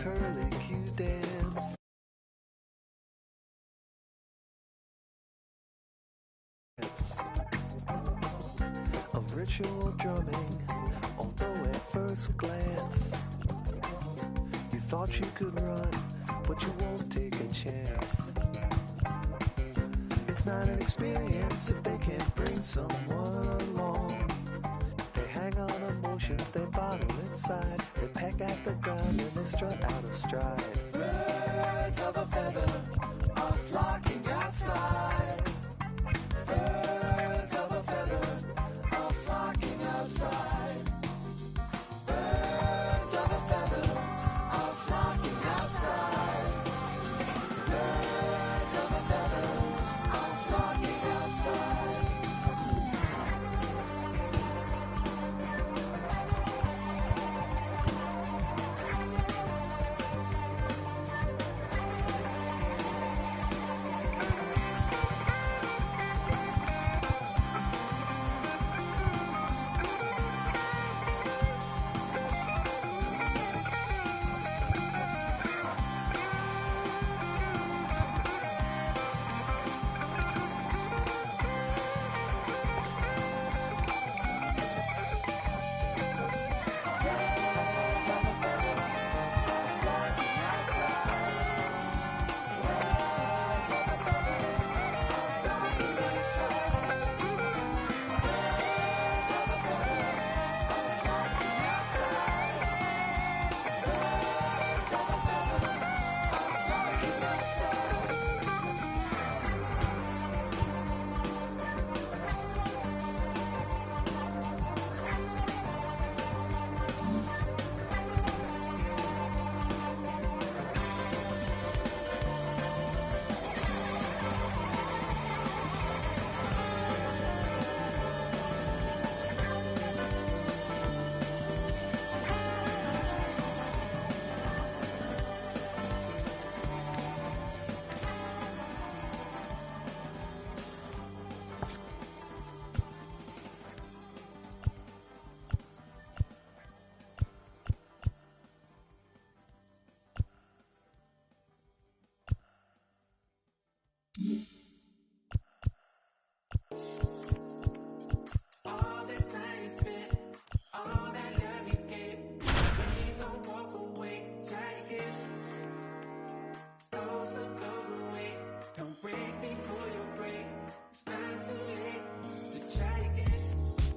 curlicue dance. Of ritual drumming, although at first glance you thought you could run, but you won't take a chance. It's not an experience if they can't bring someone along. They hang on emotions, they bottle inside. They peck at the ground and they strut out of stride. Birds of a feather are flocking outside. Birds of a feather are flocking outside. Birds of a feather are flocking outside. Birds of a feather are flocking outside.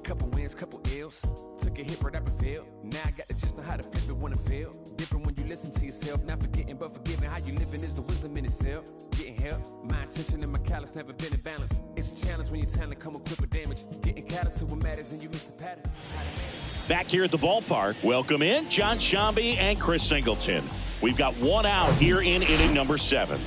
Couple wins, couple ills. Took a hit right up and failed. Now I got to just know how to flip it when it fail. Different when you listen to yourself. Not forgetting but forgiving. How you living is the wisdom in itself. Getting help. My intention and my callous never been in balance. It's a challenge when your talent come equipped with damage. Getting callous to what matters and you miss the pattern. Back here at the ballpark, welcome in John Shambi and Chris Singleton. We've got one out here in inning number 7.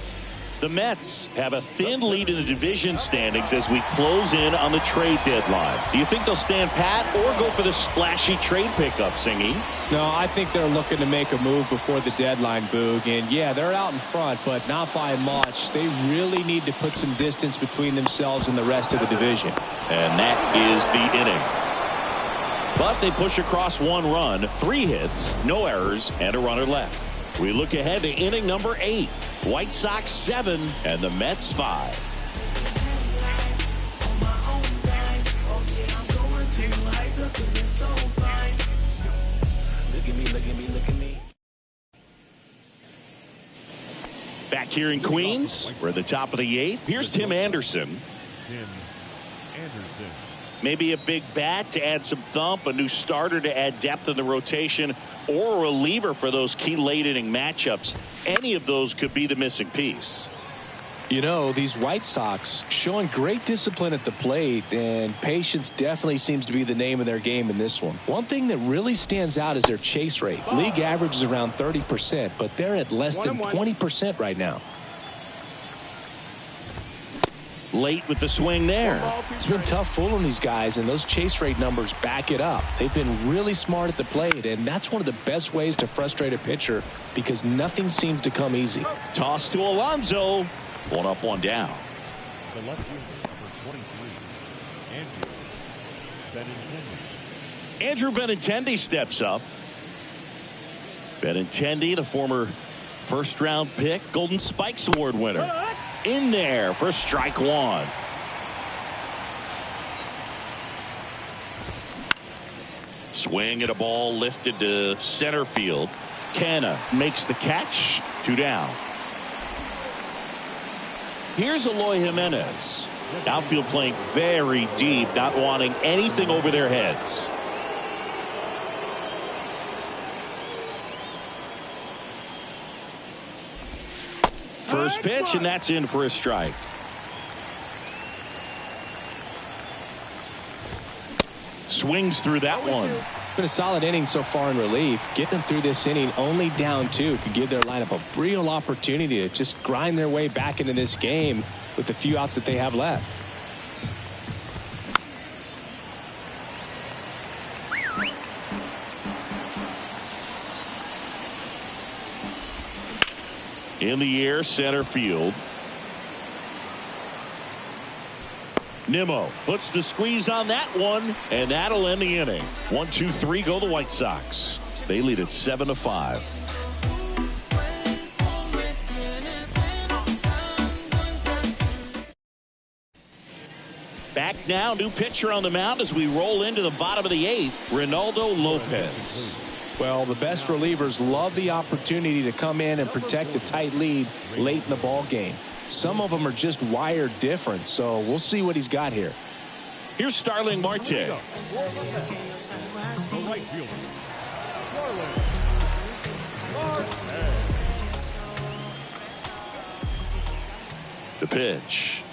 The Mets have a thin lead in the division standings as we close in on the trade deadline. Do you think they'll stand pat or go for the splashy trade pickup, Singy? No, I think they're looking to make a move before the deadline, Boog. And, yeah, they're out in front, but not by much. They really need to put some distance between themselves and the rest of the division. And that is the inning. But they push across 1 run, 3 hits, no errors, and a runner left. We look ahead to inning number 8. White Sox 7 and the Mets 5. Back here in Queens, we're at the top of the 8th. Here's Tim Anderson. Maybe a big bat to add some thump, a new starter to add depth in the rotation, or a reliever for those key late inning matchups. Any of those could be the missing piece. You know, these White Sox showing great discipline at the plate, and patience definitely seems to be the name of their game in this one. One thing that really stands out is their chase rate. League average is around 30%, but they're at less than 20% right now. Late with the swing there. It's been tough fooling these guys, and those chase rate numbers back it up. They've been really smart at the plate, and that's one of the best ways to frustrate a pitcher because nothing seems to come easy. Toss to Alonso. 1 up, 1 down. The left fielder for 23, Andrew Benintendi. Andrew Benintendi steps up. Benintendi, the former first-round pick, Golden Spikes Award winner, in there for strike one. Swing at a ball lifted to center field. Canna makes the catch. 2 down. Here's Eloy Jimenez. Outfield playing very deep, not wanting anything over their heads. First pitch, and that's in for a strike. Swings through that one. Been a solid inning so far in relief. Getting them through this inning only down 2 could give their lineup a real opportunity to just grind their way back into this game with the few outs that they have left. In the air, center field. Nimmo puts the squeeze on that one, and that'll end the inning. 1, 2, 3 go the White Sox. They lead at 7-5. Back now, new pitcher on the mound as we roll into the bottom of the 8th, Ronaldo Lopez. Well, the best relievers love the opportunity to come in and protect a tight lead late in the ball game. Some of them are just wired different, so we'll see what he's got here. Here's Starling Marte. The right fielder, Starling Marte. The pitch.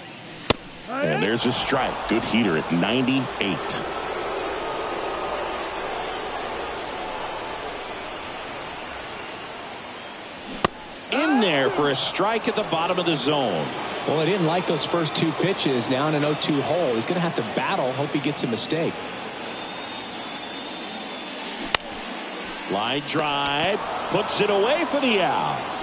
And there's a strike. Good heater at 98. In there for a strike at the bottom of the zone. Well, I didn't like those first 2 pitches. Now in an 0-2 hole. He's going to have to battle. Hope he gets a mistake. Line drive. Puts it away for the out.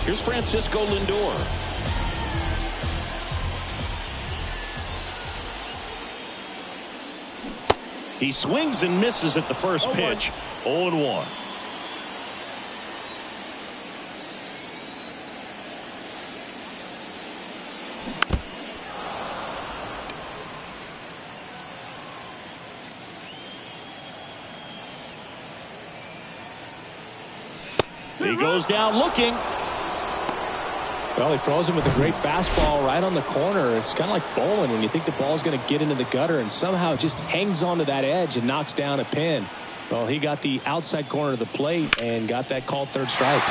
Here's Francisco Lindor. He swings and misses at the first pitch. 0-1. He goes down looking. Well, he throws him with a great fastball right on the corner. It's kind of like bowling when you think the ball's going to get into the gutter and somehow just hangs onto that edge and knocks down a pin. Well, he got the outside corner of the plate and got that called third strike.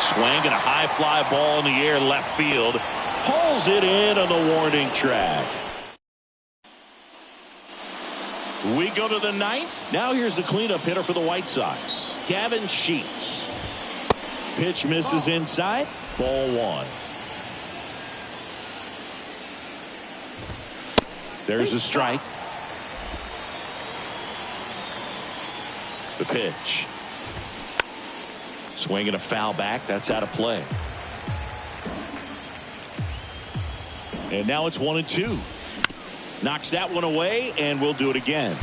Swing and a high fly ball in the air left field. Pulls it in on the warning track. We go to the ninth. Now here's the cleanup hitter for the White Sox, Gavin Sheets. Pitch misses inside. Ball one. There's a strike. The pitch. Swinging a foul back. That's out of play. And now it's 1-2. Knocks that one away, and we'll do it again.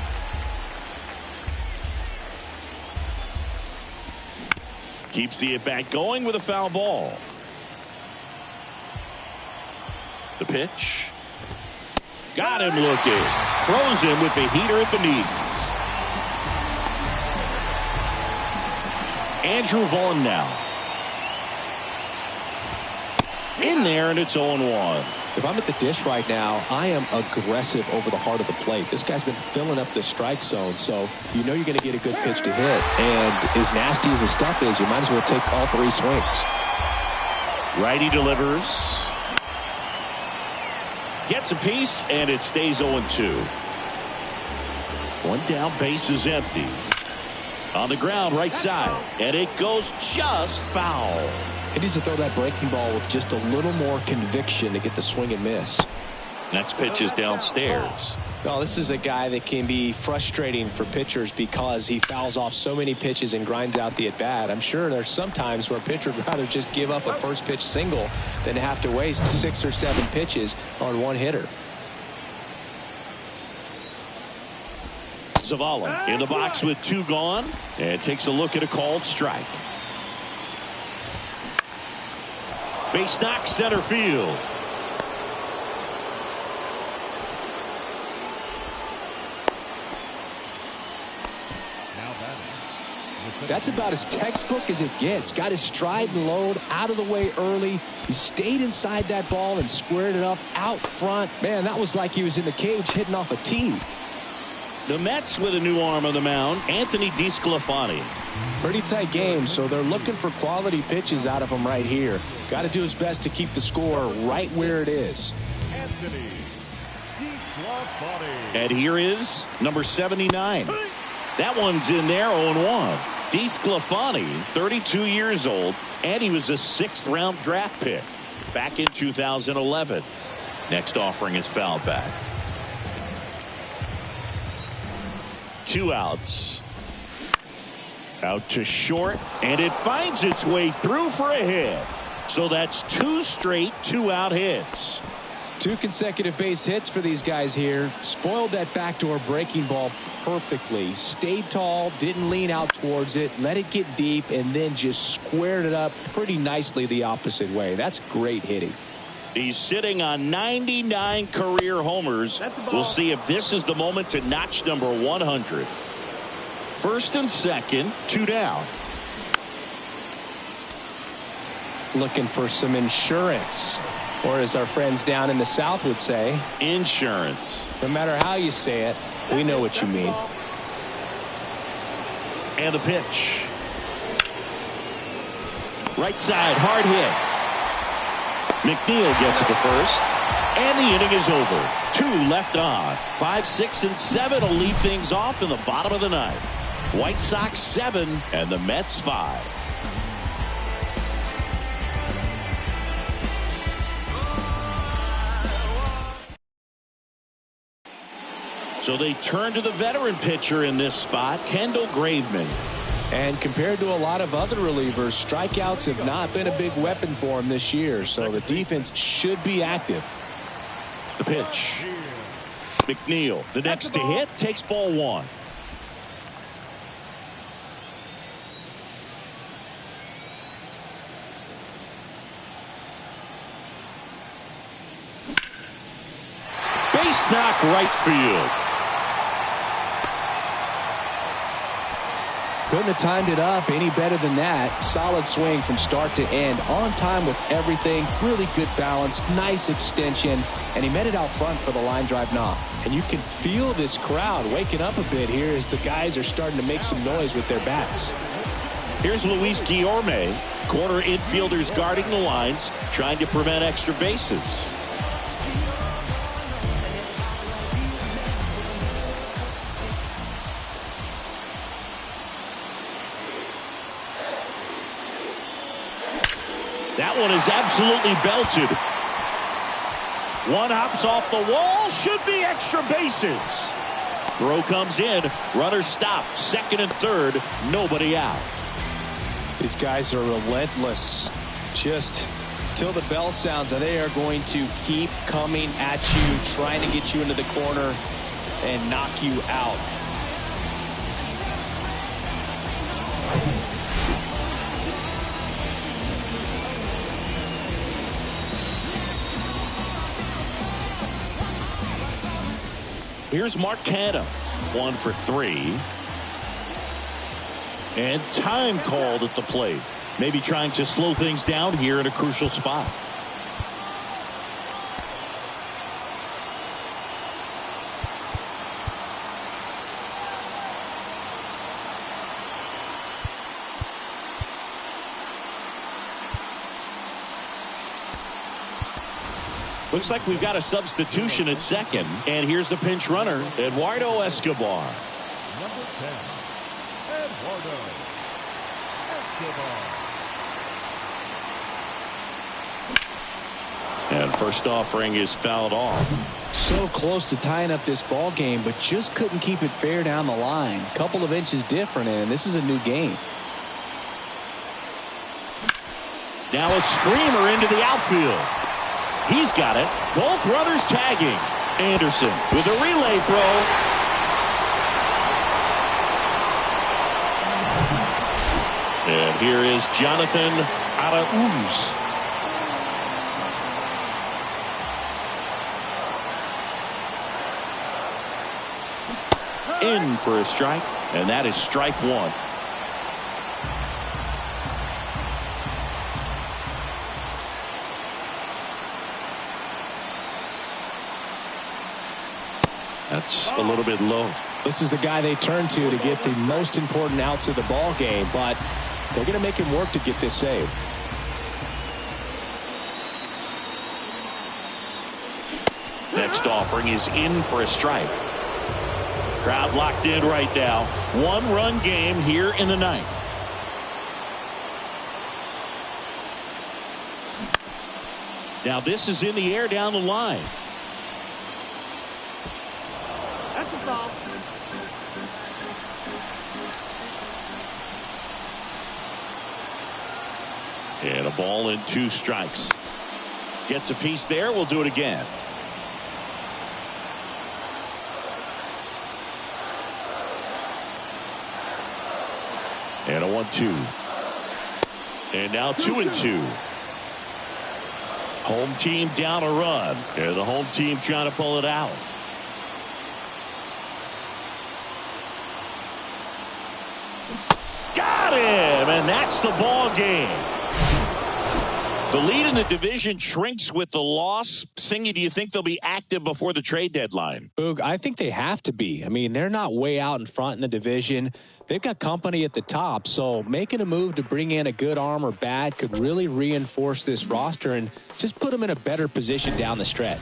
Keeps the at-bat going with a foul ball. The pitch. Got him looking. Throws him with the heater at the knees. Andrew Vaughn now. In there, and it's 0-1. If I'm at the dish right now, I am aggressive over the heart of the plate. This guy's been filling up the strike zone, so you know you're going to get a good pitch to hit. And as nasty as the stuff is, you might as well take all three swings. Righty delivers. Gets a piece, and it stays 0-2. One down, base is empty. On the ground, right side, and it goes just foul. He needs to throw that breaking ball with just a little more conviction to get the swing and miss. Next pitch is downstairs. Well, this is a guy that can be frustrating for pitchers because he fouls off so many pitches and grinds out the at-bat. I'm sure there's some times where a pitcher would rather just give up a first pitch single than have to waste 6 or 7 pitches on one hitter. Zavala in the box with 2 gone, and takes a look at a called strike. Base knock, center field. That's about as textbook as it gets. Got his stride and load out of the way early. He stayed inside that ball and squared it up out front. Man, that was like he was in the cage hitting off a tee. The Mets with a new arm on the mound, Anthony DeSclafani. Pretty tight game, so they're looking for quality pitches out of him right here. Got to do his best to keep the score right where it is. Anthony DeSclafani. And here is number 79. That one's in there, 0-1. DeSclafani, 32 years old, and he was a 6th-round draft pick back in 2011. Next offering is fouled back. 2 outs. Out to short, and it finds its way through for a hit. So that's 2 straight 2-out hits. 2 consecutive base hits for these guys here. Spoiled that backdoor breaking ball perfectly. Stayed tall, didn't lean out towards it, let it get deep, and then just squared it up pretty nicely the opposite way. That's great hitting. He's sitting on 99 career homers. We'll see if this is the moment to notch number 100. First and second, 2 down. Looking for some insurance, or as our friends down in the South would say, insurance. No matter how you say it, we know what you mean. And the pitch. Right side, hard hit. McNeil gets it to first, and the inning is over. 2 left on. 5, 6, and 7 will lead things off in the bottom of the 9th. White Sox 7 and the Mets 5. So they turn to the veteran pitcher in this spot, Kendall Graveman. And compared to a lot of other relievers, strikeouts have not been a big weapon for him this year, so the defense should be active. The pitch. McNeil, the next to hit, takes ball 1. Base knock, right field. Couldn't have timed it up any better than that. Solid swing from start to end. On time with everything. Really good balance. Nice extension. And he met it out front for the line drive knock. And you can feel this crowd waking up a bit here as the guys are starting to make some noise with their bats. Here's Luis Guillorme. Corner infielders guarding the lines, trying to prevent extra bases. That one is absolutely belted. One hops off the wall. Should be extra bases. Throw comes in. Runner stopped. Second and third. Nobody out. These guys are relentless. Just till the bell sounds, and they are going to keep coming at you, trying to get you into the corner and knock you out. Here's Mark Canha, 1 for 3. And time called at the plate. Maybe trying to slow things down here in a crucial spot. Looks like we've got a substitution at second. And here's the pinch runner, Eduardo Escobar. Number 10, Eduardo Escobar. And first offering is fouled off. So close to tying up this ball game, but just couldn't keep it fair down the line. A couple of inches different, and this is a new game. Now a screamer into the outfield. He's got it. Both runners tagging. Anderson with a relay throw. And here is Jonathan r2r034's. In for a strike, and that is strike one. That's a little bit low. This is the guy they turn to get the most important outs of the ball game, but they're going to make him work to get this save. Next offering is in for a strike. Crowd locked in right now. One-run game here in the ninth. Now this is in the air down the line. That's a foul. And a ball and 2 strikes. Gets a piece there. We'll do it again. And a 1-2. And now 2-2. Home team down a run. And the home team trying to pull it out. Got him! And that's the ball game. The lead in the division shrinks with the loss. Singy, do you think they'll be active before the trade deadline? Boog, I think they have to be. I mean, they're not way out in front in the division. They've got company at the top, so making a move to bring in a good arm or bat could really reinforce this roster and just put them in a better position down the stretch.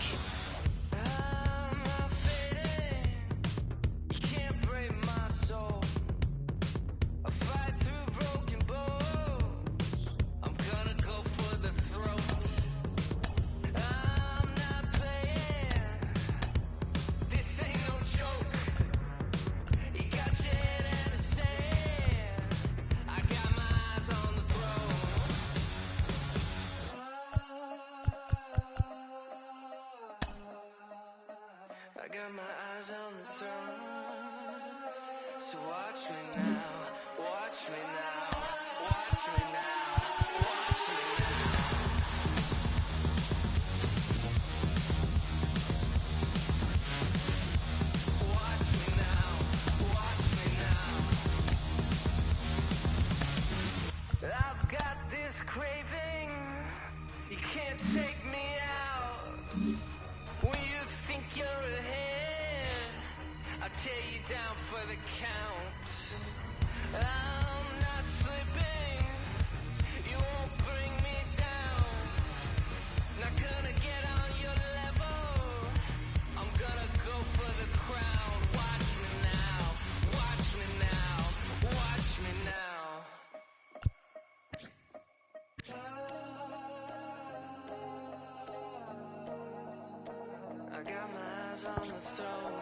I got my eyes on the throne, so watch me now, watch me now, watch me now, watch me now. Watch me now, watch me now. I've got this craving, you can't take me out. When you think you're ahead, I'll tear you down for the count. I'm not slipping. on the throne.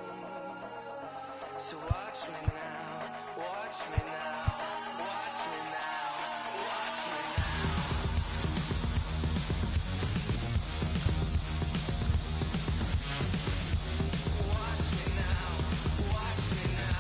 So watch me now, watch me now, watch me now, watch me now. Watch me now, watch me now.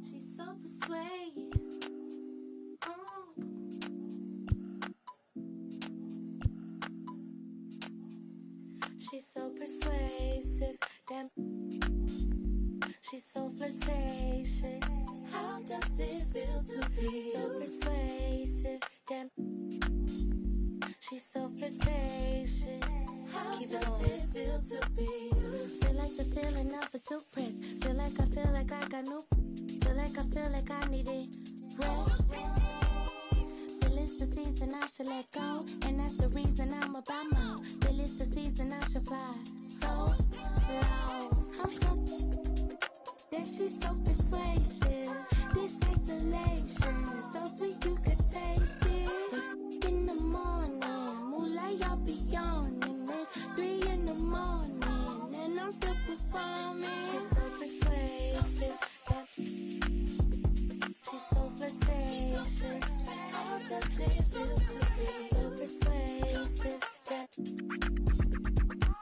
She's so persuasive. She's so persuasive. Damn. She's so flirtatious. How does it feel to be so persuasive? Damn. She's so flirtatious. How Keep does it feel to be? Feel like the feeling of a suppress. Feel like I got no. Feel like I needed rest. Feel it's the season I should let go, and that's the reason I'm about my. Feel it's the season I should fly so low. I'm so. Then she's so persuasive. This isolation, so sweet you could taste it. In the morning, moonlight y'all be yawning. It's 3 in the morning, and I'm still performing. She's so persuasive. She's so flirtatious. How does it feel to be so persuasive?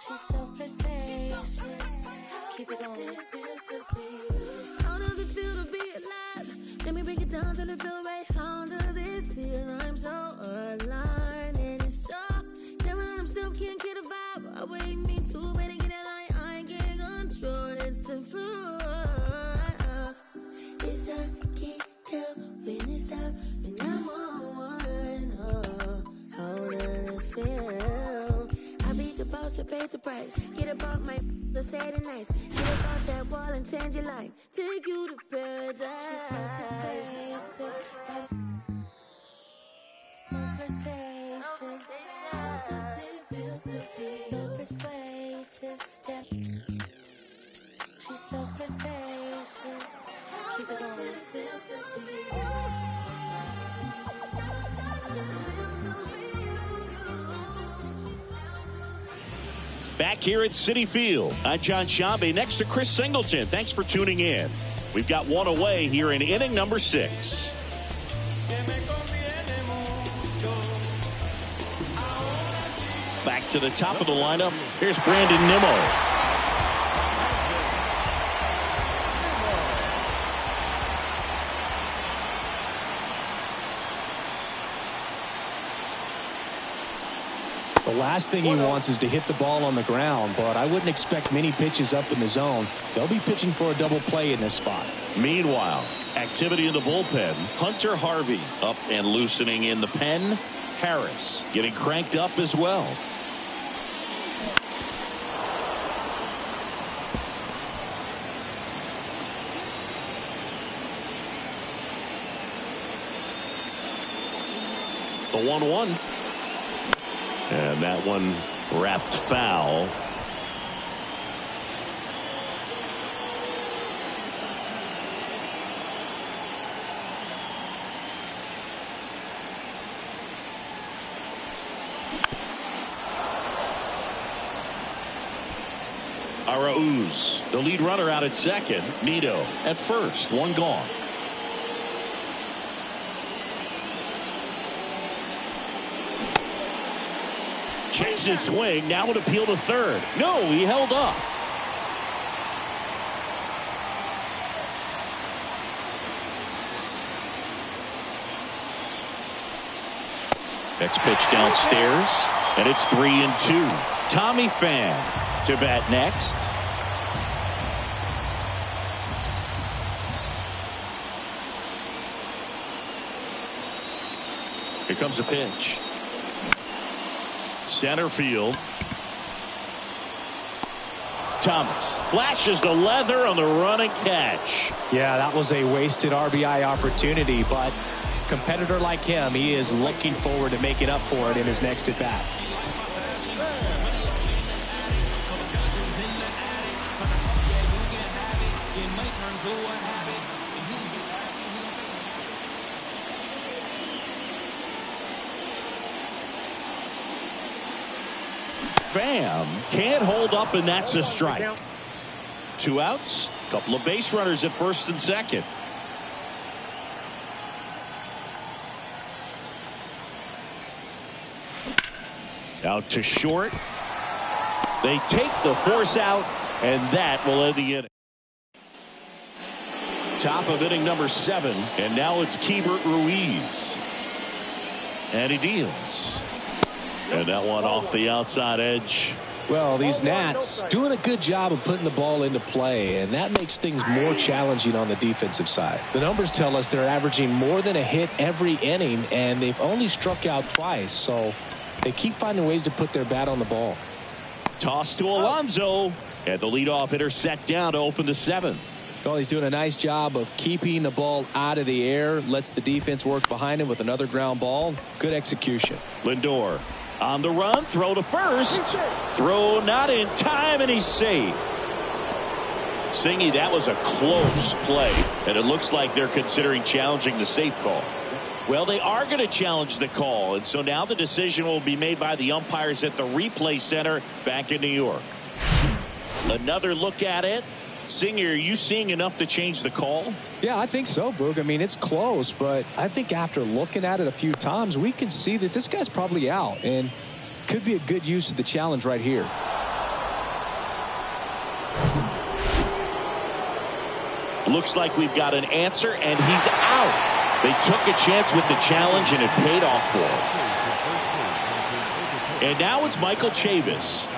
She's so flirtatious. Keep it going. How does it feel to be alive? Let me break it down till it feel right. How does it feel? I'm so aligned and it's so. Telling himself can't get a vibe. I wait me too, better get a line. I can't control. It's the floor. It's I can't tell when it stops when I'm on one. Oh, how does it feel? I be the boss that paid the price. Get about my the sad and nice. Get about that wall and change your life. Take you to paradise. She's so persuasive. So flirtatious. How does it feel to be so persuasive? She's so flirtatious. Keep it going. Back here at Citi Field, I'm John Shambi next to Chris Singleton. Thanks for tuning in. We've got one away here in inning number 6. Back to the top of the lineup. Here's Brandon Nimmo. The last thing he wants is to hit the ball on the ground, but I wouldn't expect many pitches up in the zone. They'll be pitching for a double play in this spot. Meanwhile, activity in the bullpen. Hunter Harvey up and loosening in the pen. Harris getting cranked up as well. The 1-1. And that one wrapped foul. Arauz, the lead runner, out at second. Nito at first. One gone. Chases swing. Now would appeal to third. No, he held up. Next pitch downstairs, and it's 3-2. Tommy Pham to bat next. Here comes a pitch. Center field. Thomas flashes the leather on the running catch. Yeah, that was a wasted RBI opportunity, but competitor like him, he is looking forward to making up for it in his next at bat. Pham can't hold up, and that's a strike. 2 outs, couple of base runners at first and second. Out to short. They take the force out, and that will end the inning. Top of inning number 7, and now it's Keibert Ruiz. And he deals. And that one off the outside edge. Well, these Nats doing a good job of putting the ball into play, and that makes things more challenging on the defensive side. The numbers tell us they're averaging more than a hit every inning, and they've only struck out twice, so they keep finding ways to put their bat on the ball. Toss to Alonso, and the leadoff hitter set down to open the 7th. Well, he's doing a nice job of keeping the ball out of the air, lets the defense work behind him with another ground ball. Good execution. Lindor on the run, throw to first. Throw not in time, and he's safe. Singy, that was a close play, and it looks like they're considering challenging the safe call. Well, they are going to challenge the call, and so now the decision will be made by the umpires at the replay center back in New York. Another look at it. Singer, are you seeing enough to change the call? Yeah, I think so, Boog. I mean, it's close, but I think after looking at it a few times, we can see that this guy's probably out, and could be a good use of the challenge right here. Looks like we've got an answer, and he's out. They took a chance with the challenge, and it paid off for him. And now it's Michael Chavis.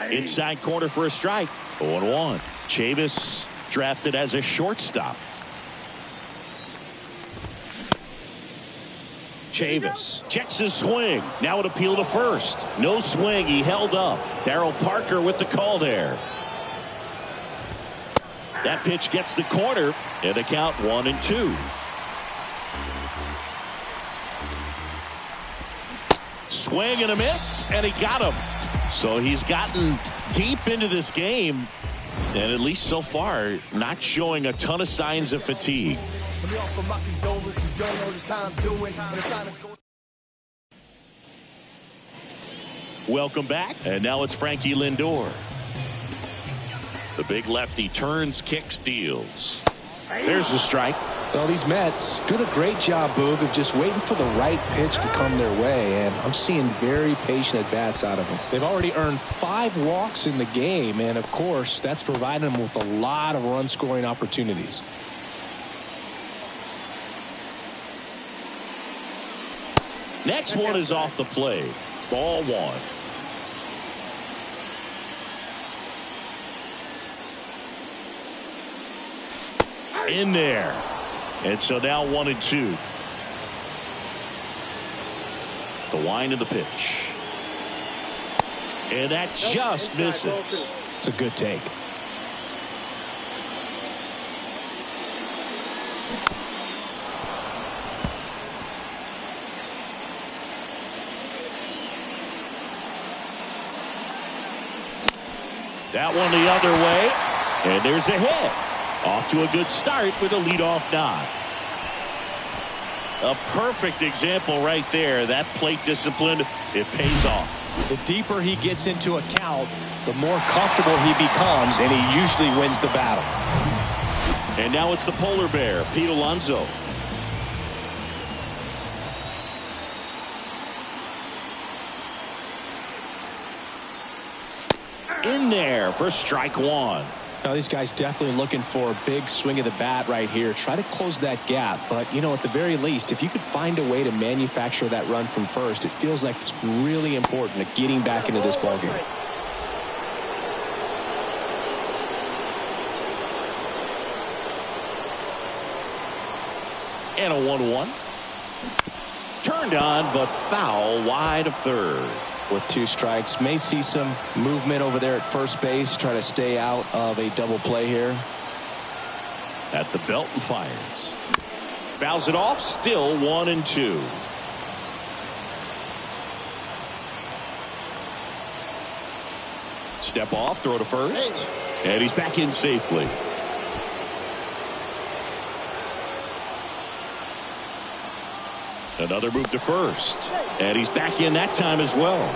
Inside corner for a strike. 0-1. Chavis drafted as a shortstop. Chavis checks his swing. Now an appeal to first. No swing. He held up. Darryl Parker with the call there. That pitch gets the corner, and the count 1-2. Swing and a miss, and he got him. So he's gotten deep into this game, and at least so far, not showing a ton of signs of fatigue. Welcome back, and now it's Frankie Lindor. The big lefty turns, kicks, deals. There's the strike. Well, these Mets doing a great job, Boog, of just waiting for the right pitch to come their way, and I'm seeing very patient at-bats out of them. They've already earned 5 walks in the game, and of course, that's providing them with a lot of run-scoring opportunities. Next one is off the plate. Ball 1. In there. And so now 1-2. The wind of the pitch. And that just misses. It's a good take. That one the other way. And there's a hit. Off to a good start with a leadoff nod. A perfect example right there. That plate discipline, it pays off. The deeper he gets into a count, the more comfortable he becomes, and he usually wins the battle. And now it's the polar bear, Pete Alonso. In there for strike one. Now, these guys definitely looking for a big swing of the bat right here. Try to close that gap. But, you know, at the very least, if you could find a way to manufacture that run from first, it feels like it's really important to getting back into this ballgame. And a 1-1. Turned on, but foul wide of third. With 2 strikes, may see some movement over there at first base. Try to stay out of a double play here. At the belt and fires. Fouls it off, still 1-2. Step off, throw to first. And he's back in safely. Another move to first. And he's back in that time as well.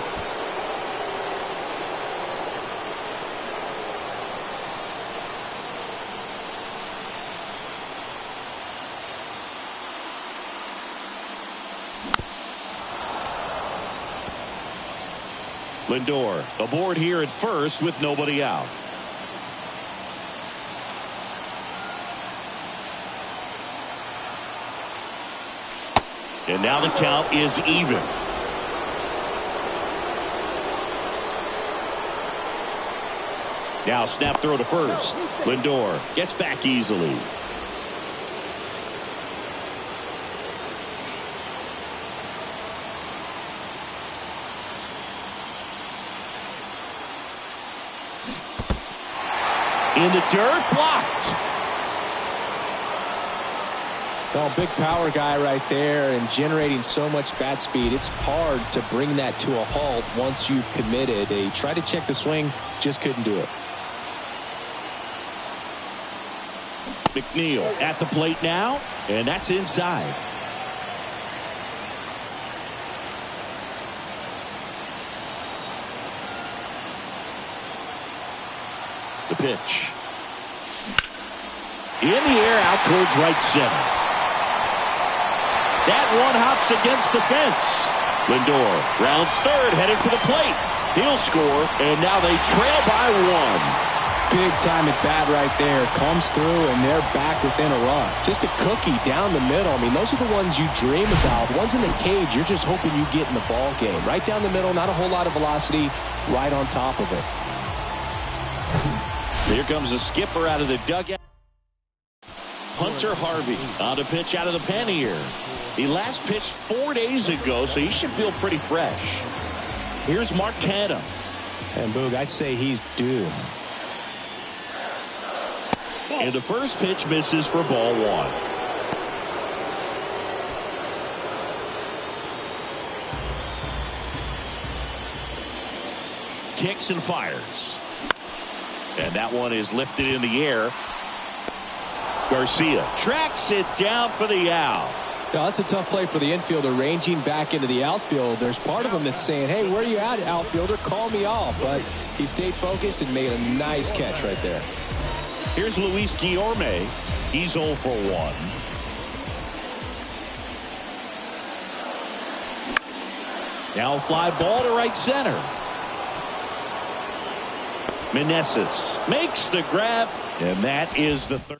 Lindor aboard here at first with nobody out. And now the count is even. Now snap throw to first. Lindor gets back easily. In the dirt, blocked. Well, big power guy right there and generating so much bat speed. It's hard to bring that to a halt once you've committed. They tried to check the swing, just couldn't do it. McNeil at the plate now, and that's inside. The pitch. In the air out towards right center. That one hops against the fence. Lindor rounds third, headed for the plate. He'll score, and now they trail by 1. Big time at bat right there. Comes through, and they're back within a run. Just a cookie down the middle. I mean, those are the ones you dream about. Ones in the cage, you're just hoping you get in the ball game. Right down the middle, not a whole lot of velocity, right on top of it. Here comes the skipper out of the dugout. Hunter Harvey on to pitch out of the pen here. He last pitched 4 days ago, so he should feel pretty fresh. Here's Mark Canha. And Boog, I'd say he's due. And the first pitch misses for ball 1. Kicks and fires. And that one is lifted in the air. Garcia tracks it down for the out. Yeah, that's a tough play for the infielder, ranging back into the outfield. There's part of him that's saying, hey, where are you at, outfielder? Call me off. But he stayed focused and made a nice catch right there. Here's Luis Guillorme. He's 0 for 1. Now a fly ball to right center. Meneses makes the grab, and that is the third.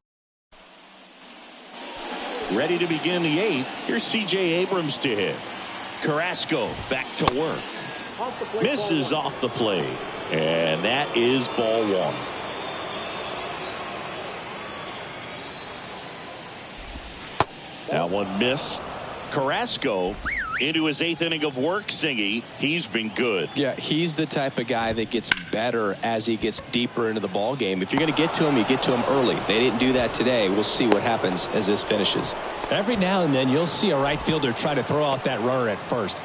Ready to begin the 8th. Here's C.J. Abrams to hit. Carrasco back to work. Misses off the plate, and that is ball 1. That one missed. Carrasco into his 8th inning of work, Singy. He's been good. Yeah, he's the type of guy that gets better as he gets deeper into the ball game. If you're going to get to him, you get to him early. They didn't do that today. We'll see what happens as this finishes. Every now and then you'll see a right fielder try to throw out that runner at first.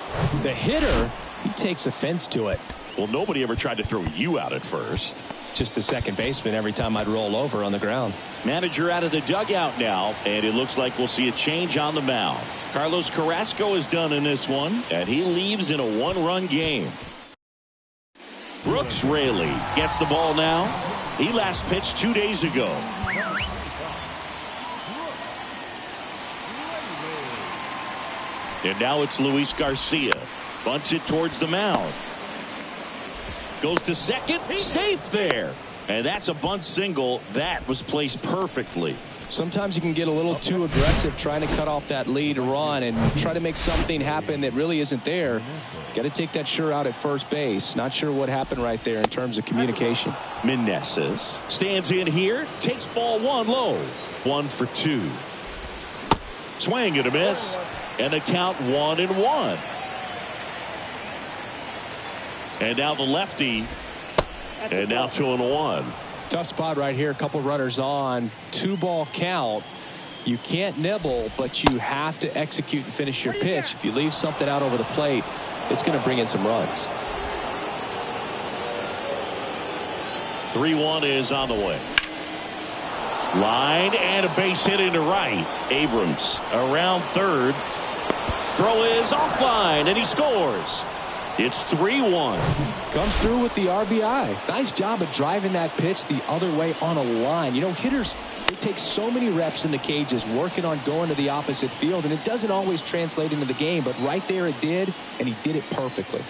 The hitter, he takes offense to it. Well, nobody ever tried to throw you out at first. Just the second baseman every time I'd roll over on the ground. Manager out of the dugout now, and it looks like we'll see a change on the mound. Carlos Carrasco is done in this one, and he leaves in a one-run game. Brooks Raley gets the ball now. He last pitched 2 days ago. And now it's Luis Garcia. Bunts it towards the mound. Goes to second. Safe there. And that's a bunt single. That was placed perfectly. Sometimes you can get a little too aggressive trying to cut off that lead run and try to make something happen that really isn't there. Got to take that sure out at first base. Not sure what happened right there in terms of communication. Meneses stands in here. Takes ball one low. 1 for 2. Swing and a miss. And a count 1-1. And now the lefty. And now 2-1. Tough spot right here. A couple runners on. 2-ball count. You can't nibble, but you have to execute and finish your pitch. If you leave something out over the plate, it's going to bring in some runs. 3-1 is on the way. Line and a base hit into right. Abrams around third. Throw is offline, and he scores. It's 3-1. Comes through with the RBI. Nice job of driving that pitch the other way on a line. You know, hitters, they take so many reps in the cages working on going to the opposite field, and it doesn't always translate into the game, but right there it did, and he did it perfectly.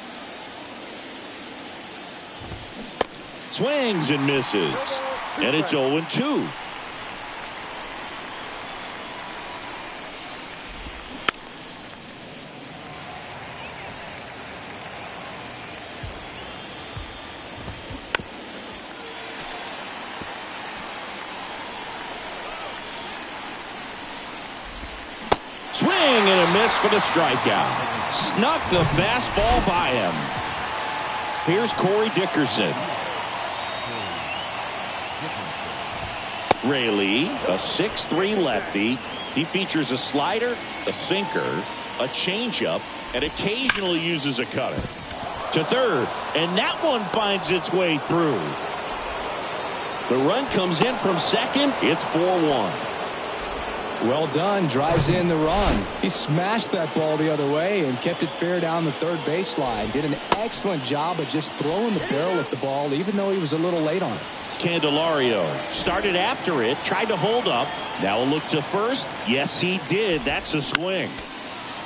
Swings and misses. And it's 0-2. Swing and a miss for the strikeout. Snuck the fastball by him. Here's Corey Dickerson. Raley, a 6'3" lefty. He features a slider, a sinker, a changeup, and occasionally uses a cutter. To third, and that one finds its way through. The run comes in from second. It's 4-1. Well done. Drives in the run. He smashed that ball the other way and kept it fair down the third baseline. Did an excellent job of just throwing the barrel at the ball, even though he was a little late on it. Candelario started after it, tried to hold up. Now a look to first. Yes, he did. That's a swing.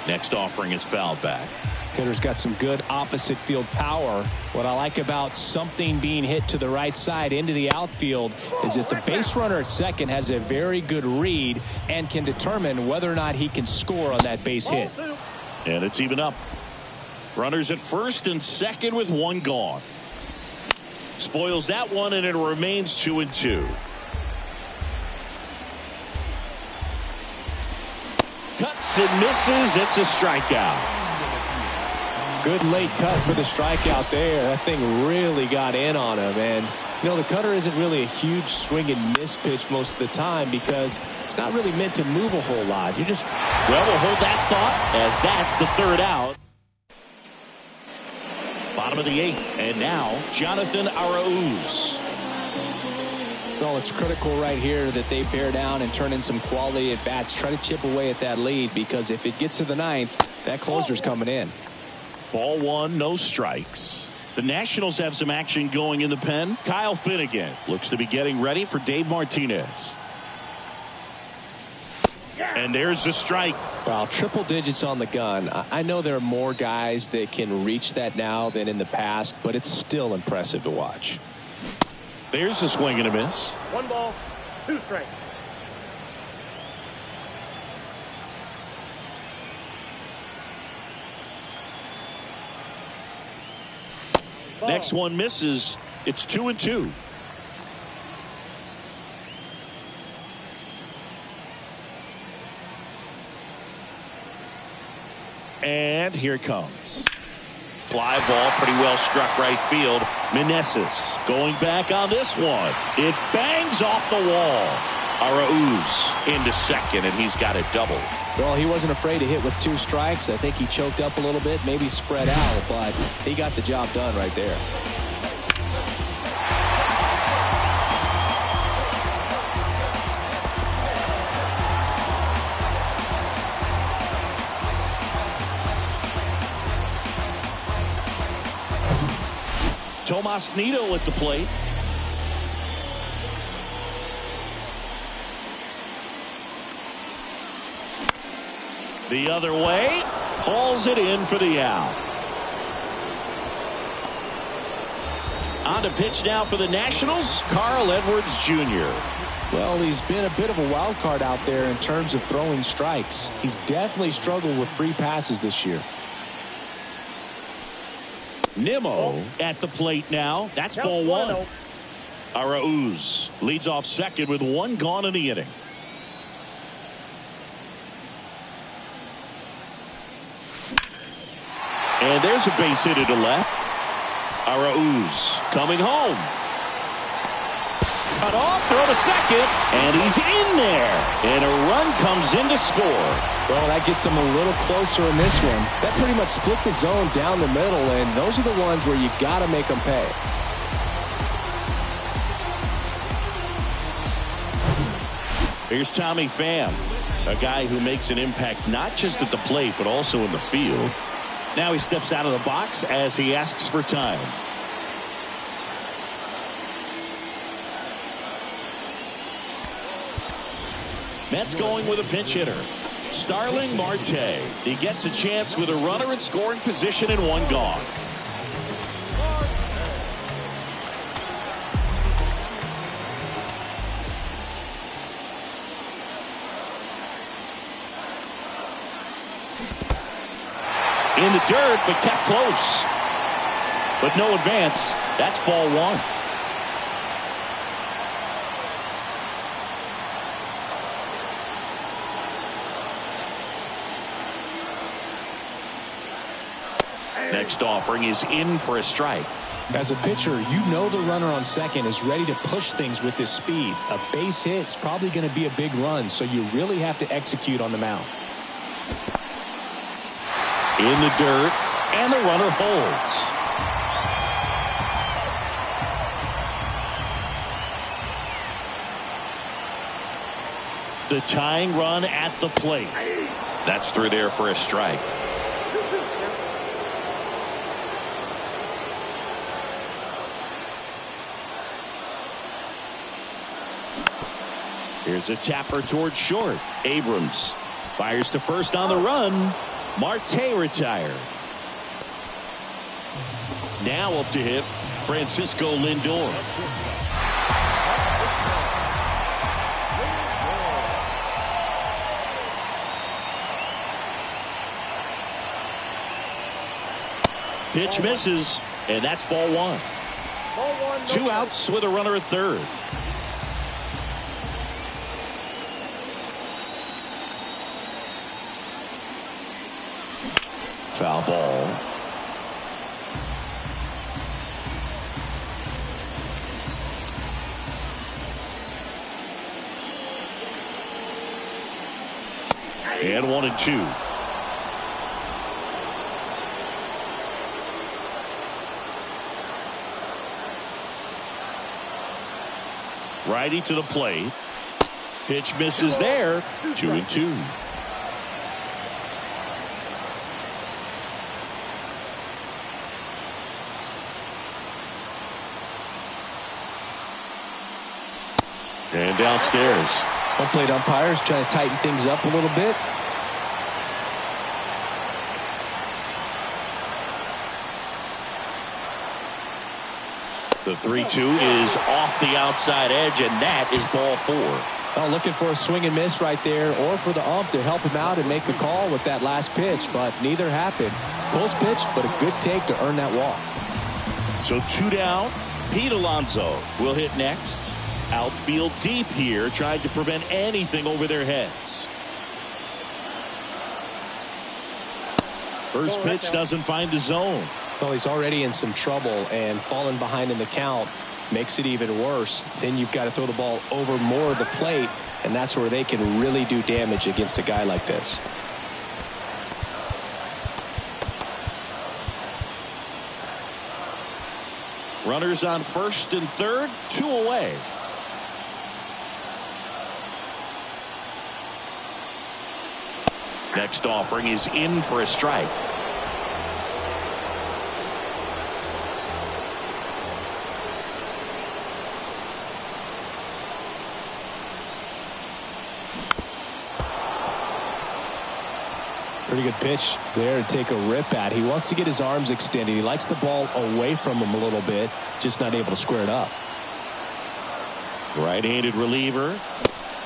Next offering is fouled back. Hitter's got some good opposite field power. What I like about something being hit to the right side into the outfield is that the base runner at second has a very good read and can determine whether or not he can score on that base hit. And it's even up. Runners at first and second with one gone. Spoils that one, and it remains 2-2. Cuts and misses. It's a strikeout. Good late cut for the strikeout there. That thing really got in on him. And, you know, the cutter isn't really a huge swing and miss pitch most of the time because it's not really meant to move a whole lot. You just... Well, we'll hold that thought as that's the third out. Bottom of the eighth. And now, Jonathan Arauz. Well, it's critical right here that they bear down and turn in some quality at bats. Try to chip away at that lead because if it gets to the ninth, that closer's coming in. Ball one, no strikes. The Nationals have some action going in the pen. Kyle Finnegan looks to be getting ready for Dave Martinez. And there's the strike. Well, triple digits on the gun. I know there are more guys that can reach that now than in the past, but it's still impressive to watch. There's the swing and a miss. 1 ball, 2 strikes. Next one misses. It's 2-2. And here it comes. Fly ball, pretty well struck right field. Meneses going back on this one. It bangs off the wall. Arauz into second, and he's got a double. Well, he wasn't afraid to hit with 2 strikes. I think he choked up a little bit, maybe spread out, but he got the job done right there. Tomas Nido at the plate. The other way, hauls it in for the out. On to pitch now for the Nationals, Carl Edwards Jr. Well, he's been a bit of a wild card out there in terms of throwing strikes. He's definitely struggled with free passes this year. Nimmo at the plate now. That's ball 1. Arauz leads off second with 1 gone in the inning. And there's a base hit to left. Arauz coming home. Cut off, throw to second, and he's in there. And a run comes in to score. Well, that gets him a little closer in this one. That pretty much split the zone down the middle, and those are the ones where you got to make them pay. Here's Tommy Pham, a guy who makes an impact not just at the plate, but also in the field. Now he steps out of the box as he asks for time. Mets going with a pinch hitter. Starling Marte. He gets a chance with a runner in scoring position and 1 gone. In the dirt, but kept close. But no advance. That's ball 1. Next offering is in for a strike. As a pitcher, you know the runner on second is ready to push things with his speed. A base hit's probably going to be a big run, so you really have to execute on the mound. In the dirt, and the runner holds. The tying run at the plate. That's through there for a strike. Here's a tapper towards short. Abrams fires to first on the run. Marte retired. Now up to hit Francisco Lindor. Pitch misses, and that's ball 1. 2 outs with a runner at third. Foul ball. And 1-2. Righty to the plate. Pitch misses there. 2-2. And downstairs. Home plate umpires trying to tighten things up a little bit. The 3-2 is off the outside edge, and that is ball 4. Well, looking for a swing and miss right there, or for the ump to help him out and make a call with that last pitch, but neither happened. Close pitch, but a good take to earn that walk. So 2 down. Pete Alonso will hit next. Outfield deep here, trying to prevent anything over their heads. First pitch doesn't find the zone. Well, he's already in some trouble and fallen behind in the count. makes it even worse. Then you've got to throw the ball over more of the plate, and that's where they can really do damage against a guy like this. Runners on first and third, 2 away. Next offering is in for a strike. Pretty good pitch there to take a rip at. He wants to get his arms extended. He likes the ball away from him a little bit, just not able to square it up. Right-handed reliever.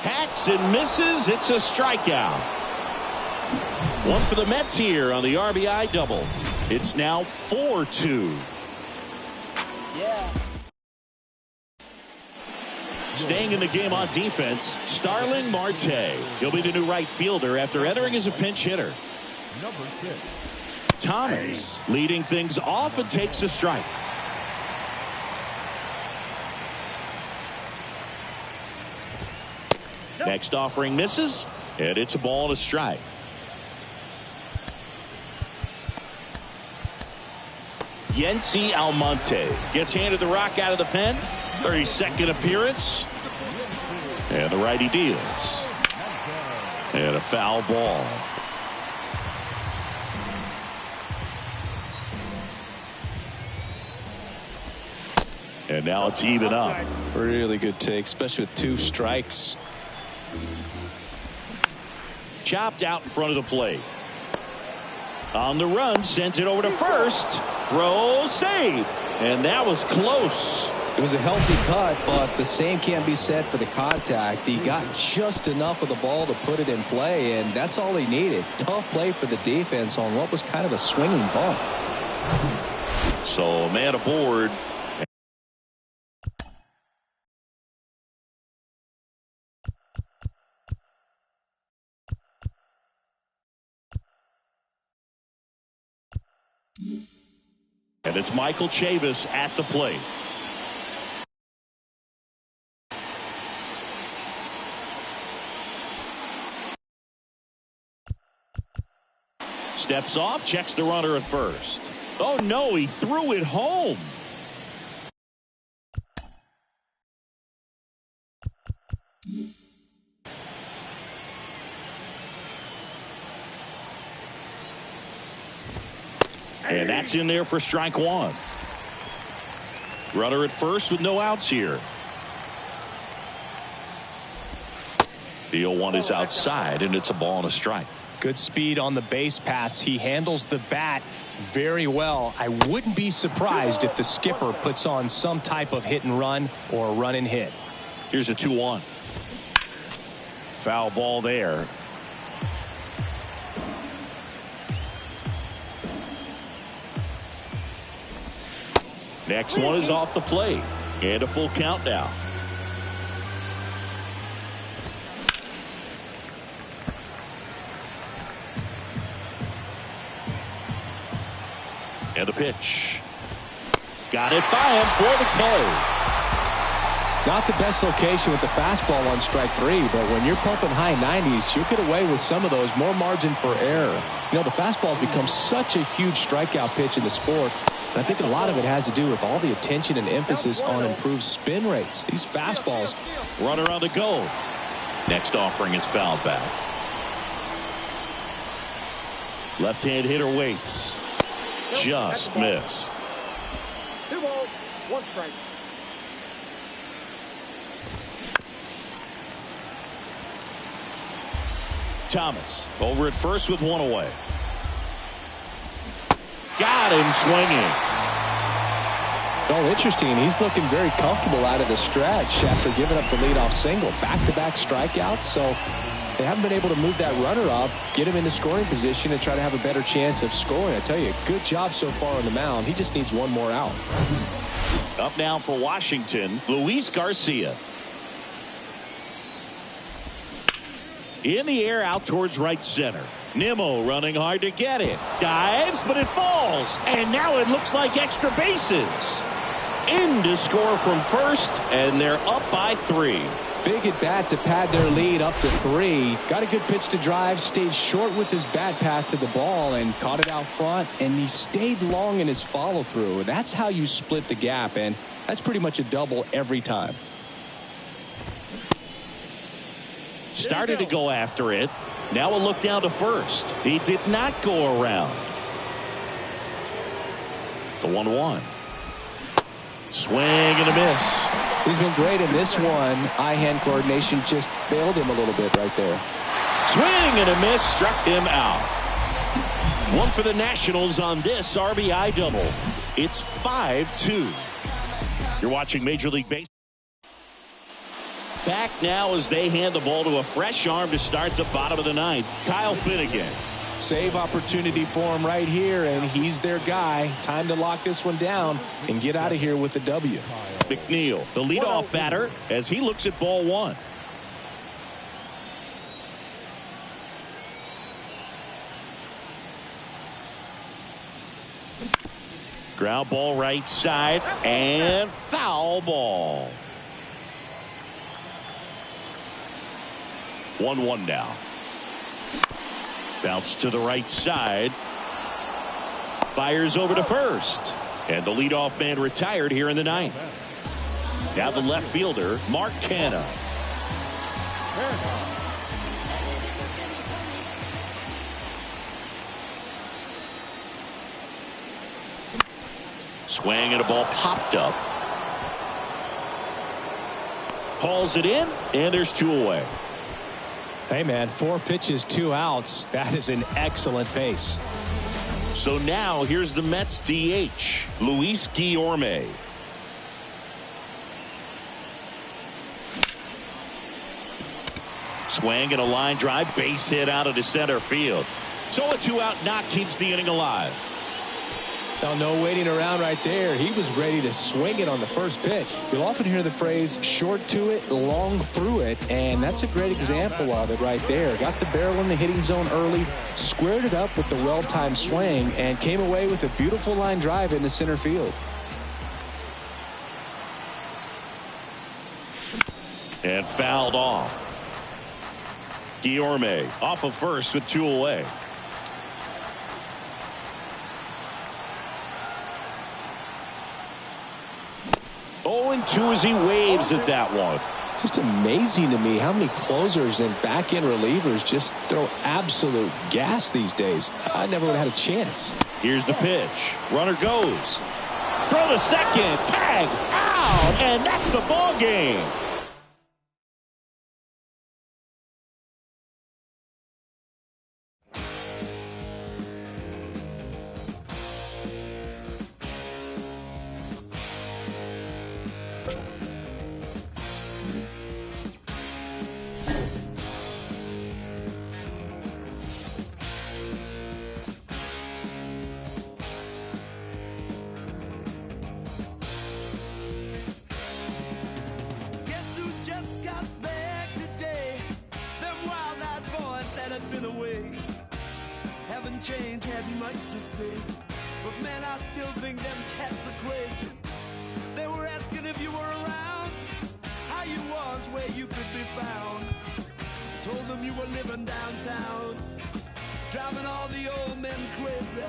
Hacks and misses. It's a strikeout. One for the Mets here on the RBI double. It's now 4-2. Yeah. Staying in the game on defense, Starling Marte. He'll be the new right fielder after entering as a pinch hitter. Number 6. Thomas leading things off and takes a strike. Next offering misses, and it's a ball and a strike. Yency Almonte gets handed the rock out of the pen. 32nd appearance. And the righty deals. And a foul ball. And now it's even up. Really good take, especially with 2 strikes. Chopped out in front of the plate. On the run, sent it over to first. Throw, save. And that was close. It was a healthy cut, but the same can't be said for the contact. He got just enough of the ball to put it in play, and that's all he needed. Tough play for the defense on what was kind of a swinging bunt. So, man aboard. And it's Michael Chavis at the plate. Steps off, checks the runner at first. Oh no, he threw it home. And that's in there for strike 1. Runner at first with no outs here. The 0-1 is outside, and it's a ball and a strike. Good speed on the base pass. He handles the bat very well. I wouldn't be surprised if the skipper puts on some type of hit and run or a run and hit. Here's a 2-1. Foul ball there. Next one is off the plate. And a full count now. And a pitch. Got it by him for the K. Not the best location with the fastball on strike 3, but when you're pumping high 90s, you'll get away with some of those. More margin for error. You know, the fastball has become such a huge strikeout pitch in the sport. And I think a lot of it has to do with all the attention and emphasis on improved spin rates. These fastballs. Runner on the go. Next offering is fouled back. Left-hand hitter waits. Just missed. 2 balls, 1 strike. Thomas over at first with 1 away. Got him swinging. Oh, interesting. He's looking very comfortable out of the stretch after giving up the leadoff single. Back-to-back strikeouts, so they haven't been able to move that runner up, get him into scoring position, and try to have a better chance of scoring. I tell you, good job so far on the mound. He just needs 1 more out. Up now for Washington, Luis Garcia. In the air out towards right center. Nimmo running hard to get it. Dives, but it falls. And now it looks like extra bases. in to score from first, and they're up by 3. Big at bat to pad their lead up to 3. Got a good pitch to drive, stayed short with his bat path to the ball and caught it out front, and he stayed long in his follow through. That's how you split the gap, and that's pretty much a double every time. Started to go after it. Now a look down to first. He did not go around. The 1-1. Swing and a miss. He's been great in this one. Eye-hand coordination just failed him a little bit right there. Swing and a miss, struck him out. One for the Nationals on this RBI double. It's 5-2. You're watching Major League Baseball. Back now as they hand the ball to a fresh arm to start the bottom of the ninth. Kyle Finnegan. Save opportunity for him right here, and he's their guy. Time to lock this one down and get out of here with the W. McNeil, the leadoff batter, as he looks at ball 1. Ground ball right side, and foul ball. 1-1 now. Bounce to the right side. Fires over to first. And the leadoff man retired here in the ninth. Now the left fielder, Mark Canha. Swing and a ball popped up. Hauls it in, and there's 2 away. Hey, man, 4 pitches, 2 outs. That is an excellent pace. So now here's the Mets DH, Luis Guillorme. Swing and a line drive, base hit out of the center field. So a 2-out knock keeps the inning alive. No waiting around right there. He was ready to swing it on the first pitch. You'll often hear the phrase short to it, long through it, and that's a great example of it right there. Got the barrel in the hitting zone early, squared it up with the well-timed swing, and came away with a beautiful line drive into center field. And fouled off. Guillorme off of first with 2 away. 0-2 as he waves at that one. Just amazing to me how many closers and back-end relievers just throw absolute gas these days. I never would have had a chance. Here's the pitch. Runner goes. Throw to second. Tag. Out. And that's the ball game. Change had much to say, but man, I still think them cats are crazy. They were asking if you were around, how you was, where you could be found. Told them you were living downtown, driving all the old men crazy.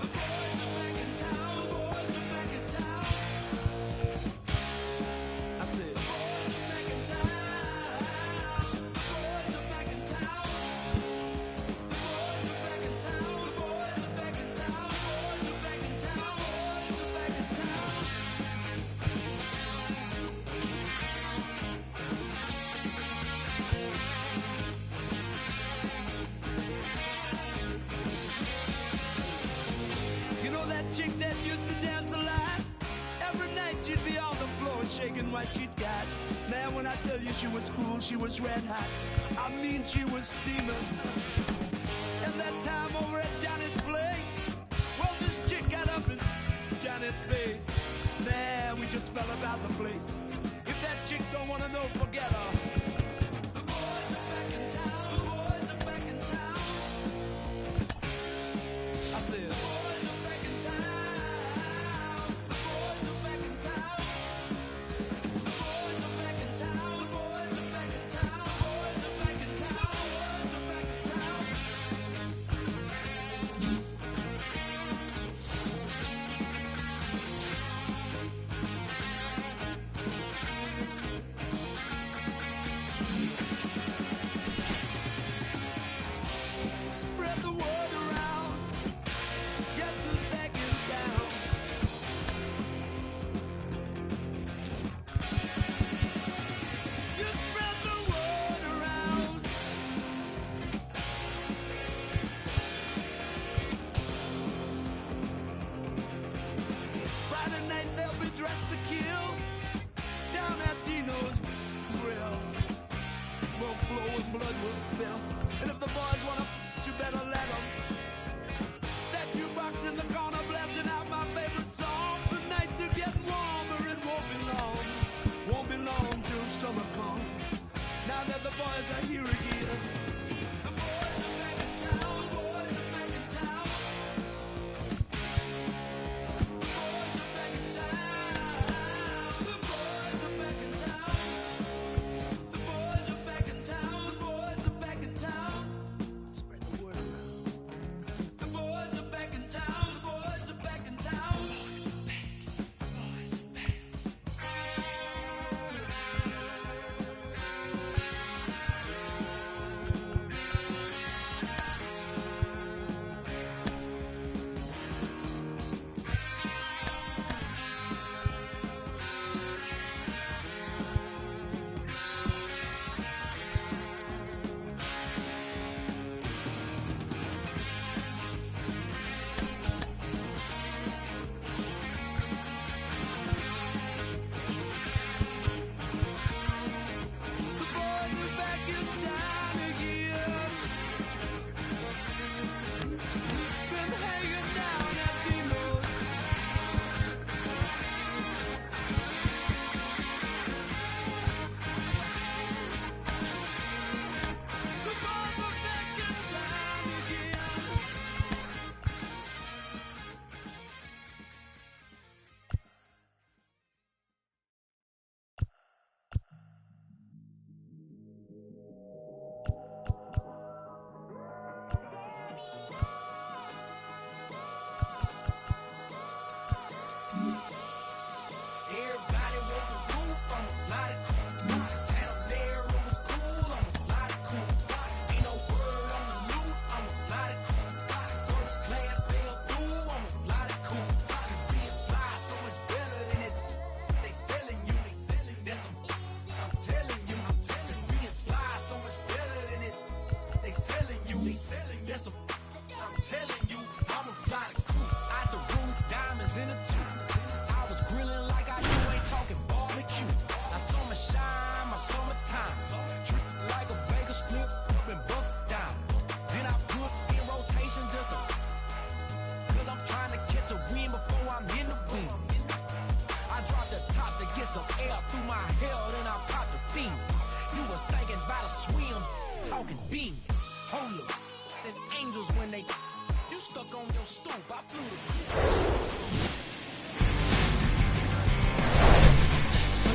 The boys are back in town, the boys are back in town. I said, the boys are back in town. Chick that used to dance a lot, every night she'd be on the floor shaking what she'd got. Man, when I tell you she was cool, she was red hot. I mean, she was steaming. And that time over at Johnny's place, well, this chick got up in Johnny's face. Man, we just fell about the place. If that chick don't want to know, forget her. The boys are back in town, the boys are back in town. I said, the boys are back in town. The boys are back in town.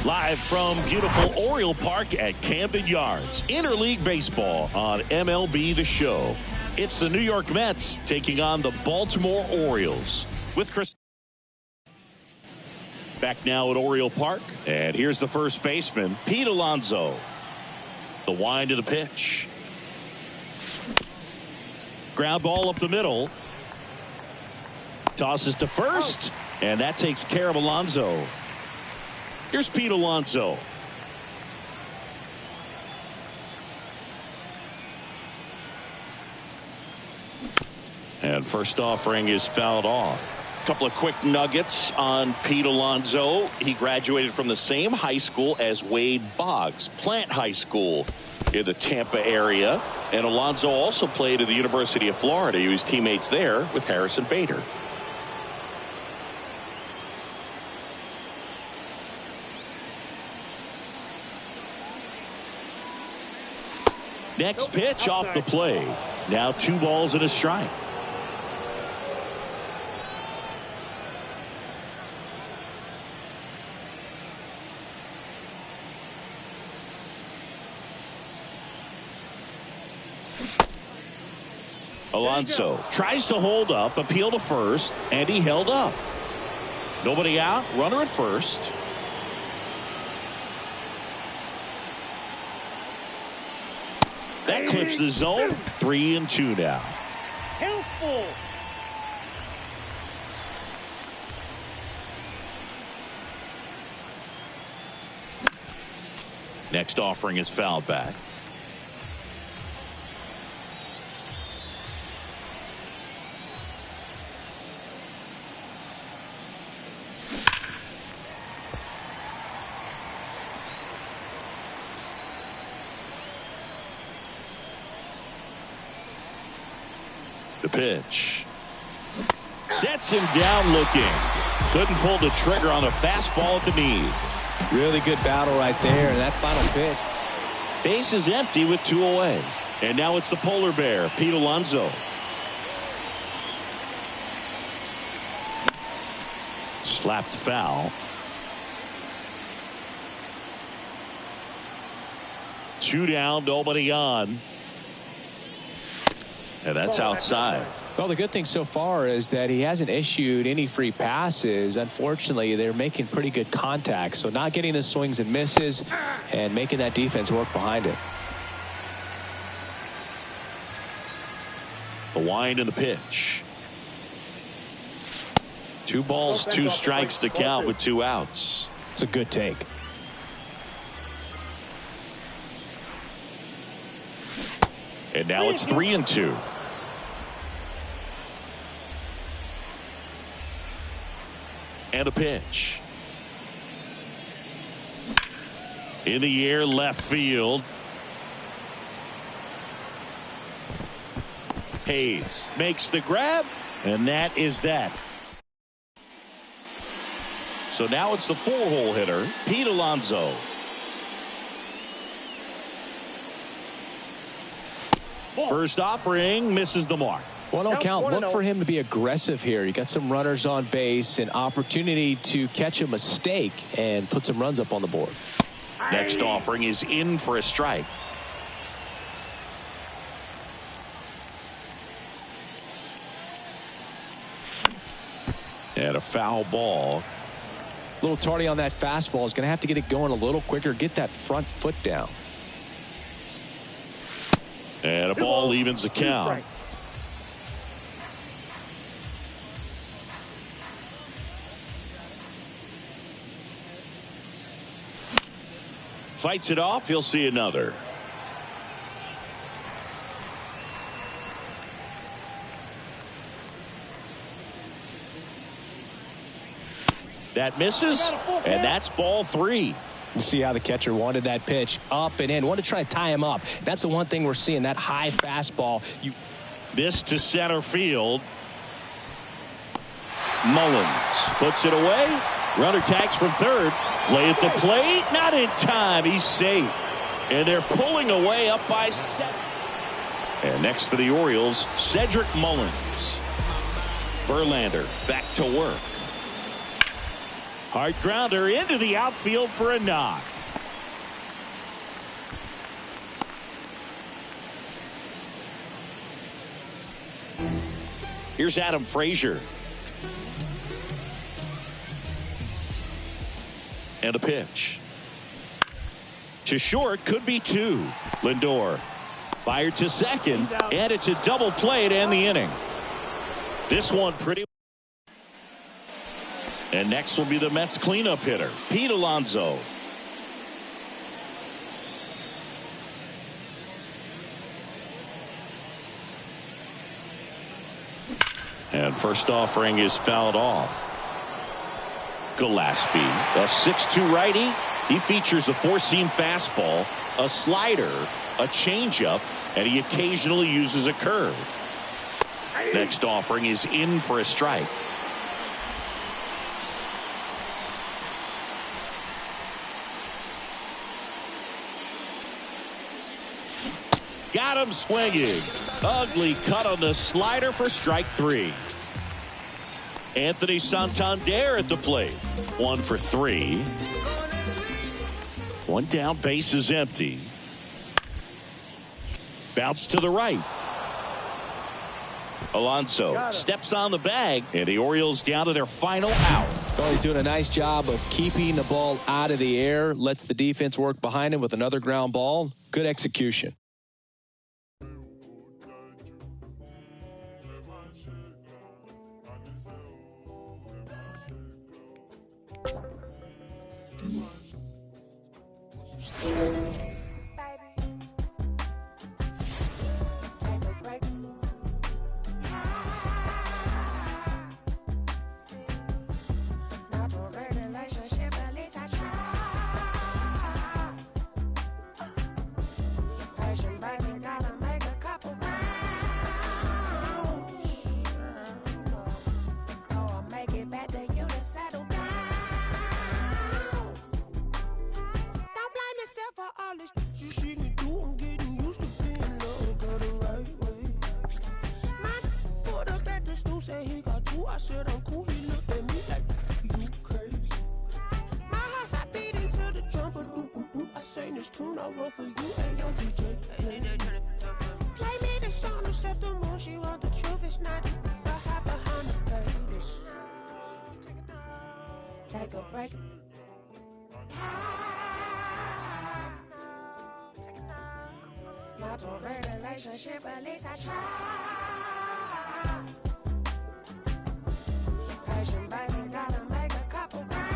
Live from beautiful Oriole Park at Camden Yards. Interleague Baseball on MLB The Show. It's the New York Mets taking on the Baltimore Orioles. With Chris. Back now at Oriole Park. And here's the first baseman, Pete Alonso. The wind of the pitch. Ground ball up the middle. Tosses to first. And that takes care of Alonso. Here's Pete Alonso. And first offering is fouled off. A couple of quick nuggets on Pete Alonso. He graduated from the same high school as Wade Boggs, Plant High School in the Tampa area. And Alonso also played at the University of Florida. He was teammates there with Harrison Bader. Next pitch off the play. Now 2 balls and a strike. Alonso tries to hold up, appeal to first, and he held up. Nobody out, runner at first. That clips the zone. 3-2 now. Helpful. Next offering is fouled back. The pitch. Sets him down looking. Couldn't pull the trigger on the fastball at the knees. Really good battle right there. That final pitch. Base is empty with 2 away. And now it's the polar bear, Pete Alonso. Slapped foul. 2 down, nobody on. And that's outside. Well, the good thing so far is that he hasn't issued any free passes. Unfortunately, they're making pretty good contact. So not getting the swings and misses and making that defense work behind it. The wind and the pitch. 2 balls, 2 strikes to count with 2 outs. It's a good take. And now it's 3-2. And a pitch. In the air, left field. Hayes makes the grab, and that is that. So now it's the 4-hole hitter, Pete Alonso. First offering misses the mark. 1-0 count. Look for him to be aggressive here. You got some runners on base, an opportunity to catch a mistake and put some runs up on the board. Next offering is in for a strike. And a foul ball. A little tardy on that fastball. Is going to have to get it going a little quicker. Get that front foot down. And a ball evens the count. Fights it off. He'll see another. That misses, and that's ball 3. You see how the catcher wanted that pitch up and in. Wanted to try to tie him up. That's the one thing we're seeing, that high fastball. This to center field. Mullins puts it away. Runner tags from third. Play at the plate. Not in time. He's safe. And they're pulling away up by 7. And next for the Orioles, Cedric Mullins. Verlander back to work. Hard grounder into the outfield for a knock. Here's Adam Frazier. And a pitch. To short, could be 2. Lindor fired to second, and it's a double play to end the inning. This one pretty. And next will be the Mets cleanup hitter, Pete Alonso. And first offering is fouled off. Gillespie, a 6'2" righty. He features a 4-seam fastball, a slider, a changeup, and he occasionally uses a curve. Next offering is in for a strike. Got him swinging. Ugly cut on the slider for strike 3. Anthony Santander at the plate. 1 for 3. 1 down, base is empty. Bounce to the right. Alonso steps on the bag, and the Orioles down to their final out. Oh, he's doing a nice job of keeping the ball out of the air. Lets the defense work behind him with another ground ball. Good execution. You see me said he got two. I said I'm cool. He looked at me like, you crazy. My heart stopped beating to the drum, but I sang this tune, I wrote for you and your DJ. Play me the song, except the more she want the truth. It's not deep, I hide behind the faders. Take a break. Not a real relationship, at least I try. Patient baby, gotta make a couple rounds.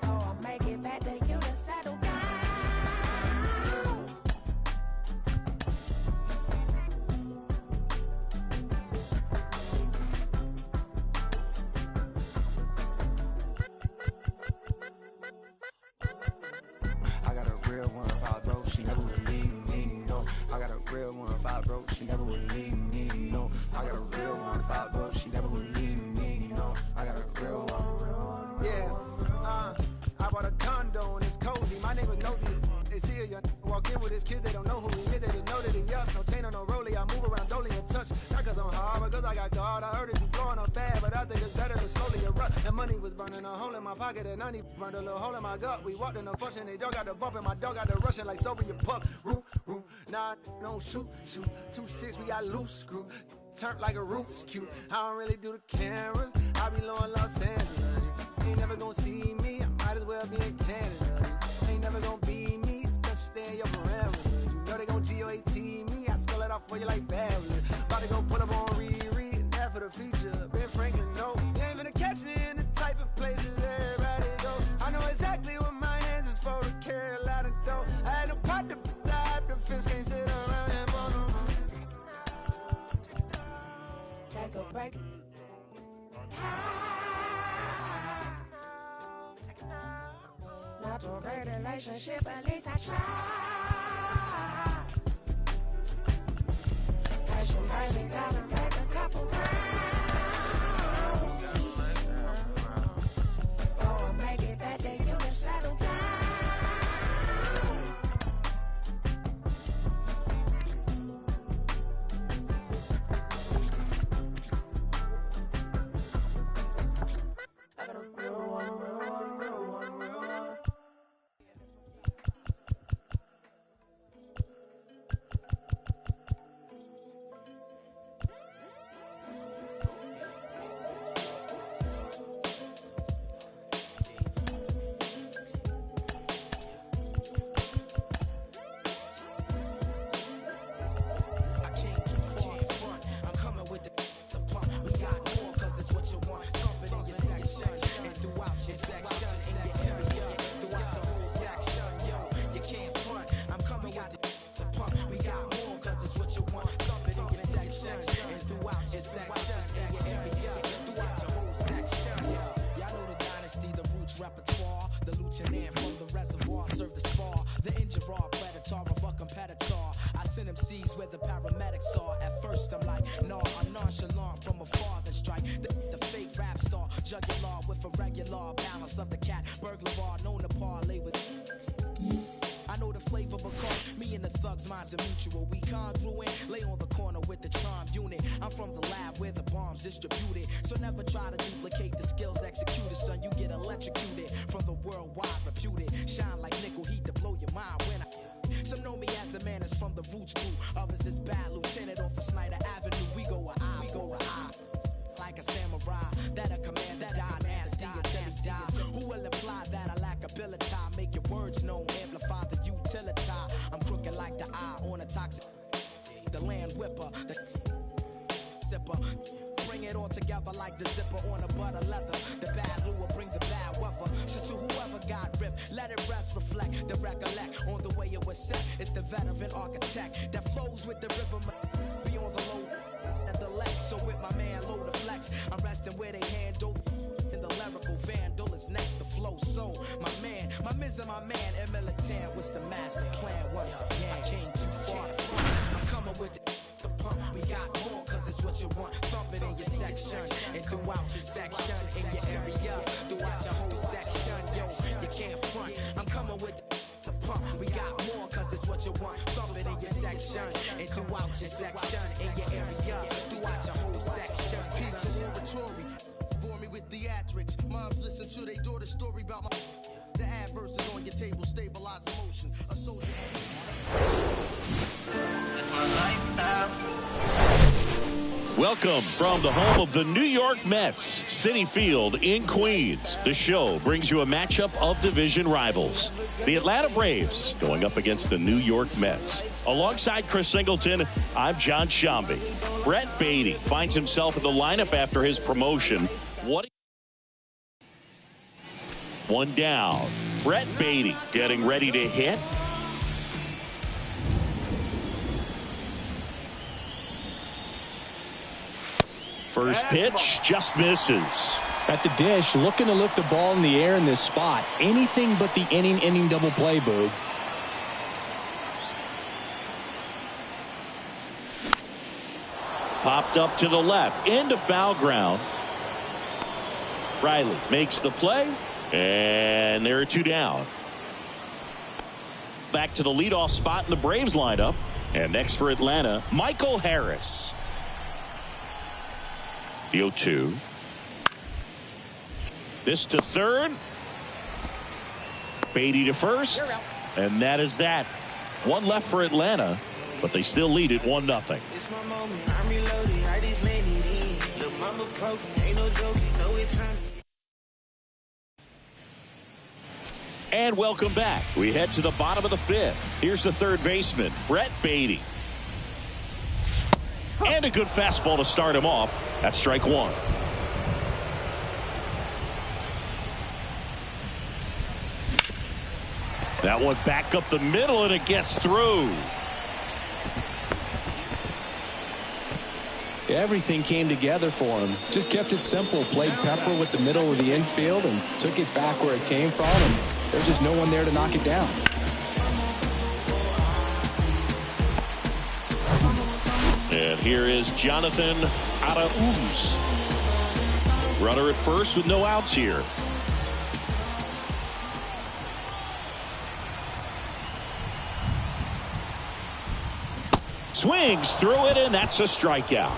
Oh, I'll make it back to you to settle down. I got a real one if I broke, she never would leave me, no. I got a real one if I broke, she never would leave me, no. I got a real one if I broke, she never would leave me, no. I got a real one. Yeah, I bought a condo and it's cozy. My neighbor nosy. They see a young walk in with his kids, they don't know who he is. They didn't know that he up. No chain on no rollie. I move around dolly and touch. Not cause I'm hard, but cause I got God. I heard it you blowing up bad, but I think it's better to slowly erupt. The money was burning a hole in my pocket and I need burned a little hole in my gut. We walked in the function, they dog got the bump and my dog got the rushing like Soviet pup. Roo, roo, nah, don't shoot. 2-6, we got loose screw. Turned like a Rubik's Cube. I don't really do the cameras. I be low in Los Angeles. Ain't never gonna see me. I might as well be in Canada. Ain't never gonna be me. It's best stay in your parameters. You know they gon' GOAT me. I spell it out for you like fabulous. About to go pull up on Riri and that for the feature. Ben Franklin, no. You ain't gonna catch me in the type of places everybody go. I know exactly what my hands is for to carry a lot of dough. I had no pot to dive. The fence can't sit around and bone. Take a break. Not a real relationship, at least I try. Passion, baby, gotta make a couple rounds. Oh, I'll make it back to you to settle down. I got a real one, real one, real one, real one. Repertoire, the lieutenant from the reservoir served the spar. The injured raw predator of a competitor. I sent him seas where the paramedics are. At first I'm like, nah, I'm nonchalant from afar. Then strike the fake rap star, jugular with a regular balance of the cat burglar known to parlay with. I know the flavor because me and the thugs' minds are mutual. We congruent, lay on the corner with the charm unit. I'm from the lab where the bombs distributed. So never try to duplicate the skills executed, son. You get electrocuted from the worldwide reputed. Shine like nickel heat to blow your mind when I. Some know me as a man is from the roots crew. Others is bad lieutenant off of Snyder Avenue. We go a eye, we go a eye. Like a samurai, that a command that die nasty until he die. Who will imply that I lack ability? Make your words known, amplify the utility. I'm crooked like the eye on a toxic. The land whipper, the sipper. Bring it all together like the zipper on a butter leather. The bad lure brings a bad weather. So to whoever got ripped, let it rest, reflect, the recollect on the way it was set. It's the veteran architect that flows with the rhythm. Be on the low at the lake. So with my man low the flex, I'm resting where they handle. In the lyrical vandal is next to flow. So my man, my miz and my man, and militant. What's the master plan once again? I came too far to front. I'm coming with the pump. We got more, cause it's what you want. Thump it in your section and throughout your section, in your area, throughout your whole section. Yo, you can't front. I'm coming with the pump. We got more, cause it's what you want. Thump it in your section direction. And throughout your section, in your area, throughout your whole section. Keep the oratory, bore me with theatrics. Moms listen to their daughter's story about my. The adverse is on your table, stabilize emotion. A soldier. It's my lifestyle. Welcome from the home of the New York Mets, Citi Field in Queens. The show brings you a matchup of division rivals. The Atlanta Braves going up against the New York Mets. Alongside Chris Singleton, I'm John Shambi. Brett Beatty finds himself in the lineup after his promotion. One down. Brett Beatty getting ready to hit. First pitch just misses. At the dish, looking to lift the ball in the air in this spot. Anything but the inning double play, Boog. Popped up to the left, into foul ground. Riley makes the play, and there are two down. Back to the leadoff spot in the Braves lineup. And next for Atlanta, Michael Harris. The 0-2. This to third. Beatty to first. And that is that. One left for Atlanta, but they still lead it 1-0. It's my moment. I'm reloaded. I just landed in. Look, mama poking. Ain't no joking. No, it's time. And welcome back. We head to the bottom of the fifth. Here's the third baseman, Brett Beatty. And a good fastball to start him off. That's strike one. That one back up the middle, and it gets through. Everything came together for him. Just kept it simple. Played pepper with the middle of the infield and took it back where it came from. And there's just no one there to knock it down. And here is Jonathan Arauz. Runner at first with no outs here. Swings through it, and that's a strikeout.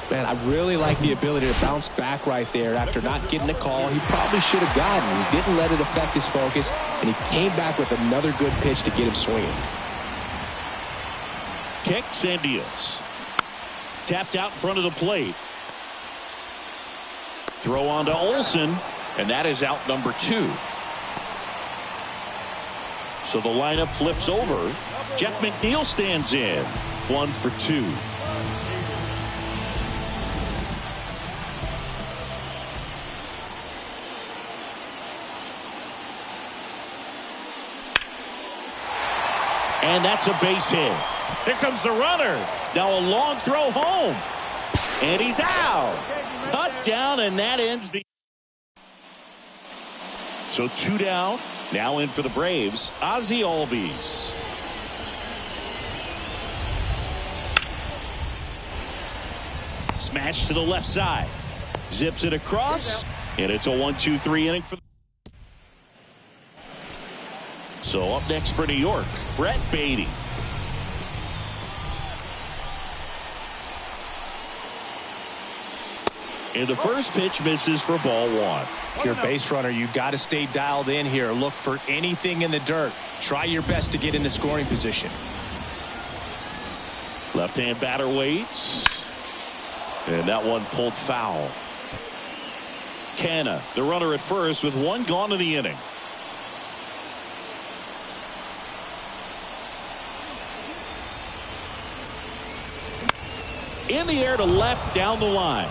Man, I really like the ability to bounce back right there after not getting a call he probably should have gotten. He didn't let it affect his focus, and he came back with another good pitch to get him swinging. Kicks and deals. Tapped out in front of the plate. Throw on to Olsen, and that is out number 2. So the lineup flips over. Jeff McNeil stands in. 1 for 2. And that's a base hit. Here comes the runner. Now a long throw home. And he's out. Cut down, and that ends the. So 2 down. Now in for the Braves, Ozzie Albies. Smash to the left side. Zips it across. And it's a 1-2-3 inning for. So up next for New York, Brett Beatty. And the first pitch misses for ball 1. If you're a base runner, you got to stay dialed in here. Look for anything in the dirt. Try your best to get into scoring position. Left-hand batter waits. And that one pulled foul. Canna, the runner at first with 1 gone in the inning. In the air to left down the line.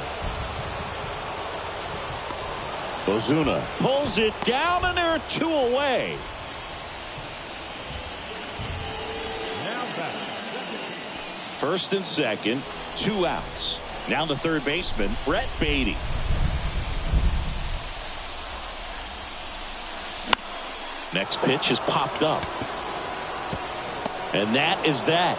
Ozuna pulls it down, and there are 2 away. First and second, 2 outs. Now the third baseman, Brett Beatty. Next pitch is popped up. And that is that.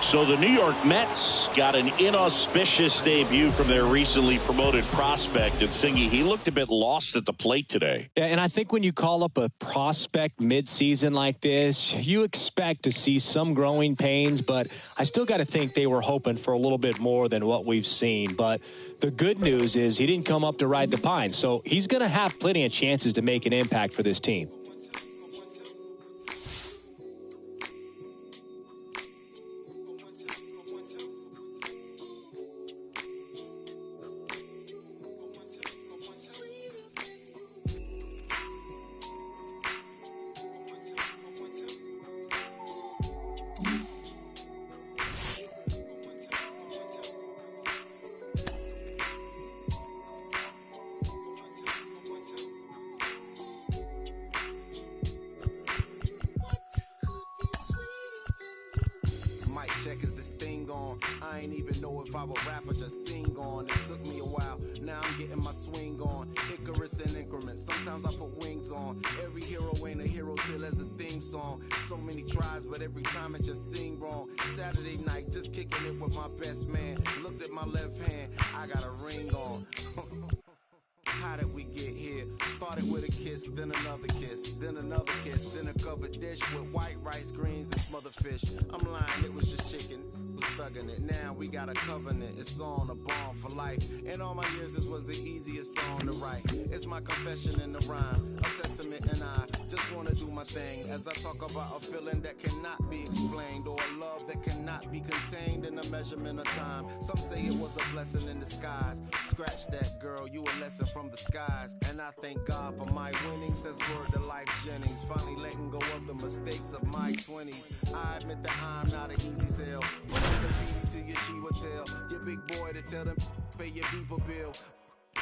So the New York Mets got an inauspicious debut from their recently promoted prospect. And Singy, he looked a bit lost at the plate today. Yeah, and I think when you call up a prospect midseason like this, you expect to see some growing pains, but I still got to think they were hoping for a little bit more than what we've seen. But the good news is he didn't come up to ride the pine, so he's going to have plenty of chances to make an impact for this team. Check, is this thing on? I ain't even know if I would rap or just sing on. It took me a while, now I'm getting my swing on. Icarus in increments, sometimes I put wings on. Every hero ain't a hero till there's a theme song. So many tries, but every time it just seemed wrong. Saturday night, just kicking it with my best man. Looked at my left hand, I got a ring on. How did we get here? Started with a kiss, then another kiss, then another kiss, then a covered dish with white rice, greens, and smothered fish. I'm lying, it was just chicken. Was thugging it. Now we got a covenant. It's on, a bond for life. In all my years, this was the easiest song to write. It's my confession in the rhyme, a testament, and I just want to do my thing as I talk about a feeling that cannot be explained, or a love that cannot be contained in a measurement of time. Some say it was a blessing in disguise. Scratch that, girl, you a lesson from the skies. And I thank God for my winnings. That's word to Life Jennings. Finally letting go of the mistakes of my 20s. I admit that I'm not an easy sell. To your she would tell your big boy to tell them pay your people bill.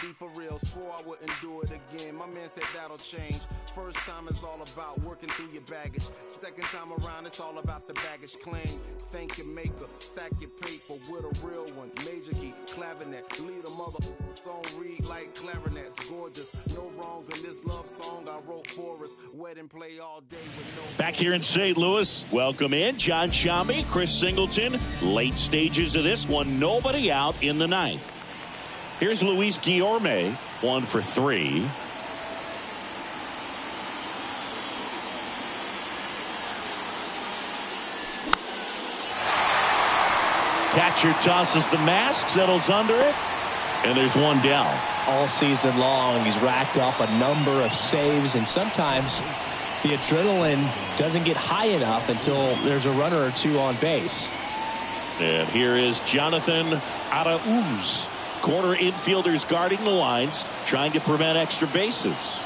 Be for real, swore I wouldn't do it again. My man said that'll change. First time is all about working through your baggage. Second time around, it's all about the baggage claim. Thank your maker, stack your paper with a real one. Major key, clavinet, lead a mother don't read like clarinets. Gorgeous, no wrongs in this love song I wrote for us. Wedding play all day with no. Back here in St. Louis, welcome in John Shambi, Chris Singleton. Late stages of this one, nobody out in the ninth. Here's Luis Guillorme, 1 for 3. Catcher tosses the mask, settles under it, and there's one down. All season long, he's racked up a number of saves, and sometimes the adrenaline doesn't get high enough until there's a runner or two on base. And here is Jonathan Arauz. Corner infielders guarding the lines, trying to prevent extra bases.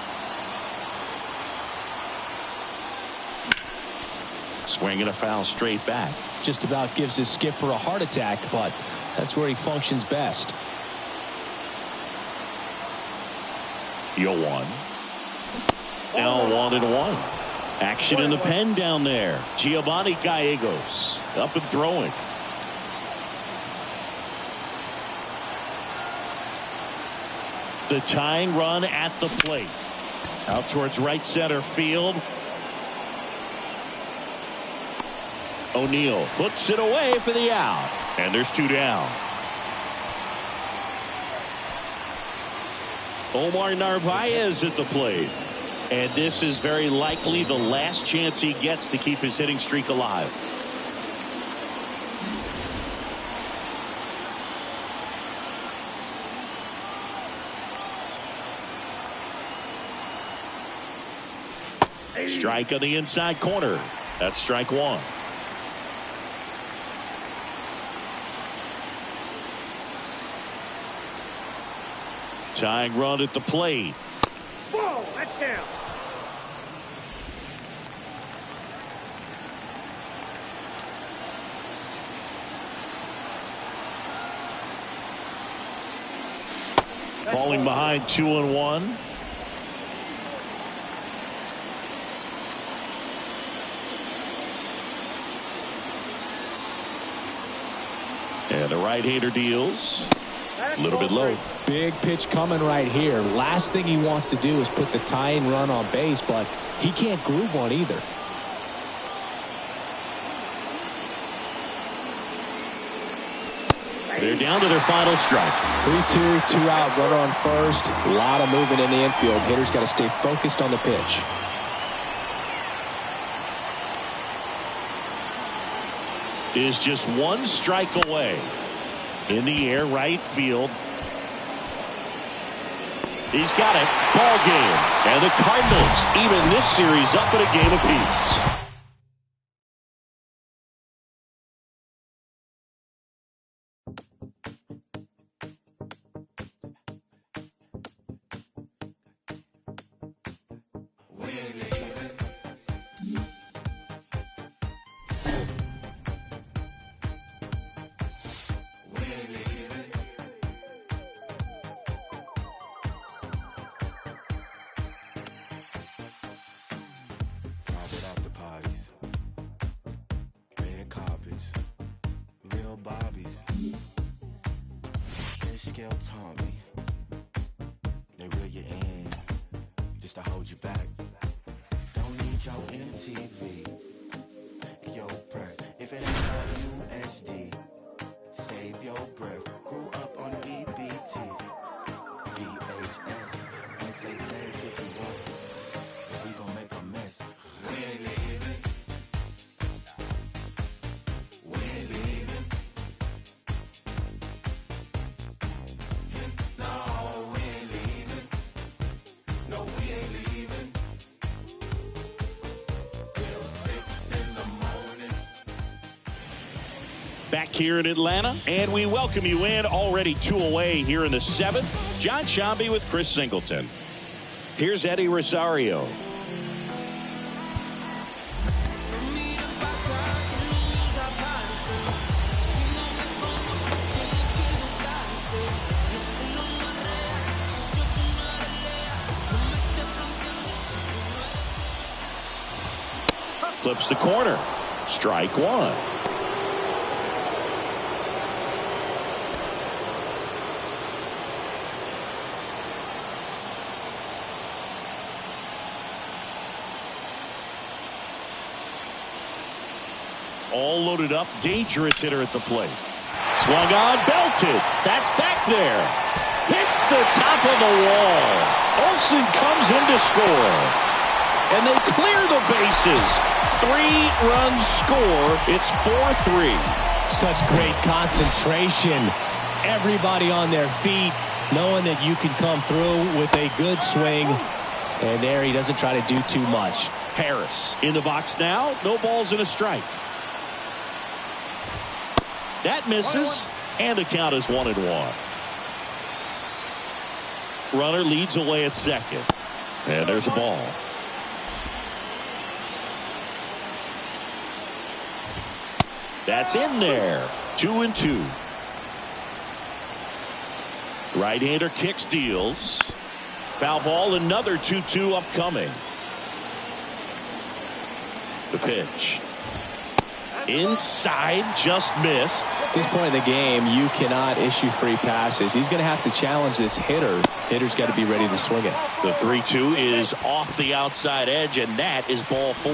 Swinging a foul straight back. Just about gives his skipper a heart attack, but that's where he functions best. 0-1. Now 1-1. Action in the pen down there. Giovanni Gallegos up and throwing. The tying run at the plate. Out towards right center field. O'Neill puts it away for the out. And there's 2 down. Omar Narvaez at the plate. And this is very likely the last chance he gets to keep his hitting streak alive. Strike on the inside corner. That's strike 1. Tying run at the plate. Whoa, that's down. Falling behind 2-1. And the right-hander deals a little bit low. Big pitch coming right here. Last thing he wants to do is put the tying run on base, but he can't groove one either. They're down to their final strike. 3-2, 2 out, runner on first. A lot of movement in the infield. Hitters got to stay focused on the pitch. Is just one strike away. In the air, right field. He's got it. Ball game. And the Cardinals even this series up at a game apiece. Back here in Atlanta, and we welcome you in. Already 2 away here in the 7th. John Shambi with Chris Singleton. Here's Eddie Rosario. Clips the corner. Strike one. All loaded up, dangerous hitter at the plate. Swung on, belted. That's back there. Hits the top of the wall. Olsen comes in to score. And they clear the bases. 3-run score. It's 4-3. Such great concentration. Everybody on their feet, knowing that you can come through with a good swing. And there he doesn't try to do too much. Harris in the box now. No balls and a strike. That misses, and the count is 1-1. Runner leads away at second. And there's a ball. That's in there. 2-2. Right-hander kicks, deals. Foul ball, another 2-2 upcoming. The pitch. Inside, just missed. At this point in the game, you cannot issue free passes. He's going to have to challenge this hitter. Hitter's got to be ready to swing it. The 3-2 is off the outside edge, and that is ball 4.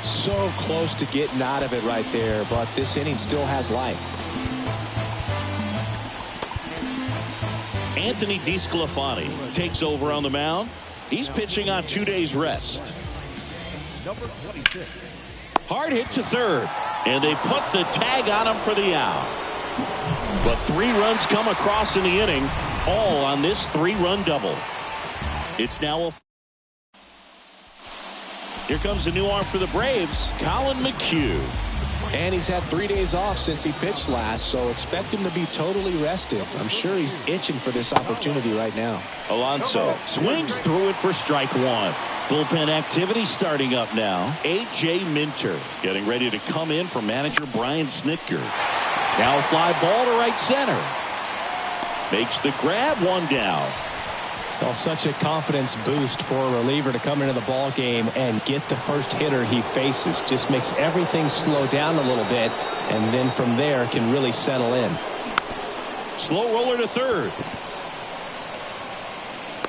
So close to getting out of it right there, but this inning still has life. Anthony DeSclafani takes over on the mound. He's pitching on 2 days rest. Number 26. Hard hit to third, and they put the tag on him for the out. But 3 runs come across in the inning, all on this 3-run double. It's now a... Here comes the new arm for the Braves, Colin McHugh. And he's had 3 days off since he pitched last, so expect him to be totally rested. I'm sure he's itching for this opportunity right now. Alonso swings through it for strike one. Bullpen activity starting up now. A.J. Minter getting ready to come in for manager Brian Snitker. Now a fly ball to right center. Makes the grab, 1 down. Well, such a confidence boost for a reliever to come into the ball game and get the first hitter he faces. Just makes everything slow down a little bit, and then from there can really settle in. Slow roller to third.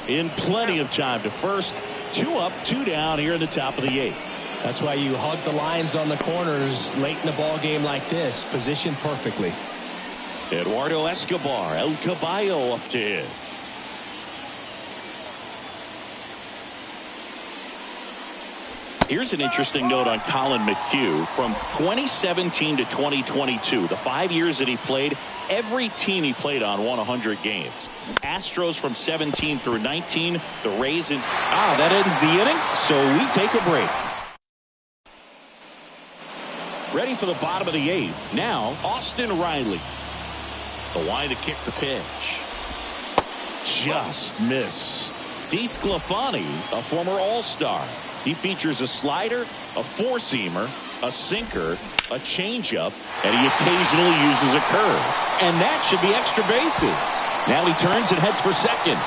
In plenty of time to first. 2 up, 2 down here in the top of the 8th. That's why you hug the lines on the corners late in the ball game like this. Positioned perfectly. Eduardo Escobar, El Caballo up to hit. Here's an interesting note on Colin McHugh. From 2017 to 2022, the 5 years that he played, every team he played on won 100 games. Astros from 17 through 19, the Rays in... that ends the inning, so we take a break. Ready for the bottom of the 8th. Now, Austin Riley. The line to kick the pitch. Just missed. DeSclafani, a former All-Star. He features a slider, a four-seamer, a sinker, a changeup, and he occasionally uses a curve. And that should be extra bases. Now he turns and heads for second.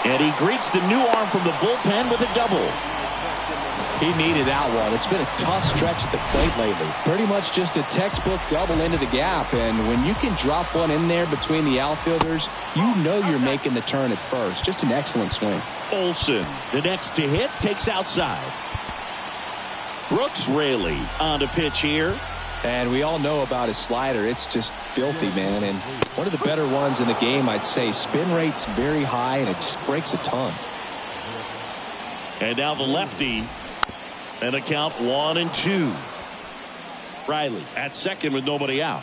And he greets the new arm from the bullpen with a double. He needed that one. It's been a tough stretch at the plate lately. Pretty much just a textbook double into the gap. And when you can drop one in there between the outfielders, you know you're making the turn at first. Just an excellent swing. Olsen, the next to hit, takes outside. Brooks Raley on the pitch here. And we all know about his slider. It's just filthy, man. And one of the better ones in the game, I'd say. Spin rate's very high, and it just breaks a ton. And now the lefty. And a count 1-2. Riley at second with nobody out.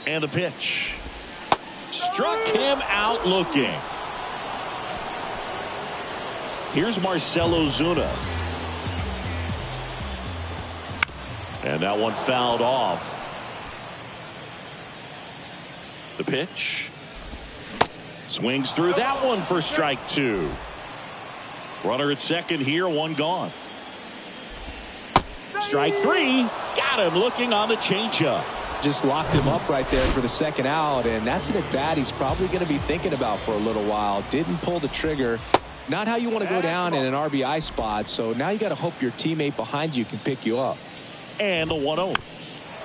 And the pitch. Struck him out looking. Here's Marcell Ozuna. And that one fouled off. The pitch. Swings through that one for strike 2. Runner at second here, one gone. Strike 3. Got him looking on the changeup. Just locked him up right there for the second out, and that's an at-bat he's probably going to be thinking about for a little while. Didn't pull the trigger. Not how you want to go down in an RBI spot, so now you got to hope your teammate behind you can pick you up. And the 1-0.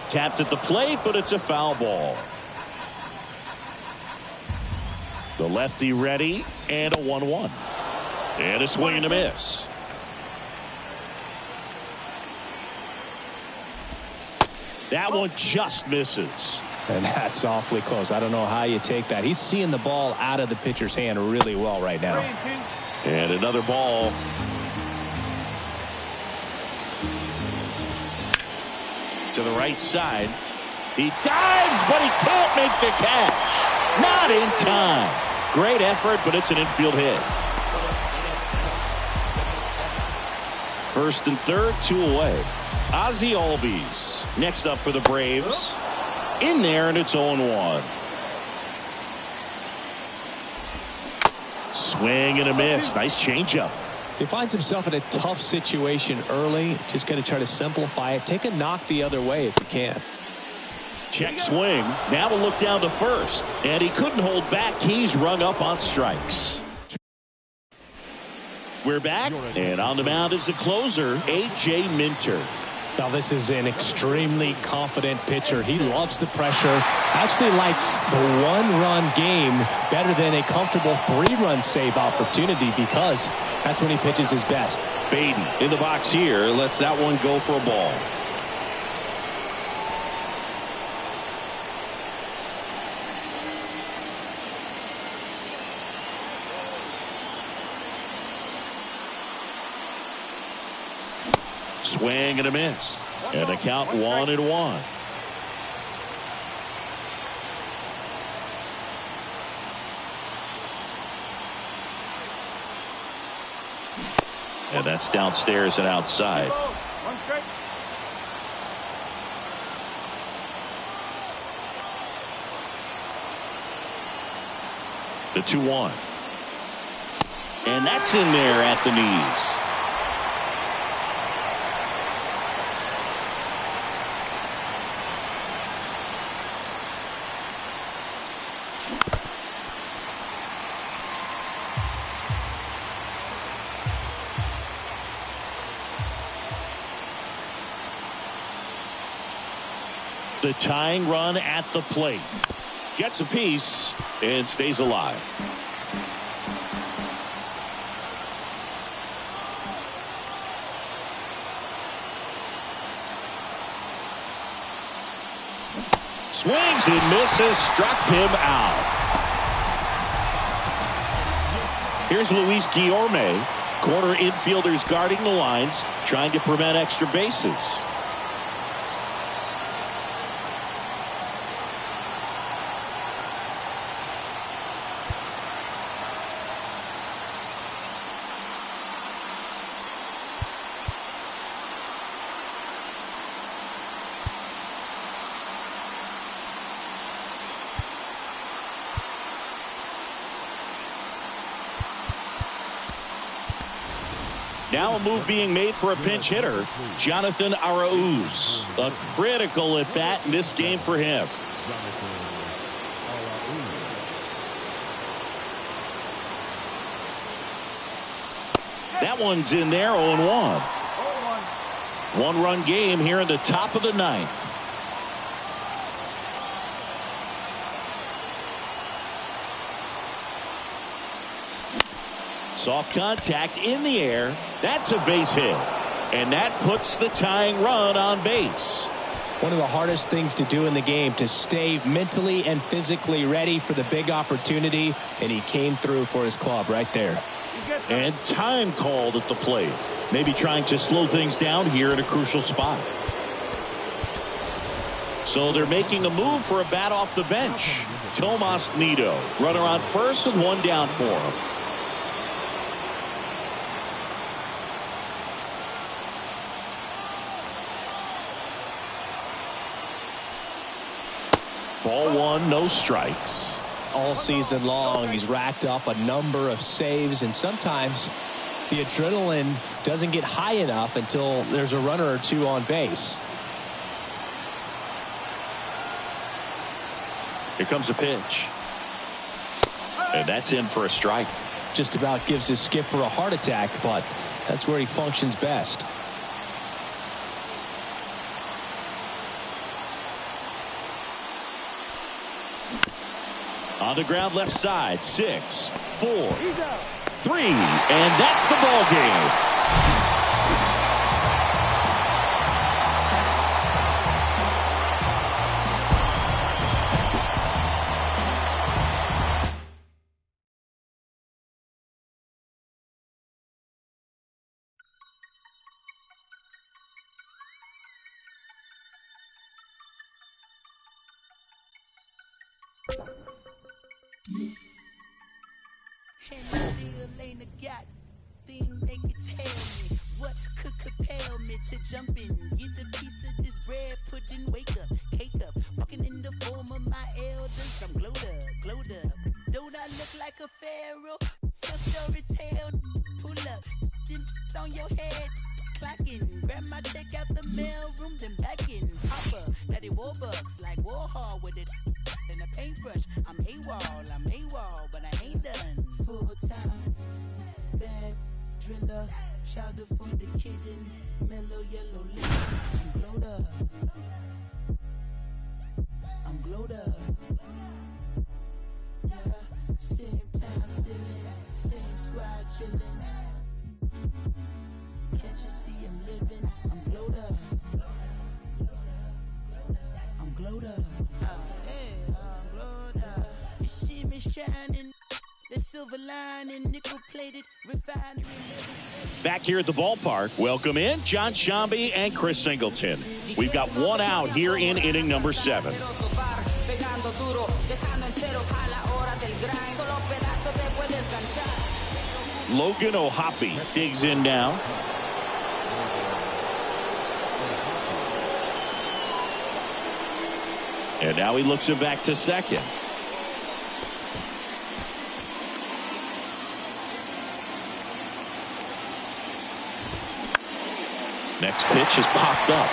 Tapped at the plate, but it's a foul ball. The lefty ready, and a 1-1. And a swing and a miss. That one just misses. And that's awfully close. I don't know how you take that. He's seeing the ball out of the pitcher's hand really well right now. And another ball. To the right side. He dives, but he can't make the catch. Not in time. Great effort, but it's an infield hit. First and third, 2 away. Ozzie Albies next up for the Braves. In there, and it's 0-1. Swing and a miss. Nice changeup. He finds himself in a tough situation early. Just got to try to simplify it. Take a knock the other way if you can. Check swing. Now we'll look down to first. And he couldn't hold back. He's rung up on strikes. We're back. And on the mound is the closer, A.J. Minter. Now this is an extremely confident pitcher. He loves the pressure. Actually likes the 1-run game better than a comfortable 3-run save opportunity because that's when he pitches his best. Baden in the box here. Lets that one go for a ball. Swing and a miss. And a count 1-1. And that's downstairs and outside. The 2-1. And that's in there at the knees. The tying run at the plate. Gets a piece and stays alive. Swings and misses, struck him out. Here's Luis Guillorme. Corner infielders guarding the lines, trying to prevent extra bases. Now a move being made for a pinch hitter, Jonathan Arauz. A critical at bat in this game for him. That one's in there, 0-1. One-run game here in the top of the ninth. Soft contact in the air. That's a base hit. And that puts the tying run on base. One of the hardest things to do in the game, to stay mentally and physically ready for the big opportunity. And he came through for his club right there. And time called at the plate. Maybe trying to slow things down here in a crucial spot. So they're making a move for a bat off the bench. Tomas Nido, runner on first with one down for him. Ball one, no strikes. All season long, he's racked up a number of saves, and sometimes the adrenaline doesn't get high enough until there's a runner or two on base. Here comes a pitch. And that's in for a strike. Just about gives his skipper a heart attack, but that's where he functions best. On the ground left side, 6, 4, 3, and that's the ball game. And still ain't a god thing they can tell me. What could compel me to jump in, get a piece of this bread, put in, wake up, cake up, walking in the form of my elders. I'm glowed up. Don't I look like a pharaoh? Your story tale, pull up, then on your head, clocking, grab my check out the mail room, then back in, Papa, Daddy Warbucks, like Warhol with it. And a paintbrush, I'm AWOL, but I ain't done. Full time, bad driller, chowder for the kitten, mellow yellow lip. I'm glowed up. Yeah, same time stillin', same squad chillin'. Can't you see I'm living? I'm glowed up. I'm glowed up. You see me shining, the silver lining, nickel plated refinery. Back here at the ballpark, welcome in John Shambi and Chris Singleton. We've got one out here in inning number 7. Logan O'Hoppe digs in now. And now he looks him back to second. Next pitch is popped up.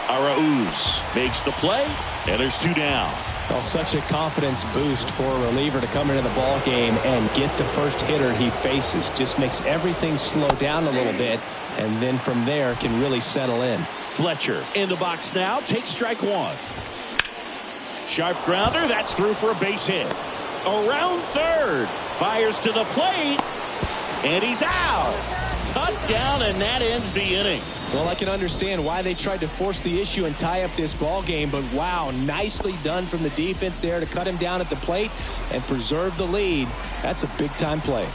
Arauz makes the play, and there's 2 down. Well, such a confidence boost for a reliever to come into the ball game and get the first hitter he faces. Just makes everything slow down a little bit, and then from there can really settle in. Fletcher in the box now, takes strike 1. Sharp grounder, that's through for a base hit. Around third, fires to the plate, and he's out. A down, and that ends the inning. Well, I can understand why they tried to force the issue and tie up this ball game, but wow, nicely done from the defense there to cut him down at the plate and preserve the lead. That's a big-time play.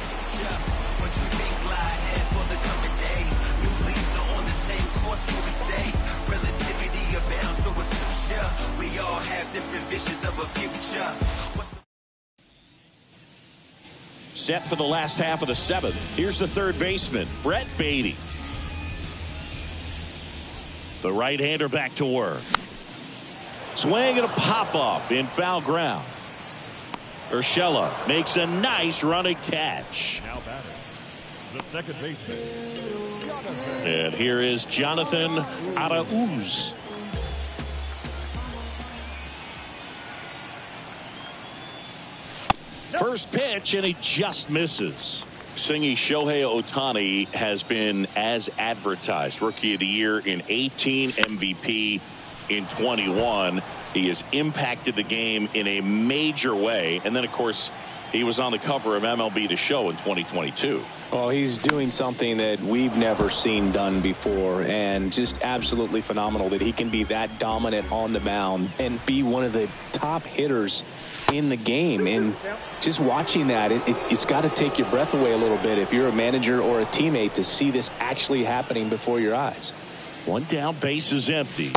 We all have different visions of a future. Set for the last half of the seventh. Here's the third baseman, Brett Beatty. The right-hander back to work. Swing and a pop-up in foul ground. Urshela makes a nice running catch. Now batting, the second baseman. And here is Jonathan Arauz. First pitch, and he just misses. Singy Shohei Ohtani has been as advertised. Rookie of the Year in 18, MVP in 21. He has impacted the game in a major way. And then, of course, he was on the cover of MLB The Show in 2022. Well, he's doing something that we've never seen done before, and just absolutely phenomenal that he can be that dominant on the mound and be one of the top hitters in the game. And just watching that, it's got to take your breath away a little bit if you're a manager or a teammate to see this actually happening before your eyes. One down, base is empty.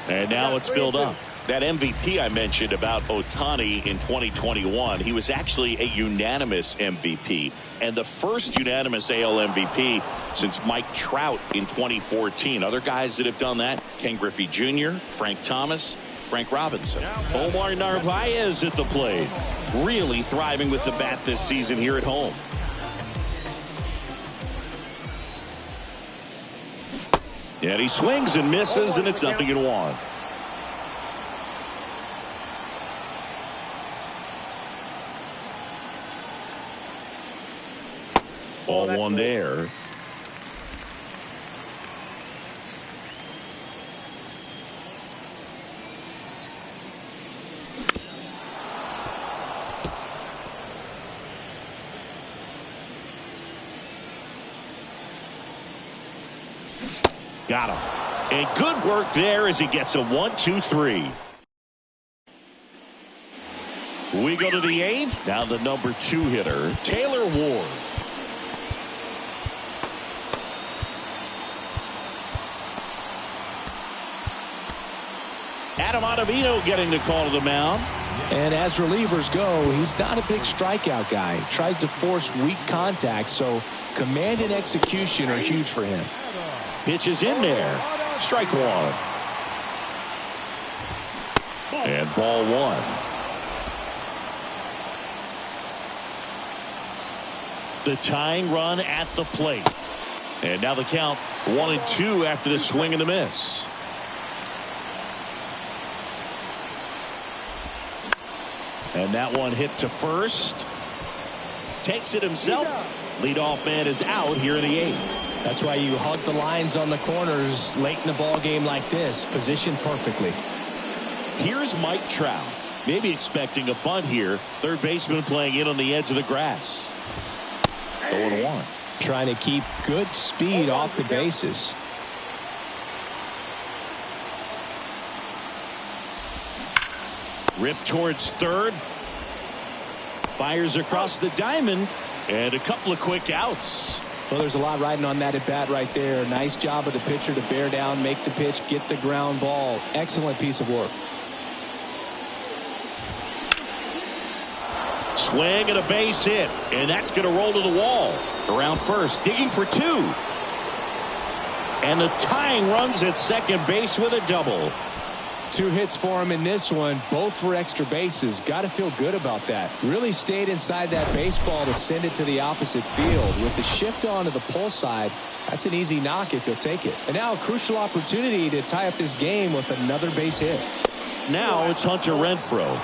And now it's filled up. That MVP I mentioned about Ohtani in 2021, he was actually a unanimous MVP and the first unanimous AL MVP since Mike Trout in 2014. Other guys that have done that, Ken Griffey Jr., Frank Thomas, Frank Robinson. Omar Narvaez at the plate. Really thriving with the bat this season here at home. And he swings and misses, and it's 0-1. Ball one there. Got him. And good work there as he gets a 1-2-3. We go to the eighth. Now the number 2 hitter, Taylor Ward. Adam Ottavino getting the call to the mound. And as relievers go, he's not a big strikeout guy. He tries to force weak contact, so command and execution are huge for him. Pitch is in there. Strike one. And ball one. The tying run at the plate. And now the count 1-2 after the swing and the miss. And that one hit to first. Takes it himself. Leadoff man is out here in the eighth. That's why you hug the lines on the corners late in the ball game like this. Positioned perfectly. Here's Mike Trout. Maybe expecting a bunt here. Third baseman playing in on the edge of the grass. 0-1. Trying to keep good speed off the bases. Rip towards third. Fires across the diamond. And a couple of quick outs. Well, there's a lot riding on that at bat right there. Nice job of the pitcher to bear down, make the pitch, get the ground ball. Excellent piece of work. Swing and a base hit. And that's going to roll to the wall. Around first, digging for 2. And the tying runs at second base with a double. 2 hits for him in this one, both for extra bases. Got to feel good about that. Really stayed inside that baseball to send it to the opposite field. With the shift onto the pull side, that's an easy knock if you'll take it. And now a crucial opportunity to tie up this game with another base hit. Now it's Hunter Renfroe.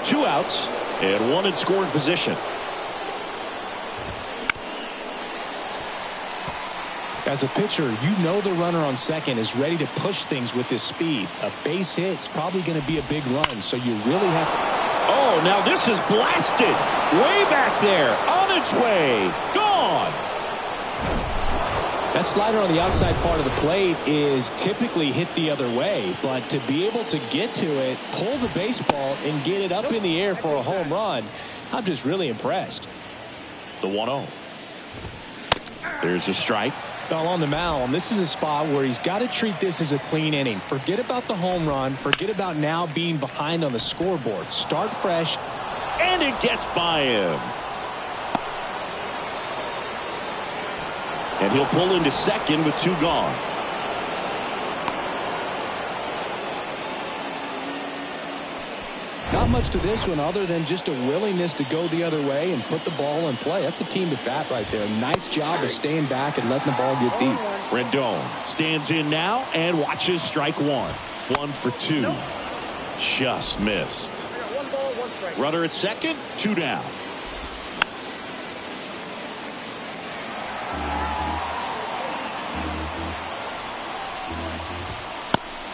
2 outs and 1 in scoring position. As a pitcher, you know the runner on second is ready to push things with his speed. A base hit's probably going to be a big run, so you really have to... Oh, now this is blasted. Way back there. On its way. Gone. That slider on the outside part of the plate is typically hit the other way, but to be able to get to it, pull the baseball, and get it up in the air for a home run, I'm just really impressed. The 1-0. There's a strike. Well, on the mound, this is a spot where he's got to treat this as a clean inning. Forget about the home run. Forget about now being behind on the scoreboard. Start fresh. And it gets by him. And he'll pull into second with 2 gone. Not much to this one other than just a willingness to go the other way and put the ball in play. That's a team at bat right there. Nice job of staying back and letting the ball get deep. Rendon stands in now and watches strike 1. 1 for 2. Just missed. Runner at second, 2 down.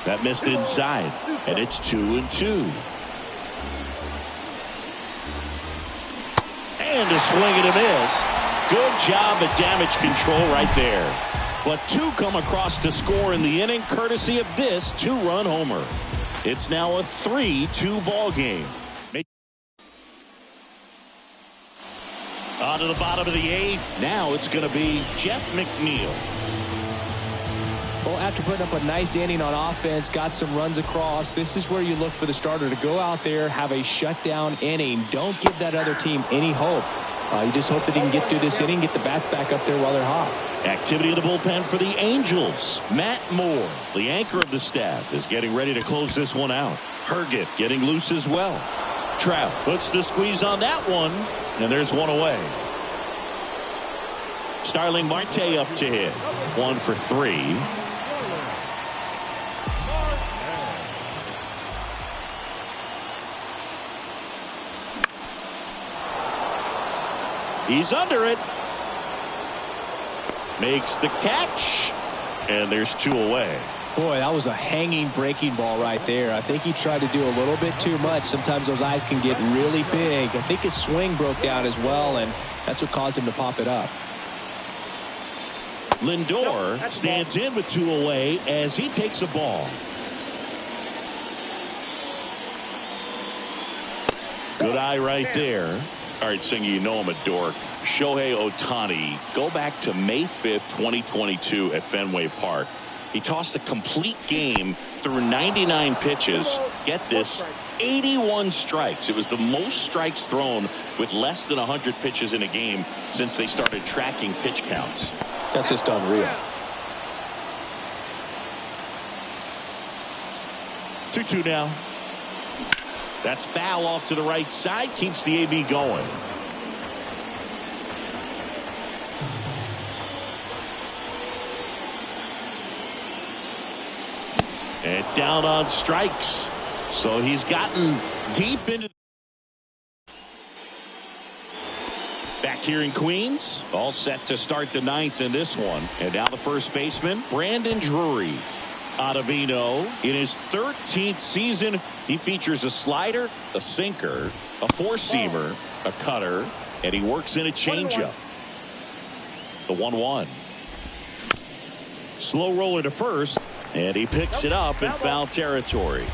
That missed inside, and it's 2-2. And a swing and a miss. Good job at damage control right there. But 2 come across to score in the inning, courtesy of this 2-run homer. It's now a 3-2 ball game. On to the bottom of the 8th. Now it's going to be Jeff McNeil. Well, after putting up a nice inning on offense, got some runs across, this is where you look for the starter to go out there, have a shutdown inning. Don't give that other team any hope. You just hope that he can get through this inning, get the bats back up there while they're hot. Activity in the bullpen for the Angels. Matt Moore, the anchor of the staff, is getting ready to close this one out. Herget getting loose as well. Trout puts the squeeze on that one, and there's 1 away. Starling Marte up to hit. 1 for 3. He's under it. Makes the catch. And there's 2 away. Boy, that was a hanging breaking ball right there. I think he tried to do a little bit too much. Sometimes those eyes can get really big. I think his swing broke down as well, and that's what caused him to pop it up. Lindor stands in with 2 away as he takes a ball. Good eye right there. All right, Singer, you know I'm a dork. Shohei Ohtani, go back to May 5th, 2022 at Fenway Park. He tossed a complete game through 99 pitches. Get this, 81 strikes. It was the most strikes thrown with less than 100 pitches in a game since they started tracking pitch counts. That's just unreal. 2-2 now. That's foul off to the right side. Keeps the AB going. And down on strikes. So he's gotten deep into. Back here in Queens. All set to start the 9th in this one. And now the first baseman, Brandon Drury. Ottavino, in his 13th season, he features a slider, a sinker, a 4-seamer, a cutter, and he works in a changeup. The 1-1. Slow roller to first, and he picks it up in foul territory.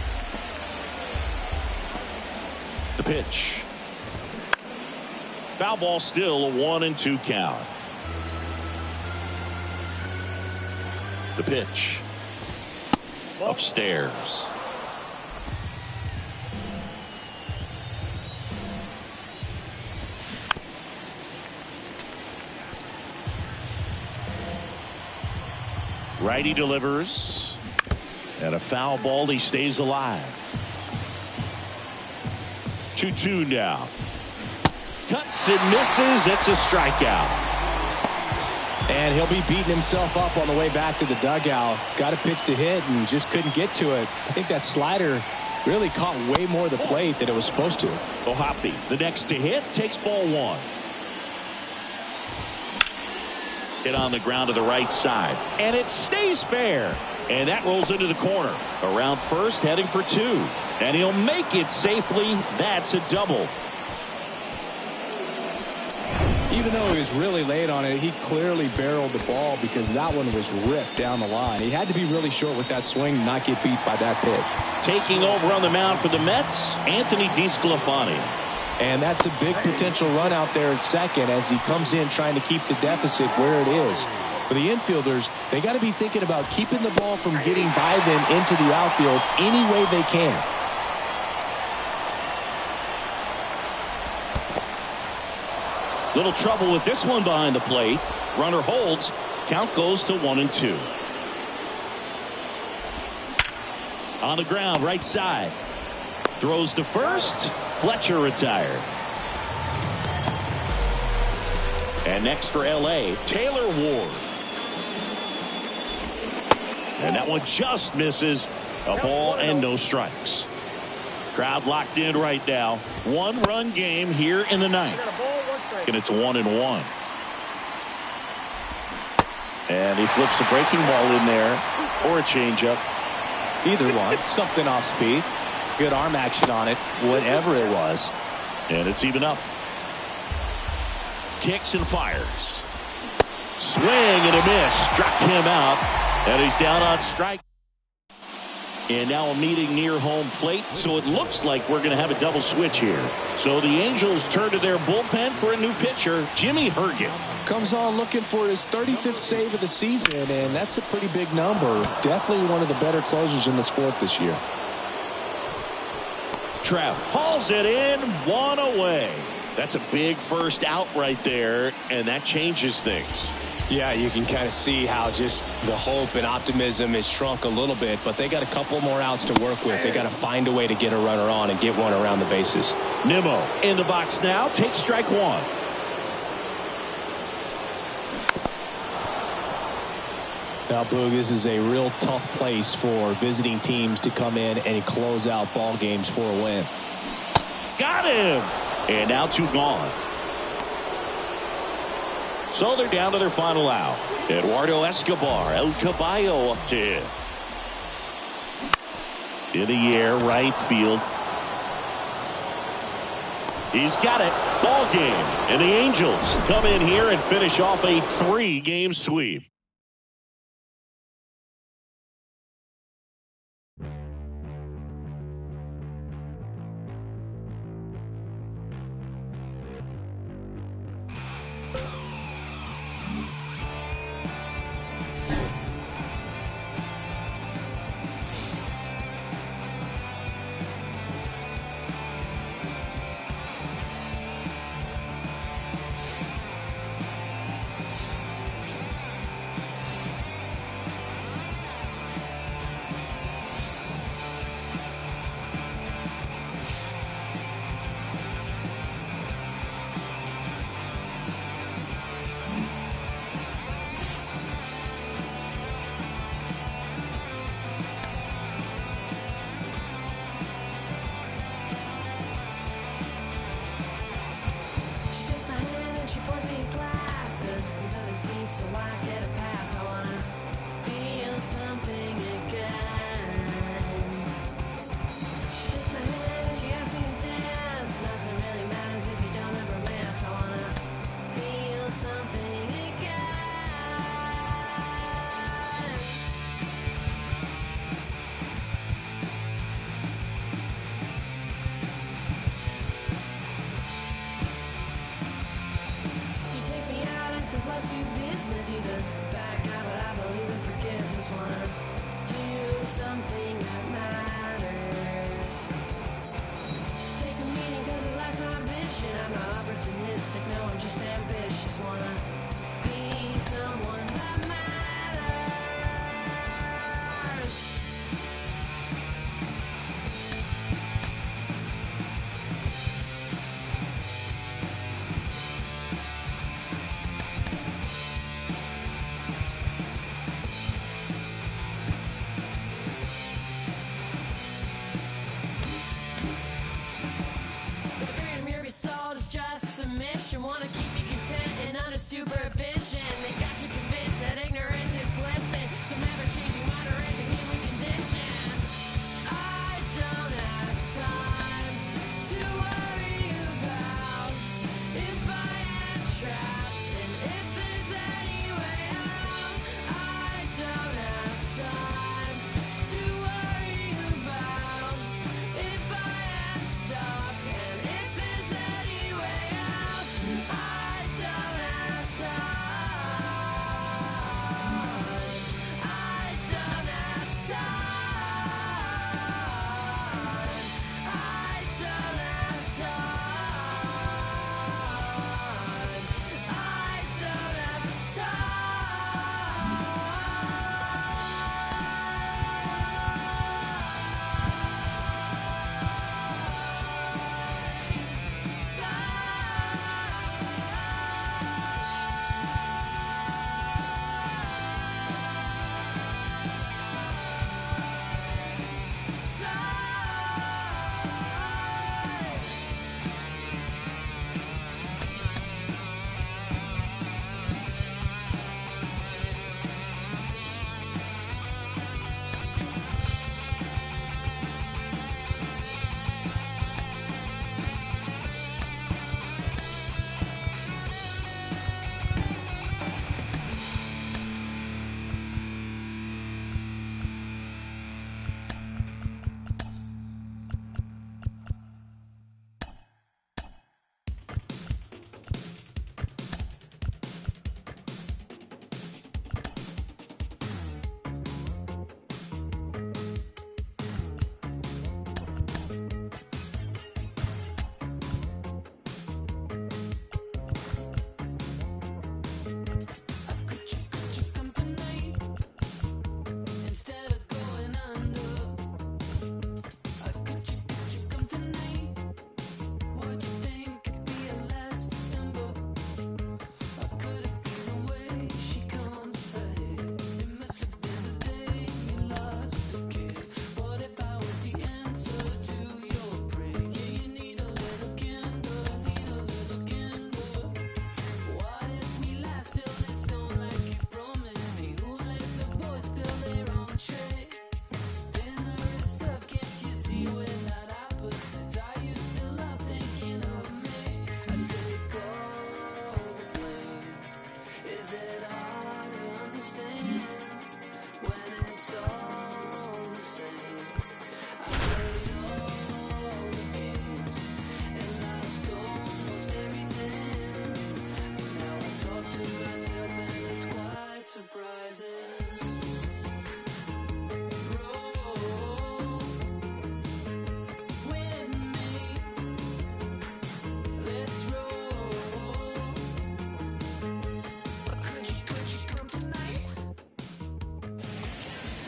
The pitch. Foul ball, still a 1-2 count. The pitch. Upstairs. Righty delivers. And a foul ball. He stays alive. 2-2 now. Cuts and misses. It's a strikeout. And he'll be beating himself up on the way back to the dugout. Got a pitch to hit and just couldn't get to it. I think that slider really caught way more of the plate than it was supposed to. Ohapi, the next to hit, takes ball 1. Hit on the ground to the right side. And it stays fair. And that rolls into the corner. Around first, heading for 2. And he'll make it safely. That's a double. Even though he was really late on it, he clearly barreled the ball because that one was ripped down the line. He had to be really short with that swing, not get beat by that pitch. Taking over on the mound for the Mets, Anthony DeSclafani. And that's a big potential run out there at second as he comes in trying to keep the deficit where it is. For the infielders, they got to be thinking about keeping the ball from getting by them into the outfield any way they can. Little trouble with this one behind the plate. Runner holds. Count goes to 1-2. On the ground, right side. Throws to first. Fletcher retired. And next for L.A., Taylor Ward. And that one just misses. A ball and no strikes. Crowd locked in right now. One-run game here in the ninth. And it's 1-1. And he flips a breaking ball in there or a changeup. Either one. Something off speed. Good arm action on it. Whatever it was. And it's even up. Kicks and fires. Swing and a miss. Struck him out. And he's down on strike. And now a meeting near home plate, so it looks like we're going to have a double switch here. So the Angels turn to their bullpen for a new pitcher, Jimmy Herget. Comes on looking for his 35th save of the season, and that's a pretty big number. Definitely one of the better closers in the sport this year. Trout hauls it in, one away. That's a big first out right there, and that changes things. Yeah, you can kind of see how just the hope and optimism has shrunk a little bit, but they got a couple more outs to work with. They got to find a way to get a runner on and get one around the bases. Nimmo in the box now, takes strike one. Now, Boog, this is a real tough place for visiting teams to come in and close out ball games for a win. Got him! And now two gone. So they're down to their final out. Eduardo Escobar, El Caballo up to hit. In the air, right field. He's got it. Ball game. And the Angels come in here and finish off a 3-game sweep.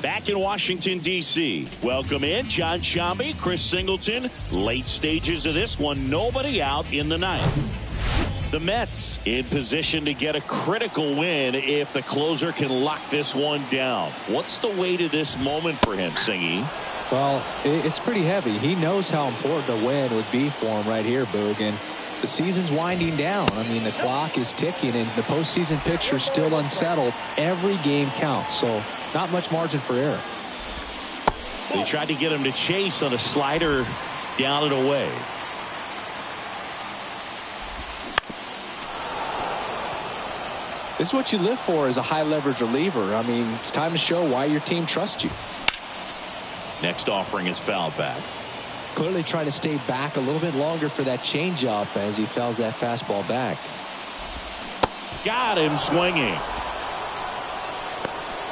Back in Washington, D.C. Welcome in John Shambi, Chris Singleton. Late stages of this one. Nobody out in the ninth. The Mets in position to get a critical win if the closer can lock this one down. What's the way to this moment for him, Singy? Well, it's pretty heavy. He knows how important a win would be for him right here, Boog. And the season's winding down. I mean, the clock is ticking, and the postseason picture's still unsettled. Every game counts, so not much margin for error. They tried to get him to chase on a slider down and away. This is what you live for as a high-leverage reliever. I mean, it's time to show why your team trusts you. Next offering is fouled back. Clearly trying to stay back a little bit longer for that changeup as he fouls that fastball back. Got him swinging.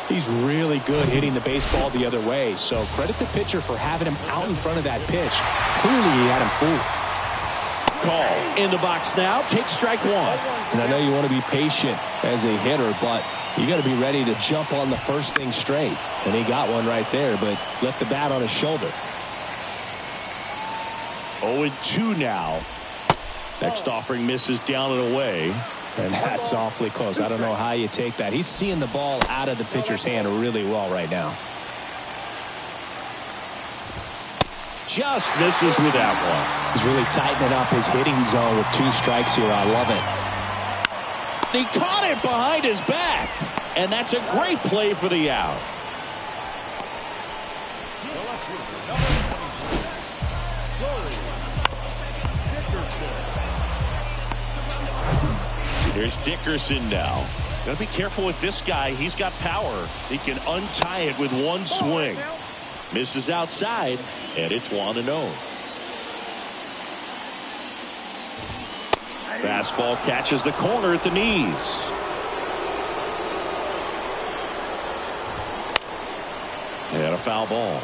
He's really good hitting the baseball the other way, so credit the pitcher for having him out in front of that pitch. Clearly he had him fooled. Call in the box now. Take strike one. And I know you want to be patient as a hitter, but you got to be ready to jump on the first thing straight. And he got one right there, but left the bat on his shoulder. 0-2 now. Next offering misses down and away. And that's awfully close. I don't know how you take that. He's seeing the ball out of the pitcher's hand really well right now. Just misses with that one. He's really tightening up his hitting zone with 2 strikes here. I love it. He caught it behind his back. And that's a great play for the out. Here's Dickerson now. Gotta be careful with this guy. He's got power. He can untie it with one swing. Misses outside, and it's 1-0. Fastball catches the corner at the knees. And a foul ball.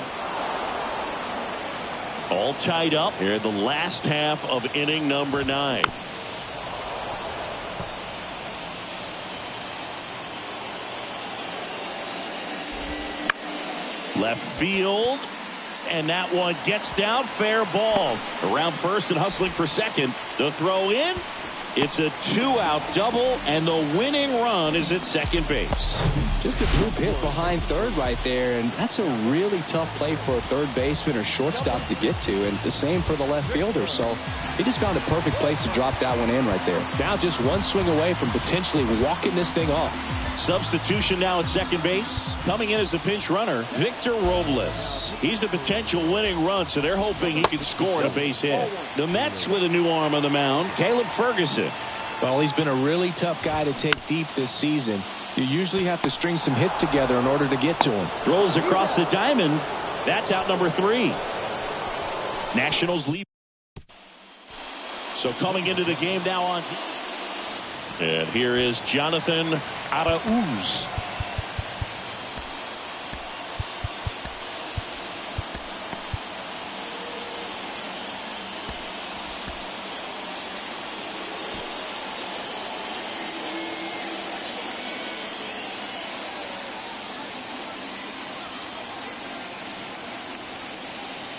All tied up here in the last half of inning number 9. Left field, and that one gets down. Fair ball. Around first and hustling for second. The throw in. It's a 2-out double, and the winning run is at second base. Just a group hit behind third right there, and that's a really tough play for a third baseman or shortstop to get to, and the same for the left fielder. So he just found a perfect place to drop that one in right there. Now just one swing away from potentially walking this thing off. Substitution now at second base. Coming in as the pinch runner, Victor Robles. He's a potential winning run, so they're hoping he can score a base hit. The Mets with a new arm on the mound, Caleb Ferguson. Well, he's been a really tough guy to take deep this season. You usually have to string some hits together in order to get to him. Rolls across the diamond. That's out number 3. Nationals lead. So coming into the game now on. And here is Jonathan r2r034's.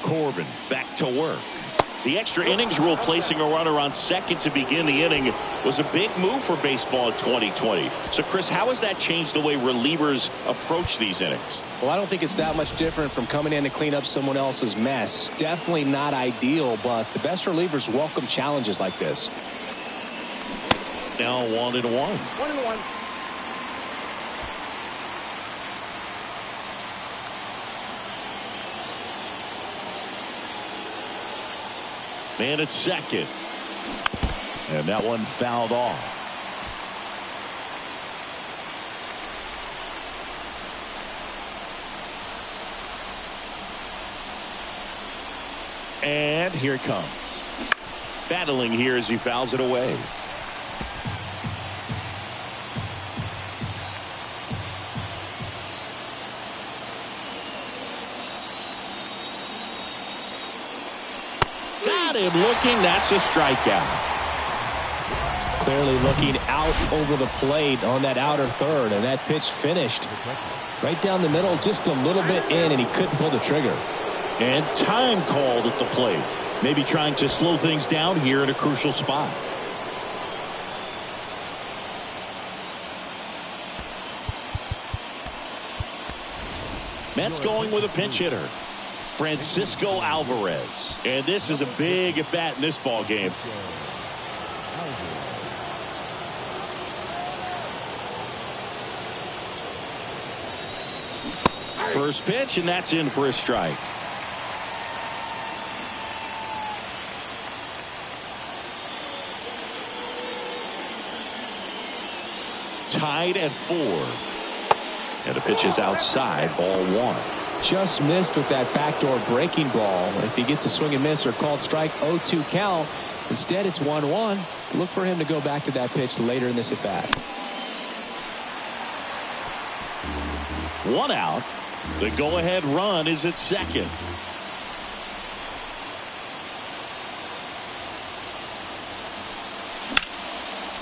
Corbin back to work. The extra innings rule placing a runner on second to begin the inning was a big move for baseball in 2020. So, Chris, how has that changed the way relievers approach these innings? Well, I don't think it's that much different from coming in to clean up someone else's mess. Definitely not ideal, but the best relievers welcome challenges like this. Now 1-1. 1-1. Man at second. And that one fouled off. And here it comes. Battling here as he fouls it away. him looking. That's a strikeout. Clearly looking out over the plate on that outer third, and that pitch finished right down the middle, just a little bit in, and he couldn't pull the trigger. And time called at the plate. Maybe trying to slow things down here in a crucial spot. Mets going with a pinch hitter, Francisco Alvarez. And this is a big at bat in this ball game. First pitch, and that's in for a strike. Tied at 4. And the pitch is outside, ball 1. Just missed with that backdoor breaking ball. If he gets a swing and miss or called strike, 0-2 count. Instead, it's 1-1. Look for him to go back to that pitch later in this at bat. 1 out. The go-ahead run is at second.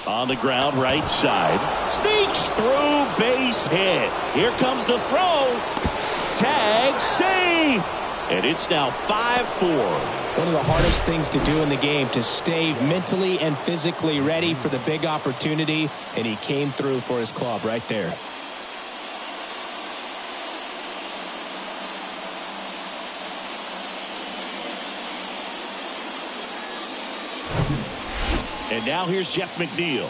On the ground, right side. Sneaks through, base hit. Here comes the throw. Tag, safe. And it's now 5-4. One of the hardest things to do in the game, to stay mentally and physically ready for the big opportunity. And he came through for his club right there. And now here's Jeff McNeil.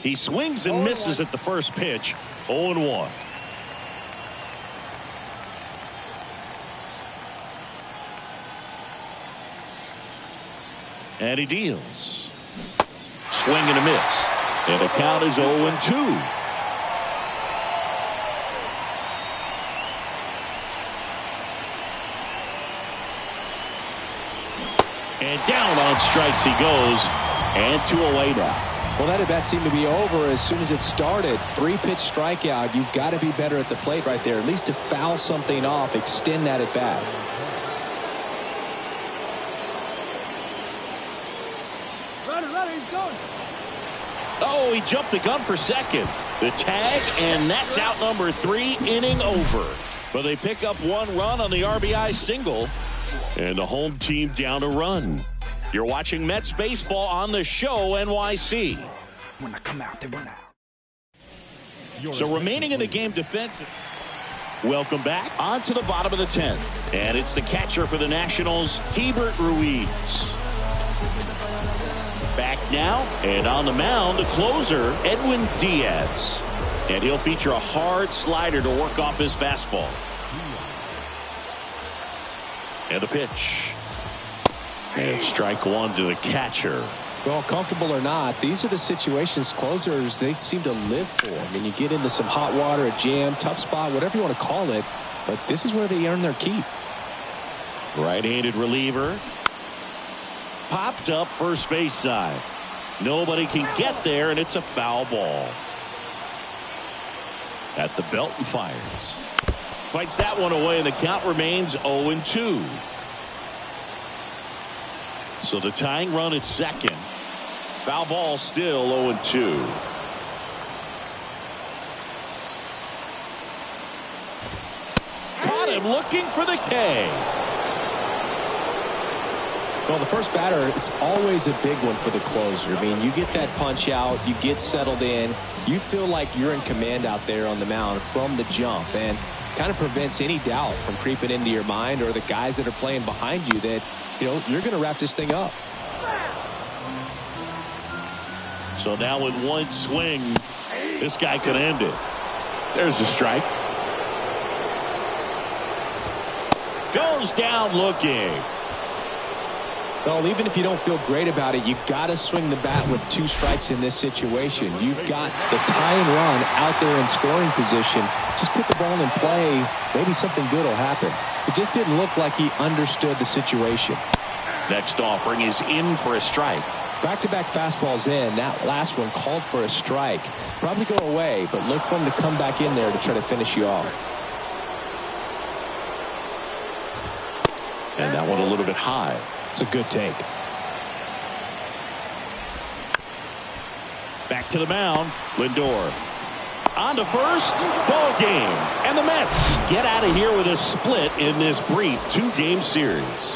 He swings and misses at the first pitch. 0-1. And he deals. Swing and a miss. And the count is 0-2. And down on strikes he goes, and 2 away now. Well, that at bat seemed to be over as soon as it started. 3-pitch strikeout. You've got to be better at the plate right there, at least to foul something off, extend that at bat. Runner, he's going. Oh, he jumped the gun for second. The tag, and that's out number 3, inning over. But they pick up 1 run on the RBI single. And the home team down a run. You're watching Mets baseball on the show, NYC. When I come out, they run out. So remaining in the game defensive. Welcome back on to the bottom of the 10th. And it's the catcher for the Nationals, Hebert Ruiz. Back now, and on the mound, the closer, Edwin Diaz. And he'll feature a hard slider to work off his fastball. And the pitch. And strike 1 to the catcher. Well, comfortable or not, these are the situations closers they seem to live for. I mean, you get into some hot water, a jam, tough spot, whatever you want to call it, but this is where they earn their keep. Right-handed reliever. Popped up first base side. Nobody can get there, and it's a foul ball. At the belt and fires. Fights that one away, and the count remains 0-2. So the tying run at second. Foul ball still 0-2. Caught him looking for the K. Well, the first batter, it's always a big one for the closer. I mean, you get that punch out, you get settled in, you feel like you're in command out there on the mound from the jump, and kind of prevents any doubt from creeping into your mind or the guys that are playing behind you that, you know, you're going to wrap this thing up. So now with one swing, this guy could end it. There's a strike. Goes down looking. Well, even if you don't feel great about it, you've got to swing the bat with 2 strikes in this situation. You've got the tying run out there in scoring position. Just put the ball in play. Maybe something good will happen. It just didn't look like he understood the situation. Next offering is in for a strike. Back-to-back fastballs in. That last one called for a strike. Probably go away, but look for him to come back in there to try to finish you off. And that one a little bit high. It's a good take. Back to the mound, Lindor. On to first, ball game. And the Mets get out of here with a split in this brief 2-game series.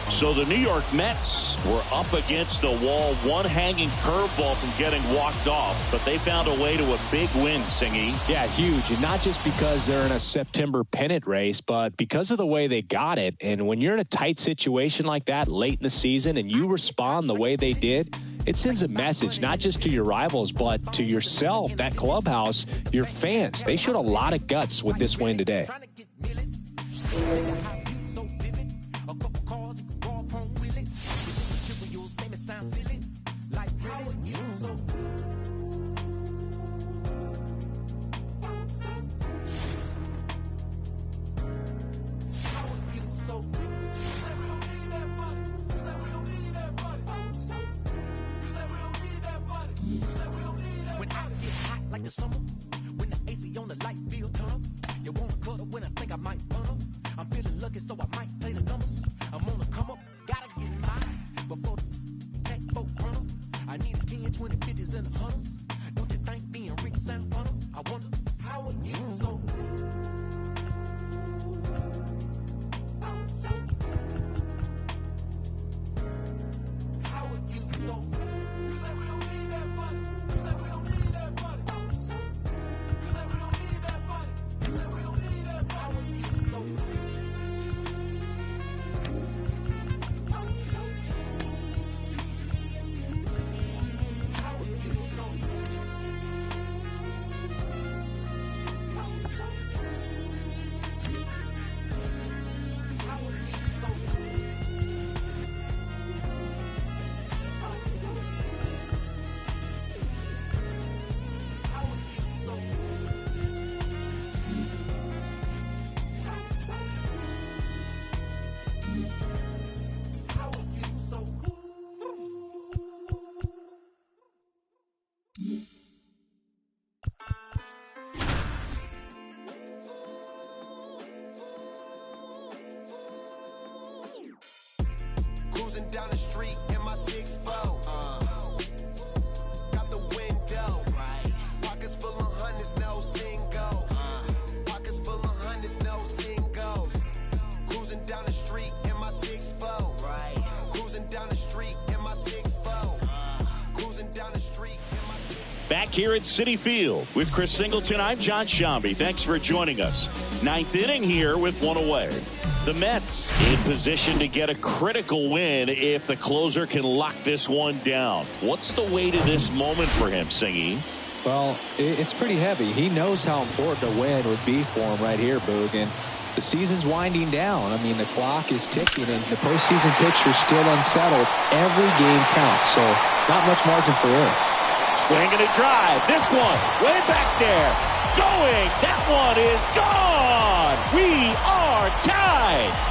So the New York Mets were up against the wall, one hanging curveball from getting walked off, but they found a way to a big win, Singy. Yeah, huge. And not just because they're in a September pennant race, but because of the way they got it. And when you're in a tight situation like that late in the season and you respond the way they did, it sends a message not just to your rivals, but to yourself, that clubhouse, your fans. They showed a lot of guts with this win today. Cruising down the street in my 6'4". Got the window. Pockets full of hundreds, no singles. Pockets full of hundreds, no singles. Cruising down the street in my 6'4". Cruising down the street in my 6'4". Cruising down the street in my 6'4". Back here at Citi Field with Chris Singleton, I'm John Shambi. Thanks for joining us. Ninth inning here with one away. The Mets in position to get a critical win if the closer can lock this one down. What's the way to this moment for him, Singy? Well, it's pretty heavy. He knows how important a win would be for him right here, Boog. And the season's winding down. I mean, the clock is ticking, and the postseason picture's still unsettled. Every game counts, so not much margin for error. Swing and a drive. This one way back there. Going. That one is gone. We are tied.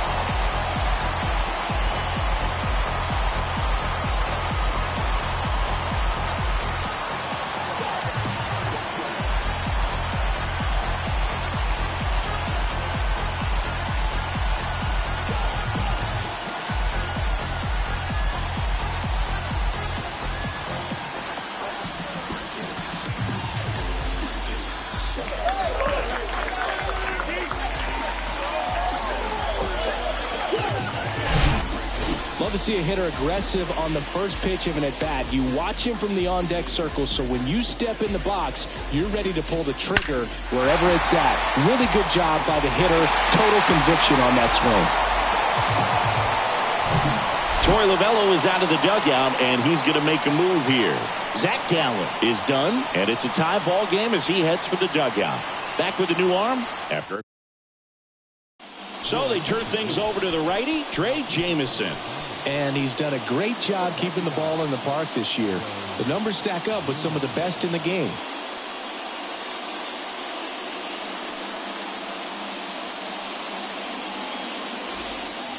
Love to see a hitter aggressive on the first pitch of an at-bat. You watch him from the on-deck circle, so when you step in the box, you're ready to pull the trigger wherever it's at. Really good job by the hitter. Total conviction on that swing. Torey Lovullo is out of the dugout, and he's going to make a move here. Zach Gallen is done, and it's a tie ball game as he heads for the dugout. Back with a new arm after. So they turn things over to the righty, Trey Jamison. And he's done a great job keeping the ball in the park this year. The numbers stack up with some of the best in the game.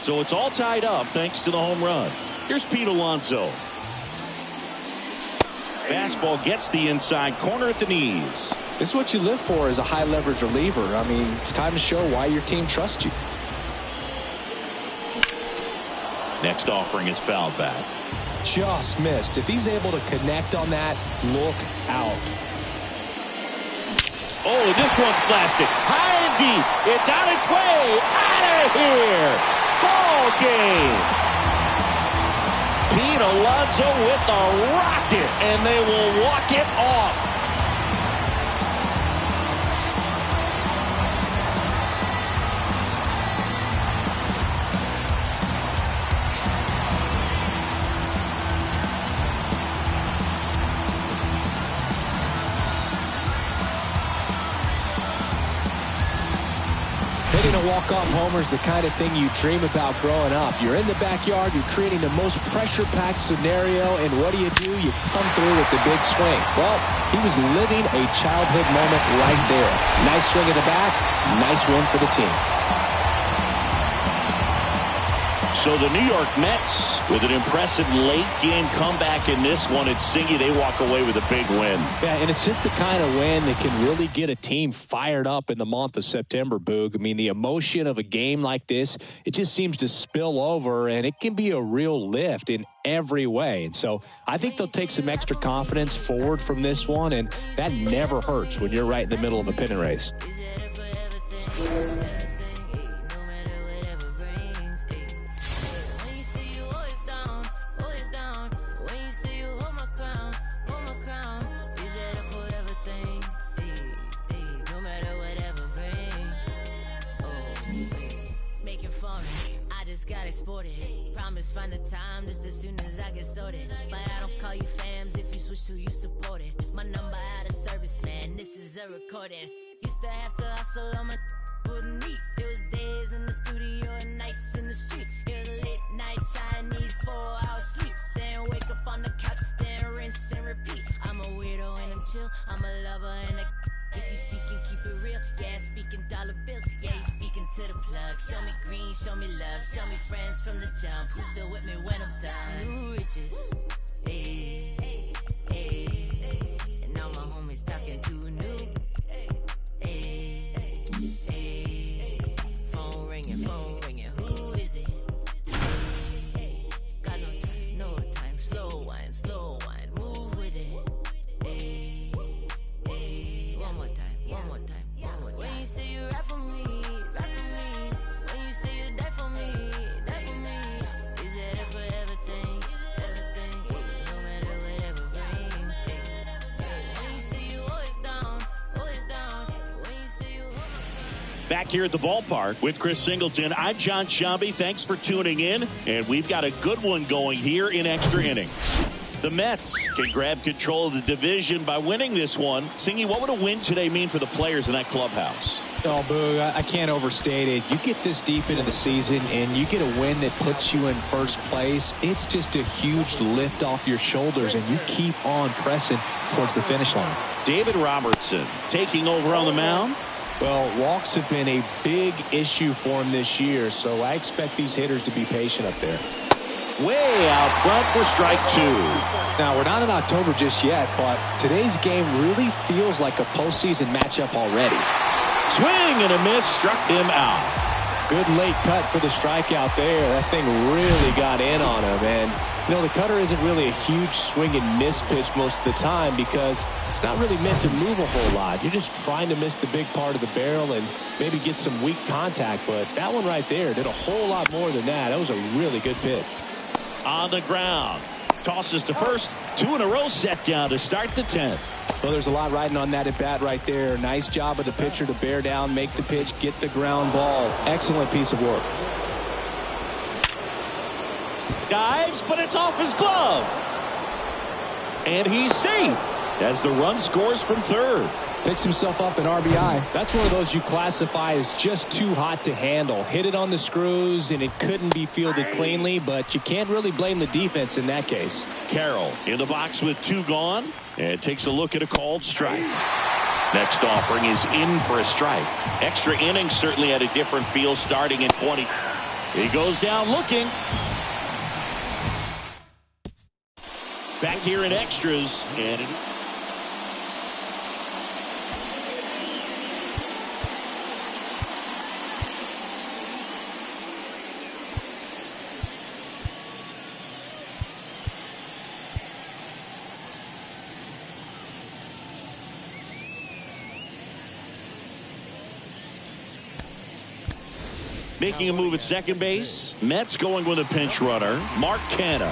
So it's all tied up thanks to the home run. Here's Pete Alonso. Fastball gets the inside corner at the knees. This is what you live for as a high-leverage reliever. I mean, it's time to show why your team trusts you. Next offering is fouled back. Just missed. If he's able to connect on that, look out. Oh, this one's blasted. High and deep. It's on its way. Out of here. Ball game. Pete Alonso with a rocket, and they will walk it off. Hitting a walk-off homer is the kind of thing you dream about growing up. You're in the backyard, you're creating the most pressure-packed scenario, and what do? You come through with the big swing. Well, he was living a childhood moment right there. Nice swing at the bat, nice win for the team. So the New York Mets with an impressive late game comeback in this one at Singy. They walk away with a big win. Yeah, and it's just the kind of win that can really get a team fired up in the month of September, Boog. I mean, the emotion of a game like this, it just seems to spill over, and it can be a real lift in every way. And so I think they'll take some extra confidence forward from this one, and that never hurts when you're right in the middle of a pennant race. Promise find a time just as soon as I get sorted. But I don't call you fams if you switch to you support it. My number out of service, man, this is a recording. Used to have to hustle on my wouldn't eat. It was days in the studio and nights in the street. It was late night Chinese 4 hours sleep. Then wake up on the couch, then rinse and repeat. I'm a weirdo and I'm chill, I'm a lover and a if you speaking, keep it real. Yeah, speaking dollar bills. Yeah, you speaking to the plug. Show me green, show me love. Show me friends from the jump. Who's still with me when I'm done? New riches. Hey, hey, hey. And all my homies talking to new. Hey, hey. Phone ringing, phone ringing. Who is it? Hey, got no time, no time. Slow wine, slow wine. Move with it. Hey, hey. One more time. When you say you rap for me, rap for me. When you say you die for me, die for me. Is it for everything, everything? No matter whatever brings. When you say you always down, always down. When you say you Back here at the ballpark with Chris Singleton, I'm John Shambi. Thanks for tuning in, and we've got a good one going here in extra innings. The Mets can grab control of the division by winning this one. Singy, what would a win today mean for the players in that clubhouse? Oh, Boo, I can't overstate it. You get this deep into the season and you get a win that puts you in first place. It's just a huge lift off your shoulders, and you keep on pressing towards the finish line. David Robertson taking over on the mound. Well, walks have been a big issue for him this year, so I expect these hitters to be patient up there. Way out front for strike two. Now, we're not in October just yet, but today's game really feels like a postseason matchup already. Swing and a miss, struck him out. Good late cut for the strikeout there. That thing really got in on him. And, you know, the cutter isn't really a huge swing and miss pitch most of the time because it's not really meant to move a whole lot. You're just trying to miss the big part of the barrel and maybe get some weak contact. But that one right there did a whole lot more than that. That was a really good pitch. On the ground. Tosses to first. 2 in a row set down to start the 10th. Well, there's a lot riding on that at bat right there. Nice job of the pitcher to bear down, make the pitch, get the ground ball. Excellent piece of work. Dives, but it's off his glove. And he's safe as the run scores from third. Picks himself up an RBI. That's one of those you classify as just too hot to handle. Hit it on the screws, and it couldn't be fielded cleanly, but you can't really blame the defense in that case. Carroll in the box with 2 gone, and takes a look at a called strike. Next offering is in for a strike. Extra innings certainly had a different feel starting in 20. He goes down looking. Back here in extras, and making a move at second base. Mets going with a pinch runner, Mark Canha.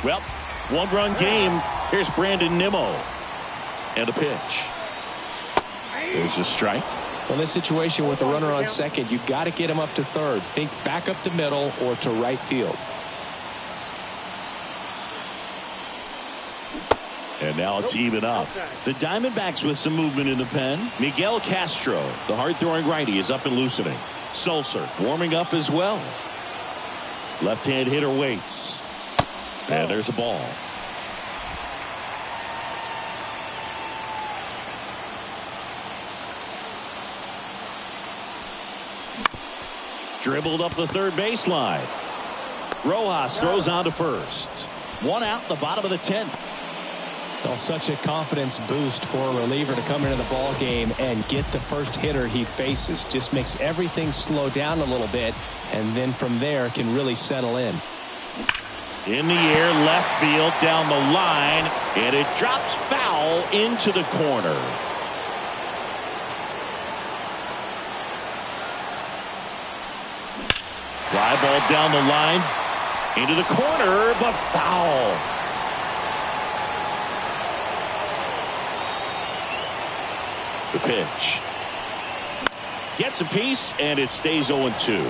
Well, one-run game. Here's Brandon Nimmo. And a pitch. There's a strike. Well, in this situation with the runner on second, you've got to get him up to third. Think back up the middle or to right field. And now it's even up. The Diamondbacks with some movement in the pen. Miguel Castro, the hard-throwing righty, is up and loosening. Sulcer warming up as well. Left-hand hitter waits. And there's a ball. Dribbled up the third baseline. Rojas throws on to first. One out, the bottom of the 10th. Well, such a confidence boost for a reliever to come into the ball game and get the first hitter he faces. Just makes everything slow down a little bit, and then from there can really settle in. In the air, left field, down the line, and it drops foul into the corner. Fly ball down the line, into the corner, but foul. The pitch. Gets a piece, and it stays 0-2.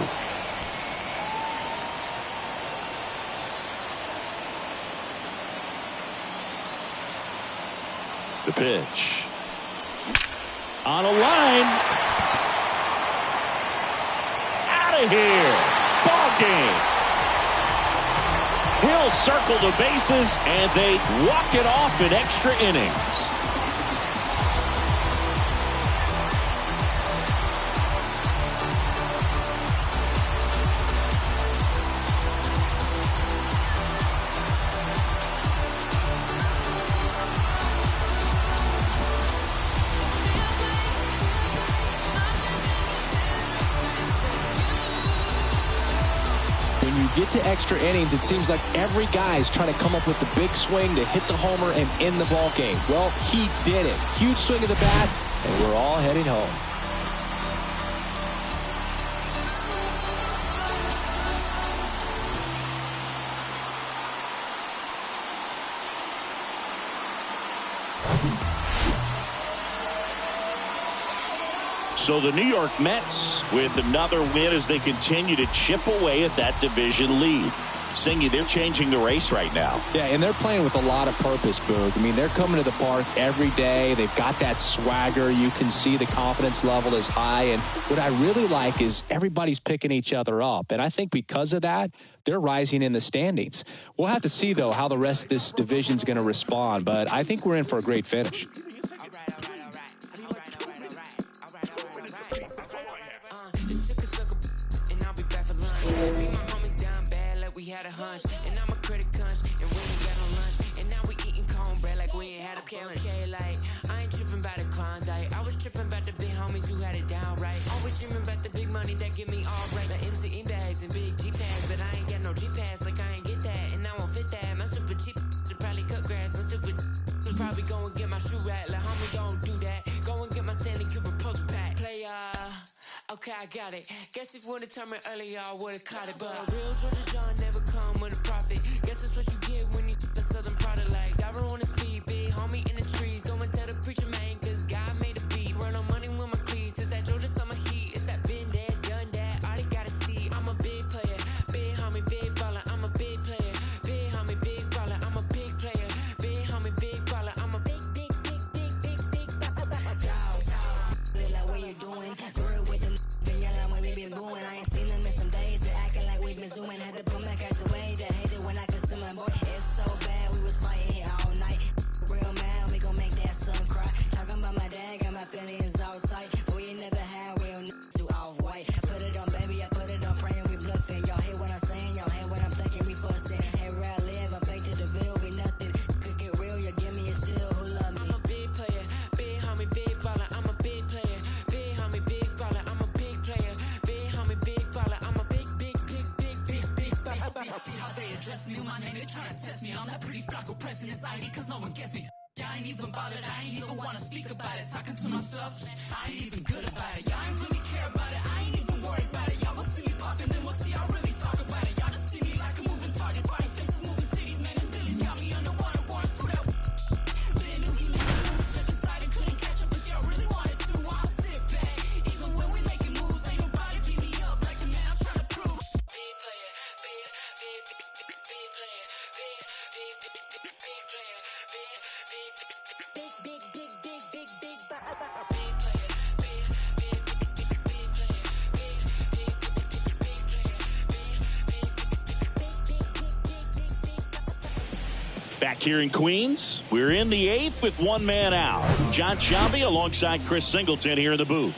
The pitch. On a line. Out of here. Ball game. He'll circle the bases, and they walk it off in extra innings. Get to extra innings, it seems like every guy is trying to come up with the big swing to hit the homer and end the ball game. Well, he did it. Huge swing of the bat, and we're all headed home. So the New York Mets with another win as they continue to chip away at that division lead. Singy, they're changing the race right now. Yeah, and they're playing with a lot of purpose, Boog. I mean, they're coming to the park every day. They've got that swagger. You can see the confidence level is high. And what I really like is everybody's picking each other up. And I think because of that, they're rising in the standings. We'll have to see, though, how the rest of this division's going to respond. But I think we're in for a great finish. We had a hunch, and I'm a critic hunch, and we ain't got no lunch, and now we eating cornbread like we ain't had a okay, like, I ain't tripping about the Klondike, I was tripping about the big homies who had it down right, always dreaming about the big money that give me all right, the MCE bags and big G-pads, but I ain't got no G-pads, like I ain't get that, and I won't fit that, my super cheap should probably cut grass, I'm stupid, should probably go and get my shoe rack, like homie don't do that, go and get my Stanley Kubrick poster pack, play okay, I got it. Guess if you would've told me earlier, I would've caught it. But a real Georgia John never come with a profit. Guess that's what you get when you the southern product like Diver on his feet, big homie in the trees. Go and tell the preacher man, cause God made a beat. Run on money with my cleats. It's that Georgia summer heat. It's that been there, done that. All they gotta see. I'm a big player. Big homie, big baller. I'm a big player. Big homie, big baller. I'm a big player. Big homie, big baller. I'm a big like what you doing? Real with them. Been yelling when we been booing. I ain't seen them in some days. They acting like we been zooming. Had to boom that cash away. They hate it when I consume my boy. It's so bad. We was fighting all night. Real man, we gon' make that son cry. Talking about my dad, got my feelings outside. But we ain't never had real too off-white. Put it on, baby, I put it on. Praying we bluffing. Y'all hate what I'm saying. Y'all hate what I'm thinking. We fussing. Hey, where I live, I'm fake to the veil. We nothing. address me with my name, they tryna test me. I'm that pretty flaco pressing this ID cause no one gets me. Yeah, I ain't even bothered, I ain't even wanna speak about it. Talking to myself, I ain't even good about it. Y'all ain't really care about it, I ain't even worried about it. Y'all will see me poppin', then we'll see I really talk about it. Y'all just see me like a moving target, body faces, moving cities, man, and billies got me underwater, warrants for that. Been who he never step inside and couldn't catch up if y'all really wanted to. I'll sit back, even when we making moves, ain't nobody beat me up like the man I'm trying to prove. Back here in Queens, we're in the 8th with one man out. John Sciambi alongside Chris Singleton here in the booth.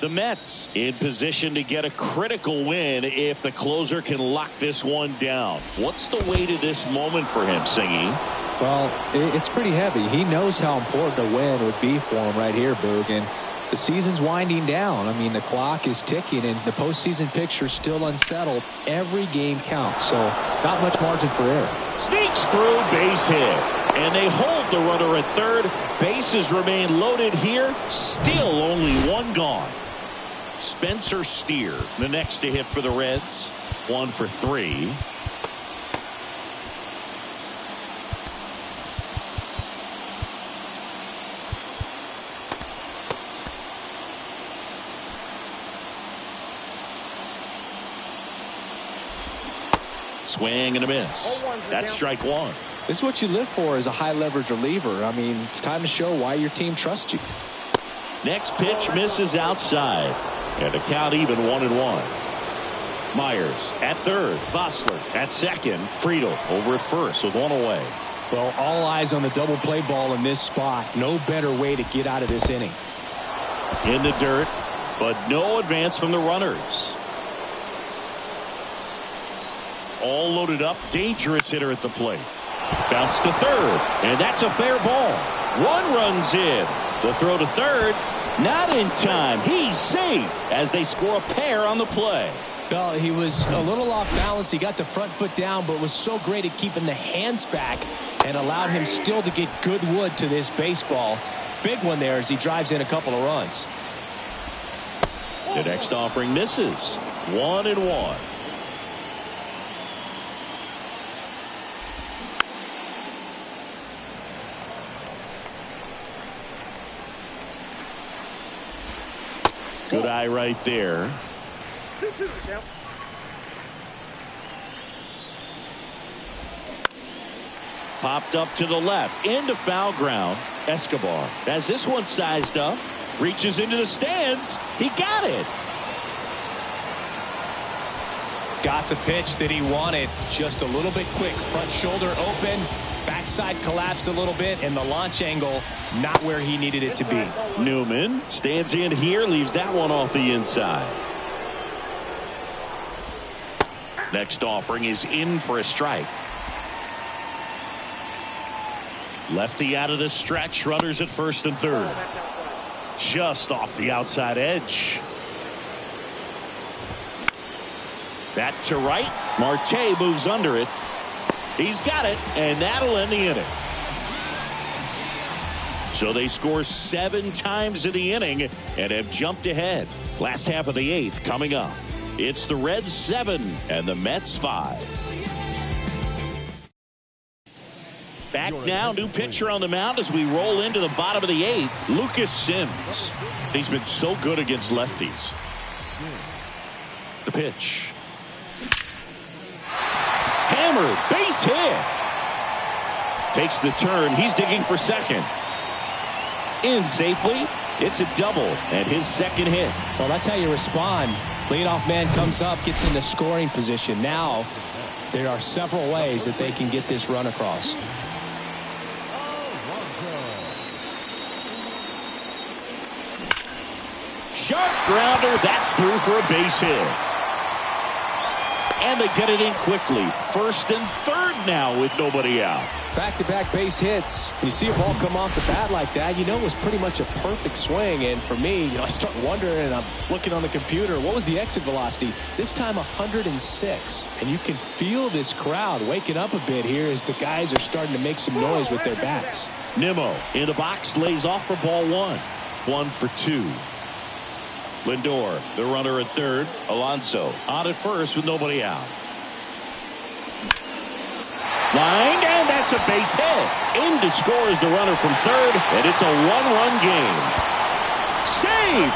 The Mets in position to get a critical win if the closer can lock this one down. What's the way to this moment for him, Singy? Well, it's pretty heavy. He knows how important a win would be for him right here, Boog. And the season's winding down. I mean, the clock is ticking, and the postseason picture's still unsettled. Every game counts, so not much margin for error. Sneaks through, base hit. And they hold the runner at third. Bases remain loaded here. Still only one gone. Spencer Steer, the next to hit for the Reds. 1 for 3. Swing and a miss. That's strike one. This is what you live for as a high leverage reliever. I mean, it's time to show why your team trusts you. Next pitch misses outside. And a count even 1-1. Myers at third. Vossler at second. Friedel over at first with one away. Well, all eyes on the double play ball in this spot. No better way to get out of this inning. In the dirt, but no advance from the runners. All loaded up. Dangerous hitter at the plate. Bounce to third. And that's a fair ball. One runs in. The throw to third. Not in time. He's safe as they score a pair on the play. Well, he was a little off balance. He got the front foot down, but was so great at keeping the hands back and allowed him still to get good wood to this baseball. Big one there as he drives in a couple of runs. The next offering misses. 1-1. Good eye right there. Popped up to the left. Into foul ground. Escobar has this one sized up. Reaches into the stands. He got it. Got the pitch that he wanted. Just a little bit quick. Front shoulder open. Backside collapsed a little bit, and the launch angle not where he needed it to be. Newman stands in here, leaves that one off the inside. Next offering is in for a strike. Lefty out of the stretch, runners at first and third. Just off the outside edge. That to right. Marte moves under it. He's got it, and that'll end the inning. So they score 7 times in the inning and have jumped ahead. Last half of the 8th coming up. It's the Reds 7 and the Mets 5. Back now, new pitcher on the mound as we roll into the bottom of the 8th. Lucas Sims. He's been so good against lefties. The pitch. Hammered, base hit. Takes the turn. He's digging for second. In safely. It's a double and his second hit. Well, that's how you respond. Leadoff man comes up, gets into scoring position. Now there are several ways that they can get this run across. Sharp grounder. That's through for a base hit. and they get it in quickly. First and third now with nobody out. Back-to-back base hits. You see a ball come off the bat like that, you know it was pretty much a perfect swing. And for me, I start wondering, and I'm looking on the computer, what was the exit velocity? This time 106. And you can feel this crowd waking up a bit here as the guys are starting to make some noise with their bats. Nimmo in the box, lays off for ball one. 1 for 2. Lindor, the runner at third. Alonso on at first with nobody out. Lined, and that's a base hit. In to score is the runner from third, and it's a one-run game. Save!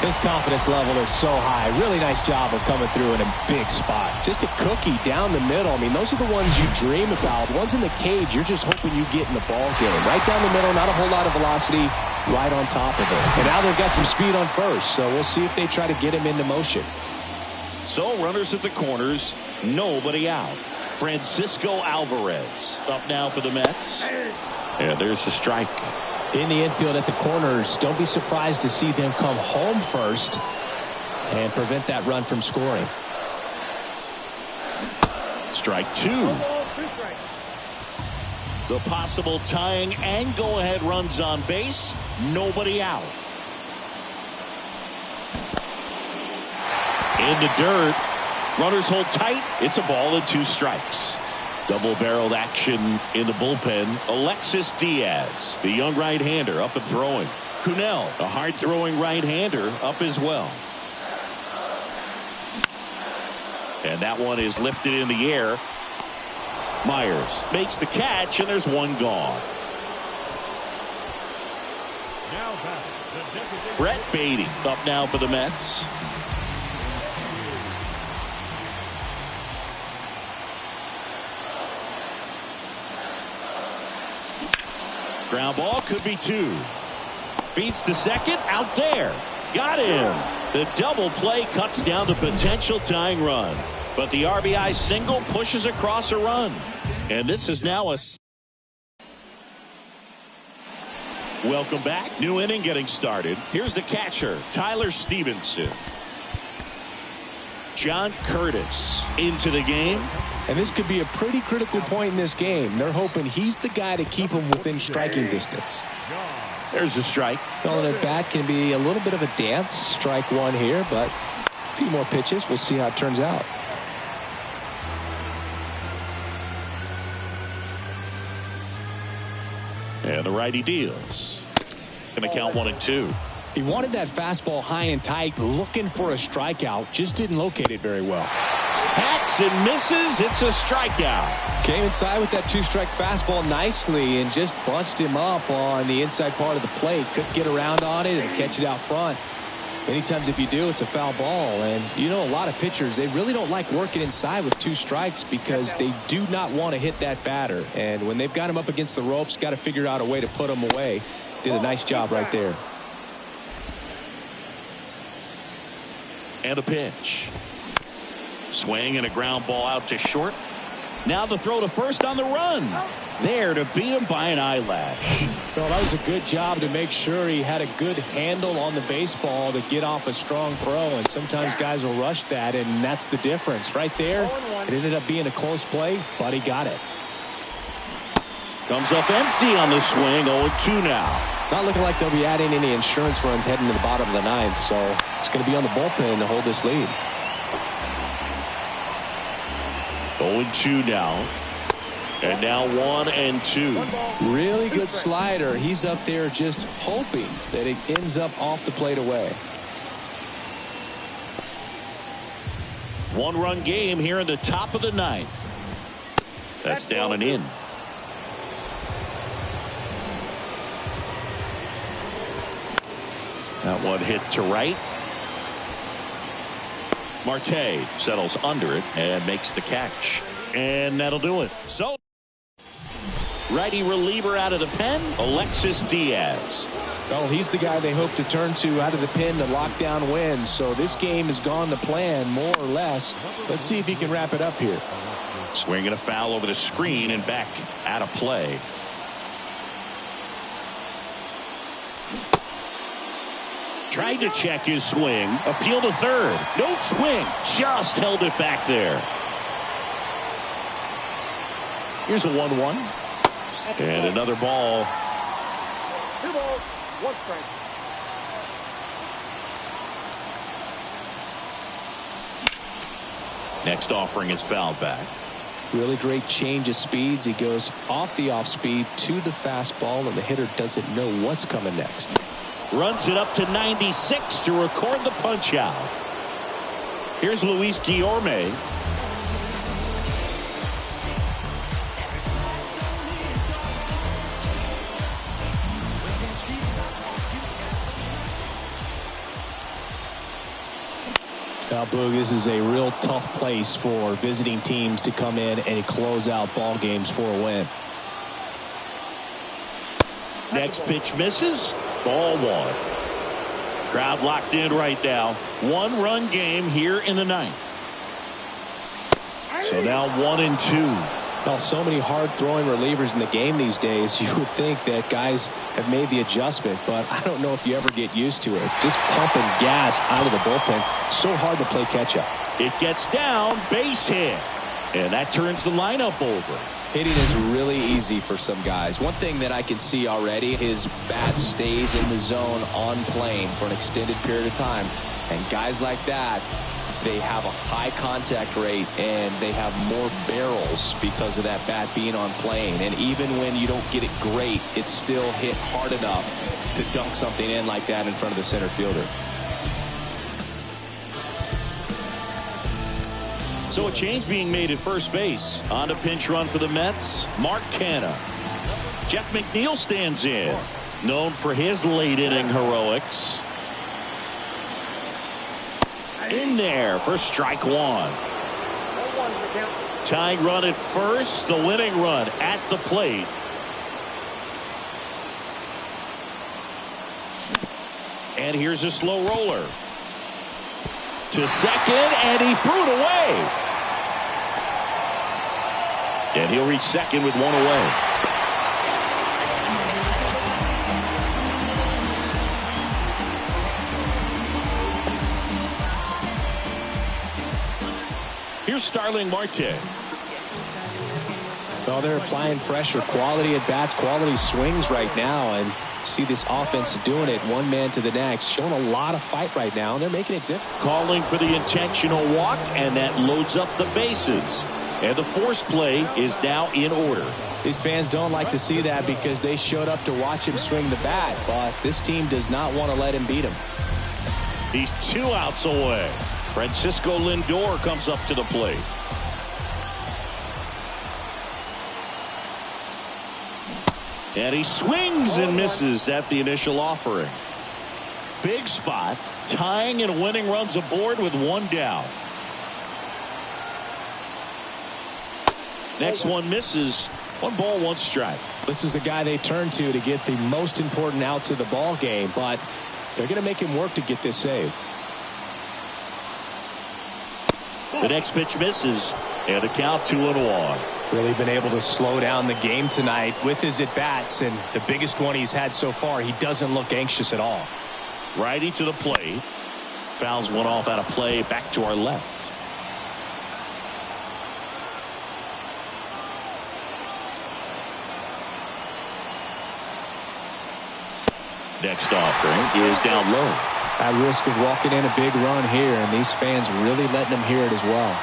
His confidence level is so high. Really nice job of coming through in a big spot. Just a cookie down the middle. I mean, those are the ones you dream about. Ones in the cage, you're just hoping you get in the ball game. Right down the middle, not a whole lot of velocity, right on top of it. And now they've got some speed on first, so we'll see if they try to get him into motion. So runners at the corners, nobody out. Francisco Alvarez up now for the Mets. And there's the strike. In the infield at the corners, don't be surprised to see them come home first and prevent that run from scoring. Strike 2. The possible tying and go-ahead runs on base, nobody out. In the dirt, runners hold tight. It's a ball and 2 strikes. Double-barreled action in the bullpen. Alexis Diaz, the young right-hander, up and throwing. Cunell, a hard-throwing right-hander, up as well. And that one is lifted in the air. Myers makes the catch, and there's one gone. Brett Beatty up now for the Mets. Ground ball, could be 2. Feeds to second, out there. Got him. The double play cuts down the potential tying run. But the RBI single pushes across a run. And this is now a... Welcome back. New inning getting started. Here's the catcher, Tyler Stevenson. John Curtis into the game. And this could be a pretty critical point in this game. They're hoping he's the guy to keep them within striking distance. There's a strike. Calling it back can be a little bit of a dance. Strike 1 here, but a few more pitches. We'll see how it turns out. And the righty deals. Going to count 1 and 2. He wanted that fastball high and tight, looking for a strikeout. Just didn't locate it very well. Hacks and misses. It's a strikeout. Came inside with that 2-strike fastball nicely and just bunched him up on the inside part of the plate. Couldn't get around on it and catch it out front. Many times if you do, it's a foul ball. And you know, a lot of pitchers, they really don't like working inside with 2 strikes because they do not want to hit that batter. And when they've got him up against the ropes, got to figure out a way to put him away. Did a nice job right there. And a pitch. Swing and a ground ball out to short. Now the throw to first on the run. There to beat him by an eyelash. Well, that was a good job to make sure he had a good handle on the baseball to get off a strong throw. And sometimes guys will rush that, and that's the difference. Right there, it ended up being a close play, but he got it. Comes up empty on the swing. 0-2 now. Not looking like they'll be adding any insurance runs heading to the bottom of the 9th, so it's going to be on the bullpen to hold this lead. 0-2 now. And now 1-2. Really good slider. He's up there just hoping that it ends up off the plate away. 1-run game here in the top of the 9th. That's down and in. That one hit to right. Marte settles under it and makes the catch. And that'll do it. So, righty reliever out of the pen, Alexis Diaz. Well, he's the guy they hope to turn to out of the pen to lock down wins. So this game has gone to plan, more or less. Let's see if he can wrap it up here. Swinging a foul over the screen and back out of play. Tried to check his swing. Appeal to third. No swing. Just held it back there. Here's a 1-1. And another ball. 2 balls, 1 strike. Next offering is fouled back. Really great change of speeds. He goes off the off speed to the fastball, and the hitter doesn't know what's coming next. Runs it up to 96 to record the punch out. Here's Luis Guillorme. Now, Boog, this is a real tough place for visiting teams to come in and close out ball games for a win. Next pitch misses. Ball 1. Crowd locked in right now. 1-run game here in the 9th. So now 1-2. Well, so many hard-throwing relievers in the game these days, you would think that guys have made the adjustment, but I don't know if you ever get used to it. Just pumping gas out of the bullpen. So hard to play catch-up. It gets down, base hit. And that turns the lineup over. Hitting is really easy for some guys. One thing that I can see already, his bat stays in the zone on plane for an extended period of time. And guys like that, they have a high contact rate and they have more barrels because of that bat being on plane. And even when you don't get it great, it's still hit hard enough to dunk something in like that in front of the center fielder. So a change being made at first base. On a pinch run for the Mets, Mark Canha. Jeff McNeil stands in, known for his late inning heroics. In there for strike 1. Tying run at first, the winning run at the plate. And here's a slow roller. To second, and he threw it away. And he'll reach second with 1 away. Here's Starling Marte. Well, they're applying pressure, quality at bats, quality swings right now, and see this offense doing it one man to the next, showing a lot of fight right now, and they're making it different. Calling for the intentional walk, and that loads up the bases. And the force play is now in order. These fans don't like to see that because they showed up to watch him swing the bat, but this team does not want to let him beat him. He's 2 outs away. Francisco Lindor comes up to the plate. And he swings and misses at the initial offering. Big spot, tying and winning runs aboard with 1 down. Next one misses. 1 ball, 1 strike. This is the guy they turn to get the most important outs of the ball game, but they're going to make him work to get this save. The next pitch misses, and a count 2-1. Really been able to slow down the game tonight with his at-bats, and the biggest one he's had so far, he doesn't look anxious at all. Righty to the plate. Fouls one off out of play, back to our left. Next offering is down low. At risk of walking in a big run here, and these fans really letting them hear it as well.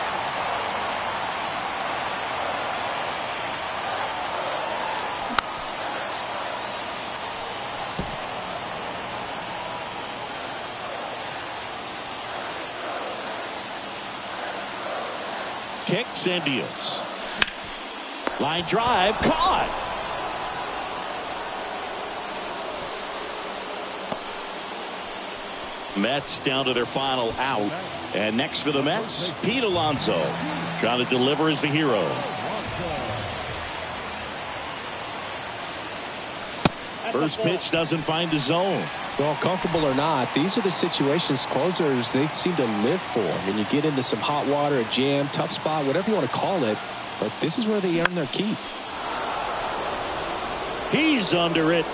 Kicks and deals. Line drive, caught. Mets down to their final out. And next for the Mets, Pete Alonso. Trying to deliver as the hero. First pitch doesn't find the zone. Well, comfortable or not, these are the situations closers they seem to live for. When you get into some hot water, a jam, tough spot, whatever you want to call it, but this is where they earn their keep. He's under it.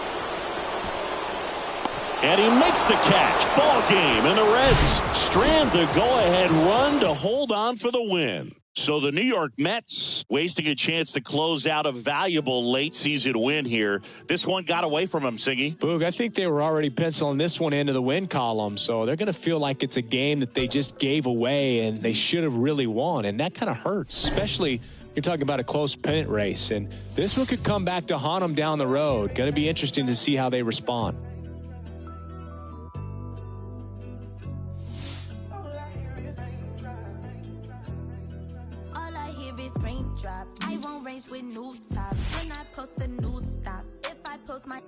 And he makes the catch. Ball game, and the Reds strand the go-ahead run to hold on for the win. So the New York Mets wasting a chance to close out a valuable late-season win here. This one got away from them, Siggy. Boog, I think they were already penciling this one into the win column, so they're going to feel like it's a game that they just gave away and they should have really won, and that kind of hurts, especially you're talking about a close pennant race, and this one could come back to haunt them down the road. Going to be interesting to see how they respond. Raindrops. I won't range with new tops. When I post a new stop, if I post my,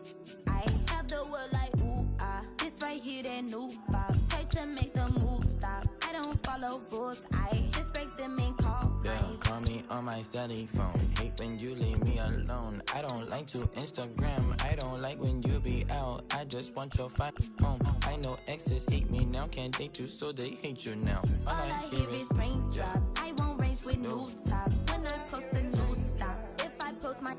I have the word like ooh ah. This right here, that new pop. Type to make the move stop. I don't follow rules. I just break them and call. Yeah, call me on my celly phone. Hate when you leave me alone. I don't like to Instagram. I don't like when you be out. I just want your phone. I know exes hate me now. Can't date you, so they hate you now. All I hear is raindrops. I won't range with new tops. When I post a new stop, if I post my,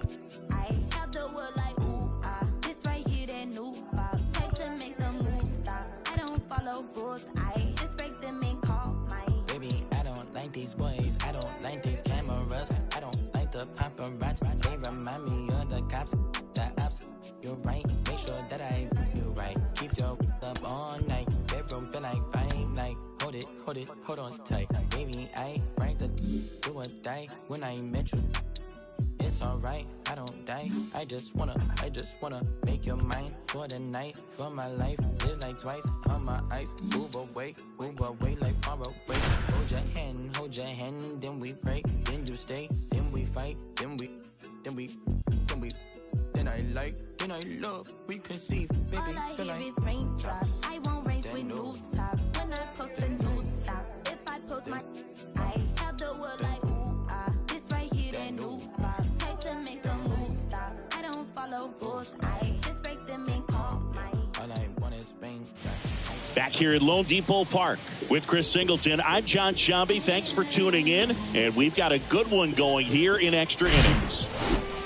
I have the word like ooh ah. This right here, that new pop. Type to make the move stop. I don't follow rules. I just break them and call my. Baby, I don't like these boys. I don't like these cameras. I don't like the paparazzi. They remind me of the cops, the ops. You're right. Make sure that I do right. Keep your up all night. Bedroom feel like fine like. Hold on tight. Baby, I rank the do or die when I met you. It's alright, I don't die. I just wanna make your mind for the night, for my life. Live like twice on my ice. Move away like far away. Hold your hand, then we pray. Then you stay, then we fight, then I love, we conceive. Baby, all I hear is raindrops. I won't range with new top. When I post a new stop, if I post my, I have the word like ooh ah. This right here, that new pop. Type to make the move stop. I don't follow rules. I just break them and call my. All I want is raindrops. Back here at Lone Depot Park with Chris Singleton. I'm John Shambi. Thanks for tuning in, and we've got a good one going here in extra innings.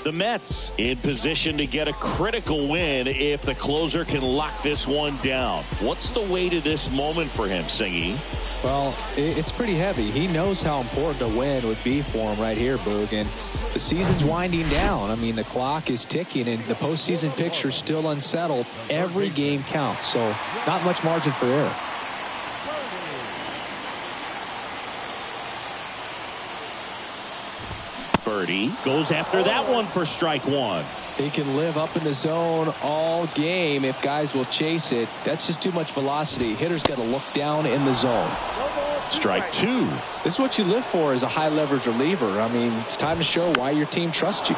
The Mets in position to get a critical win if the closer can lock this one down. What's the way to this moment for him, Singy? Well, it's pretty heavy. He knows how important a win would be for him right here, Boog. And the season's winding down. I mean, the clock is ticking, and the postseason picture's still unsettled. Every game counts, so not much margin for error. Birdie goes after that one for strike one. He can live up in the zone all game if guys will chase it. That's just too much velocity. Hitter's got to look down in the zone. Strike two. This is what you live for as a high leverage reliever. I mean, it's time to show why your team trusts you.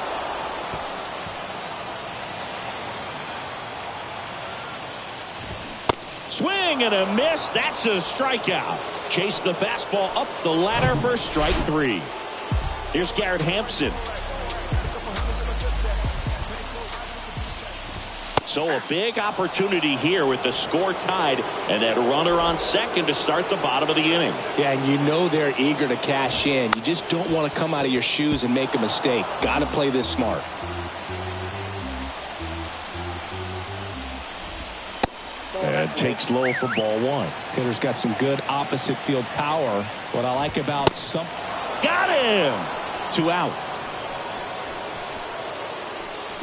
Swing and a miss. That's a strikeout. Chase the fastball up the ladder for strike three. Here's Garrett Hampson. So a big opportunity here with the score tied and that runner on second to start the bottom of the inning. Yeah, and you know they're eager to cash in. You just don't want to come out of your shoes and make a mistake. Got to play this smart. And takes low for ball one. Hitter's got some good opposite field power. What I like about some... Got him! 2 out.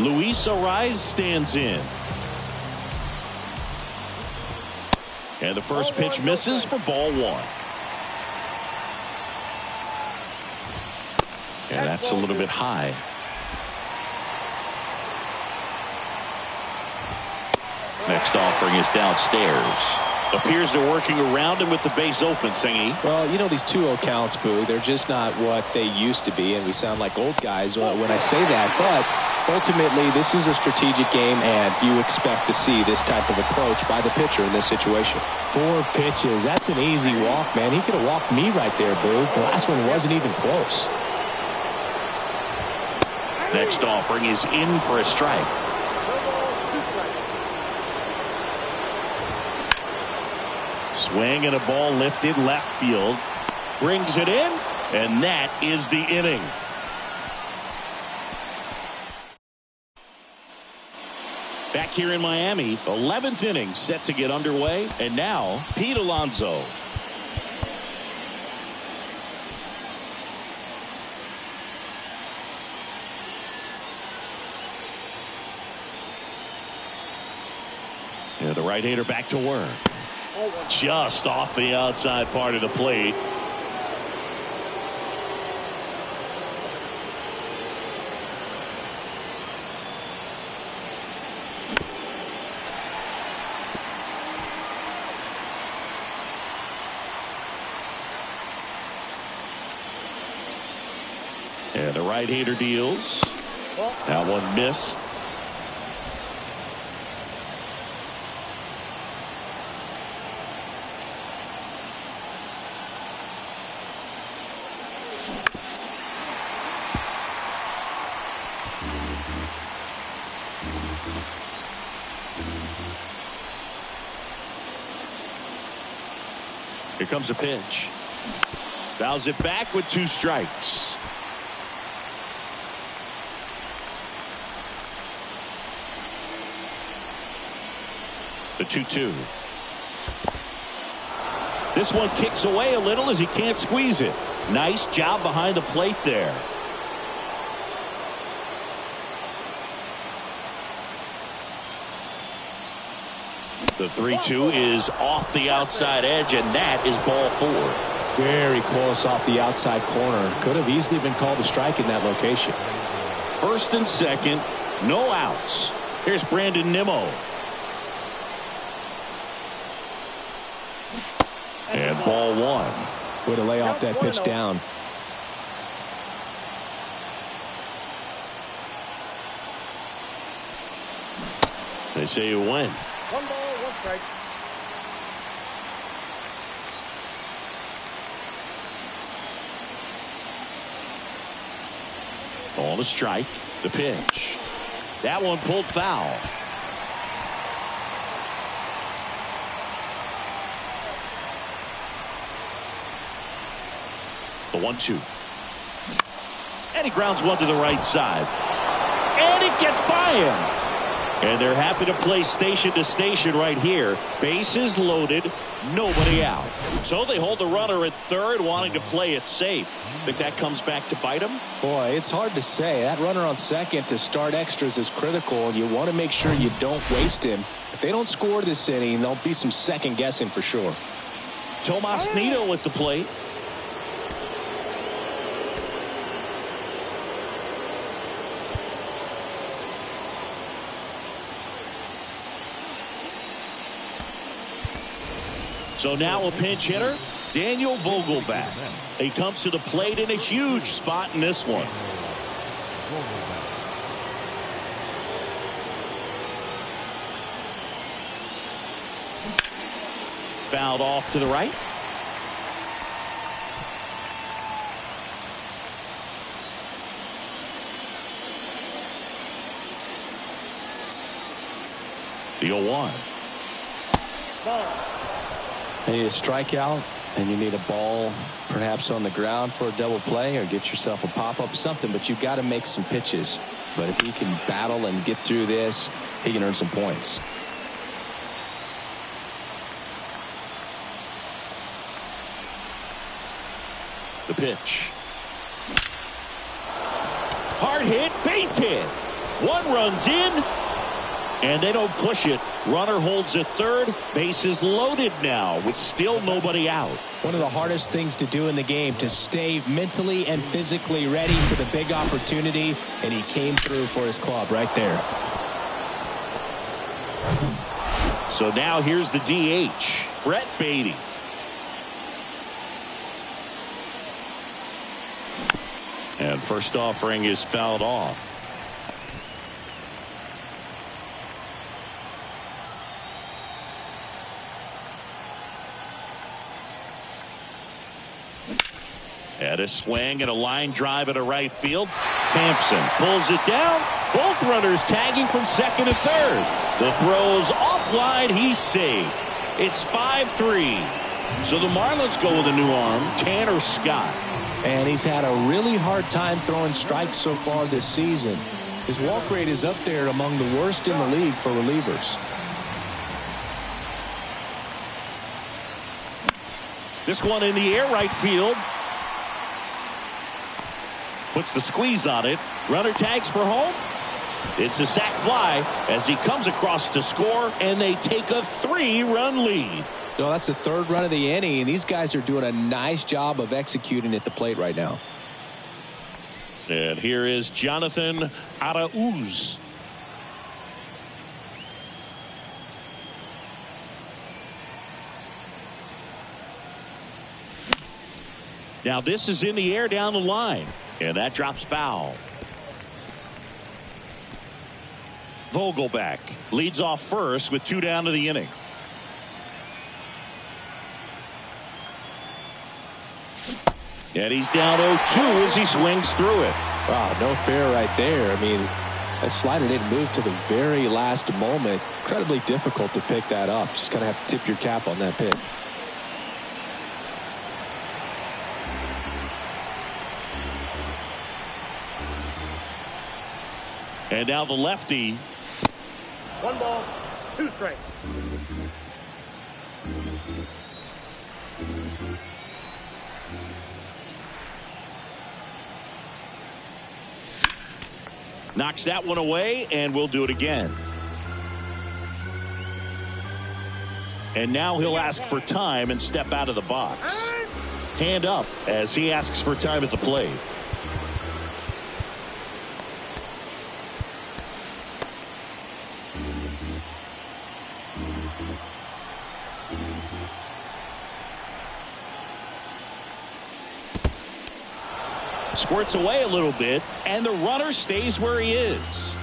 Luis Arraez stands in. And the first pitch misses for ball one. And that's a little bit high. Next offering is downstairs. Appears they're working around him with the base open, Singy. Well, you know these 2-0 counts, Boo. They're just not what they used to be, and we sound like old guys when I say that. But ultimately, this is a strategic game, and you expect to see this type of approach by the pitcher in this situation. 4 pitches. That's an easy walk, man. He could have walked me right there, Boo. The last one wasn't even close. Next offering is in for a strike. Swing and a ball lifted left field. Brings it in, and that is the inning. Back here in Miami, 11th inning set to get underway. And now, Pete Alonso. And the right-hander back to work. Just off the outside part of the plate. And the right-hander deals. That one missed. Here comes a pitch. Fouls it back with 2 strikes. The 2-2. This one kicks away a little as he can't squeeze it. Nice job behind the plate there. The 3-2 is off the outside edge, and that is ball 4. Very close off the outside corner. Could have easily been called a strike in that location. First and second, no outs. Here's Brandon Nimmo. And ball 1. Way to lay off that pitch down. They say you win. 1 ball, 1 strike. Ball to strike. The pitch. That one pulled foul. The 1-2. And he grounds one to the right side. And it gets by him. And they're happy to play station to station right here. Bases loaded, nobody out. So they hold the runner at third, wanting to play it safe. Think that comes back to bite him? Boy, it's hard to say. That runner on second to start extras is critical, and you want to make sure you don't waste him. If they don't score this inning, there'll be some second guessing for sure. Tomas Nido at the plate. So now a pinch hitter, Daniel Vogelback. He comes to the plate in a huge spot in this one. Fouled off to the right. The 0-1. You need a strikeout, and you need a ball perhaps on the ground for a double play or get yourself a pop-up or something, but you've got to make some pitches. But if he can battle and get through this, he can earn some points. The pitch. Hard hit, base hit. One runs in, and they don't push it. Runner holds at third. Bases loaded now with still nobody out. One of the hardest things to do in the game, to stay mentally and physically ready for the big opportunity, and he came through for his club right there. So now here's the DH, Brett Beatty. And first offering is fouled off. At a swing and a line drive at a right field. Hampson pulls it down. Both runners tagging from second and third. The throw's offline. He's safe. It's 5-3. So the Marlins go with a new arm, Tanner Scott. And he's had a really hard time throwing strikes so far this season. His walk rate is up there among the worst in the league for relievers. This one in the air, right field. Puts the squeeze on it. Runner tags for home. It's a sac fly as he comes across to score, and they take a 3-run lead. No, that's the third run of the inning, and these guys are doing a nice job of executing at the plate right now. And here is Jonathan Arauz. Now this is in the air down the line, and that drops foul. Vogelback leads off first with 2 down to the inning. And he's down 0-2 as he swings through it. Wow, no fair right there. I mean, that slider didn't move to the very last moment. Incredibly difficult to pick that up. Just kind of have to tip your cap on that pitch. And now the lefty. 1 ball, 2 strikes. Knocks that one away, and we'll do it again. And now he'll ask for time and step out of the box. Hand up as he asks for time at the plate. Squirts away a little bit, and the runner stays where he is.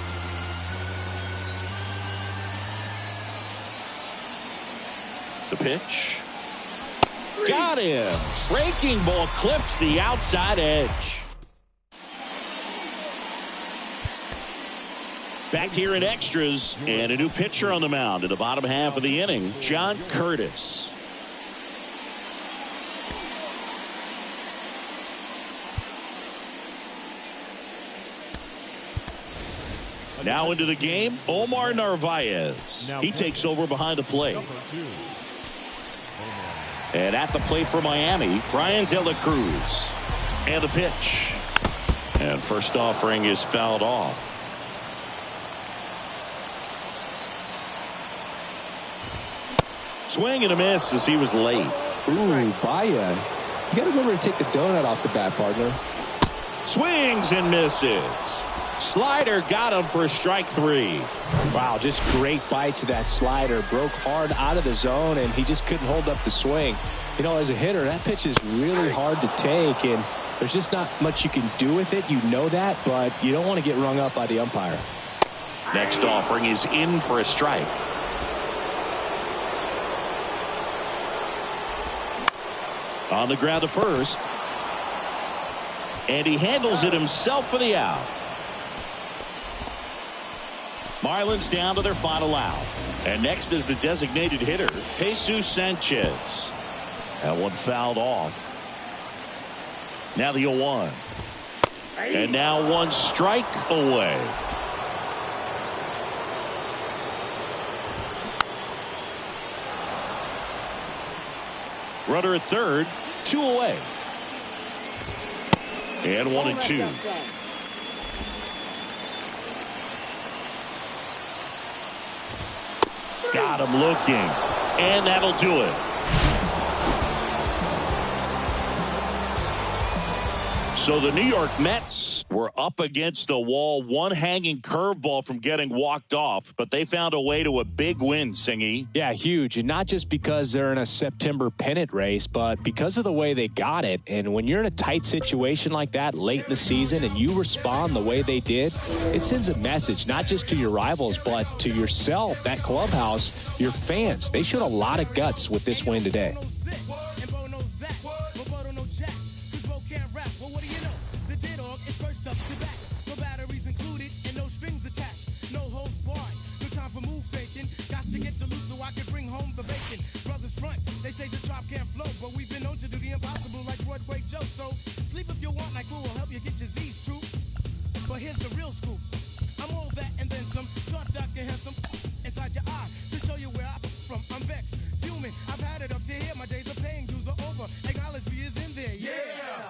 The pitch. Got him. Breaking ball clips the outside edge. Back here in extras, and a new pitcher on the mound in the bottom half of the inning, John Curtis. Now into the game, Omar Narvaez. He takes over behind the plate. And at the plate for Miami, Brian De La Cruz. And the pitch. And first offering is fouled off. Swing and a miss as he was late. Ooh, Baya. You got to remember to take the donut off the bat, partner. Swings and misses. Slider got him for strike 3. Wow, just great bite to that slider. Broke hard out of the zone, and he just couldn't hold up the swing. You know, as a hitter, that pitch is really hard to take, and there's just not much you can do with it. You know that, but you don't want to get rung up by the umpire. Next offering is in for a strike. On the ground to first. And he handles it himself for the out. Marlins down to their final out. And next is the designated hitter, Jesus Sanchez. That one fouled off. Now the 0-1. And now 1 strike away. Runner at third, 2 away. And 1-2. Got him looking, and that'll do it. So the New York Mets were up against the wall, one hanging curveball from getting walked off, but they found a way to a big win, Singy. Yeah, huge. And not just because they're in a September pennant race, but because of the way they got it. And when you're in a tight situation like that late in the season and you respond the way they did, it sends a message, not just to your rivals, but to yourself, that clubhouse, your fans. They showed a lot of guts with this win today. They say the drop can't flow, but we've been known to do the impossible like Broadway Joe. So sleep if you want, like we'll help you get your Z's true. But here's the real scoop. then some. Short, dark, and handsome inside your eye to show you where I'm from. I'm vexed, fuming. I've had it up to here. My days of paying dues are over. Acknowledge me is in there. Yeah.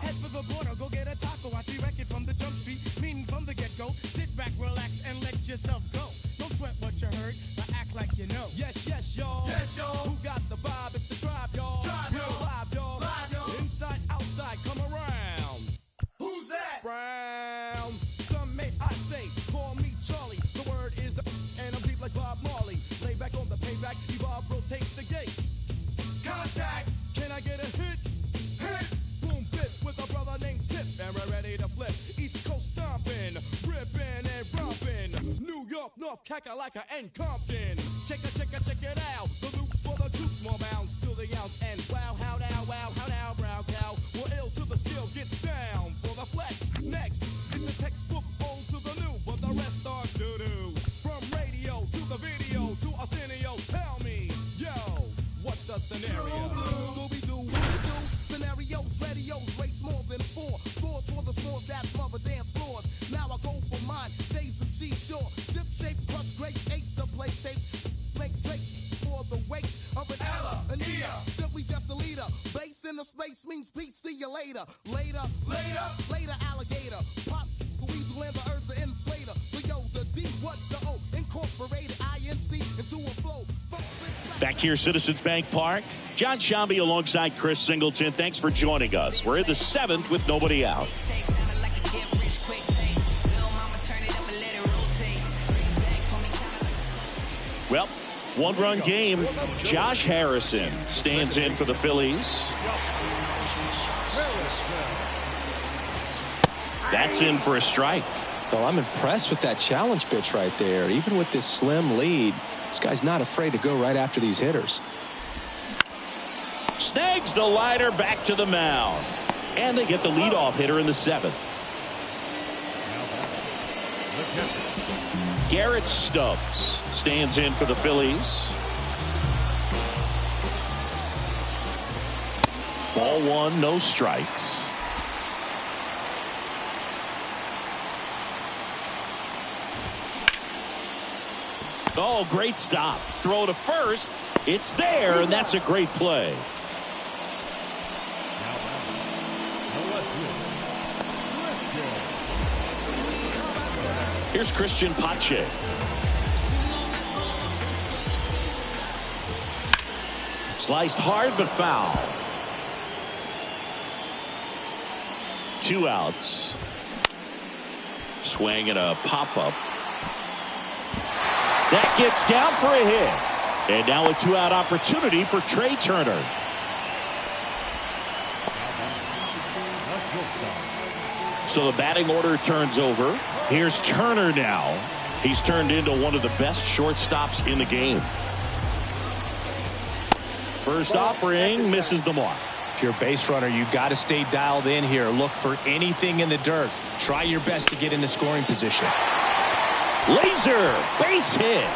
Head for the border. Go get a taco. I wreck it from the jump street. Meaning from the get-go. Sit back, relax, and let yourself go. Don't sweat what you heard, but act like you know. Yes, yes, y'all. Yes, y'all. Who got the vibe? It's the tribe, y'all. Real live, y'all. Inside, outside, come around. Who's that? Brown. Some may I say, call me Charlie. The word is the and I'm deep like Bob Marley. Lay back on the payback, evolve, rotate the gates. Contact. Can I get a hit? Hit. Boom, bit with a brother named Tip, and we're ready to flip. East Coast stomping, ripping and romping. New York, North, Kakalaka, and Compton. Check it out. The loops for the troops, more bounds to the ounce. And wow, how now, brown cow. We're ill till the skill gets down for the flex. Next is the textbook old to the new, but the rest are doo-doo. From radio to the video to Arsenio, tell me, yo, what's the scenario? Scooby-Doo, Scooby-Doo, scenarios, radios, rates more than 4. Scores for the scores that smother dance floors. Now I go for mine, shades of seashore. Ship shape, crush grapes, H to play tapes. Blank drapes for the weight of an Ella, an Ea. Simply just a leader. Base in the space means peace, see you later. Later, alligator. Pop, the weasel and the earth's an inflator. So yo, the D, what the O, incorporated INC into a flow. Back here, Citizens Bank Park. John Shambi alongside Chris Singleton. Thanks for joining us. We're in the 7th with nobody out. Well, one-run game. Josh Harrison stands in for the Phillies. That's in for a strike. Well, I'm impressed with that challenge pitch right there. Even with this slim lead, this guy's not afraid to go right after these hitters. Snags the liner back to the mound. And they get the leadoff hitter in the 7th. Garrett Stubbs stands in for the Phillies. Ball 1, no strikes. Oh, great stop. Throw to first. It's there, and that's a great play. Here's Christian Pache. Sliced hard but foul. 2 outs. Swing and a pop-up. That gets down for a hit. And now a 2-out opportunity for Trey Turner. So the batting order turns over. Here's Turner now. He's turned into one of the best shortstops in the game. First offering misses the mark. If you're a base runner, you've got to stay dialed in here. Look for anything in the dirt. Try your best to get into scoring position. Laser base hit.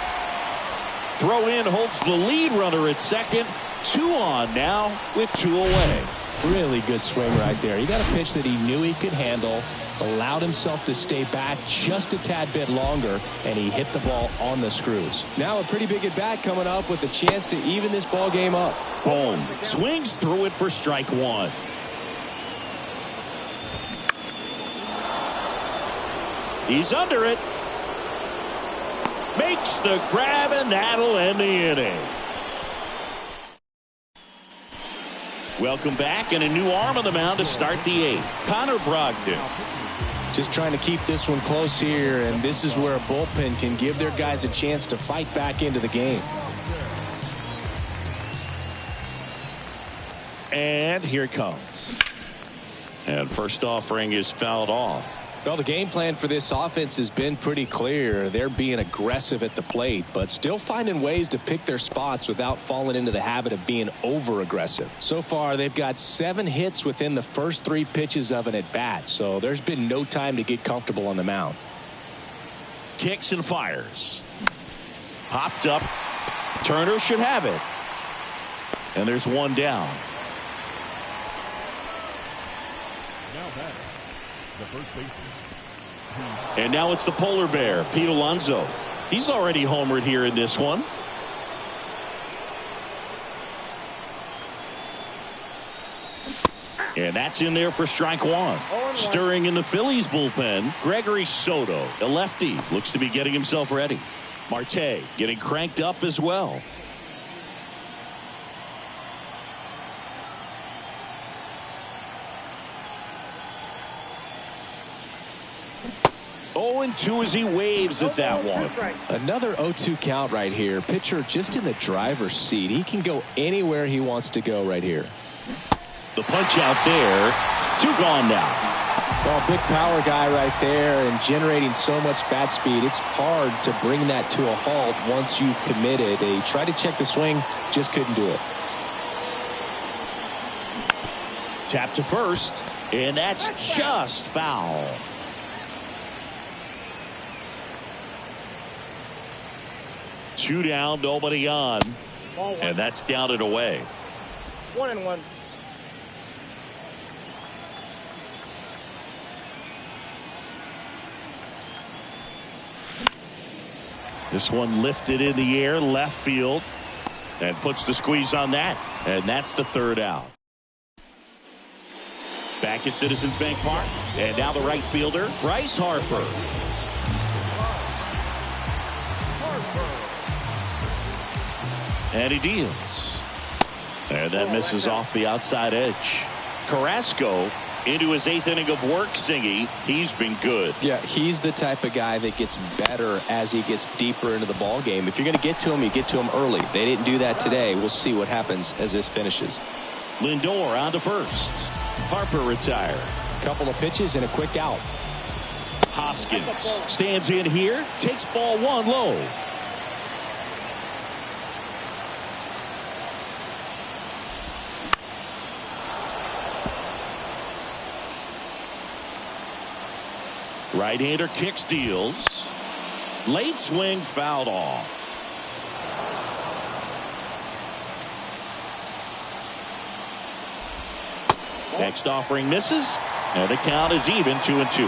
Throw in holds the lead runner at second. 2 on now with 2 away. Really good swing right there. He got a pitch that he knew he could handle, allowed himself to stay back just a tad bit longer, and he hit the ball on the screws. Now a pretty big at bat coming up with a chance to even this ball game up. Boom. Swings through it for strike 1. He's under it. Makes the grab, and that'll end the inning. Welcome back, and a new arm on the mound to start the 8th. Connor Brogdon. Just trying to keep this one close here, and this is where a bullpen can give their guys a chance to fight back into the game. And here it comes. And first offering is fouled off. Well, the game plan for this offense has been pretty clear. They're being aggressive at the plate, but still finding ways to pick their spots without falling into the habit of being over-aggressive. So far, they've got 7 hits within the first 3 pitches of an at-bat, so there's been no time to get comfortable on the mound. Kicks and fires. Popped up. Turner should have it. And there's 1 down. Now batting, the first baseman, And now it's the polar bear, Pete Alonso. He's already homered here in this one. And that's in there for strike one. Stirring in the Phillies bullpen, Gregory Soto, the lefty, looks to be getting himself ready. Marte getting cranked up as well. Oh, and 2 as he waves at that one. Another 0-2 count right here. Pitcher just in the driver's seat. He can go anywhere he wants to go right here. The punch out there. 2 gone now. Well, big power guy right there and generating so much bat speed. It's hard to bring that to a halt once you've committed. They tried to check the swing, just couldn't do it. Tap to first, and that's just foul. Two down, nobody on, and that's down and away. 1-1. This one lifted in the air, left field, and puts the squeeze on that, and that's the 3rd out. Back at Citizens Bank Park, and now the right fielder, Bryce Harper. And he deals. And that misses off the outside edge. Carrasco into his 8th inning of work, Singy. He's been good. Yeah, he's the type of guy that gets better as he gets deeper into the ball game. If you're going to get to him, you get to him early. They didn't do that today. We'll see what happens as this finishes. Lindor on to first. Harper retired. Couple of pitches and a quick out. Hoskins stands in here, takes ball 1 low. Right-hander kicks, deals. Late swing, fouled off. Next offering misses, and the count is even 2-2.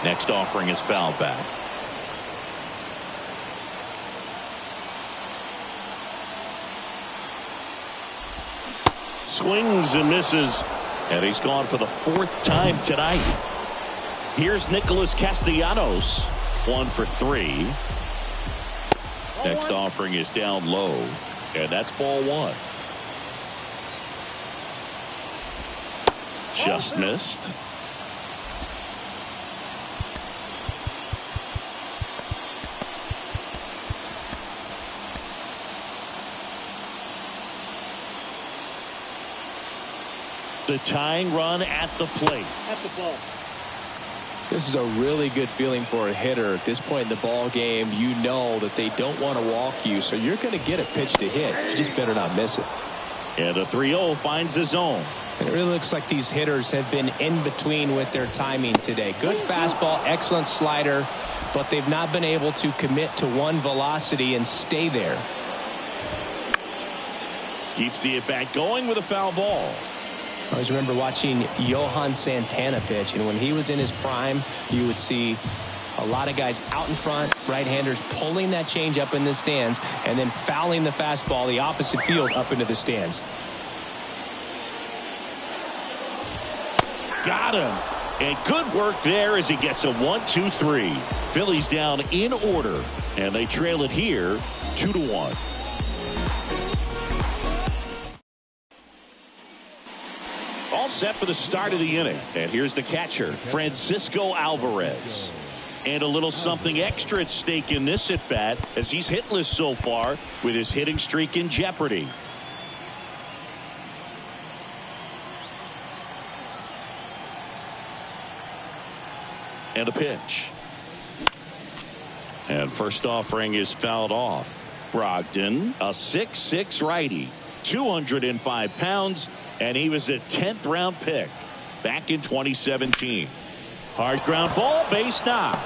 Next offering is fouled back. Swings and misses, and he's gone for the 4th time tonight. Here's Nicholas Castellanos, 1 for 3. Next offering is down low, and that's ball 1. Just missed. The tying run at the plate. At the ball. This is a really good feeling for a hitter. At this point in the ball game, you know that they don't want to walk you, so you're going to get a pitch to hit. You just better not miss it. And the 3-0 finds the zone. And it really looks like these hitters have been in between with their timing today. Good fastball, excellent slider, but they've not been able to commit to one velocity and stay there. Keeps the at-bat going with a foul ball. I always remember watching Johan Santana pitch, and when he was in his prime, you would see a lot of guys out in front, right-handers pulling that change up in the stands and then fouling the fastball the opposite field up into the stands. Got him. And good work there as he gets a 1-2-3. Phillies down in order, and they trail it here 2-1. All set for the start of the inning. And here's the catcher, Francisco Alvarez. And a little something extra at stake in this at-bat as he's hitless so far with his hitting streak in jeopardy. And a pitch. And first offering is fouled off. Brogdon, a 6'6" righty, 205 pounds, and he was a 10th round pick back in 2017. Hard ground ball, base knock.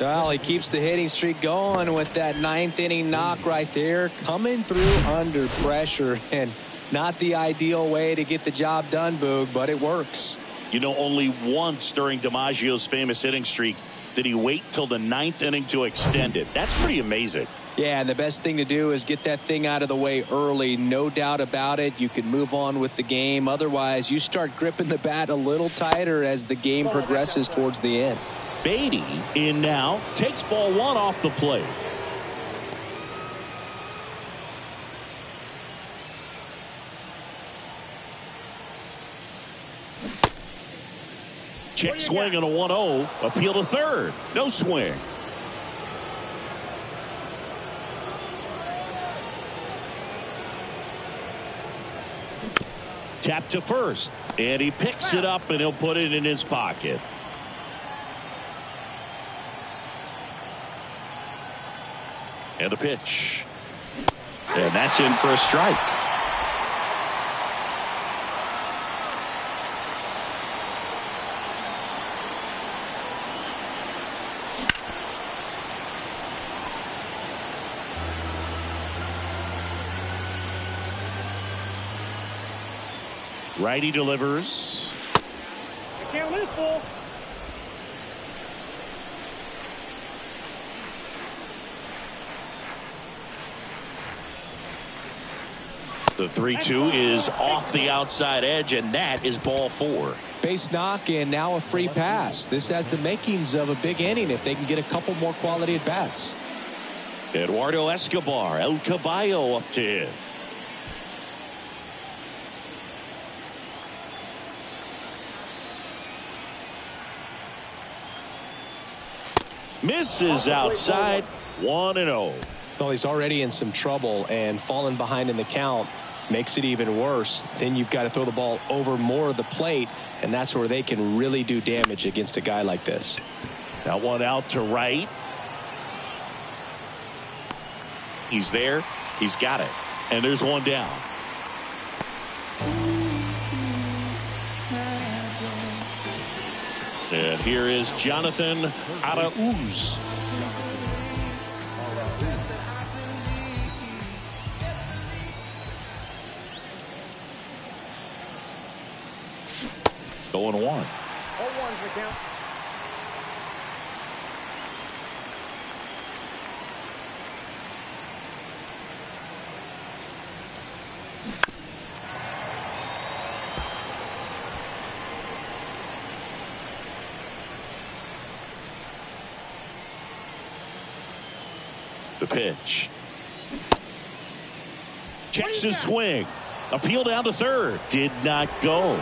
Well, he keeps the hitting streak going with that 9th inning knock right there, coming through under pressure, and not the ideal way to get the job done, Boog, but it works. You know, only once during DiMaggio's famous hitting streak did he wait till the 9th inning to extend it. That's pretty amazing. Yeah, and the best thing to do is get that thing out of the way early. No doubt about it. You can move on with the game. Otherwise, you start gripping the bat a little tighter as the game progresses towards the end. Beatty in now, takes ball 1 off the plate. Check swing and a 1-0. Appeal to third. No swing. Tap to first. And he picks it up and he'll put it in his pocket. And a pitch. And that's in for a strike. Righty delivers. You can't lose, fool. The 3-2 is off the outside edge, and that is ball 4. Base knock and now a free pass. This has the makings of a big inning if they can get a couple more quality at bats. Eduardo Escobar, El Caballo up to hit. Misses outside. 1-0. Well, he's already in some trouble, and falling behind in the count makes it even worse. Then you've got to throw the ball over more of the plate, and that's where they can really do damage against a guy like this. That one out to right. He's there. He's got it. And there's one down. And here is Jonathan Arauz. Going 1. All ones the count. The pitch. Checks his swing. Appeal down to third. Did not go.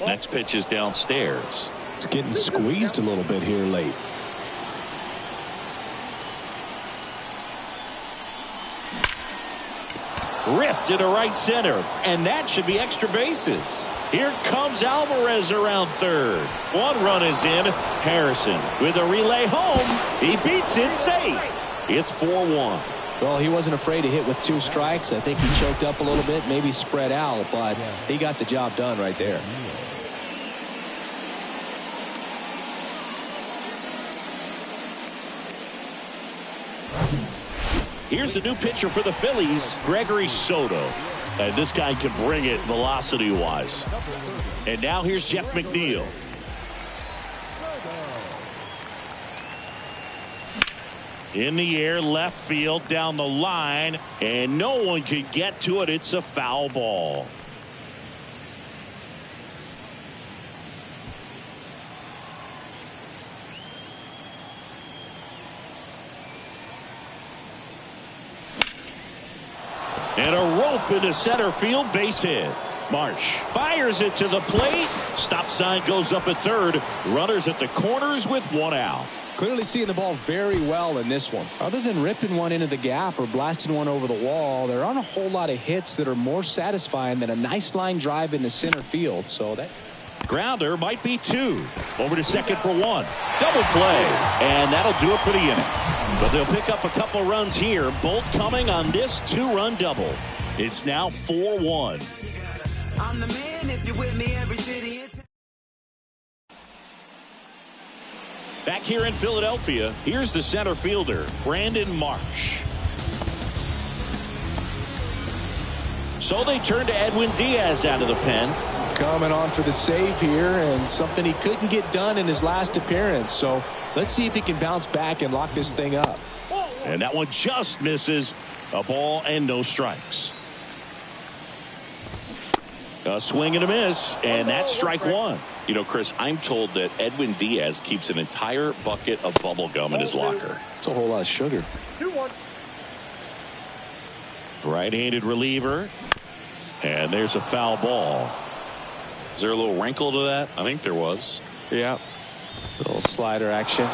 Next pitch is downstairs. It's getting squeezed a little bit here late. Ripped into right center, and that should be extra bases. Here comes Alvarez around third. 1 run is in. Harrison with a relay home. He beats it safe. It's 4-1. Well, he wasn't afraid to hit with 2 strikes. I think he choked up a little bit, maybe spread out, but he got the job done right there. Here's the new pitcher for the Phillies, Gregory Soto. And this guy can bring it velocity-wise. And now here's Jeff McNeil. In the air, left field, down the line, and no one can get to it. It's a foul ball. And a rope into center field, base hit. Marsh fires it to the plate. Stop sign goes up at third. Runners at the corners with 1 out. Clearly seeing the ball very well in this one. Other than ripping one into the gap or blasting one over the wall, there aren't a whole lot of hits that are more satisfying than a nice line drive into center field. So that grounder might be 2. Over to second for 1. Double play. And that'll do it for the inning. But they'll pick up a couple runs here, both coming on this 2-run double. It's now 4-1. I'm the man if you're with me, every city. Back here in Philadelphia, here's the center fielder, Brandon Marsh. So they turn to Edwin Diaz out of the pen. Coming on for the save here, and something he couldn't get done in his last appearance. So let's see if he can bounce back and lock this thing up. And that one just misses. A ball and no strikes. A swing and a miss, and that's strike one. You know, Chris, I'm told that Edwin Diaz keeps an entire bucket of bubble gum in his locker. It's a whole lot of sugar. 2-1. Right-handed reliever. And there's a foul ball. Is there a little wrinkle to that? I think there was. Yeah. Little slider action.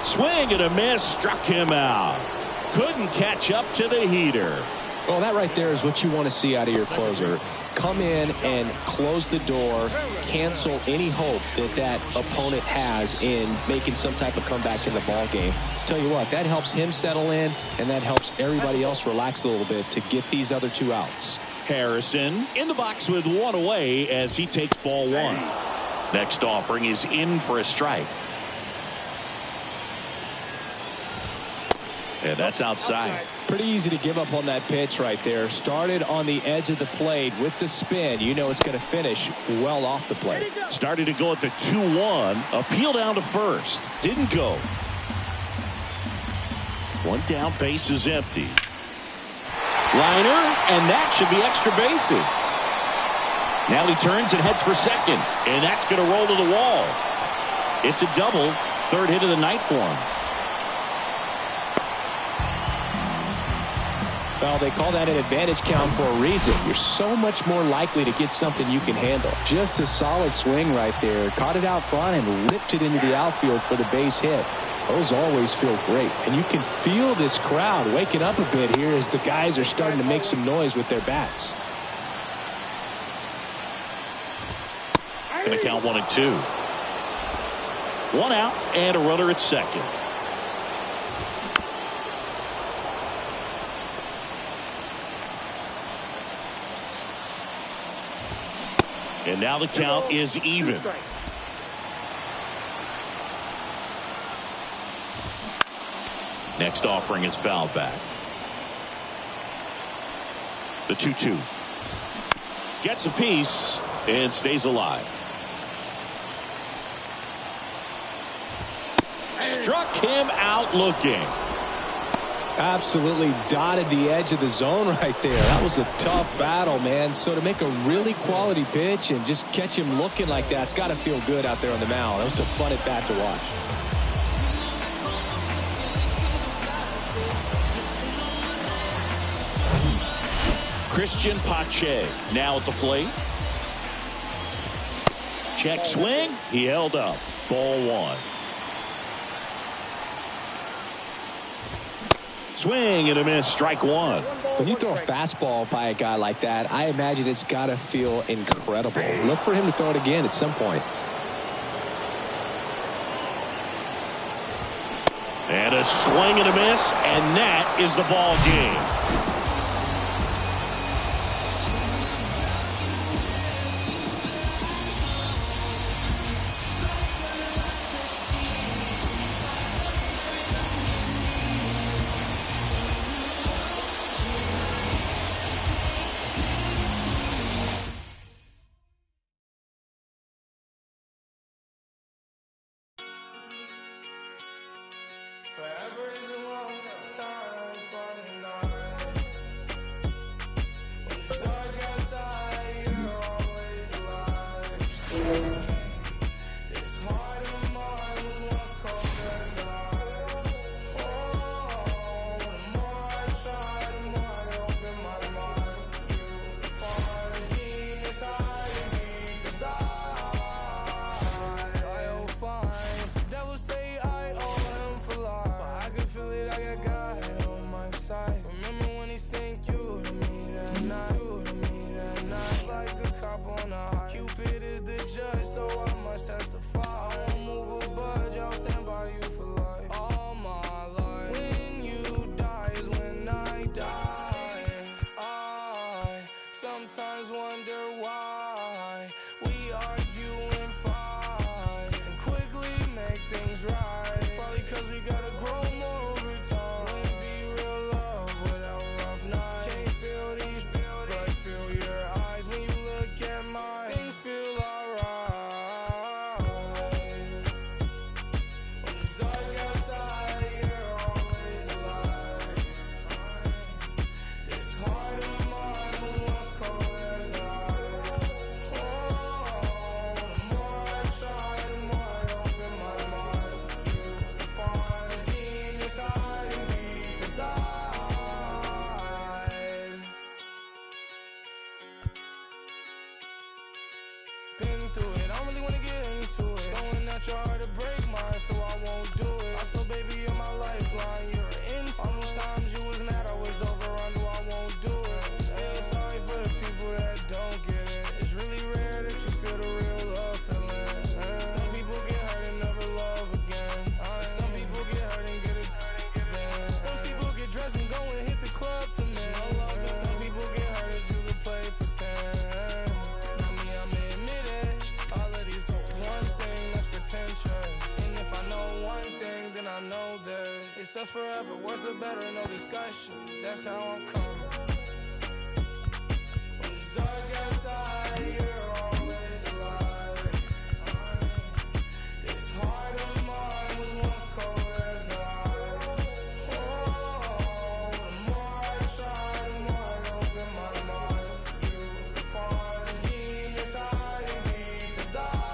Swing and a miss. Struck him out. Couldn't catch up to the heater. Well, that right there is what you want to see out of your closer. Come in and close the door, cancel any hope that that opponent has in making some type of comeback in the ball game. Tell you what, that helps him settle in, and that helps everybody else relax a little bit to get these other two outs. Harrison in the box with one away as he takes ball one. Next offering is in for a strike. And that's outside. Pretty easy to give up on that pitch right there. Started on the edge of the plate with the spin. You know it's going to finish well off the plate. Started to go at the 2-1. Appeal down to first. Didn't go. One down, base is empty. Liner, and that should be extra bases. Now he turns and heads for second, and that's going to roll to the wall. It's a double, third hit of the night for him. Well, they call that an advantage count for a reason. You're so much more likely to get something you can handle. Just a solid swing right there. Caught it out front and ripped it into the outfield for the base hit. Those always feel great. And you can feel this crowd waking up a bit here as the guys are starting to make some noise with their bats. Going to count 1-2. One out and a runner at second. And now the count is even. Next offering is fouled back. The 2-2. Gets a piece and stays alive. Struck him out looking. Absolutely dotted the edge of the zone right there. That was a tough battle, man. So to make a really quality pitch and just catch him looking like that, it's got to feel good out there on the mound. That was a fun at bat to watch. Christian Pache now at the plate. Check swing. He held up. Ball one. Swing and a miss. Strike one. When you throw a fastball by a guy like that, I imagine it's got to feel incredible. Look for him to throw it again at some point. And a swing and a miss, and that is the ball game. Forever is a long time from tonight. When it's dark outside, you're always the light. This heart of mine was once cold as ice. Oh, the more I try, the more I open my mind for you to find the deepest hiding deep inside. I'll find the devil say I owe him for life. I got God on my side. Remember when he sent you to me that night? You to me that night. Like a cop on a high. Cupid is the judge, so I must testify. I won't move a budge, I'll stand by you for life. All my life. When you die is when I die. I sometimes wonder why. is right. It's probably cause we gotta grow more over time. Wouldn't be real love without rough nights. Can't feel these, but I feel your eyes when you look at mine. Things feel alright. When it's dark outside, you're always alive. This heart of mine was once cold as ice. Oh, the more I try, the more I open my mind for you to find the demons hiding deep inside. Been through it, I don't really wanna get into it. Going at your heart to break mine, so I won't do it. I saw baby you're my lifeline, you're an infant. All those times you was mad I was over on you, I won't do it. Hey, sorry for the people that don't get it. It's really rare that you feel the real love feeling. Some people get hurt and never love again. Some people get hurt and get it again. Some people get dressed and go and hit the club to me. No love, but some people get hurt and you can play pretend. Not me, I'm admit it. All of these hoes, one thing that's pretentious. And if I know one thing, then I know that it's us forever. Worse or better, no discussion. That's how I'm coming. When it's dark outside, you're always alive. This heart of mine was once cold as ice. Oh, the more I try, the more I open my mind for you to find the demons hiding deep inside.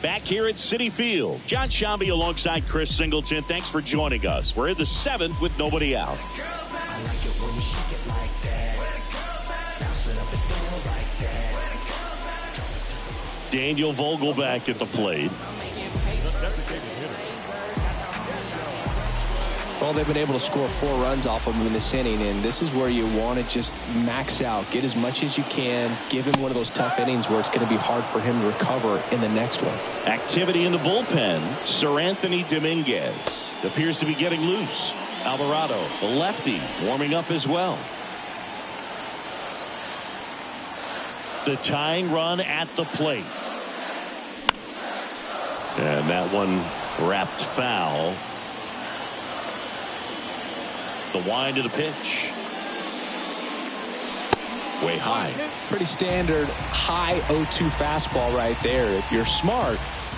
Back here at Citi Field, John Shambi alongside Chris Singleton. Thanks for joining us. We're in the 7th with nobody out. Daniel Vogelback at the plate. Well, they've been able to score 4 runs off of him in this inning, and this is where you want to just max out, get as much as you can, give him one of those tough innings where it's going to be hard for him to recover in the next one. Activity in the bullpen. Sir Anthony Dominguez appears to be getting loose. Alvarado, the lefty, warming up as well. The tying run at the plate. And that one wrapped foul. The wind of the pitch. Way high. Pretty standard high 0-2 fastball right there. If you're smart,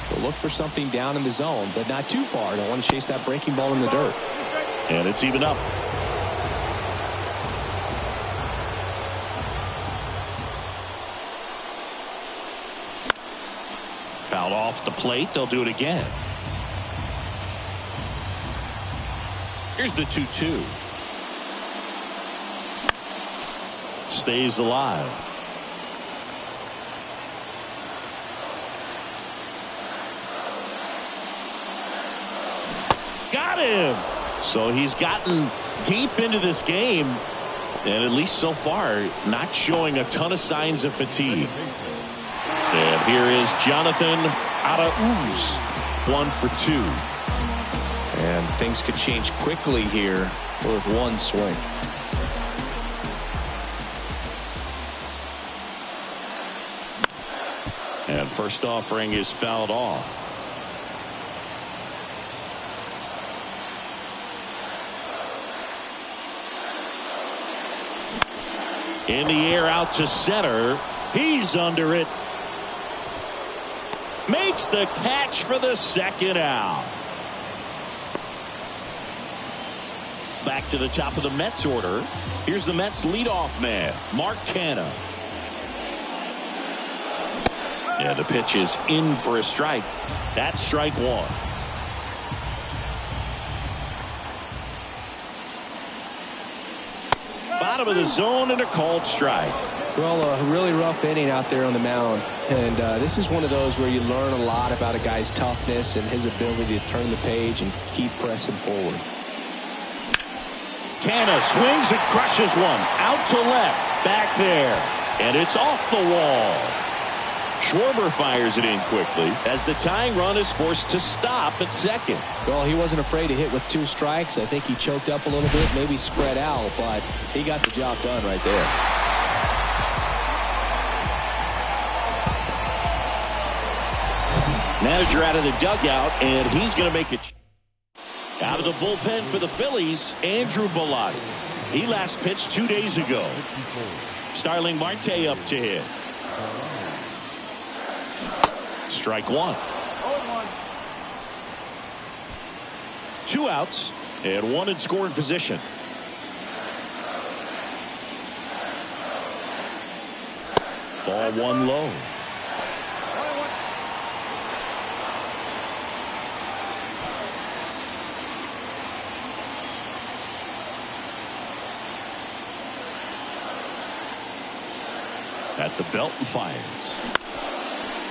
you'll look for something down in the zone, but not too far. Don't want to chase that breaking ball in the dirt. And it's even up. Fouled off the plate. They'll do it again. Here's the 2-2. Stays alive. Got him. So he's gotten deep into this game, and at least so far not showing a ton of signs of fatigue. And here is Jonathan Arauz, 1 for 2. And things could change quickly here with one swing. And first offering is fouled off. In the air out to center. He's under it. makes the catch for the second out. Back to the top of the Mets order. Here's the Mets leadoff man, Mark Canha. Yeah, the pitch is in for a strike. That's strike one. Bottom of the zone and a called strike. Well, a really rough inning out there on the mound. And this is one of those where you learn a lot about a guy's toughness and his ability to turn the page and keep pressing forward. Canha swings and crushes one. Out to left. Back there. And it's off the wall. Schwarber fires it in quickly as the tying run is forced to stop at second. Well, he wasn't afraid to hit with 2 strikes. I think he choked up a little bit, maybe spread out, but he got the job done right there. Manager out of the dugout, and he's going to make it. Out of the bullpen for the Phillies, Andrew Bellotti. He last pitched 2 days ago. Starling Marte up to hit. Strike one. 2 outs and 1 in scoring position. Ball 1 low. At the belt and fires.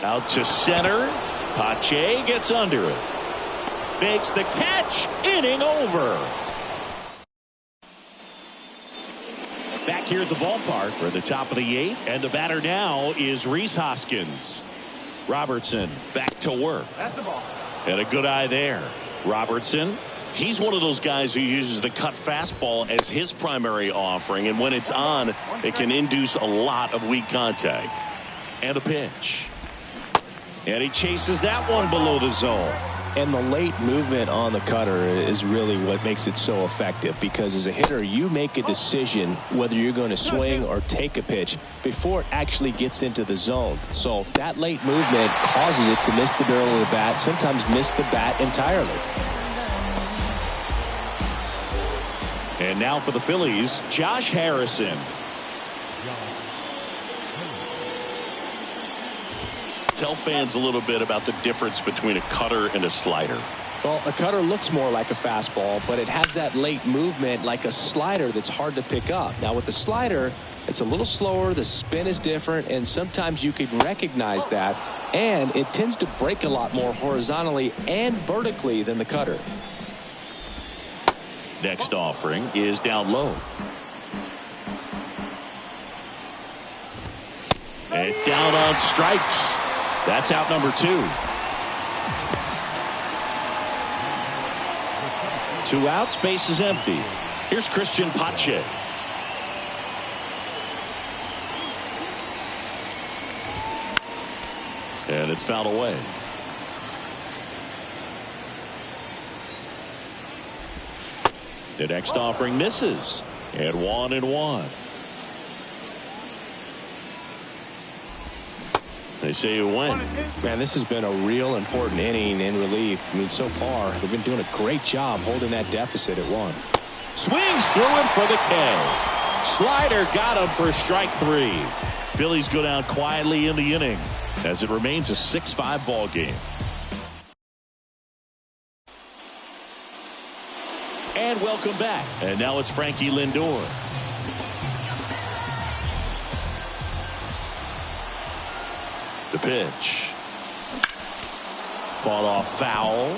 Out to center. Pache gets under it. Makes the catch. Inning over. Back here at the ballpark, we're at the top of the 8th. And the batter now is Rhys Hoskins. Robertson back to work. That's the ball. And a good eye there. Robertson. He's one of those guys who uses the cut fastball as his primary offering. And when it's on, it can induce a lot of weak contact. And a pitch. And he chases that one below the zone. And the late movement on the cutter is really what makes it so effective, because as a hitter, you make a decision whether you're going to swing or take a pitch before it actually gets into the zone. So that late movement causes it to miss the barrel of the bat, sometimes miss the bat entirely. And now for the Phillies, Josh Harrison. Tell fans a little bit about the difference between a cutter and a slider. Well, a cutter looks more like a fastball, but it has that late movement like a slider that's hard to pick up. Now with the slider, it's a little slower, the spin is different, and sometimes you can recognize that, and it tends to break a lot more horizontally and vertically than the cutter. Next offering is down low. And down on strikes. That's out number 2. 2 outs, base is empty. Here's Christian Pache. And it's fouled away. The next offering misses. And 1-1. They say you win. Man, this has been a real important inning in relief. I mean, so far, they've been doing a great job holding that deficit at 1. Swings through him for the K. Slider got him for strike 3. Phillies go down quietly in the inning as it remains a 6-5 ball game. And welcome back. And now it's Frankie Lindor. The pitch. Fought off foul.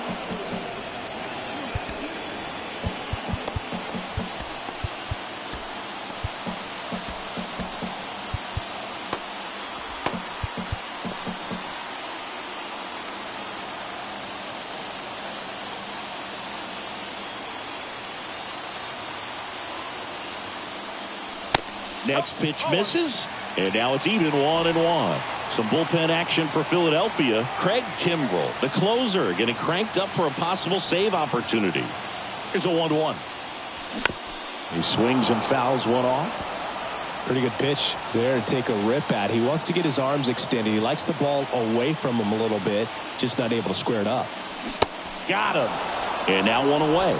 Next pitch misses, and now it's even 1-1. Some bullpen action for Philadelphia. Craig Kimbrell, the closer, getting cranked up for a possible save opportunity. Here's a 1-1. He swings and fouls one off. Pretty good pitch there to take a rip at. He wants to get his arms extended. He likes the ball away from him a little bit, just not able to square it up. Got him. And now one away.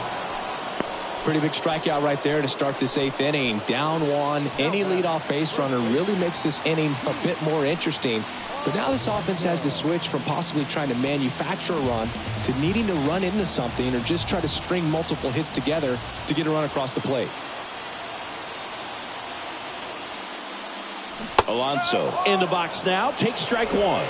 Pretty big strikeout right there to start this 8th inning. Down one. Any leadoff base runner really makes this inning a bit more interesting. But now this offense has to switch from possibly trying to manufacture a run to needing to run into something or just try to string multiple hits together to get a run across the plate. Alonso in the box now. Takes strike one.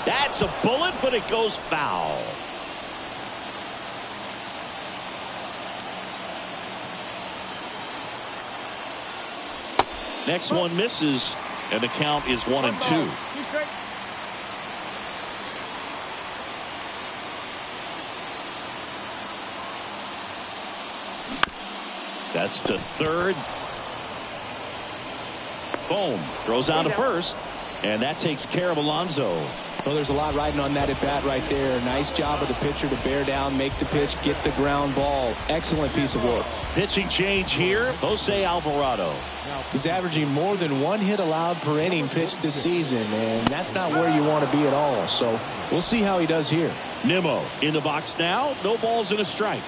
That's a bullet, but it goes foul. Next one misses, and the count is 1-2. That's to third. Boom. Throws out to first. And that takes care of Alonso. Well, there's a lot riding on that at bat right there. Nice job of the pitcher to bear down, make the pitch, get the ground ball. Excellent piece of work. Pitching change here. Jose Alvarado. He's averaging more than 1 hit allowed per inning pitched this season, and that's not where you want to be at all. So we'll see how he does here. Nimmo in the box now. No balls and a strike.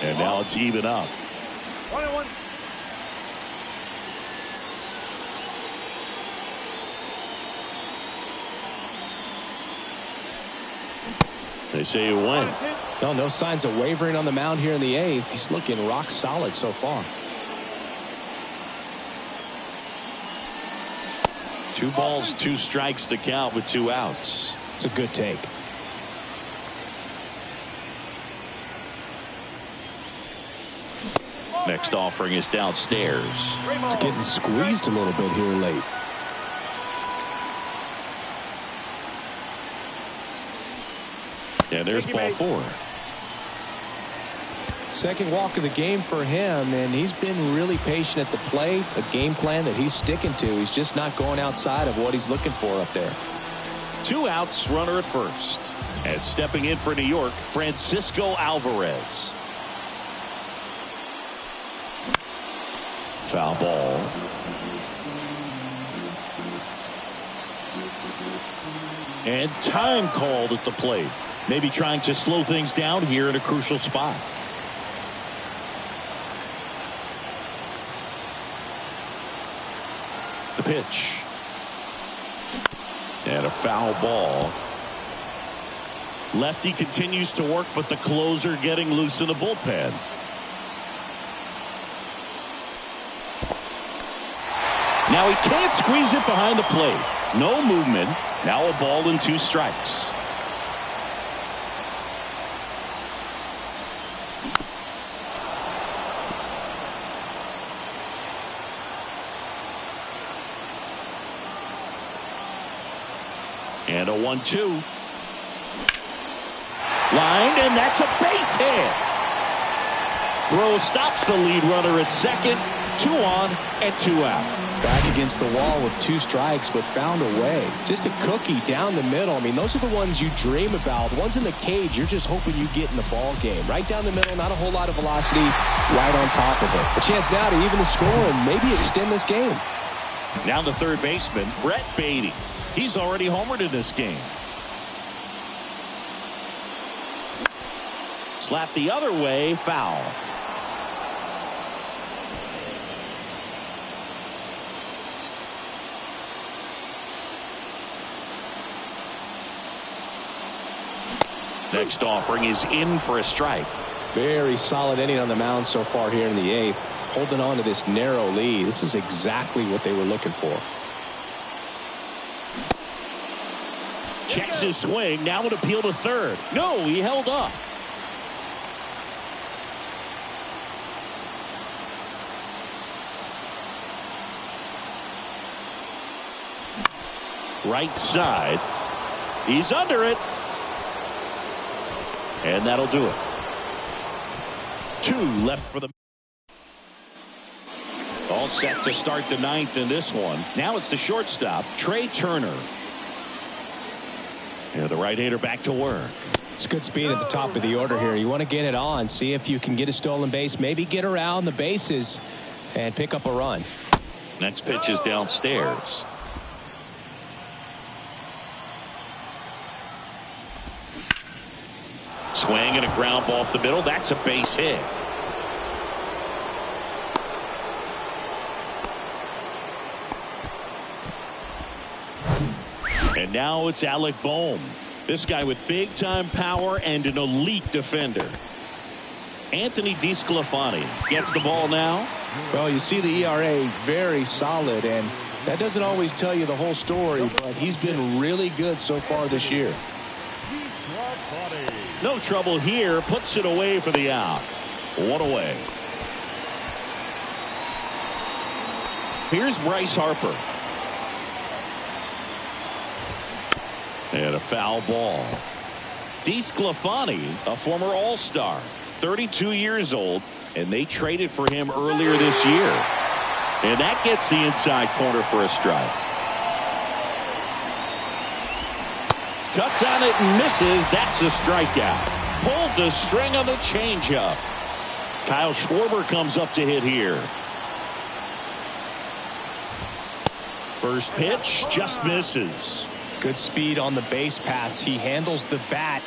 And now it's even up. 1-1. They say you win. No signs of wavering on the mound here in the 8th. He's looking rock solid so far. 2 balls, 2 strikes to count with 2 outs. It's a good take. Next offering is downstairs. It's getting squeezed a little bit here late. Yeah, there's ball 4. Second walk of the game for him, and he's been really patient at the plate. A game plan that he's sticking to. He's just not going outside of what he's looking for up there. 2 outs, runner at first. And stepping in for New York, Francisco Alvarez. Foul ball. And time called at the plate. Maybe trying to slow things down here in a crucial spot. The pitch. And a foul ball. Lefty continues to work, but the closer getting loose in the bullpen. Now he can't squeeze it behind the plate. No movement. Now a ball and 2 strikes. And a 1-2. Lined, and that's a base hit. Throw stops the lead runner at second. 2 on and 2 out. Back against the wall with 2 strikes, but found a way. Just a cookie down the middle. I mean, those are the ones you dream about. The ones in the cage, you're just hoping you get in the ball game. Right down the middle, not a whole lot of velocity, right on top of it. A chance now to even the score and maybe extend this game. Now the third baseman, Brett Beatty. He's already homered in this game. Slap the other way, foul. Next offering is in for a strike. Very solid inning on the mound so far here in the 8th. Holding on to this narrow lead. This is exactly what they were looking for. Checks his swing. Now an appeal to third. No, he held up. Right side. He's under it. And that'll do it. 2 left for the All set to start the ninth in this one. Now it's the shortstop, Trey Turner. And the right-hander back to work. It's good speed at the top of the order here. You want to get it on, see if you can get a stolen base, maybe get around the bases and pick up a run. Next pitch is downstairs. Swing and a ground ball up the middle. That's a base hit. And now it's Alec Bohm. This guy with big-time power and an elite defender. Anthony DeSclafani gets the ball now. Well, you see the ERA very solid, and that doesn't always tell you the whole story, but he's been really good so far this year. No trouble here. Puts it away for the out. One away. Here's Bryce Harper. And a foul ball. DeSclafani, a former All-Star, 32 years old, and they traded for him earlier this year. And that gets the inside corner for a strike. Cuts on it and misses. That's a strikeout. Pulled the string on the changeup. Kyle Schwarber comes up to hit here. First pitch just misses. Good speed on the base pass. He handles the bat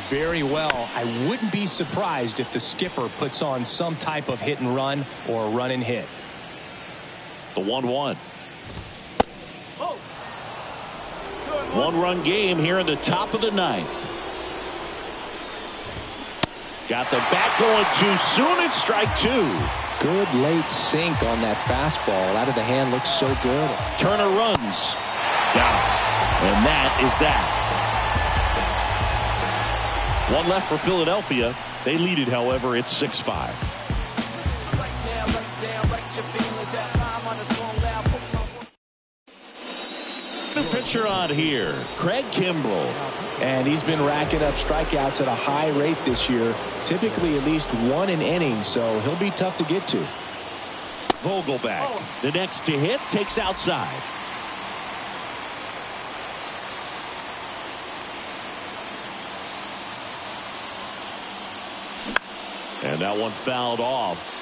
very well. I wouldn't be surprised if the skipper puts on some type of hit and run or run and hit. The 1-1. One-run game here in the top of the ninth. Got the bat going too soon. It's strike two. Good late sink on that fastball. Out of the hand, looks so good. Turner runs. Down. And that is that. One left for Philadelphia. They lead it, however. It's 6-5. The pitcher on here, Craig Kimbrell. And he's been racking up strikeouts at a high rate this year. Typically at least one an inning, so he'll be tough to get to. Vogelback, the next to hit, takes outside. And that one fouled off.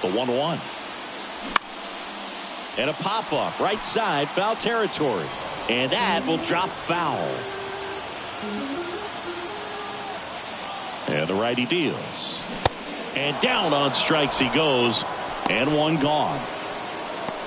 The 1-1. And a pop-up right side, foul territory. And that will drop foul. And the righty deals. And down on strikes he goes. And one gone.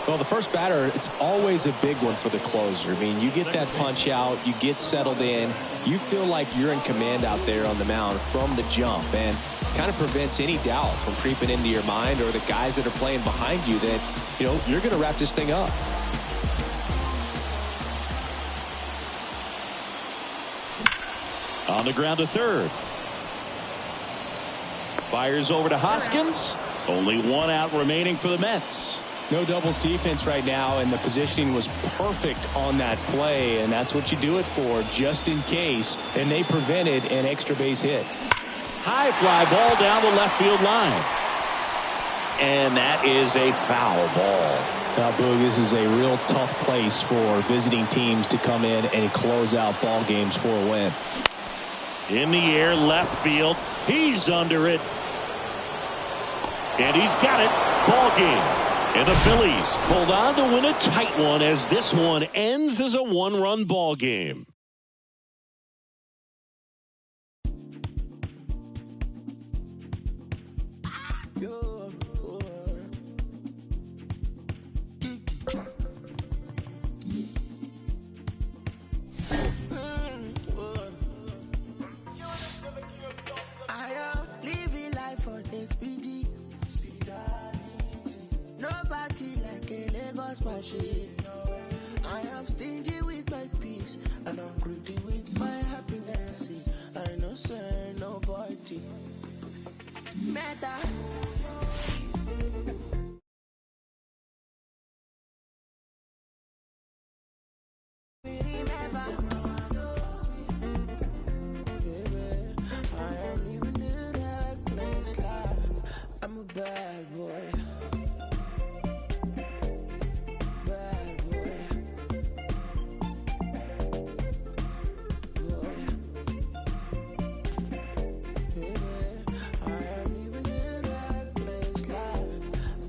Well, the first batter, it's always a big one for the closer. I mean, you get that punch out, you get settled in, you feel like you're in command out there on the mound from the jump, and kind of prevents any doubt from creeping into your mind or the guys that are playing behind you that, you know, you're going to wrap this thing up. On the ground to third. Fires over to Hoskins. Only one out remaining for the Mets. No doubles defense right now, and the positioning was perfect on that play, and that's what you do it for, just in case. And they prevented an extra base hit. High fly ball down the left field line. And that is a foul ball. Now, Boog, this is a real tough place for visiting teams to come in and close out ball games for a win. In the air, left field. He's under it. And he's got it. Ball game. And the Phillies hold on to win a tight one as this one ends as a one-run ball game. I am living life for the speedy. Nobody like a Lagos machine. I am stingy with my peace, and I'm greedy with my happiness. I know say nobody matter. bad boy. Bad boy. Boy. Yeah, I haven't even in that place live.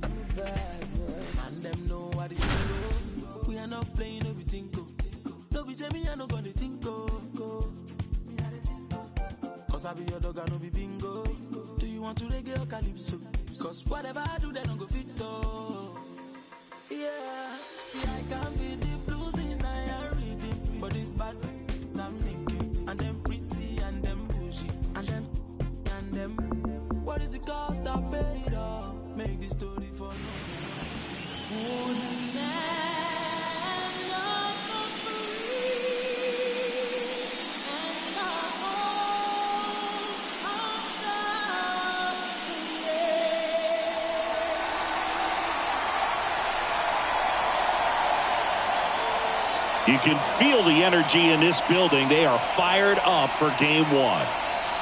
I'm a bad boy. And them know what it is. We are not playing everything go. No, we say me, I no gonna think go. Cause I be your dog, I no be bingo. Do you want to reggae or calypso? Cause whatever I do, they don't go fit though. Yeah, see, I can be the blues in I reading. But it's bad, I'm thinking. And them pretty, and them bushy. And them. What is the cost I paid off? Make this story for no. Oh, the land of the free and the home of the You can feel the energy in this building. They are fired up for game one.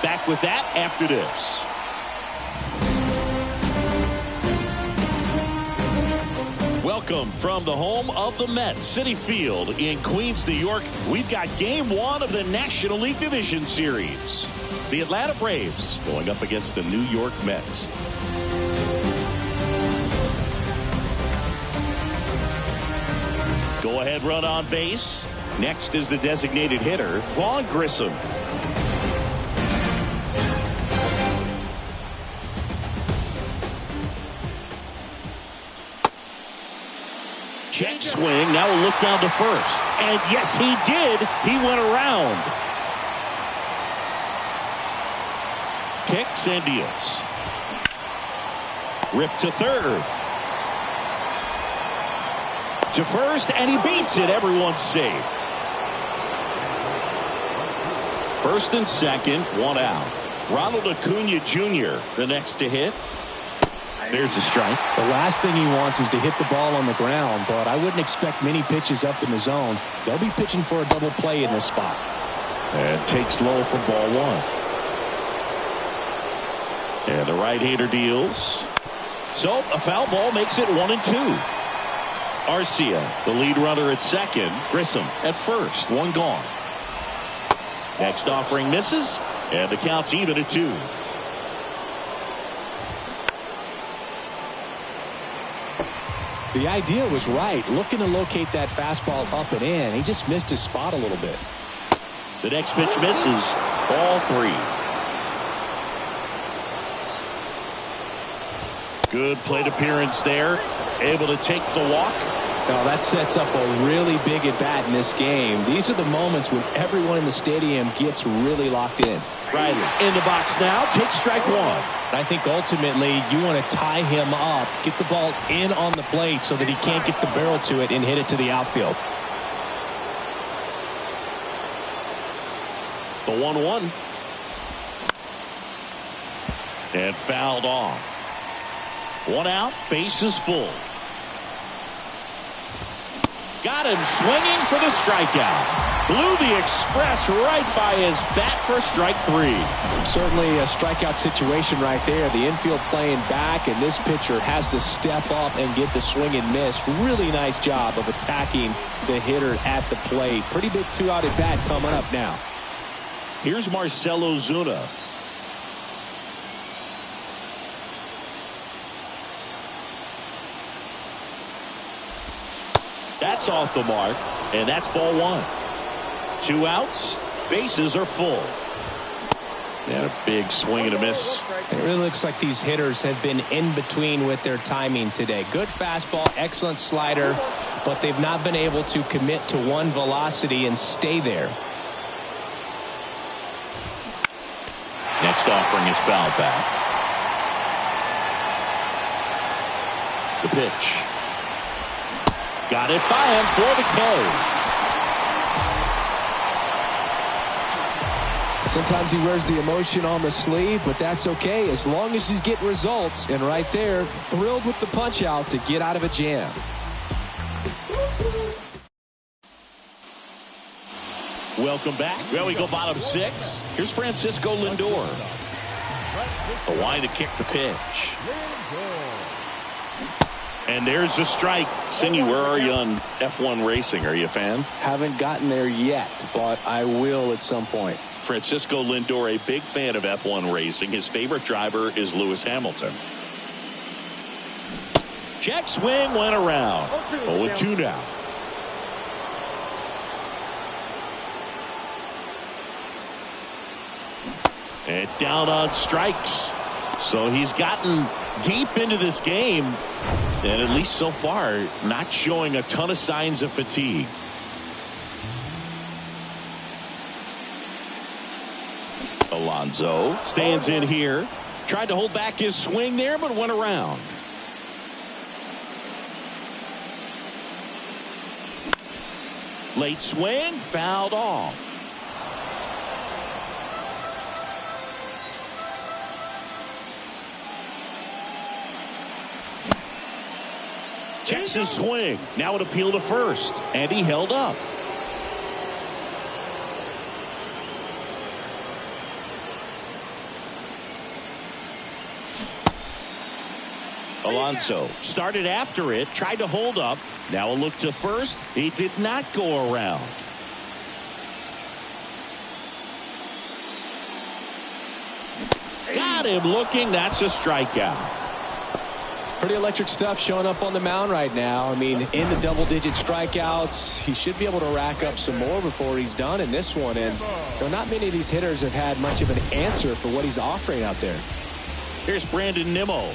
Back with that after this. Welcome from the home of the Mets, Citi Field in Queens, New York. We've got game one of the National League Division Series. The Atlanta Braves going up against the New York Mets. Go ahead run on base. Next is the designated hitter, Vaughn Grissom. Check swing. Now we'll look down to first. And yes, he did. He went around. Kicks and deals. Rip to third. To first, and he beats it. Everyone's safe. First and second, one out. Ronald Acuna Jr., the next to hit. There's a strike. The last thing he wants is to hit the ball on the ground, but I wouldn't expect many pitches up in the zone. They'll be pitching for a double play in this spot. And takes low for ball one. And the right-hander deals. So a foul ball makes it 1-2. Arcia, the lead runner at second. Grissom at first. One gone. Next offering misses. And the count's even at 2. The idea was right. Looking to locate that fastball up and in. He just missed his spot a little bit. The next pitch misses. Ball 3. Good plate appearance there. Able to take the walk. Now that sets up a really big at bat in this game. These are the moments when everyone in the stadium gets really locked in. Riley in the box now. Takes strike one. I think ultimately you want to tie him up, get the ball in on the plate so that he can't get the barrel to it and hit it to the outfield. The 1-1. And fouled off. One out, bases full. Got him swinging for the strikeout. Blew the express right by his bat for strike 3. Certainly a strikeout situation right there. The infield playing back, and this pitcher has to step up and get the swing and miss. Really nice job of attacking the hitter at the plate. Pretty big 2-out at bat coming up now. Here's Marcell Ozuna. That's off the mark, and that's ball 1. 2 outs, bases are full. And a big swing and a miss. It really looks like these hitters have been in between with their timing today. Good fastball, excellent slider, but they've not been able to commit to one velocity and stay there. Next offering is fouled back. The pitch. Got it by him for the K. Sometimes he wears the emotion on the sleeve, but that's okay as long as he's getting results. And right there, thrilled with the punch out to get out of a jam. Welcome back. Well, we go bottom 6. Here's Francisco Lindor. The line to kick the pitch. And there's a strike. Cindy, where are you on F1 racing? Are you a fan? Haven't gotten there yet, but I will at some point. Francisco Lindor, a big fan of F1 racing. His favorite driver is Lewis Hamilton. Check swing went around. 0-2 now. And down on strikes. So he's gotten deep into this game, and at least so far, not showing a ton of signs of fatigue. Alonso stands in here. Tried to hold back his swing there, but went around. Late swing, fouled off. Checks his swing. Now an appeal to first, and he held up. Alonso started after it, tried to hold up. Now a look to first. He did not go around. Got him looking. That's a strikeout. Pretty electric stuff showing up on the mound right now. I mean, in the double-digit strikeouts, he should be able to rack up some more before he's done in this one. And not many of these hitters have had much of an answer for what he's offering out there. Here's Brandon Nimmo.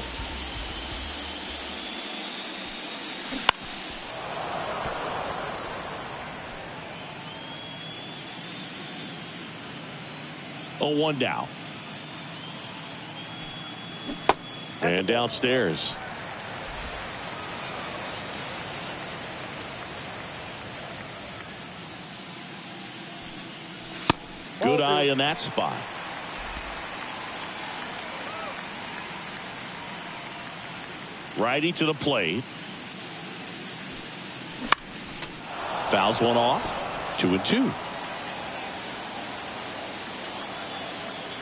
Oh, 1 down. And downstairs. Good eye in that spot. Righty to the plate. Fouls one off. 2-2.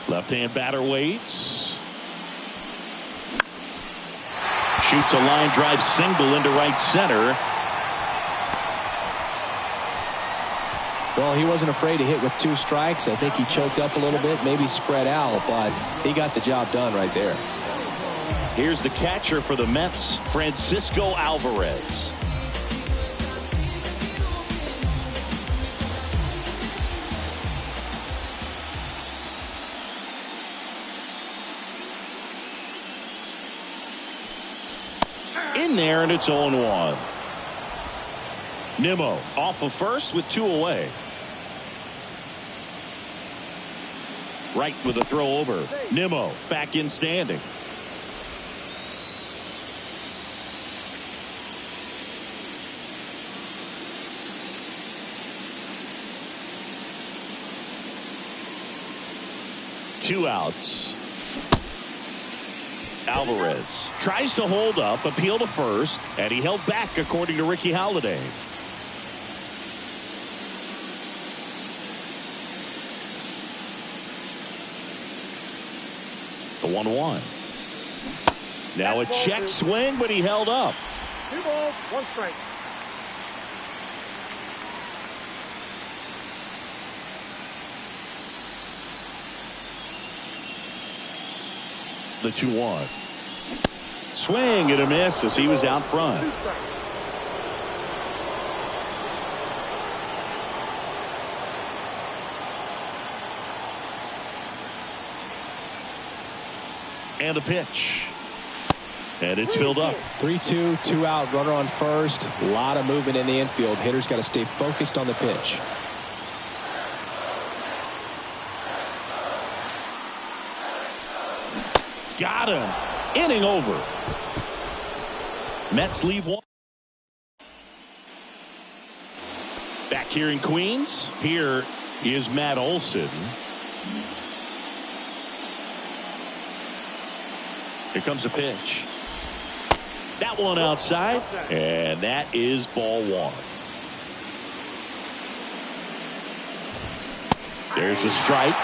Left-hand batter waits. Shoots a line drive single into right center. Well, he wasn't afraid to hit with 2 strikes. I think he choked up a little bit, maybe spread out, but he got the job done right there. Here's the catcher for the Mets, Francisco Alvarez. In there, and it's 0-1. Nimmo off of first with 2 away. Right with a throw over. Nimmo back in standing. Two outs. Alvarez tries to hold up, appeal to first, and he held back according to Ricky Holiday. The 1-1. Now a check swing, but he held up. 2 balls, 1 strike. The 2-1. Swing and a miss as he was out front. And a pitch. And it's filled up. 3-2, 2 out, runner on first. A lot of movement in the infield. Hitters got to stay focused on the pitch. Got him. Inning over. Mets leave 1. Back here in Queens, here is Matt Olson. Here comes a pitch. That one outside, and that is ball 1. There's a strike.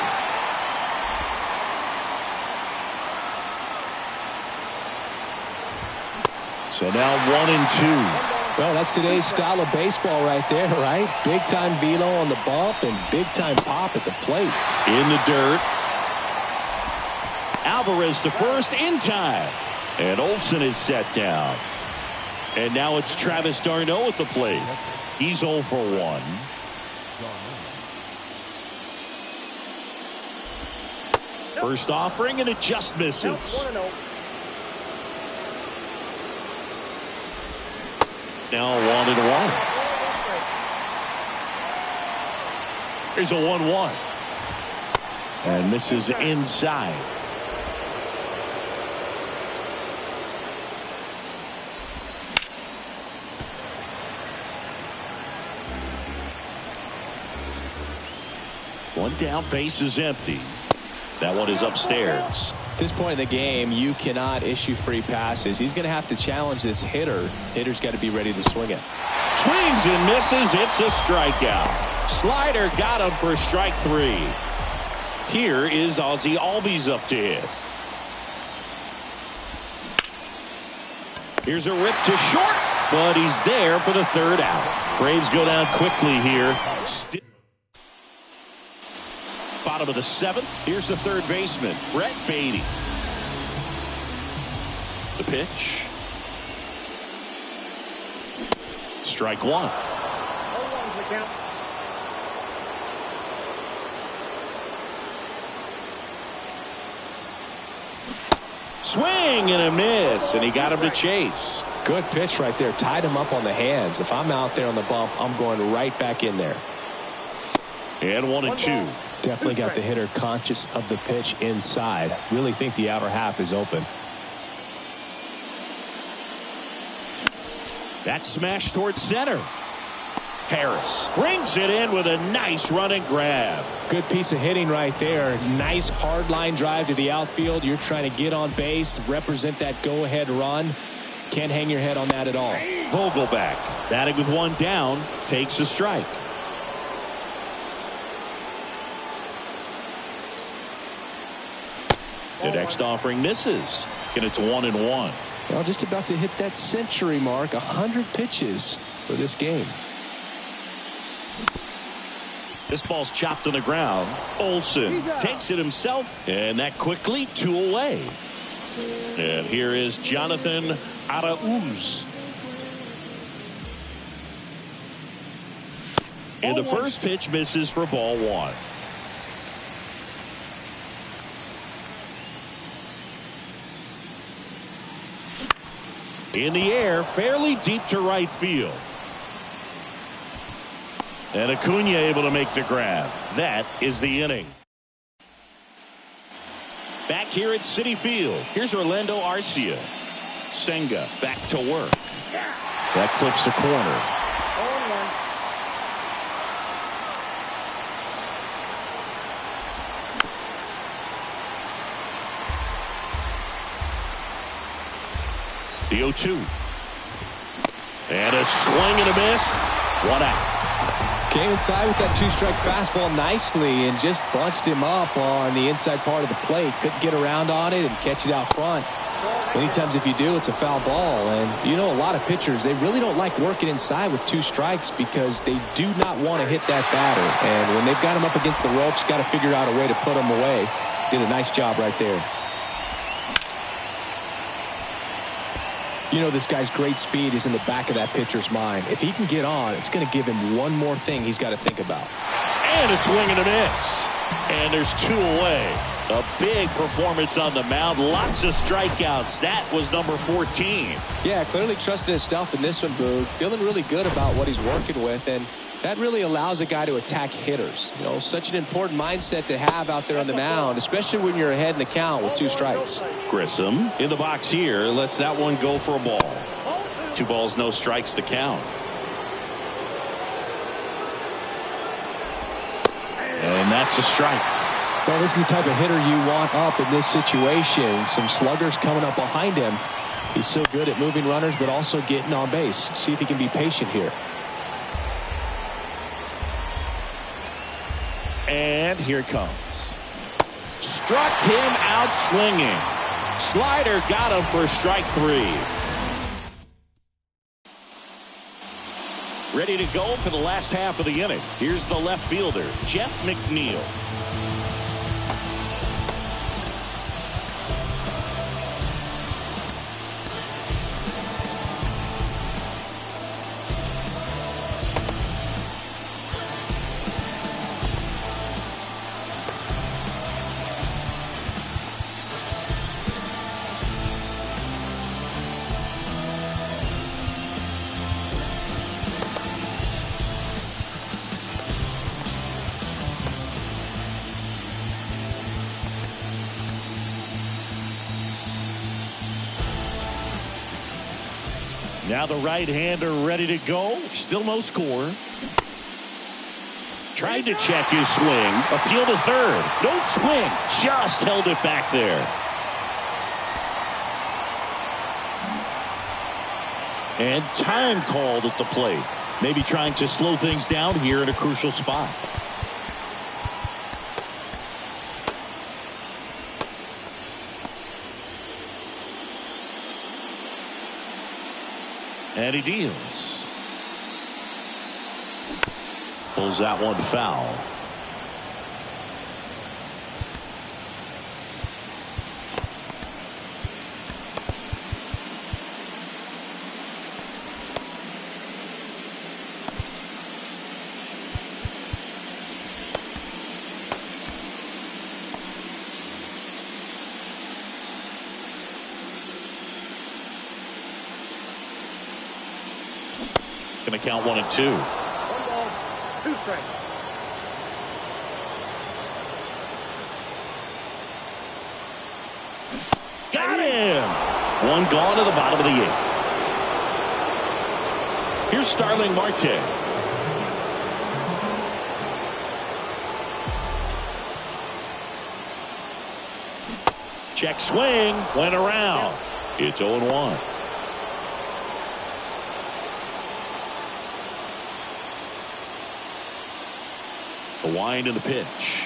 So now 1-2. Well, that's today's style of baseball right there, right? Big-time velo on the bump and big-time pop at the plate. In the dirt. Alvarez to first in time. And Olsen is set down. And now it's Travis d'Arnaud at the plate. He's 0 for 1. First offering, and it just misses. Now 1-1. Here's a 1-1. And misses inside. One down, base is empty. That one is upstairs. At this point in the game, you cannot issue free passes. He's going to have to challenge this hitter. Hitter's got to be ready to swing it. Swings and misses. It's a strikeout. Slider got him for strike 3. Here is Ozzie Albies up to hit. Here's a rip to short, but he's there for the 3rd out. Braves go down quickly here. Bottom of the 7th. Here's the 3rd baseman, Brett Beatty. The pitch. Strike 1. Swing and a miss, and he got him to chase. Good pitch right there. Tied him up on the hands. If I'm out there on the bump, I'm going right back in there. And 1-2. Definitely got the hitter conscious of the pitch inside. Really think the outer half is open. That smash towards center. Harris brings it in with a nice run and grab. Good piece of hitting right there. Nice hard line drive to the outfield. You're trying to get on base, represent that go-ahead run. Can't hang your head on that at all. Vogelback batting with 1 down, takes a strike. The next offering misses, and it's 1-1. Well, just about to hit that century mark. 100 pitches for this game. This ball's chopped on the ground. Olsen takes it himself, and that quickly 2 away. And here is Jonathan Arauz. And the first pitch misses for ball 1. In the air, fairly deep to right field. And Acuna able to make the grab. That is the inning. Back here at Citi Field, here's Orlando Arcia. Senga back to work. That clips the corner. The 0-2. And a swing and a miss. 1 out. Came inside with that 2-strike fastball nicely and just bunched him up on the inside part of the plate. Couldn't get around on it and catch it out front. Many times if you do, it's a foul ball. And you know, a lot of pitchers, they really don't like working inside with 2 strikes because they do not want to hit that batter. And when they've got him up against the ropes, got to figure out a way to put him away. Did a nice job right there. You know, this guy's great speed is in the back of that pitcher's mind. If he can get on, it's going to give him one more thing he's got to think about. And a swing and a miss. And there's 2 away. A big performance on the mound. Lots of strikeouts. That was number 14. Yeah, clearly trusted his stuff in this one, Boog. Feeling really good about what he's working with. And that really allows a guy to attack hitters. You know, such an important mindset to have out there on the mound, especially when you're ahead in the count with 2 strikes. Grissom in the box here. Lets that one go for a ball. 2 balls, no strikes to count. And that's a strike. Well, this is the type of hitter you want up in this situation. Some sluggers coming up behind him. He's so good at moving runners, but also getting on base. See if he can be patient here. And here it comes. Struck him out swinging. Slider got him for strike 3. Ready to go for the last half of the inning. Here's the left fielder, Jeff McNeil. Now the right-hander ready to go. Still no score. Tried to check his swing. Appeal to third. No swing. Just held it back there. And time called at the plate. Maybe trying to slow things down here in a crucial spot. And he deals. Pulls that one foul. Going to count 1 and 2. 1 ball, 2 strikes. Got him! 1 gone to the bottom of the 8th. Here's Starling Marte. Check swing, went around. It's 0-1. The wind and the pitch.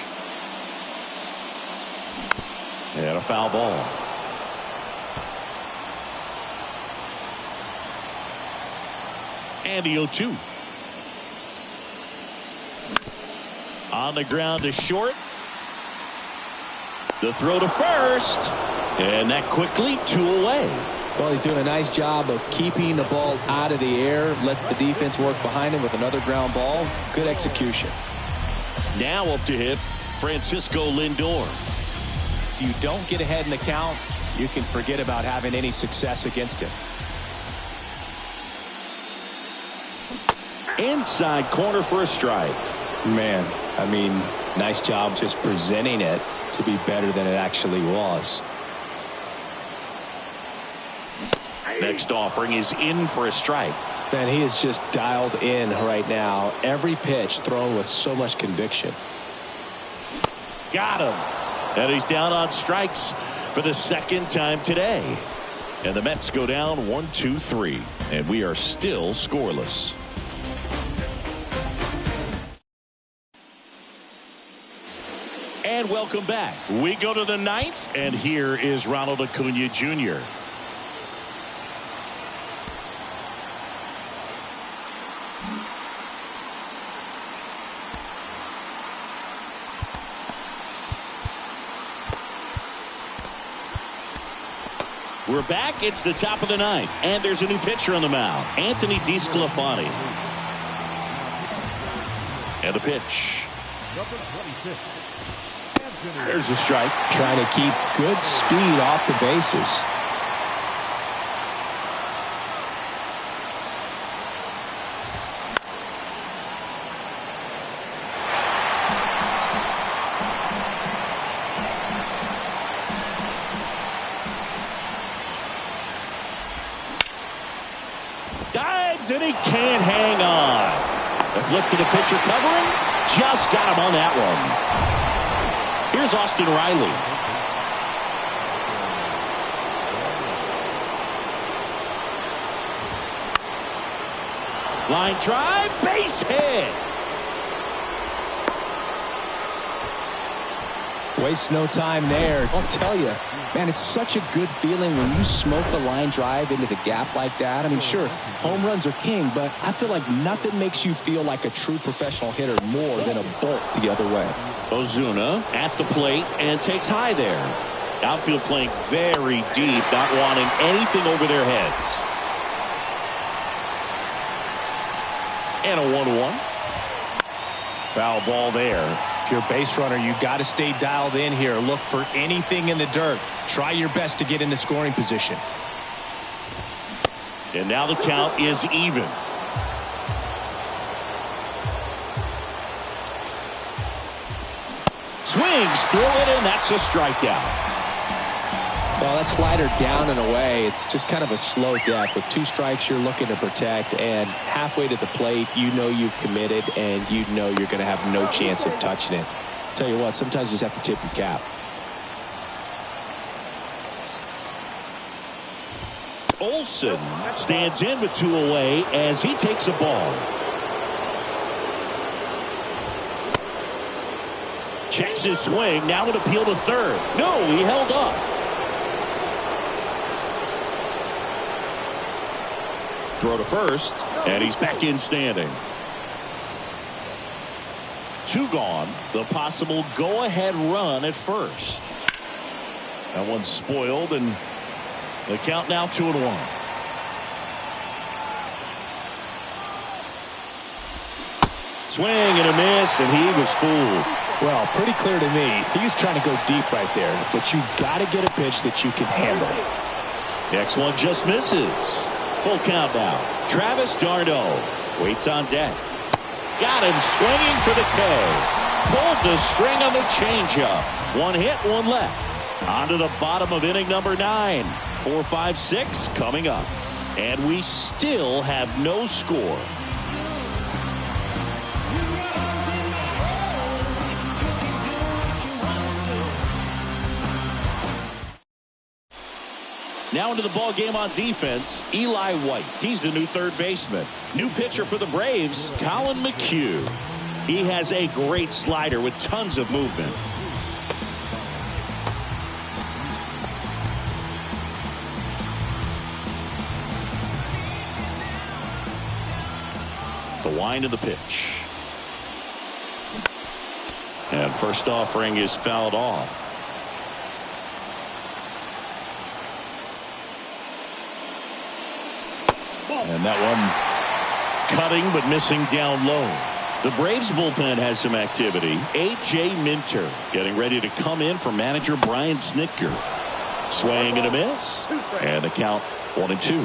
And a foul ball. And the 0-2. On the ground to short. The throw to first. And that quickly 2 away. Well, he's doing a nice job of keeping the ball out of the air. Lets the defense work behind him with another ground ball. Good execution. Now up to hit Francisco Lindor. If you don't get ahead in the count, you can forget about having any success against him. Inside corner for a strike. Man, I mean, nice job just presenting it to be better than it actually was. Next offering is in for a strike. Man, he is just dialed in right now. Every pitch thrown with so much conviction. Got him. And he's down on strikes for the second time today. And the Mets go down 1-2-3. And we are still scoreless. And welcome back. We go to the 9th. And here is Ronald Acuna Jr. We're back. It's the top of the 9th. And there's a new pitcher on the mound. Anthony DeSclafani. And the pitch. Number 26. There's a strike. Trying to keep good speed off the bases. And he can't hang on. The flip to the pitcher covering. Just got him on that one. Here's Austin Riley. Line drive, base hit. Waste no time there. I'll tell you, man, it's such a good feeling when you smoke the line drive into the gap like that. I mean, sure, home runs are king, but I feel like nothing makes you feel like a true professional hitter more than a bolt the other way. Ozuna at the plate and takes high there. Outfield playing very deep, not wanting anything over their heads. And a 1-1. Foul ball there. If you're a base runner, you got to stay dialed in here. Look for anything in the dirt. Try your best to get into scoring position. And now the count is even. Swings through it, and that's a strikeout. Well, that slider down and away, it's just kind of a slow death. With 2 strikes, you're looking to protect, and halfway to the plate, you know you've committed, and you know you're going to have no chance of touching it. Tell you what, sometimes you just have to tip your cap. Olsen stands in with 2 away as he takes a ball. Checks his swing, now an appeal to third. No, he held up. Throw to first, and he's back in standing. 2 gone. The possible go-ahead run at first. That one's spoiled, and the count now 2-1. Swing and a miss, and he was fooled. Well, pretty clear to me. He was trying to go deep right there, but you got to get a pitch that you can handle. Next one just misses. Full count now. Travis d'Arnaud waits on deck. Got him swinging for the K. Pulled the string on the changeup. 1 hit, 1 left. On to the bottom of inning number 9. 4, 5, 6 coming up. And we still have no score. Now into the ball game on defense, Eli White. He's the new third baseman. New pitcher for the Braves, Colin McHugh. He has a great slider with tons of movement. The wind of the pitch. And first offering is fouled off. And that one cutting but missing down low. The Braves bullpen has some activity. A.J. Minter getting ready to come in for manager Brian Snitker. Swing and a miss. And the count 1-2.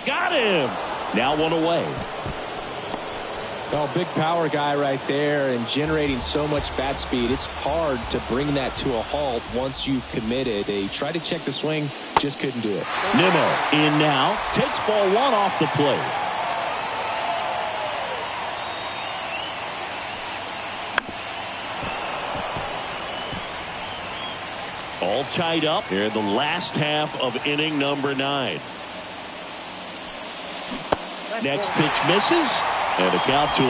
Got him. Now 1 away. Well, big power guy right there and generating so much bat speed. It's hard to bring that to a halt once you've committed. They tried to check the swing, just couldn't do it. Nimmo in now, takes ball 1 off the plate. All tied up here in the last half of inning number 9. Next pitch misses. And a count 2-1.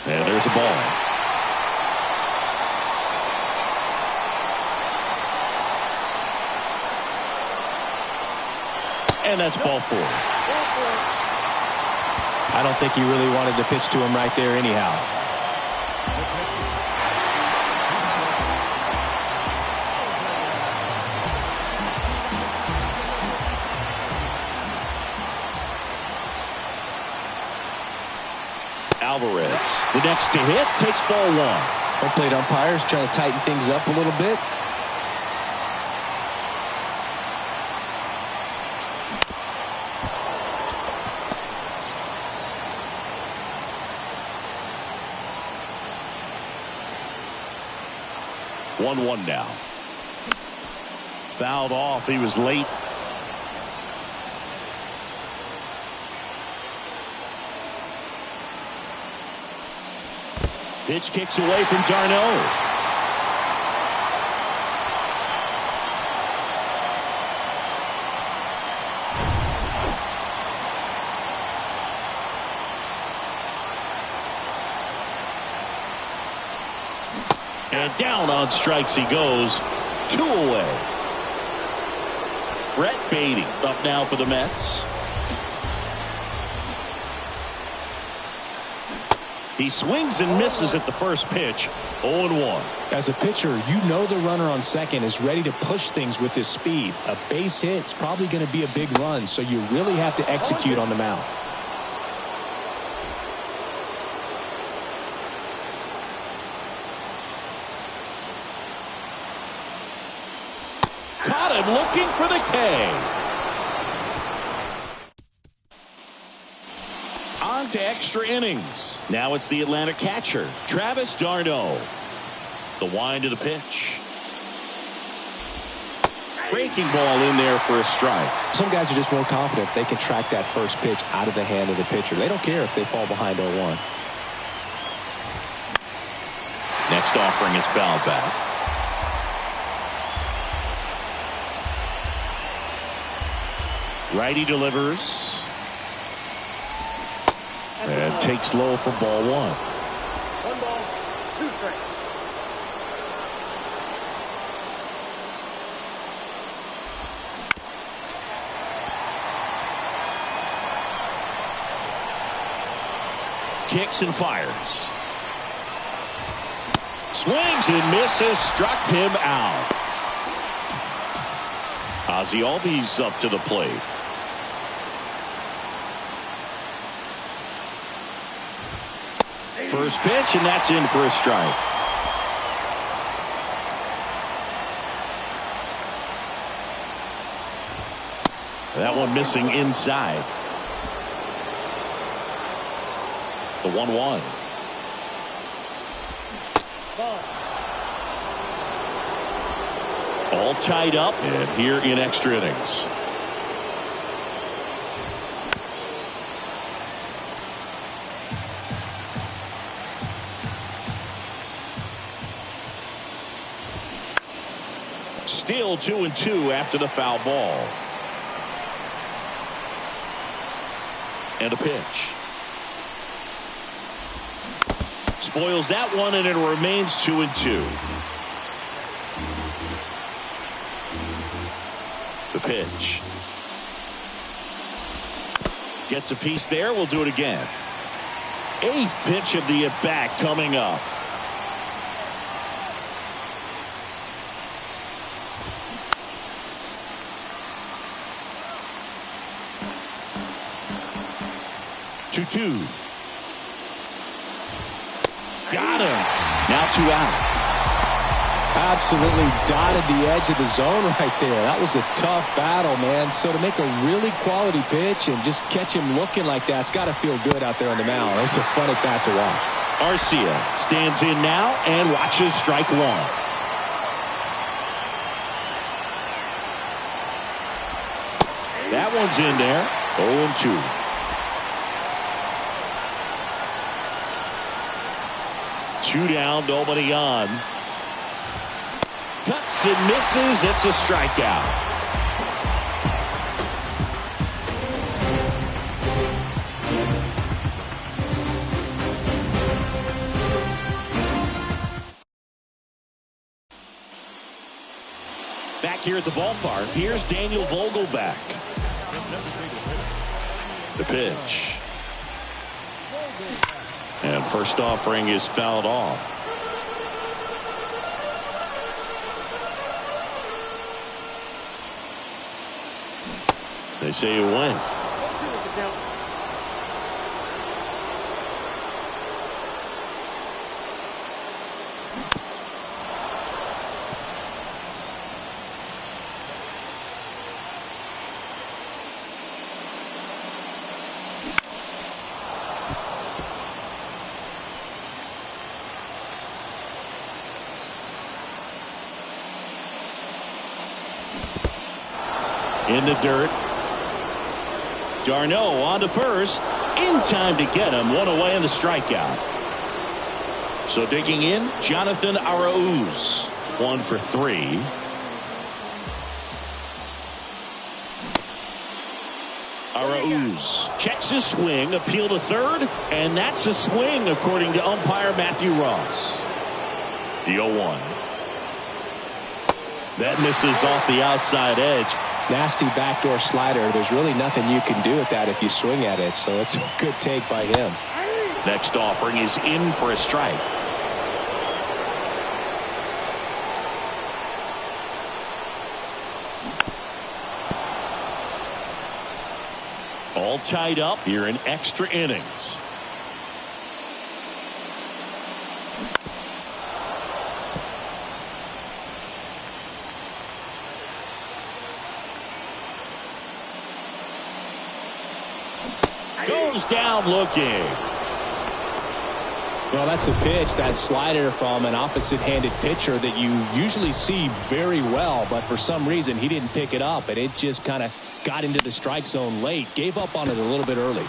And there's a ball. And that's ball 4. I don't think he really wanted to pitch to him right there anyhow. Alvarez, the next to hit, takes ball 1. Home plate umpires trying to tighten things up a little bit. One now. Fouled off. He was late. Pitch kicks away from d'Arnaud. And down on strikes he goes. 2 away. Brett Beatty up now for the Mets. He swings and misses at the first pitch. 0-1. As a pitcher, you know the runner on second is ready to push things with his speed. A base hit's probably going to be a big run, so you really have to execute on the mound. Caught him looking for the K. On to extra innings. Now it's the Atlanta catcher, Travis d'Arnaud. The wind of the pitch. Breaking ball in there for a strike. Some guys are just more confident if they can track that first pitch out of the hand of the pitcher. They don't care if they fall behind 0-1. Next offering is fouled back. Righty delivers. And takes low for ball 1. 1 ball, 2 strikes. Kicks and fires. Swings and misses. Struck him out. Ozzie Albies up to the plate. First pitch, and that's in for a strike. That one missing inside. The 1-1. All tied up, and here in extra innings. Still 2-2 after the foul ball. And a pitch. Spoils that one, and it remains 2-2. The pitch. Gets a piece there. We'll do it again. 8th pitch of the at-bat coming up. Two. Got him. Now 2 out. Absolutely dotted the edge of the zone right there. That was a tough battle, man. So to make a really quality pitch and just catch him looking like that, it's got to feel good out there on the mound. It was a fun at bat to watch. Arcia stands in now and watches strike 1. That one's in there. 0-2. Two down, nobody on. Cuts and misses. It's a strikeout. Back here at the ballpark, here's Daniel Vogelbach. The pitch. And first offering is fouled off. They say you win. In the dirt. d'Arnaud on to first. In time to get him. 1 away in the strikeout. So digging in, Jonathan Arauz, 1 for 3. Arauz checks his swing, appeal to third, and that's a swing according to umpire Matthew Ross. The 0-1. That misses off the outside edge. Nasty backdoor slider. There's really nothing you can do with that if you swing at it, so it's a good take by him. Next offering is in for a strike. All tied up here in extra innings. Goes down looking. Well, that's a pitch, that slider from an opposite-handed pitcher that you usually see very well, but for some reason he didn't pick it up, and it just kind of got into the strike zone late. Gave up on it a little bit early.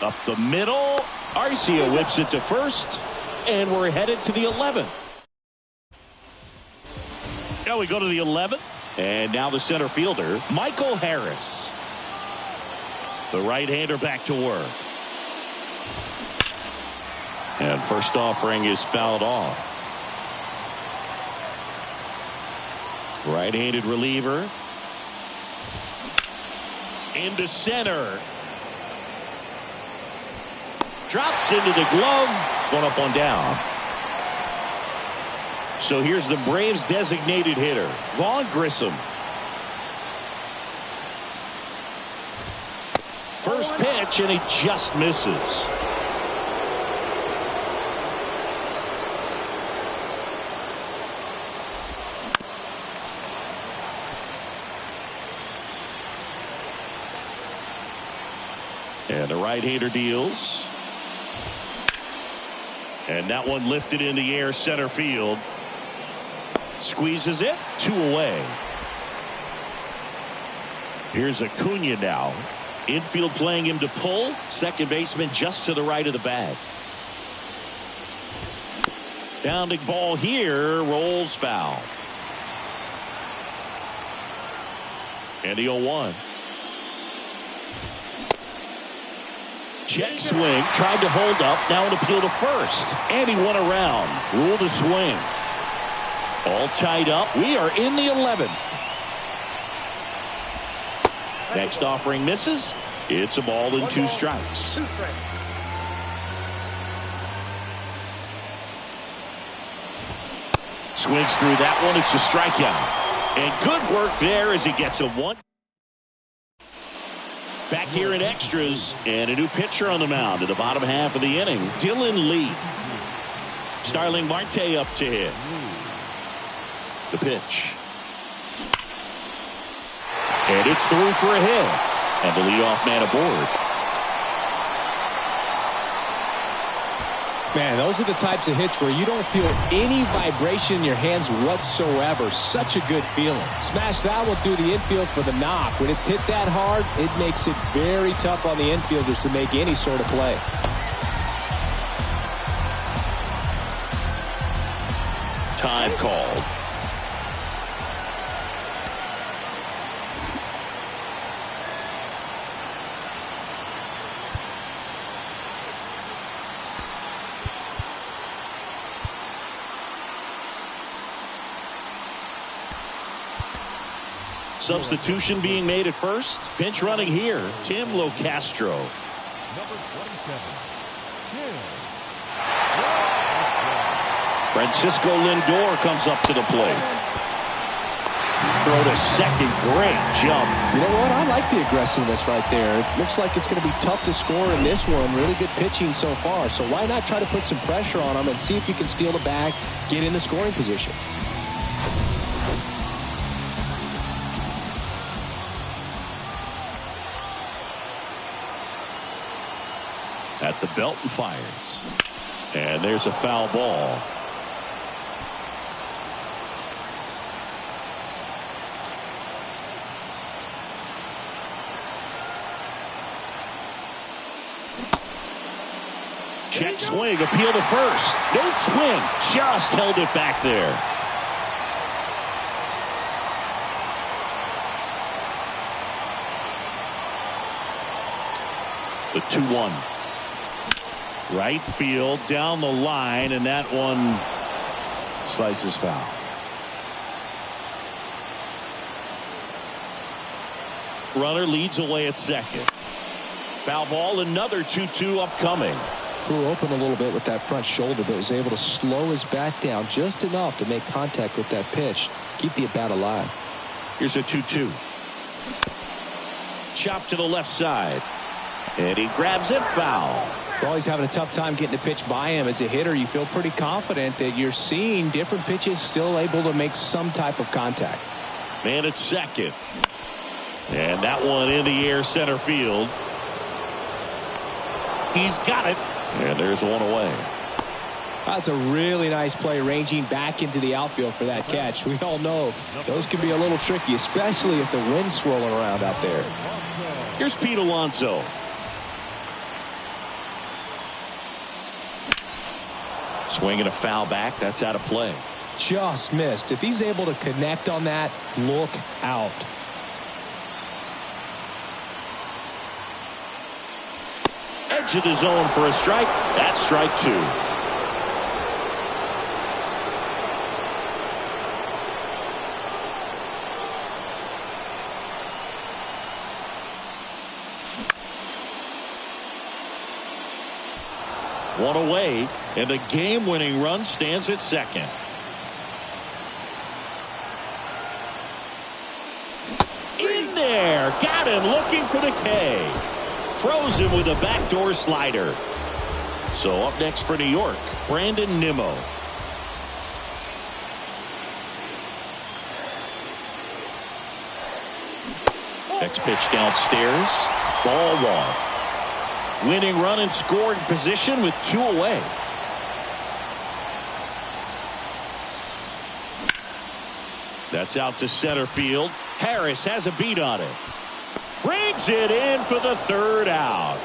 Up the middle. Arcia whips it to first, and we're headed to the 11th. Now we go to the 11th, and now the center fielder, Michael Harris. The right-hander back to work. And first offering is fouled off. Right-handed reliever. Into center. Drops into the glove. One up, one down. So here's the Braves designated hitter, Vaughn Grissom. First pitch, and he just misses. And the right-hander deals. And that one lifted in the air center field. Squeezes it. 2 away. Here's Acuna now. Infield playing him to pull. Second baseman just to the right of the bag. Bounding ball here. Rolls foul. And the 0-1. Check swing. Tried to hold up. Now an appeal to first. And he went around. Ruled a swing. All tied up. We are in the 11th. Next offering misses. It's a ball and 2 strikes. Swings through that one. It's a strikeout. And good work there as he gets a 1. Back here in extras, and a new pitcher on the mound in the bottom half of the inning, Dylan Lee. Starling Marte up to hit. The pitch. And it's through for a hit. And the leadoff man aboard. Man, those are the types of hits where you don't feel any vibration in your hands whatsoever. Such a good feeling. Smash that one through the infield for the knock. When it's hit that hard, it makes it very tough on the infielders to make any sort of play. Time called. Substitution being made at first. Pinch running here, Tim Locastro. Number 27. Francisco Lindor comes up to the plate. Throw to second, great jump. You know what? I like the aggressiveness right there. It looks like it's going to be tough to score in this one. Really good pitching so far. So why not try to put some pressure on him and see if you can steal the bag, get in the scoring position. At the belt and fires. And there's a foul ball. Check swing, appeal to first. No swing, just held it back there. The 2-1. Right field, down the line, and that one slices foul. Runner leads away at second. Foul ball, another 2-2 upcoming. Flew open a little bit with that front shoulder, but was able to slow his bat down just enough to make contact with that pitch. Keep the at-bat alive. Here's a 2-2. Chop to the left side. And he grabs it, foul. Well, he's having a tough time getting a pitch by him. As a hitter, you feel pretty confident that you're seeing different pitches still able to make some type of contact. Man at second. And that one in the air center field. He's got it. And there's one away. That's a really nice play, ranging back into the outfield for that catch. We all know those can be a little tricky, especially if the wind's swirling around out there. Here's Pete Alonso. Swinging a foul back. That's out of play. Just missed. If he's able to connect on that, look out. Edge of the zone for a strike. That's strike two. One away, and the game-winning run stands at second. In there, got him looking for the K. Froze him with a backdoor slider. So up next for New York, Brandon Nimmo. Next pitch downstairs, ball one. Winning run in scoring position with two away. That's out to center field. Harris has a beat on it. Brings it in for the third out.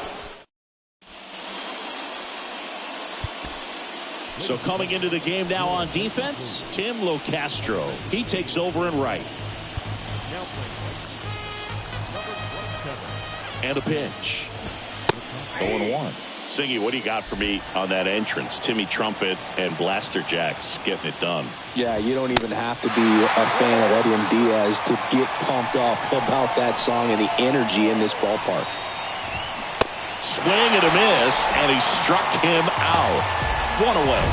So coming into the game now on defense, Tim Locastro. He takes over in right. And a pitch. 0-1. Singy, what do you got for me on that entrance? Timmy Trumpet and Blaster Jacks getting it done. Yeah, you don't even have to be a fan of Eddie and Diaz to get pumped up about that song and the energy in this ballpark. Swing and a miss, and he struck him out. One away.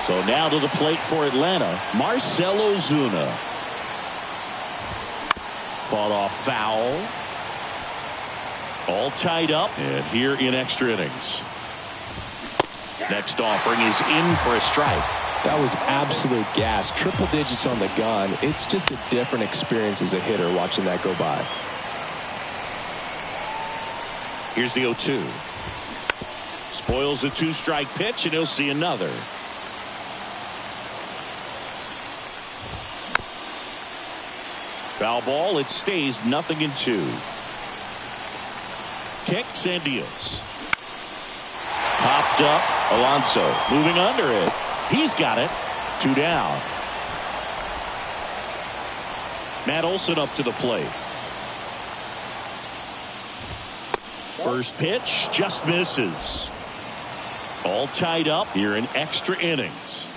So now to the plate for Atlanta, Marcell Ozuna. Fought off foul. All tied up, and here in extra innings. Next offering is in for a strike. That was absolute gas. Triple digits on the gun. It's just a different experience as a hitter watching that go by. Here's the 0-2. Spoils the two-strike pitch, and he'll see another. Foul ball. It stays 0-2. Kicks and deals. Popped up. Alonso moving under it. He's got it. 2 down. Matt Olson up to the plate. First pitch just misses. All tied up here in extra innings.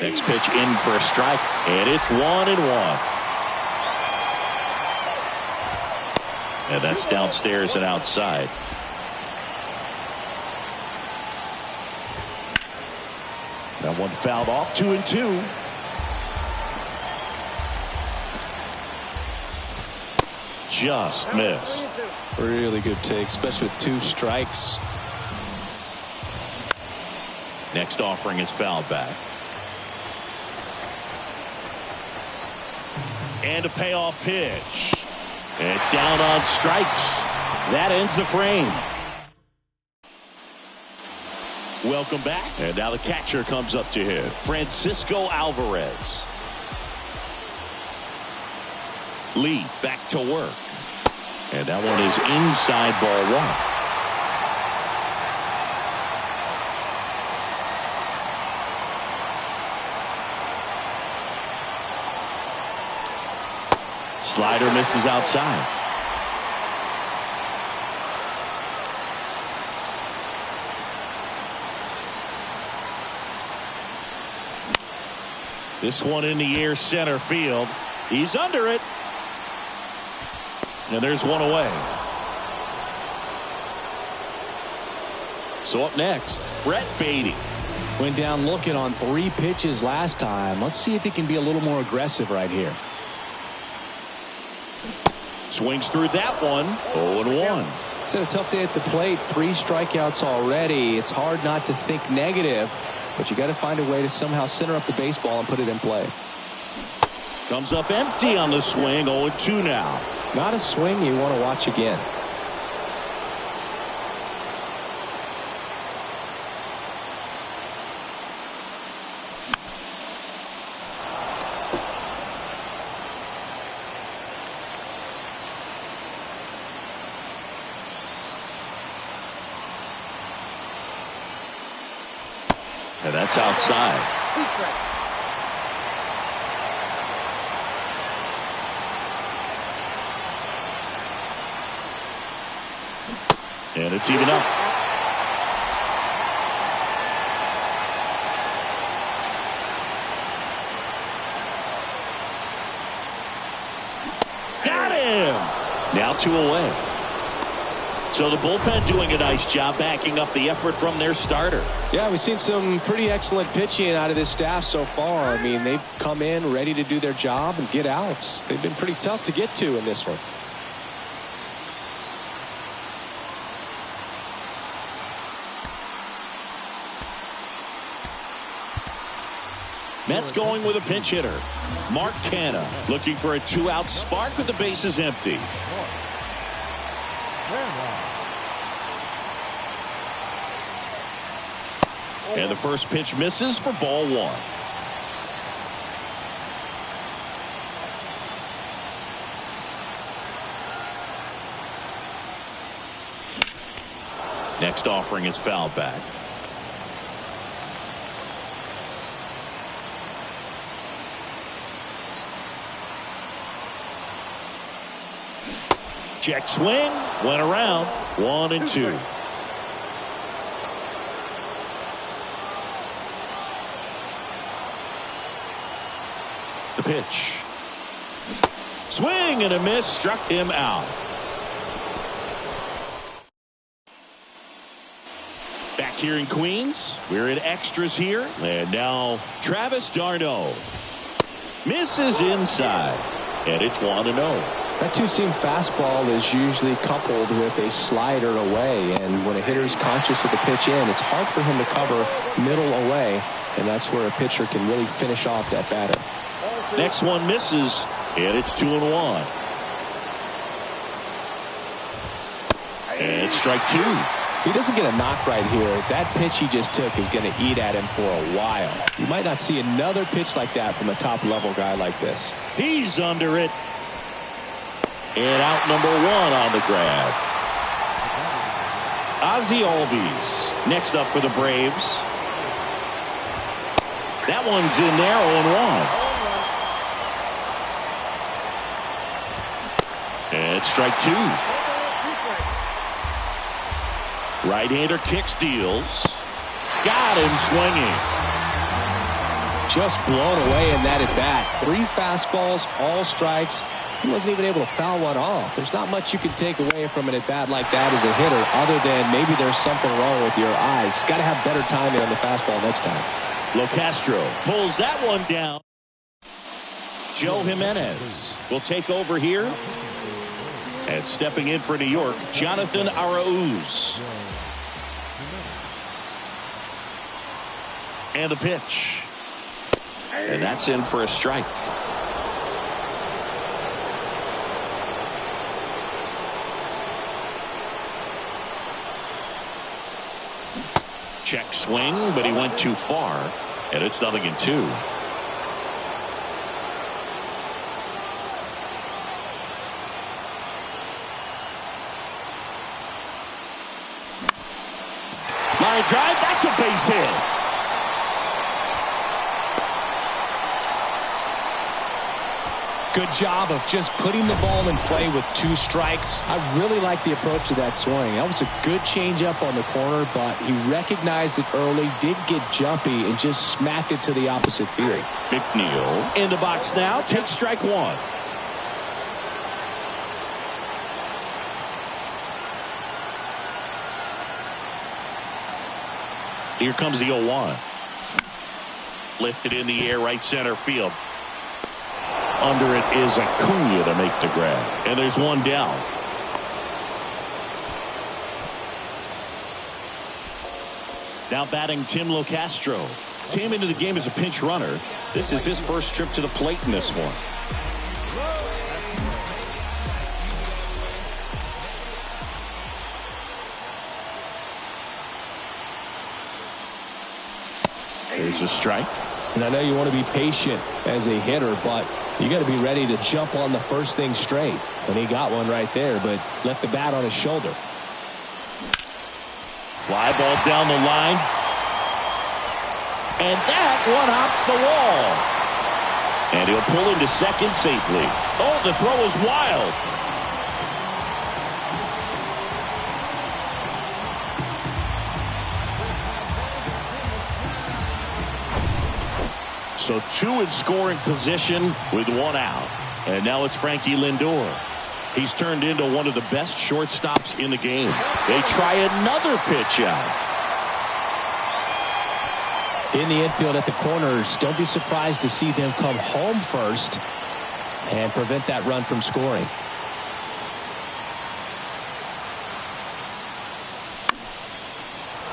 Next pitch in for a strike, and it's 1-1. And that's downstairs and outside. That one fouled off. 2-2. Just missed. Really good take, especially with 2 strikes. Next offering is fouled back. And a payoff pitch. And down on strikes. That ends the frame. Welcome back. And now the catcher comes up to hit. Francisco Alvarez. Lee back to work. And that one is inside ball 1. Slider misses outside. This one in the air, center field. He's under it. And there's one away. So up next, Brett Beatty. Went down looking on 3 pitches last time. Let's see if he can be a little more aggressive right here. Swings through that one. 0-1. It's had a tough day at the plate. 3 strikeouts already. It's hard not to think negative, but you got to find a way to somehow center up the baseball and put it in play. Comes up empty on the swing. 0-2 now. Not a swing you want to watch again. And that's outside. And it's even up. Got him! Now 2 away. So the bullpen doing a nice job backing up the effort from their starter. Yeah, we've seen some pretty excellent pitching out of this staff so far. I mean, they've come in ready to do their job and get outs. They've been pretty tough to get to in this one. Mets going with a pinch hitter. Mark Canha looking for a 2-out spark with the bases empty. And the first pitch misses for ball 1. Next offering is fouled back. Check swing, went around, 1-2. The pitch. Swing and a miss, struck him out. Back here in Queens, we're in extras here. And now Travis d'Arnaud misses inside. And it's 1-0. That two-seam fastball is usually coupled with a slider away, and when a hitter's conscious of the pitch in, it's hard for him to cover middle away, and that's where a pitcher can really finish off that batter. Next one misses, and it's 2-1. And it's strike 2. If he doesn't get a knock right here, that pitch he just took is going to eat at him for a while. You might not see another pitch like that from a top-level guy like this. He's under it. And out number 1 on the grab. Ozzie Albies next up for the Braves. That one's in there, 0-1. And it's strike 2. Right-hander kicks, deals. Got him swinging. Just blown away in that at-bat. 3 fastballs, all strikes. He wasn't even able to foul one off. There's not much you can take away from an at-bat like that as a hitter other than maybe there's something wrong with your eyes. Got to have better timing on the fastball next time. Locastro pulls that one down. Joe Jimenez will take over here. And stepping in for New York, Jonathan Arauz. And the pitch. And that's in for a strike. Check swing, but he went too far, and it's 0-2. Line drive, that's a base hit. Good job of just putting the ball in play with 2 strikes. I really like the approach to that swing. That was a good changeup on the corner, but he recognized it early, did get jumpy, and just smacked it to the opposite field. McNeil in the box now. Takes strike 1. Here comes the 0-1. Lifted in the air, right center field. Under it is Acuna to make the grab. And there's one down. Now batting Tim Locastro. Came into the game as a pinch runner. This is his first trip to the plate in this one. There's a strike. And I know you want to be patient as a hitter, but you got to be ready to jump on the first thing straight. And he got one right there, but left the bat on his shoulder. Fly ball down the line. And that one hops the wall. And he'll pull into second safely. Oh, the throw is wild. So 2 in scoring position with 1 out. And now it's Frankie Lindor. He's turned into one of the best shortstops in the game. They try another pitch out. In the infield at the corners, don't be surprised to see them come home first and prevent that run from scoring.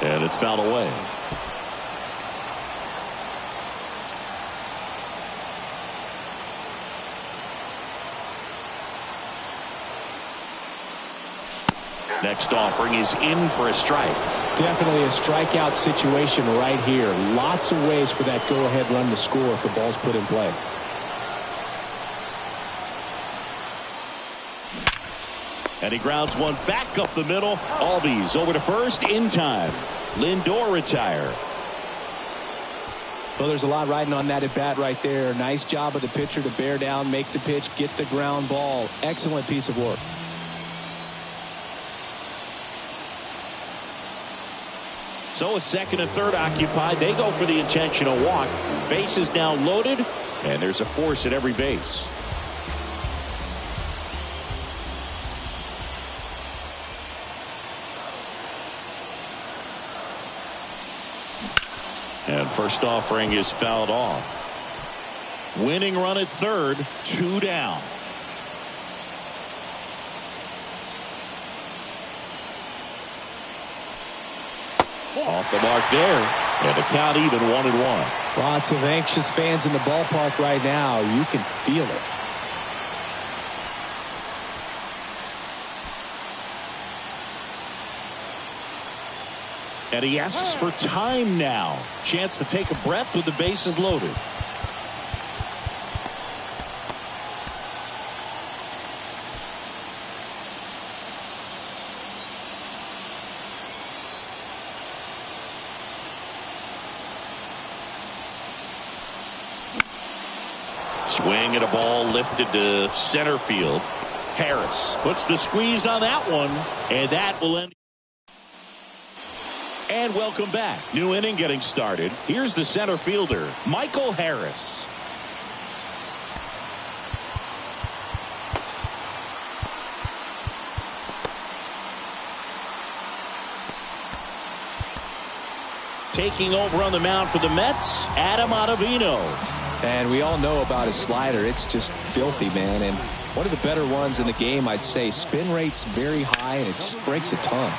And it's fouled away. Next offering is in for a strike. Definitely a strikeout situation right here. Lots of ways for that go-ahead run to score if the ball's put in play. And he grounds one back up the middle. Albies over to first in time. Lindor retire. Well, there's a lot riding on that at bat right there. Nice job of the pitcher to bear down, make the pitch, get the ground ball. Excellent piece of work. So it's second and third occupied. They go for the intentional walk. Base is now loaded, and there's a force at every base. And first offering is fouled off. Winning run at third, 2 down. Off the mark there. And the count even 1-1. Lots of anxious fans in the ballpark right now. You can feel it. And he asks for time now. Chance to take a breath with the bases loaded. Swing at a ball lifted to center field. Harris puts the squeeze on that one, and that will end. And welcome back. New inning getting started. Here's the center fielder, Michael Harris. Taking over on the mound for the Mets, Adam Ottavino. And we all know about his slider. It's just filthy, man. And one of the better ones in the game, I'd say. Spin rate's very high, and it just breaks a ton.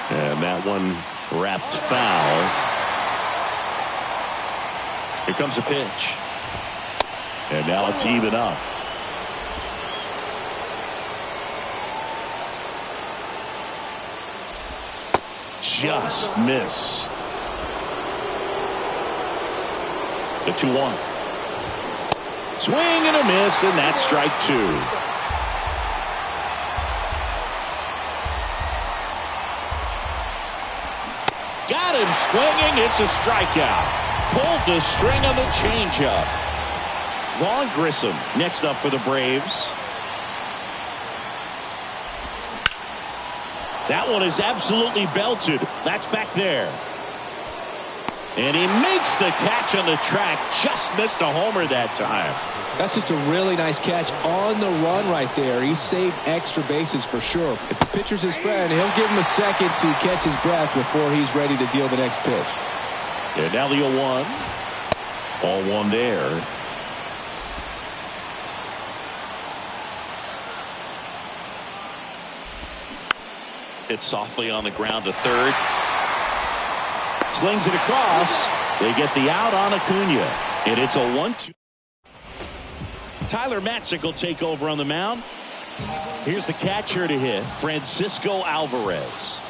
And that one wrapped foul. Here comes a pitch. And now it's even up. Just missed. The 2-1. Swing and a miss, and that's strike 2. Got him swinging. It's a strikeout. Pulled the string on the changeup. Vaughn Grissom next up for the Braves. That one is absolutely belted. That's back there. And he makes the catch on the track. Just missed a homer that time. That's just a really nice catch on the run right there. He saved extra bases for sure. If the pitcher's his friend, he'll give him a second to catch his breath before he's ready to deal the next pitch. And now the 0-1. All one there. Hit softly on the ground to third. Slings it across. They get the out on Acuna. And it's a 1-2. Tyler Matzik will take over on the mound. Here's the catcher to hit, Francisco Alvarez.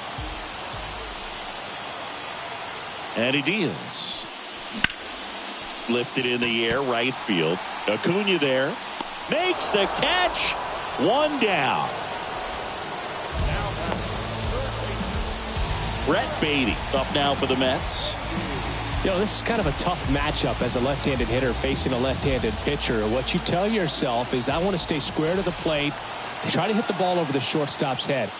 And he deals. Lifted in the air, right field. Acuna there. Makes the catch. One down. Brett Beatty up now for the Mets. You know, this is kind of a tough matchup as a left-handed hitter facing a left-handed pitcher. What you tell yourself is I want to stay square to the plate, try to hit the ball over the shortstop's head.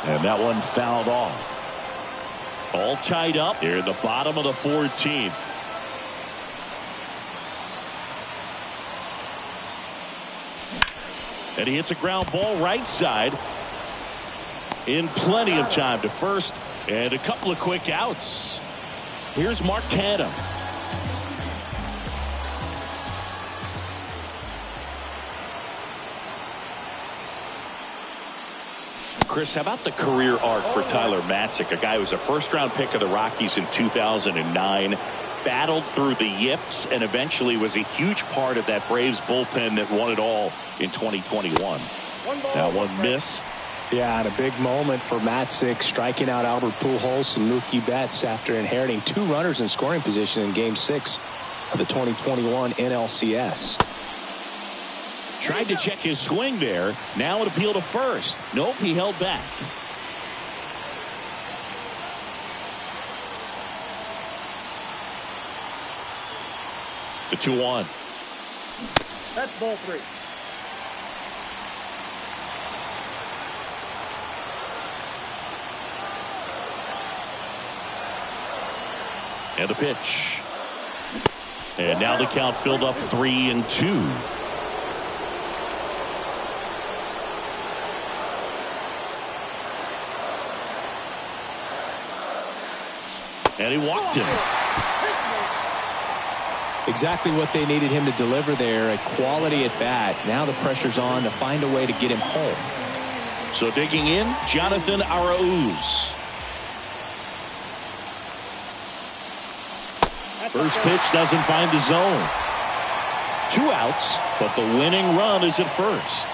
And that one fouled off. All tied up here in the bottom of the 14th. And he hits a ground ball right side. In plenty of time to first, and a couple of quick outs. Here's Mark Canha. Chris, how about the career arc for Tyler Matzik, a guy who was a first-round pick of the Rockies in 2009, battled through the yips, and eventually was a huge part of that Braves bullpen that won it all in 2021. That one missed. Yeah, and a big moment for Matzik, striking out Albert Pujols and Mookie Betts after inheriting 2 runners in scoring position in Game 6 of the 2021 NLCS. Tried to check his swing there. Now an appeal to first. Nope, he held back. The 2-1. That's ball 3. And a pitch. And now the count filled up 3-2. And he walked him. Exactly what they needed him to deliver there, a quality at bat. Now the pressure's on to find a way to get him home. So digging in, Jonathan Arauz. First pitch doesn't find the zone. 2 outs, but the winning run is at first.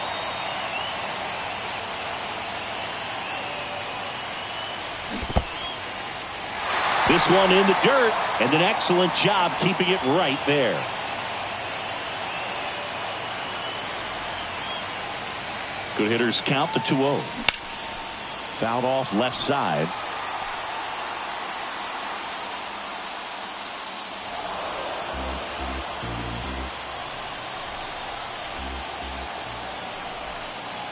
This one in the dirt, and an excellent job keeping it right there. Good hitters count the 2-0. Fouled off left side.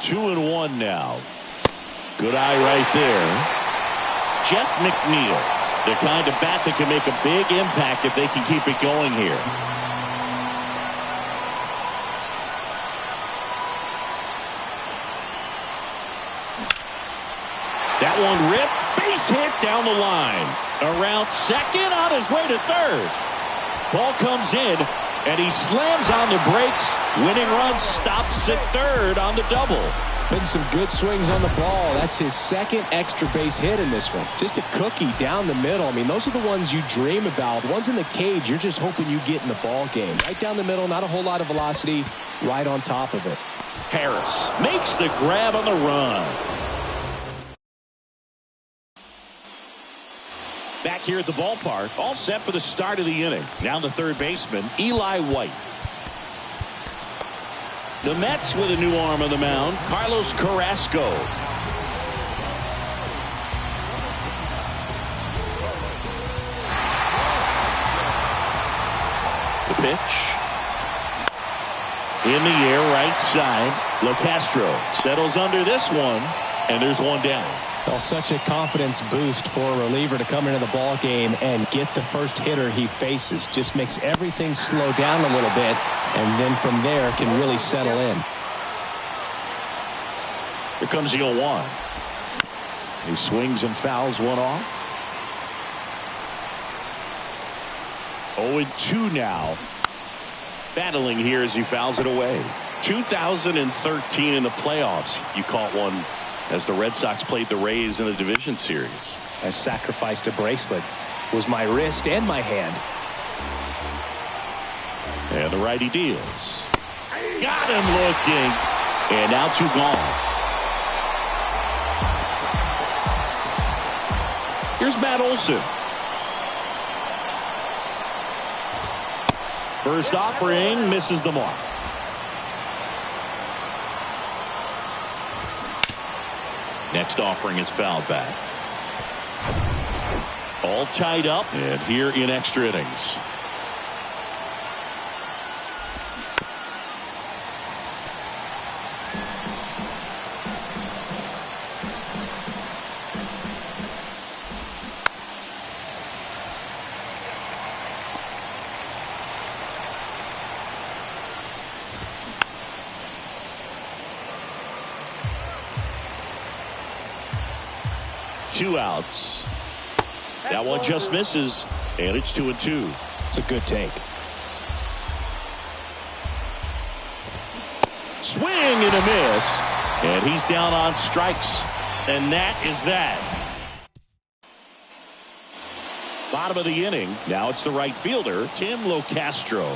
Two and 1 now. Good eye right there. Jeff McNeil, the kind of bat that can make a big impact if they can keep it going here. That one ripped, base hit down the line. Around second, on his way to third. Ball comes in, and he slams on the brakes. Winning run stops at third on the double. Been some good swings on the ball. That's his second extra base hit in this one. Just a cookie down the middle. I mean, those are the ones you dream about. The ones in the cage, you're just hoping you get in the ball game. Right down the middle, not a whole lot of velocity, right on top of it. Harris makes the grab on the run. Back here at the ballpark, all set for the start of the inning. Now the third baseman, Eli White. The Mets with a new arm on the mound, Carlos Carrasco. The pitch. In the air, right side. LoCastro settles under this one, and there's one down. Well, such a confidence boost for a reliever to come into the ball game and get the first hitter he faces. Just makes everything slow down a little bit, and then from there can really settle in. Here comes the 0-1. He swings and fouls one off. 0-2 now. Battling here as he fouls it away. 2013 in the playoffs, you caught one as the Red Sox played the Rays in the division series. I sacrificed a bracelet. It was my wrist and my hand. And the righty deals. Got him looking. And now 2 gone. Here's Matt Olson. First offering misses the mark. Next offering is fouled back. All tied up and here in extra innings. Two outs. That one just misses, and it's 2-2. It's a good take. Swing and a miss, and he's down on strikes, and that is that. Bottom of the inning. Now it's the right fielder, Tim LoCastro.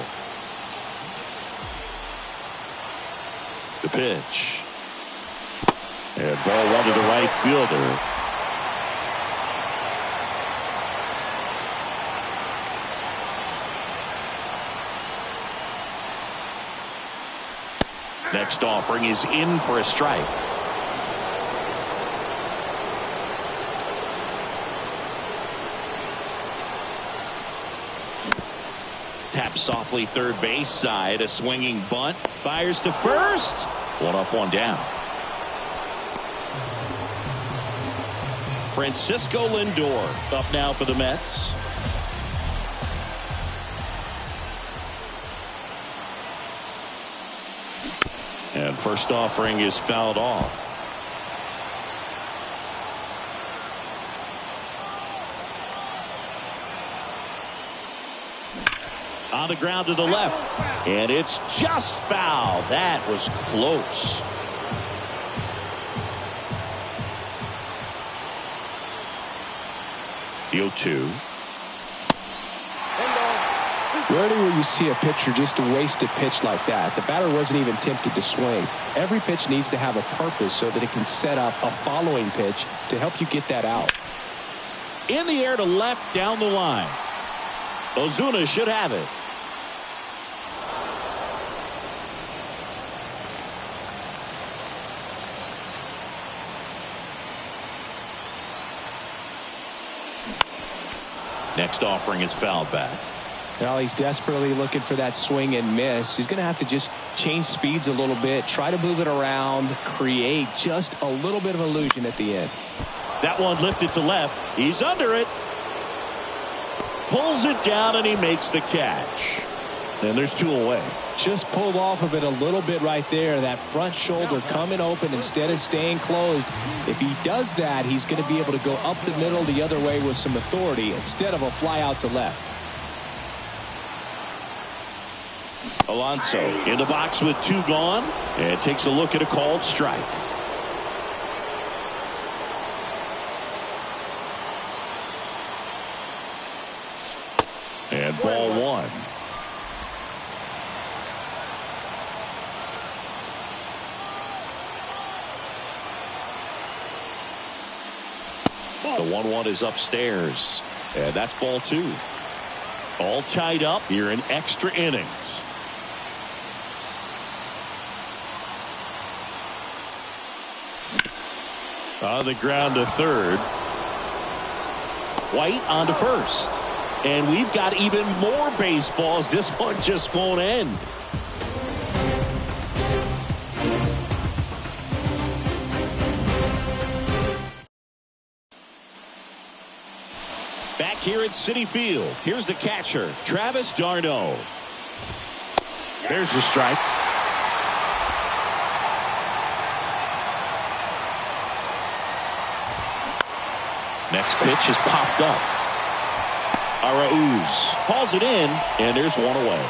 The pitch. And ball one to the right fielder. Next offering is in for a strike. Taps softly third base side. A swinging bunt. Fires to first. One up, one down. Francisco Lindor up now for the Mets. And first offering is fouled off. On the ground to the left. And it's just foul. That was close. The 0-2. Rarely will you see a pitcher just a wasted pitch like that. The batter wasn't even tempted to swing. Every pitch needs to have a purpose so that it can set up a following pitch to help you get that out. In the air to left down the line. Ozuna should have it. Next offering is fouled back. Well, he's desperately looking for that swing and miss. He's going to have to just change speeds a little bit, try to move it around, create just a little bit of illusion at the end. That one lifted to left. He's under it. Pulls it down and he makes the catch. And there's 2 away. Just pulled off of it a little bit right there. That front shoulder coming open instead of staying closed. If he does that, he's going to be able to go up the middle the other way with some authority instead of a fly out to left. Alonso in the box with 2 gone and takes a look at a called strike. And ball 1. The 1-1 is upstairs, and that's ball 2. All tied up here in extra innings. On the ground to third. White on to first. And we've got even more baseballs. This one just won't end. here at Citi Field. Here's the catcher, Travis d'Arnaud. There's the strike. Next pitch is popped up. Arauz hauls it in, and there's one away.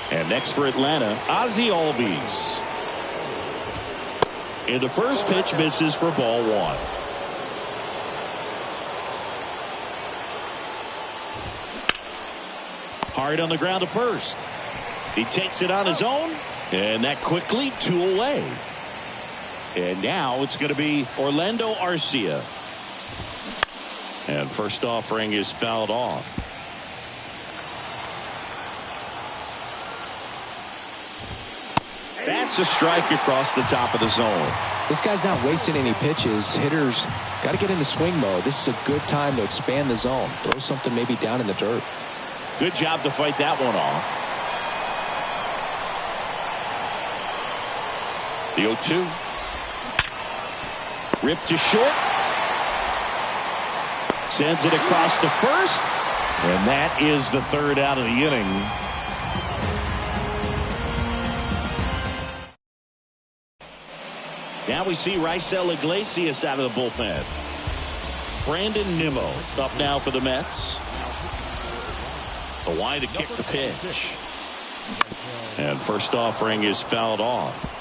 And next for Atlanta, Ozzie Albies. And the first pitch misses for ball one. Hard on the ground to first. He takes it on his own, and that quickly 2 away. And now it's going to be Orlando Arcia. And first offering is fouled off. That's a strike across the top of the zone. This guy's not wasting any pitches. Hitters got to get into swing mode. This is a good time to expand the zone. Throw something maybe down in the dirt. Good job to fight that one off. The 0-2. Ripped to short. Sends it across to first. And that is the third out of the inning. Now we see Raisel Iglesias out of the bullpen. Brandon Nimmo up now for the Mets. Away to kick the pitch. And first offering is fouled off.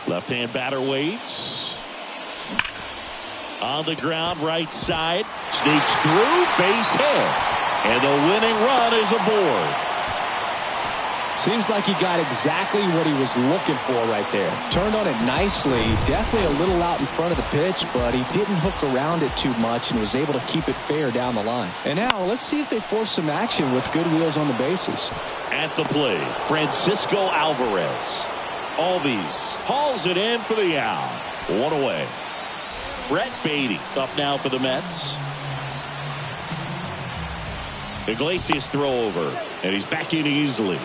Left-hand batter waits. On the ground, right side. Sneaks through, base hit. And the winning run is aboard. Seems like he got exactly what he was looking for right there. Turned on it nicely. Definitely a little out in front of the pitch, but he didn't hook around it too much and was able to keep it fair down the line. And now let's see if they force some action with good wheels on the bases. At the plate, Francisco Alvarez. Albies hauls it in for the out. One away. Brett Beatty up now for the Mets. Iglesias throw over, and he's back in easily.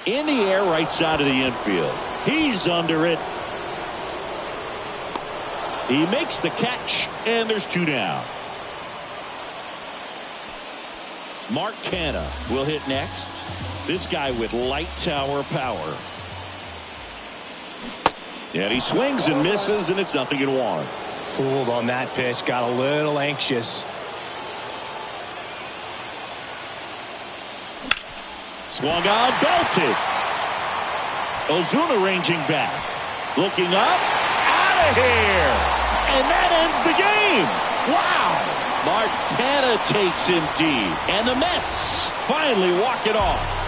In the air, right side of the infield. He's under it. He makes the catch, and there's 2 down. Mark Canha will hit next. This guy with light tower power. And he swings and misses, and it's 0-1. Fooled on that pitch. Got a little anxious. Swung on, belted. Ozuna ranging back. Looking up. Out of here. And that ends the game. Wow. Mark Canha takes him deep. And the Mets finally walk it off.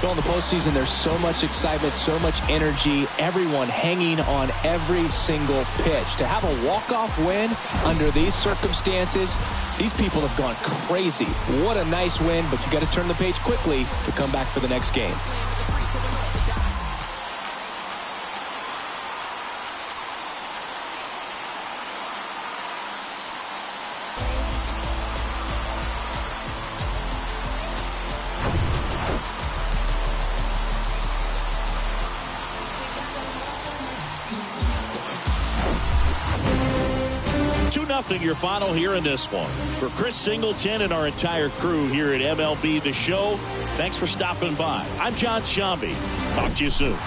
In the postseason, there's so much excitement, so much energy, everyone hanging on every single pitch. To have a walk-off win under these circumstances, these people have gone crazy. What a nice win, but you got to turn the page quickly to come back for the next game. Your final here in this one. For Chris Singleton and our entire crew here at MLB The Show, thanks for stopping by. I'm John Shambi. Talk to you soon.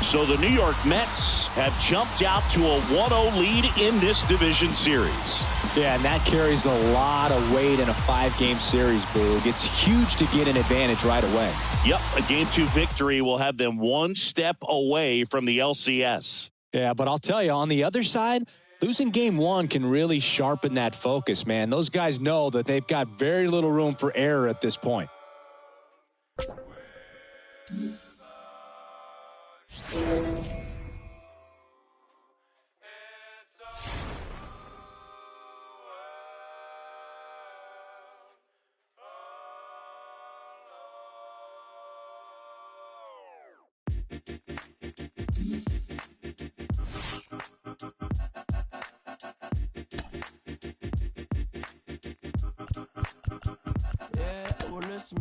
So the New York Mets have jumped out to a 1-0 lead in this division series. Yeah, and that carries a lot of weight in a 5-game series, Boog. It's huge to get an advantage right away. Yep, a Game 2 victory will have them one step away from the LCS. Yeah, but I'll tell you, on the other side, Losing game one can really sharpen that focus, man. Those guys know that they've got very little room for error at this point.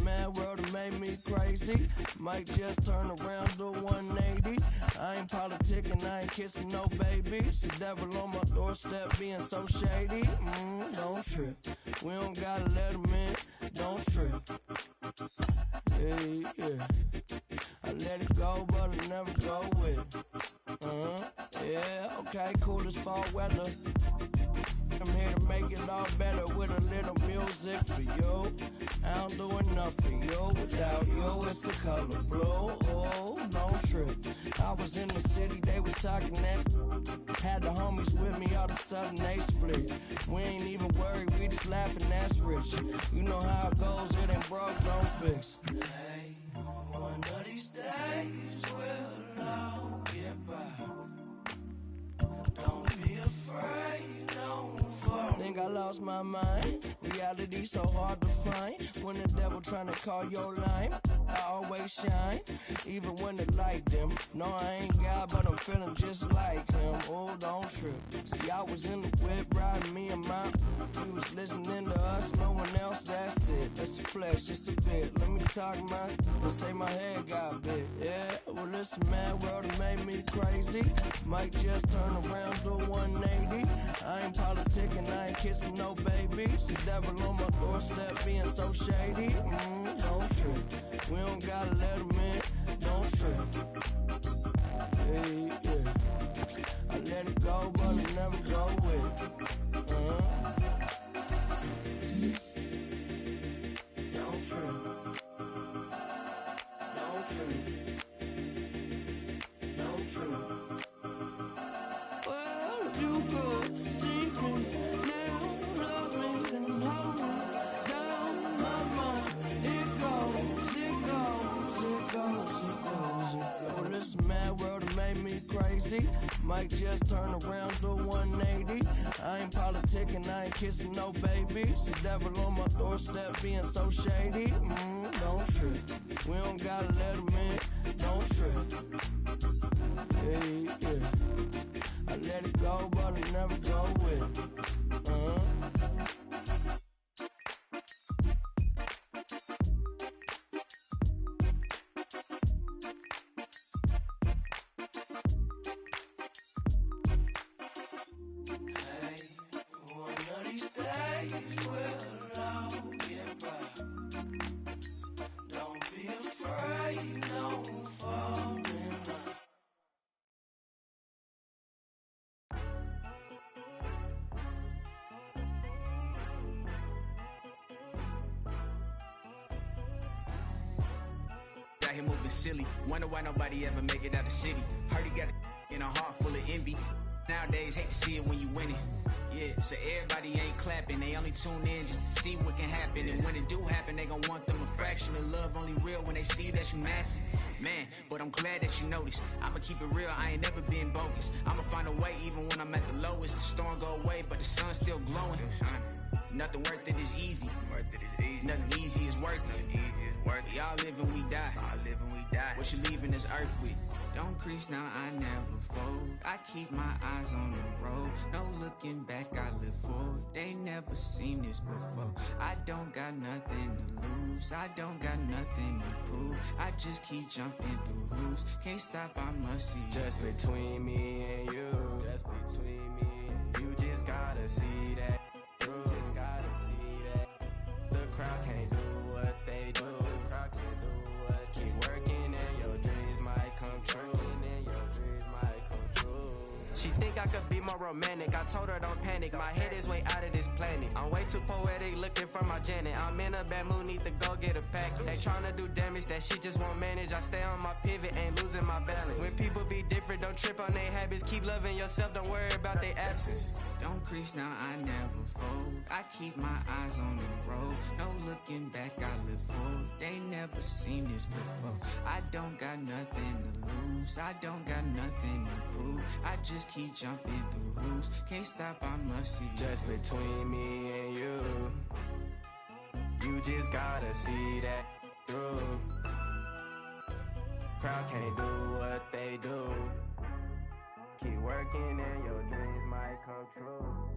Man, world that made me crazy. Might just turn around to 180. I ain't politicking, I ain't kissing no babies. The devil on my doorstep being so shady. Don't trip. We don't gotta let him in. Don't trip. Yeah. I let it go, but I never go with it. Yeah, okay, cool as fall weather. I'm here to make it all better with a little music for you. I don't do enough for you. Without you, it's the color blue. Oh, don't trip. I was in the city, they was talking that. Had the homies with me, all of a sudden they split. We ain't even worried, we just laughing, that's rich. You know how it goes, it ain't broke, don't fix. Hey, one of these days we'll all get by. Don't be afraid, don't fall. Think I lost my mind. Reality so hard to find. When the devil tryna call your line, I always shine, even when the light dim. No, I ain't God, but I'm feeling just like him. Oh, don't trip. See, I was in the whip, riding me and my. We was listening to us, no one else, that's it. That's the flesh, just a bit. Let me talk let's say my head got big. Yeah, well, listen, man, world that made me crazy. Might just turn around to 180. I ain't politicking, I ain't kissing no babies. The devil on my doorstep being so shady. Don't trip. We don't gotta let him in. Don't trip. Yeah. I let it go, but I never go with it. Don't trip. Don't trip. Don't trip. Well, if you could see me now, love me and hold me down my mind. It goes. Well, listen, man, world that made me crazy. Might just turn around to 180. I ain't politicking, I ain't kissing no babies. The devil on my doorstep being so shady. Don't trip. We don't gotta let him in. Don't trip. Yeah. I let it go, but I never go with it. Out here moving silly, wonder why nobody ever make it out the city. Heard he got a in a heart full of envy. Nowadays, hate to see it when you win it. Yeah, so everybody ain't clapping, they only tune in just to see what can happen. And when it do happen, they gon' want them a fraction of love, only real when they see that you massive. Man, but I'm glad that you noticed. I'ma keep it real, I ain't never been bogus. I'ma find a way even when I'm at the lowest. The storm go away, but the sun's still glowing. Nothing worth it is easy. Nothing easy is worth it. We all live and we die. What you leaving this earth with? Don't crease now, I never fold. I keep my eyes on the road. No looking back, I live forward. They never seen this before. I don't got nothing to lose. I don't got nothing to prove. I just keep jumping through hoops. Can't stop, I must see. Just between me and you. Just between me and you. You just gotta see that. You just gotta see that. The crowd can't do what they do. The crowd can't do what keep working and your dreams might come true. And your dreams might come true. She think think I could be more romantic. I told her don't panic, my head is way out of this planet. I'm way too poetic, looking for my Janet. I'm in a bad mood, need to go get a pack. They tryna do damage that she just won't manage. I stay on my pivot, ain't losing my balance. When people be different, don't trip on their habits. Keep loving yourself, don't worry about their absence. Don't crease now, I never fold. I keep my eyes on the road. No looking back, I live forward. They never seen this before. I don't got nothing to lose. I don't got nothing to prove. I just keep jumping through hoops. Can't stop, I must see. Just between me and you, you just gotta see that through. Crowd can't do what they do. Keep working and your dreams might come true.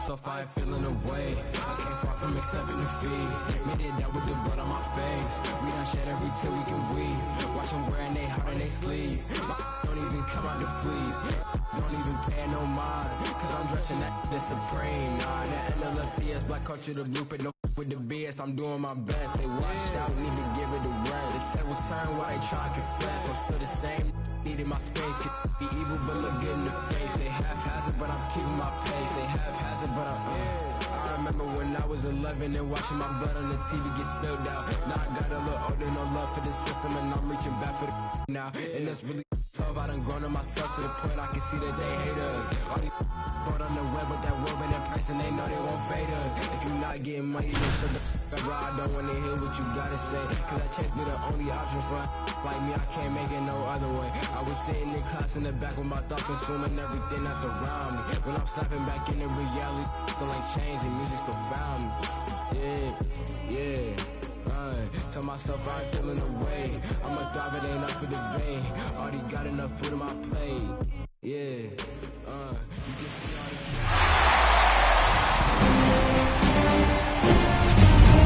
myself, I ain't feeling away. I came far from accepting defeat. Made it out with the blood on my face. We done shed every tear we can weep. Watch them wearing they heart in they sleeves. Don't even come out the fleas. Don't even pay no mind. Cause I'm dressing that supreme. Nah, that NLFTS, black culture, the blueprint. No with the BS, I'm doing my best. They washed out, need to give it a rest. The tables turn while they try to confess. I'm still the same, needing my space. Can be evil, but look good in the face. They haphazard, but I'm keeping my pace. They haphazard, but I remember when I was 11 and watching my blood on the TV get spilled out. Now I got a little older, no love for the system, and I'm reaching back for the now. And it's really tough. I done grown on myself to the point I can see that they hate us. All these bought on the web with that woman in person, they know they won't fade us. If you not getting money, then shut the f up, bro. I don't wanna hear what you gotta say. Cause that chance be the only option for like me, I can't make it no other way. I was sitting in class in the back with my thoughts consuming everything that's around me. When I'm snapping back into reality, still ain't changing, music still found me. Yeah. Tell myself I ain't feeling the way. I'm a dog, it ain't up for debate. Already got enough food on my plate. Yeah, you can see all this.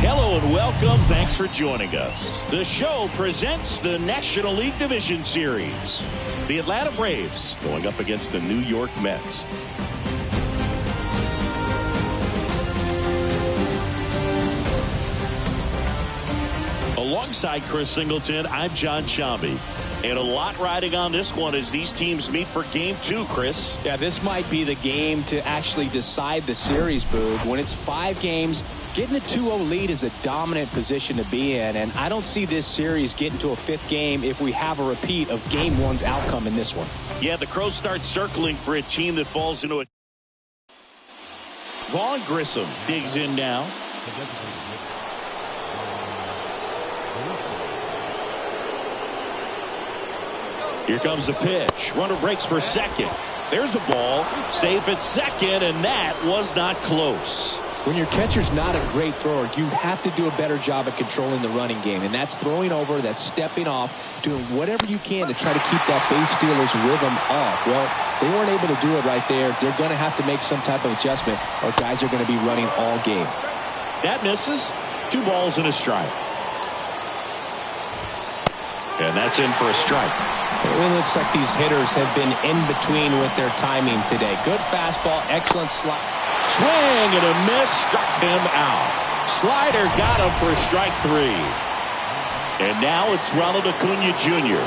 Hello and welcome. Thanks for joining us. The show presents the National League Division Series. The Atlanta Braves going up against the New York Mets. Alongside Chris Singleton, I'm John Shambi. And a lot riding on this one as these teams meet for Game 2, Chris. Yeah, this might be the game to actually decide the series, Boog. When it's 5 games, getting a 2-0 lead is a dominant position to be in. And I don't see this series getting to a 5th game if we have a repeat of Game 1's outcome in this one. Yeah, the Crows start circling for a team that falls into it. Vaughn Grissom digs in now. Here comes the pitch. Runner breaks for second. There's the ball. Safe at second, and that was not close. When your catcher's not a great thrower, you have to do a better job at controlling the running game. And that's throwing over, that's stepping off, doing whatever you can to try to keep that base stealer's rhythm off. Well, they weren't able to do it right there. They're going to have to make some type of adjustment, or guys are going to be running all game. That misses. 2 balls and a strike. And that's in for a strike. It looks like these hitters have been in between with their timing today. Good fastball, excellent slide. Swing and a miss, struck him out. Slider got him for strike 3. And now it's Ronald Acuna Jr.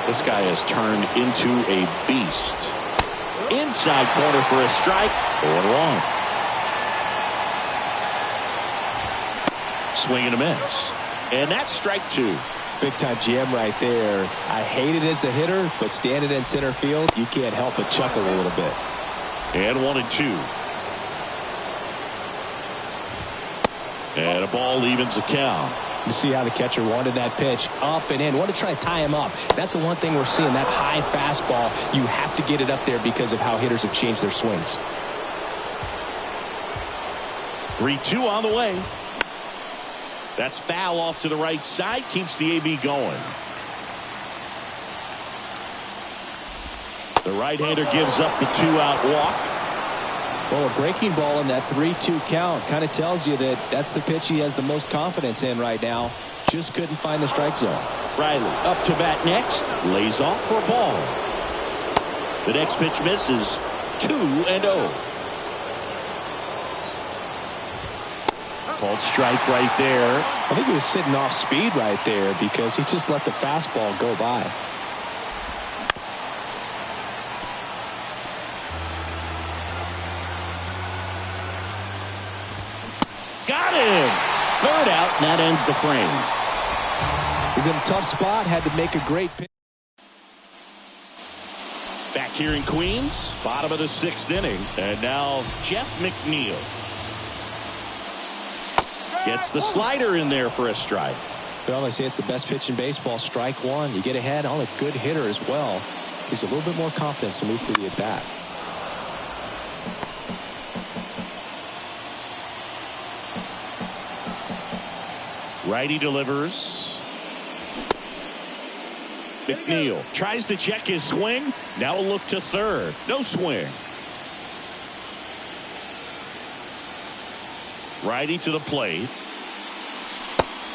This guy has turned into a beast. Inside corner for a strike. 0-1. Swing and a miss. And that's strike 2. Big-time jam right there. I hate it as a hitter, but standing in center field, you can't help but chuckle a little bit. And 1-2. And a ball evens the count. You see how the catcher wanted that pitch up and in. Want to try to tie him up. That's the one thing we're seeing, that high fastball. You have to get it up there because of how hitters have changed their swings. 3-2 on the way. That's foul off to the right side. Keeps the AB going. The right-hander gives up the 2-out walk. Well, a breaking ball in that 3-2 count kind of tells you that that's the pitch he has the most confidence in right now. Just couldn't find the strike zone. Riley up to bat next. Lays off for a ball. The next pitch misses. 2-0. Called strike right there. I think he was sitting off speed right there because he just let the fastball go by. Got him! 3rd out, and that ends the frame. He's in a tough spot, had to make a great pitch. Back here in Queens, bottom of the 6th inning. And now Jeff McNeil. Gets the slider in there for a strike. Well, they say it's the best pitch in baseball. Strike 1. You get ahead on a good hitter as well. Gives a little bit more confidence to move through the at-bat. Righty delivers. McNeil tries to check his swing. Now a look to 3rd. No swing. Righty to the plate.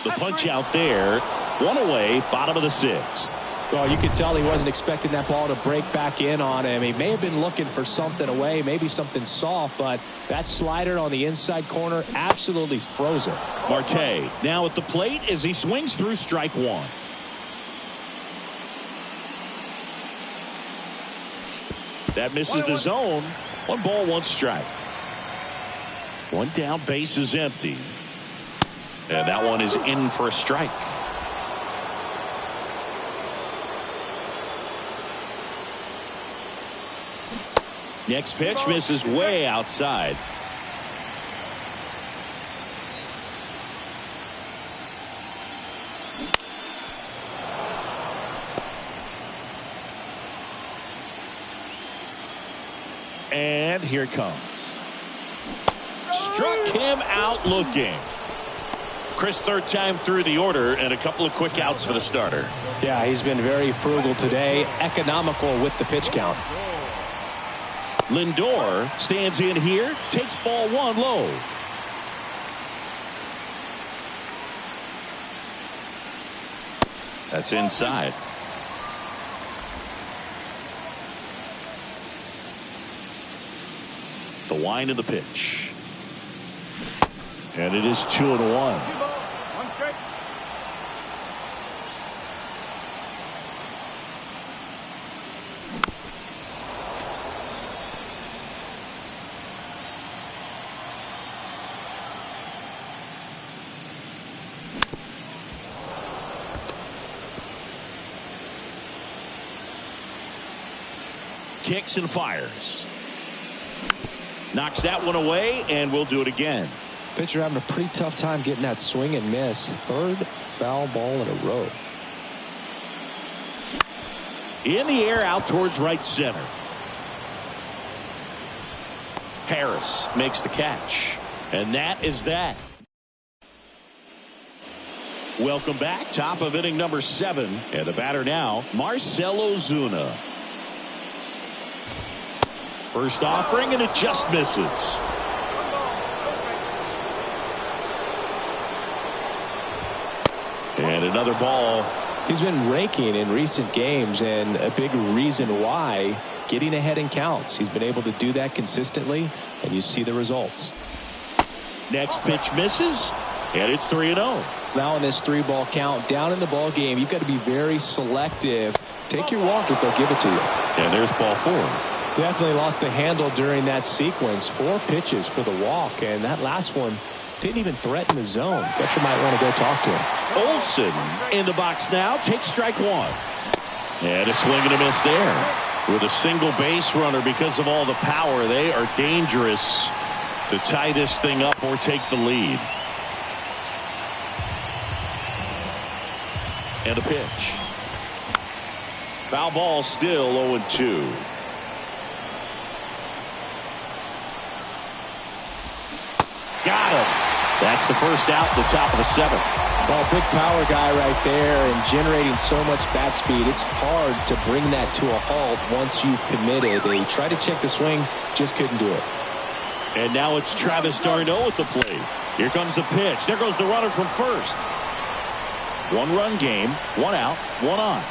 The punch out there. 1 away, bottom of the 6th. Well, you could tell he wasn't expecting that ball to break back in on him. He may have been looking for something away, maybe something soft, but that slider on the inside corner absolutely froze it. Marte now at the plate as he swings through strike 1. That misses the zone. 1 ball, 1 strike. 1 down, base is empty. And that one is in for a strike. Next pitch misses way outside. And here it comes. Struck him out looking. Chris, third time through the order and a couple of quick outs for the starter. Yeah, he's been very frugal today, economical with the pitch count. Lindor stands in here, takes ball one low. That's inside. The wind of the pitch. And it is 2-1. Kicks and fires. Knocks that one away, and we'll do it again. Pitcher having a pretty tough time getting that swing and miss. Third foul ball in a row. In the air, out towards right center. Harris makes the catch. And that is that. Welcome back. Top of inning number 7. And the batter now, Marcell Ozuna. First offering, and it just misses. And another ball. He's been raking in recent games, and a big reason why, getting ahead in counts. He's been able to do that consistently, and you see the results. Next pitch misses, and it's 3-0. Now in this 3-ball count, down in the ball game, you've got to be very selective. Take your walk if they'll give it to you. And there's ball 4. Definitely lost the handle during that sequence. 4 pitches for the walk, and that last one didn't even threaten the zone. Catcher might want to go talk to him. Olsen in the box now, takes strike 1. And a swing and a miss there. With a single base runner, because of all the power, they are dangerous to tie this thing up or take the lead. And a pitch. Foul ball, still 0-2. Got him. That's the first out, the top of the 7th. Well, big power guy right there and generating so much bat speed. It's hard to bring that to a halt once you've committed. They tried to check the swing, just couldn't do it. And now it's Travis d'Arnaud at the plate. Here comes the pitch. There goes the runner from first. 1-run game, 1 out, 1 on.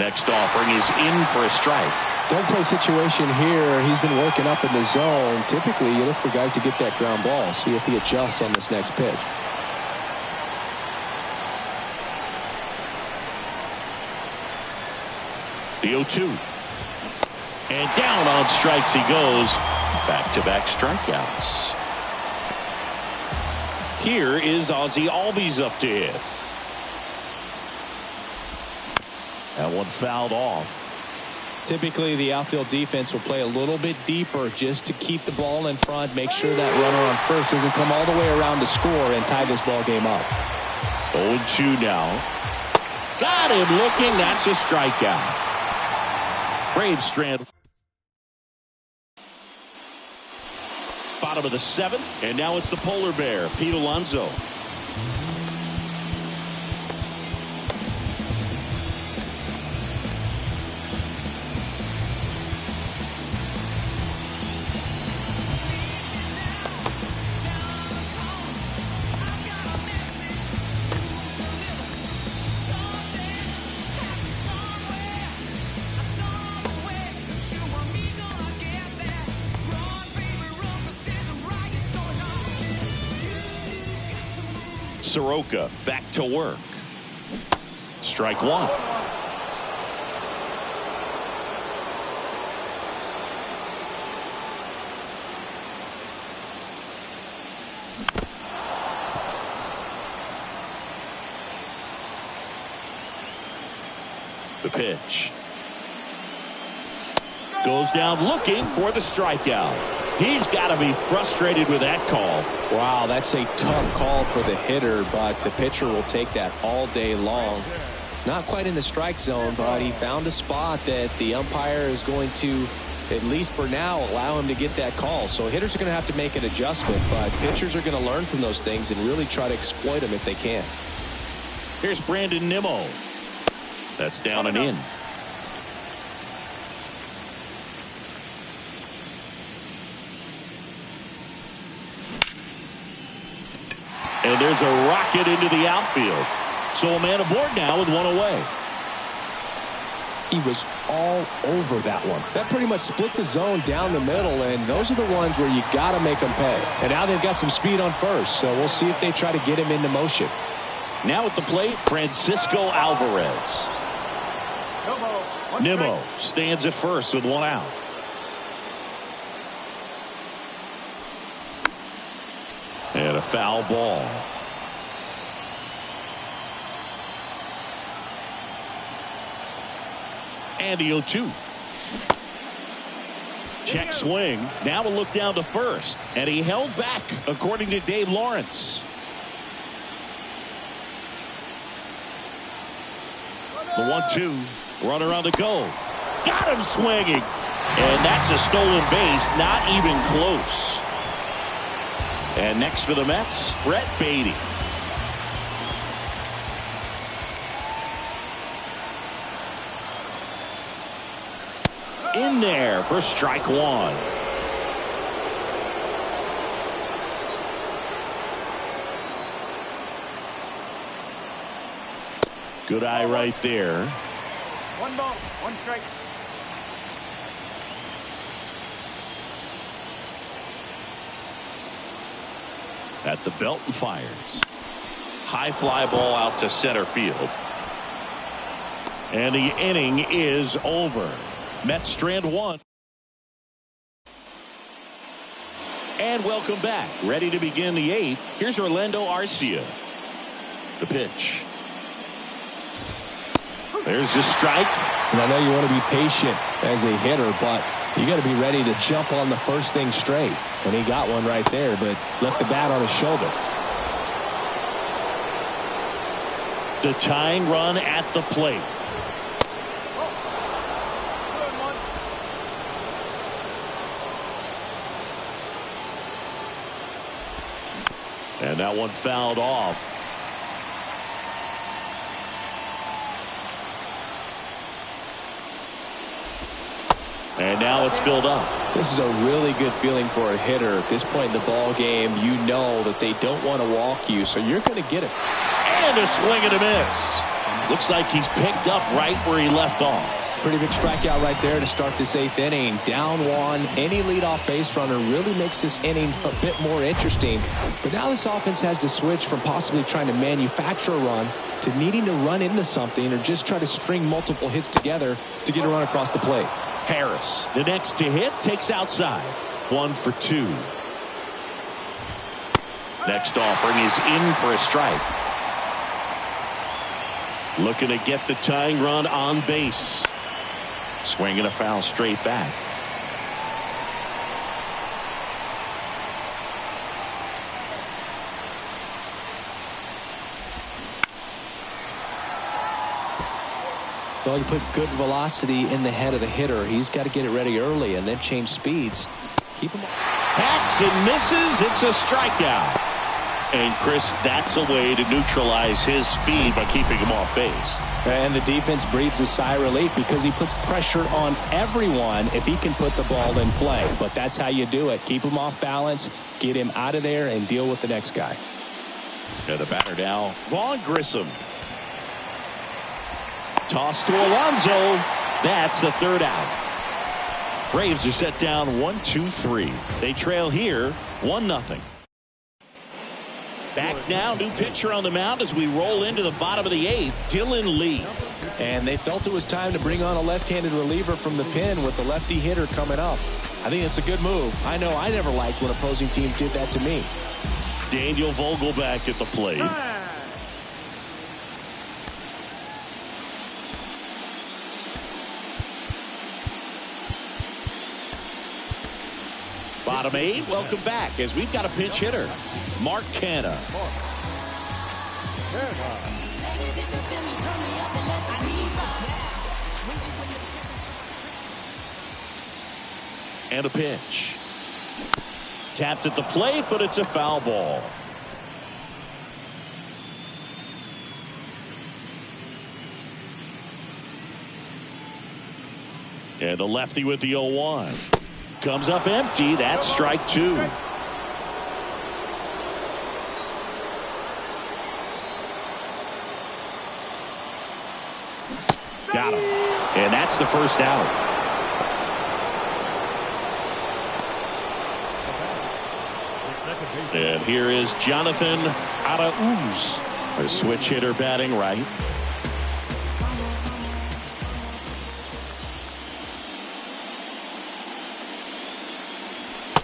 Next offering is in for a strike. Don't play situation here. He's been working up in the zone. Typically, you look for guys to get that ground ball. See if he adjusts on this next pitch. The 0-2. And down on strikes he goes. Back-to-back strikeouts. Here is Ozzie Albies up to hit. That one fouled off. Typically, the outfield defense will play a little bit deeper just to keep the ball in front, make sure that runner on first doesn't come all the way around to score and tie this ball game up. 0-2 now. Got him looking. That's a strikeout. Braves strand. Bottom of the 7th, and now it's the polar bear, Pete Alonso. Soroka back to work. Strike 1. The pitch. Goes down looking for the strikeout. He's got to be frustrated with that call. Wow, that's a tough call for the hitter, but the pitcher will take that all day long. Not quite in the strike zone, but he found a spot that the umpire is going to, at least for now, allow him to get that call. So hitters are going to have to make an adjustment, but pitchers are going to learn from those things and really try to exploit them if they can. Here's Brandon Nimmo. That's down and in. And there's a rocket into the outfield. So a man aboard now with one away. He was all over that one. That pretty much split the zone down the middle, and those are the ones where you got to make them pay. And now they've got some speed on first, so we'll see if they try to get him into motion. Now at the plate, Francisco Alvarez. Nimmo stands at first with one out. And a foul ball. And the 0-2. Check swing. Now a look down to first. And he held back, according to Dave Lawrence. The 1-2. Runner on the go. Got him swinging. And that's a stolen base. Not even close. And next for the Mets, Brett Beatty. In there for strike one. Good eye right there. 1 ball, 1 strike. At the belt and fires. High fly ball out to center field. And the inning is over. Mets strand one. And welcome back. Ready to begin the 8th. Here's Orlando Arcia. The pitch. There's the strike. And I know you want to be patient as a hitter, but you got to be ready to jump on the first thing straight. And he got one right there, but left the bat on his shoulder. The tying run at the plate. And that one fouled off. And now it's filled up. This is a really good feeling for a hitter. At this point in the ball game, you know that they don't want to walk you, so you're going to get it. And a swing and a miss. Looks like he's picked up right where he left off. Pretty big strikeout right there to start this 8th inning. Down one. Any leadoff base runner really makes this inning a bit more interesting. But now this offense has to switch from possibly trying to manufacture a run to needing to run into something or just try to string multiple hits together to get a run across the plate. Harris, the next to hit, takes outside. 1 for 2. Next offering is in for a strike. Looking to get the tying run on base. Swinging a foul straight back. Well, you put good velocity in the head of the hitter. He's got to get it ready early and then change speeds. Keep him. Hacks and misses. It's a strikeout. And Chris, that's a way to neutralize his speed by keeping him off base. And the defense breathes a sigh of relief because he puts pressure on everyone if he can put the ball in play. But that's how you do it. Keep him off balance, get him out of there, and deal with the next guy. And the batter now, Vaughn Grissom. Toss to Alonso. That's the 3rd out. Braves are set down 1-2-3. They trail here 1-0. Back now, new pitcher on the mound as we roll into the bottom of the 8th, Dylan Lee. And they felt it was time to bring on a left-handed reliever from the pen with the lefty hitter coming up. I think it's a good move. I know I never liked when opposing teams did that to me. Daniel Vogelback at the plate. Bottom 8, welcome back as we've got a pinch hitter, Mark Canha. And a pitch. Tapped at the plate, but it's a foul ball. And the lefty with the 0-1. Comes up empty. That's strike 2. Got him. And that's the first out. And here is Jonathan r2r034's, a switch hitter batting right.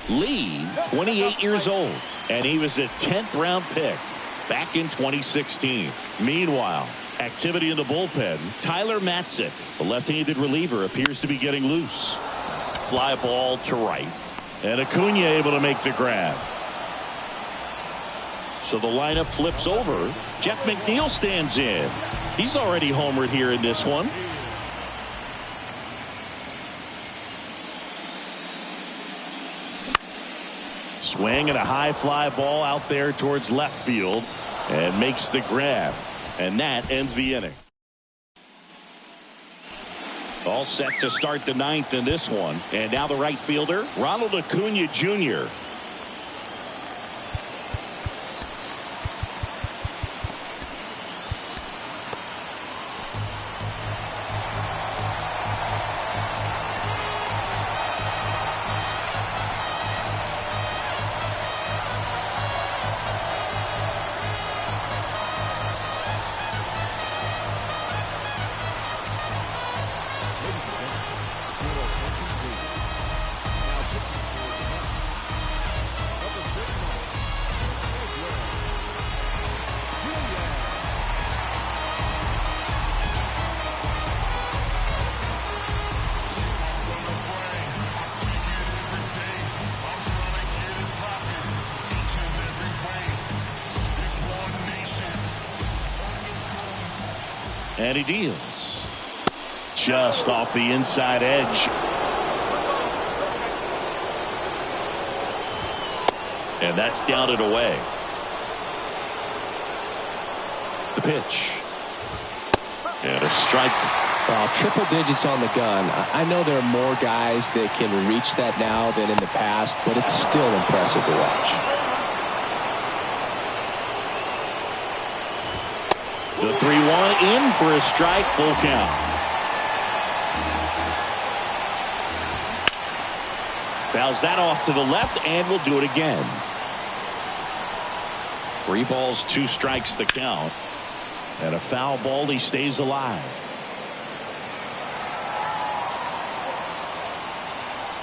Lee, 28 years old, and he was a 10th round pick back in 2016. Meanwhile, activity in the bullpen. Tyler Matzik, the left-handed reliever, appears to be getting loose. Fly ball to right, and Acuna able to make the grab. So the lineup flips over. Jeff McNeil stands in. He's already homered here in this one. Swing and a high fly ball out there towards left field, and makes the grab. And that ends the inning. All set to start the 9th in this one. And now the right fielder, Ronald Acuna Jr. And he deals. Just off the inside edge. And that's down and away. The pitch. And a strike. Well, triple digits on the gun. I know there are more guys that can reach that now than in the past, but it's still impressive to watch. The 3-1 in for a strike, full count. Fouls that off to the left, and we'll do it again. 3 balls, 2 strikes the count. And a foul ball, he stays alive.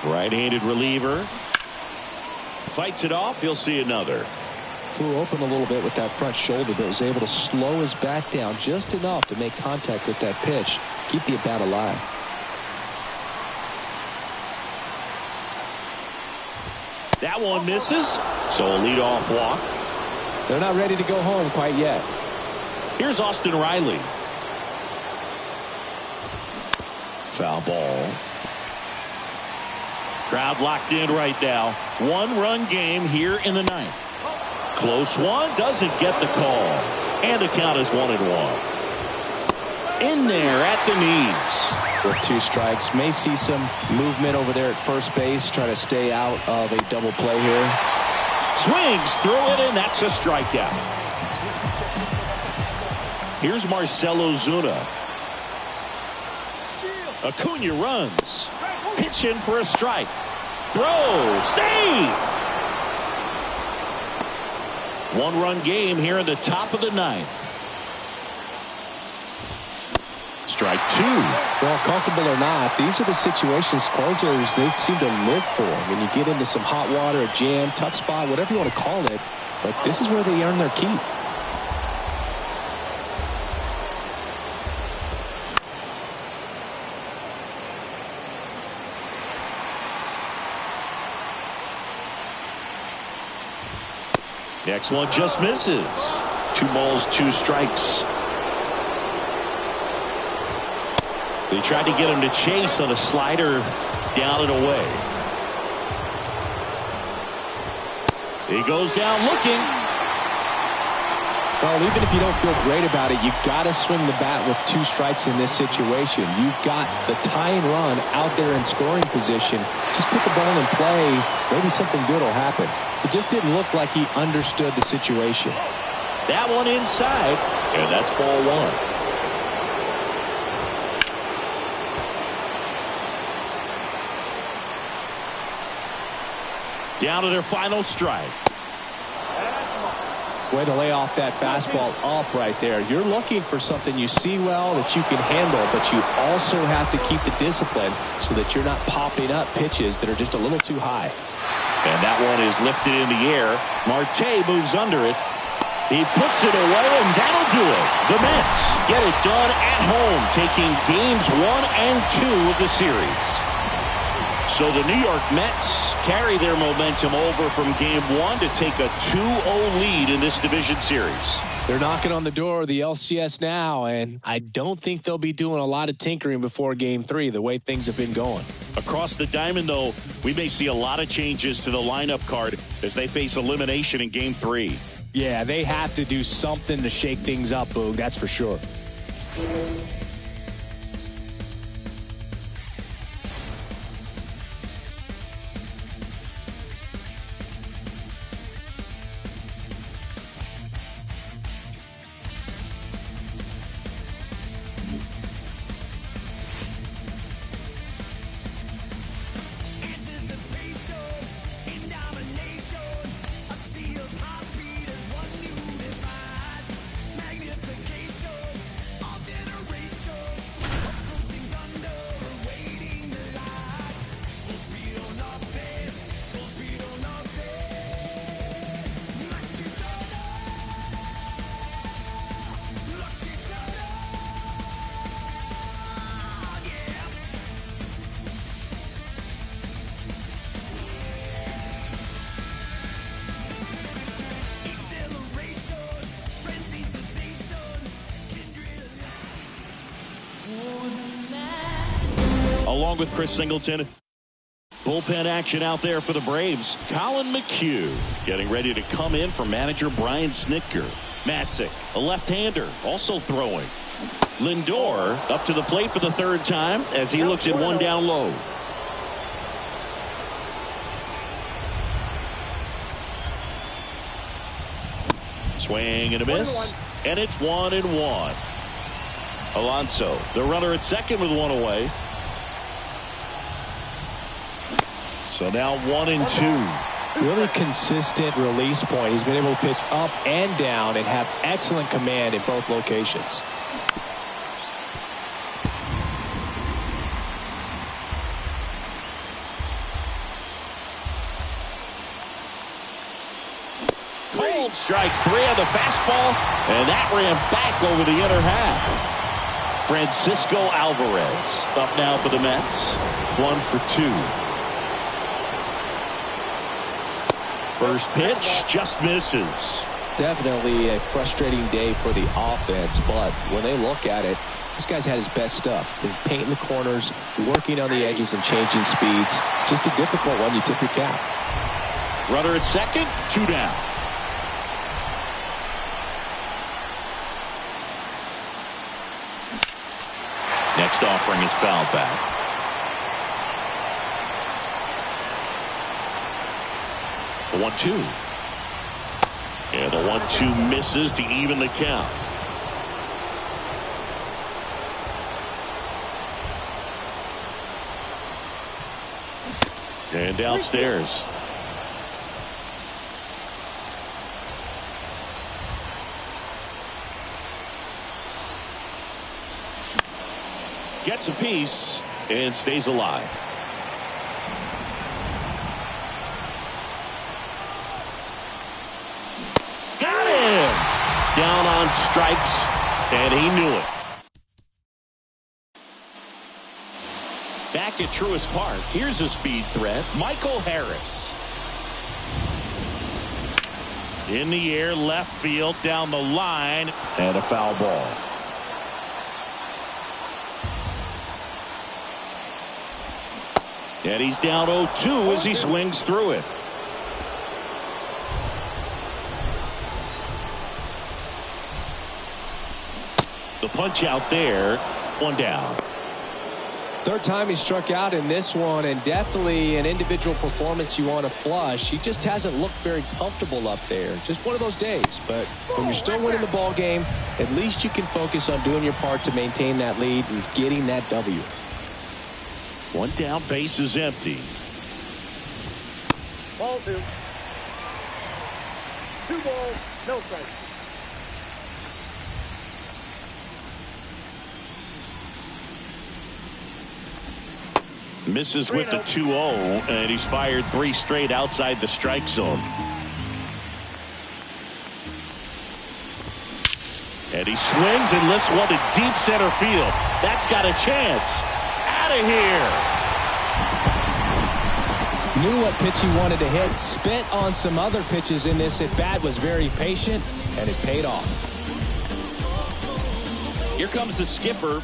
Right-handed reliever. Fights it off, he'll see another. Flew open a little bit with that front shoulder, but was able to slow his back down just enough to make contact with that pitch, keep the at-bat alive. That one misses, so a leadoff walk. They're not ready to go home quite yet. Here's Austin Riley. Foul ball. Crowd locked in right now. 1-run game here in the 9th. Close one, doesn't get the call. And the count is 1-1. In there at the knees. With 2 strikes, may see some movement over there at first base, try to stay out of a double play here. Swings through it, and that's a strikeout. Here's Marcell Ozuna. Acuna runs. Pitch in for a strike. Throw. Save. 1-run game here in the top of the 9th. Strike 2. Well, comfortable or not, these are the situations closers they seem to live for. When you get into some hot water, a jam, tough spot, whatever you want to call it. But this is where they earn their keep. Next one just misses. 2 balls, 2 strikes. They tried to get him to chase on a slider down and away. He goes down looking. Well, even if you don't feel great about it, you've got to swing the bat with 2 strikes in this situation. You've got the tying run out there in scoring position. Just put the ball in play. Maybe something good will happen. It just didn't look like he understood the situation. That one inside, and that's ball 1. Down to their final strike. Way to lay off that fastball up right there. You're looking for something you see well that you can handle, but you also have to keep the discipline so that you're not popping up pitches that are just a little too high. And that one is lifted in the air. Marte moves under it. He puts it away, and that'll do it. The Mets get it done at home, taking games 1 and 2 of the series. So the New York Mets carry their momentum over from game 1 to take a 2-0 lead in this division series. They're knocking on the door of the LCS now, and I don't think they'll be doing a lot of tinkering before game 3, the way things have been going. Across the diamond, though, we may see a lot of changes to the lineup card as they face elimination in game 3. Yeah, they have to do something to shake things up, Boog, that's for sure. Along with Chris Singleton, bullpen action out there for the Braves. Colin McHugh getting ready to come in for manager Brian Snitker. Matzik, a left-hander, also throwing. Lindor up to the plate for the 3rd time as he looks at 1 down low. Swing and a miss, and it's 1-1. Alonso, the runner at second with 1 away. So now 1-2. Really consistent release point. He's been able to pitch up and down and have excellent command in both locations. Cold strike 3 on the fastball, and that ran back over the inner half. Francisco Alvarez up now for the Mets. 1 for 2. First pitch just misses. Definitely a frustrating day for the offense, but when they look at it, this guy's had his best stuff. Been painting the corners, working on the edges and changing speeds. Just a difficult one. You tip your cap. Runner at second, 2 down. Next offering is fouled back. The 1-2. And the 1-2 misses to even the count. And downstairs. Gets a piece and stays alive. Got him! Down on strikes, and he knew it. Back at Truist Park, here's a speed threat, Michael Harris. In the air, left field, down the line, and a foul ball. And he's down 0-2 as he swings through it. The punch out there, one down. Third time he struck out in this one, and definitely an individual performance you want to flush. He just hasn't looked very comfortable up there. Just one of those days. But when you're still winning the ball game, at least you can focus on doing your part to maintain that lead and getting that W. One down, base is empty. Ball 2. 2 balls, no strikes. Misses with the 2-0, and he's fired 3 straight outside the strike zone. And he swings and lifts one to deep center field. That's got a chance. Out of here. Knew what pitch he wanted to hit. Spit on some other pitches in this at bat. Was very patient, and it paid off. Here comes the skipper.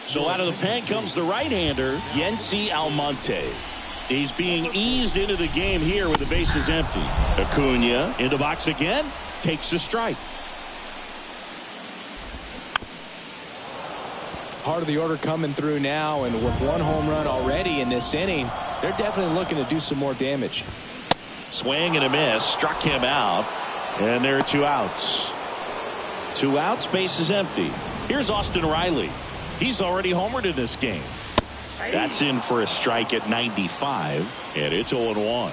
So out of the pen comes the right-hander, Yency Almonte. He's being eased into the game here with the bases empty. Acuna in the box again, takes a strike. Part of the order coming through now, and with 1 home run already in this inning, they're definitely looking to do some more damage. Swing and a miss, struck him out, and there are 2 outs. 2 outs, base is empty. Here's Austin Riley. He's already homered in this game. That's in for a strike at 95, and it's 0-1.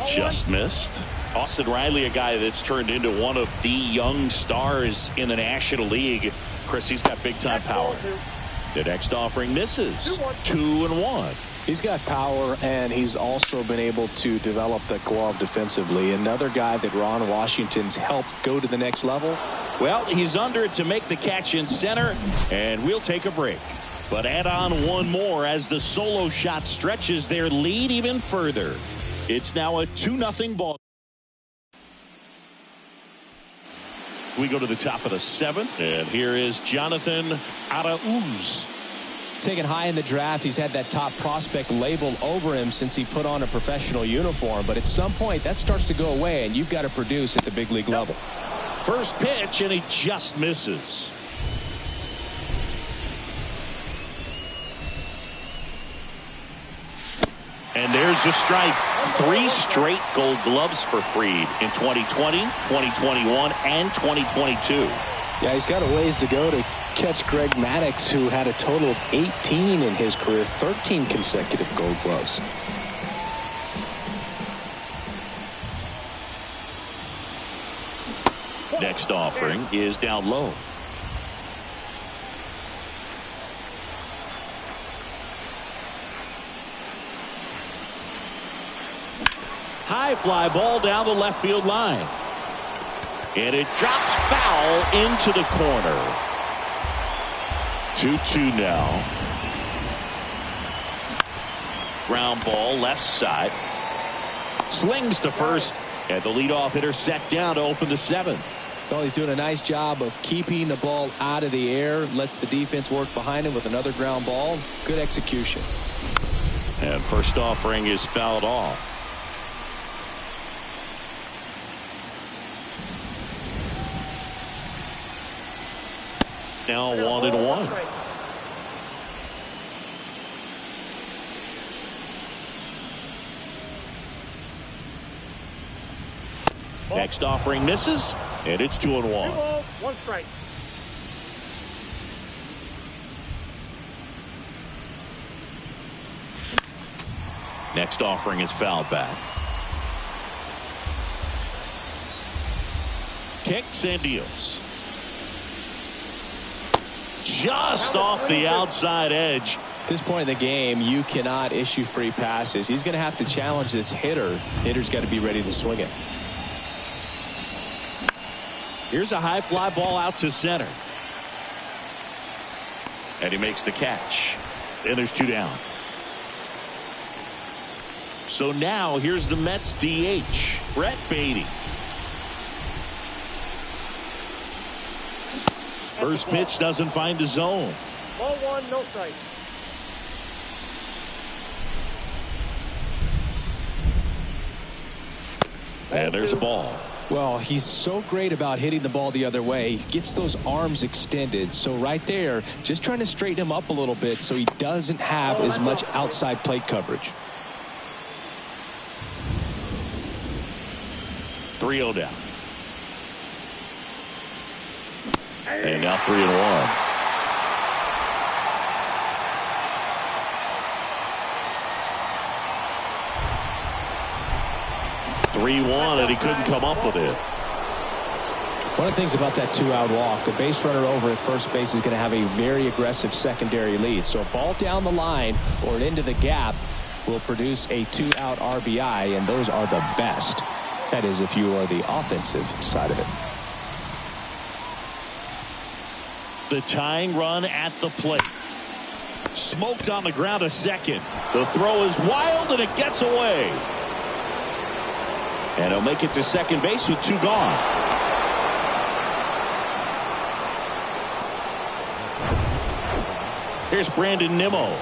Just missed. Austin Riley, a guy that's turned into one of the young stars in the National League. Chris, he's got big-time power. The next offering misses. 2-1. He's got power, and he's also been able to develop the glove defensively. Another guy that Ron Washington's helped go to the next level. Well, he's under it to make the catch in center, and we'll take a break. But add on one more as the solo shot stretches their lead even further. It's now a 2-0 ball. We go to the top of the 7th, and here is Jonathan Arauz. Taken high in the draft, he's had that top prospect label over him since he put on a professional uniform. But at some point, that starts to go away, and you've got to produce at the big league level. First pitch, and he just misses. And there's a strike. 3 straight Gold Gloves for Fried in 2020, 2021, and 2022. Yeah, he's got a ways to go to catch Greg Maddux, who had a total of 18 in his career, 13 consecutive Gold Gloves. Next offering is down low. High fly ball down the left field line. And it drops foul into the corner. 2-2 now. Ground ball left side. Slings to first. And the leadoff hitter set down to open the 7th. Well, he's doing a nice job of keeping the ball out of the air. Lets the defense work behind him with another ground ball. Good execution. And first offering is fouled off. Now 1-1. Next offering misses, and it's 2-1. 2 balls, 1 strike. Next offering is fouled back. Kicks and deals. Just off the outside edge. At this point in the game, you cannot issue free passes. He's going to have to challenge this hitter. Hitter's got to be ready to swing it. Here's a high fly ball out to center. And he makes the catch. And there's 2 down. So now here's the Mets DH, Brett Beatty. First pitch doesn't find the zone. Ball one, no strike. And there's a ball. Well, he's so great about hitting the ball the other way. He gets those arms extended. So right there, just trying to straighten him up a little bit so he doesn't have as much outside plate coverage. 3-0 down. And now 3-1. And he couldn't come up with it. One of the things about that 2-out walk, the base runner over at first base is going to have a very aggressive secondary lead. So a ball down the line or into the gap will produce a 2-out RBI, and those are the best. That is, if you are the offensive side of it. The tying run at the plate. Smoked on the ground a second. The throw is wild, and it gets away. And he'll make it to second base with 2 gone. Here's Brandon Nimmo.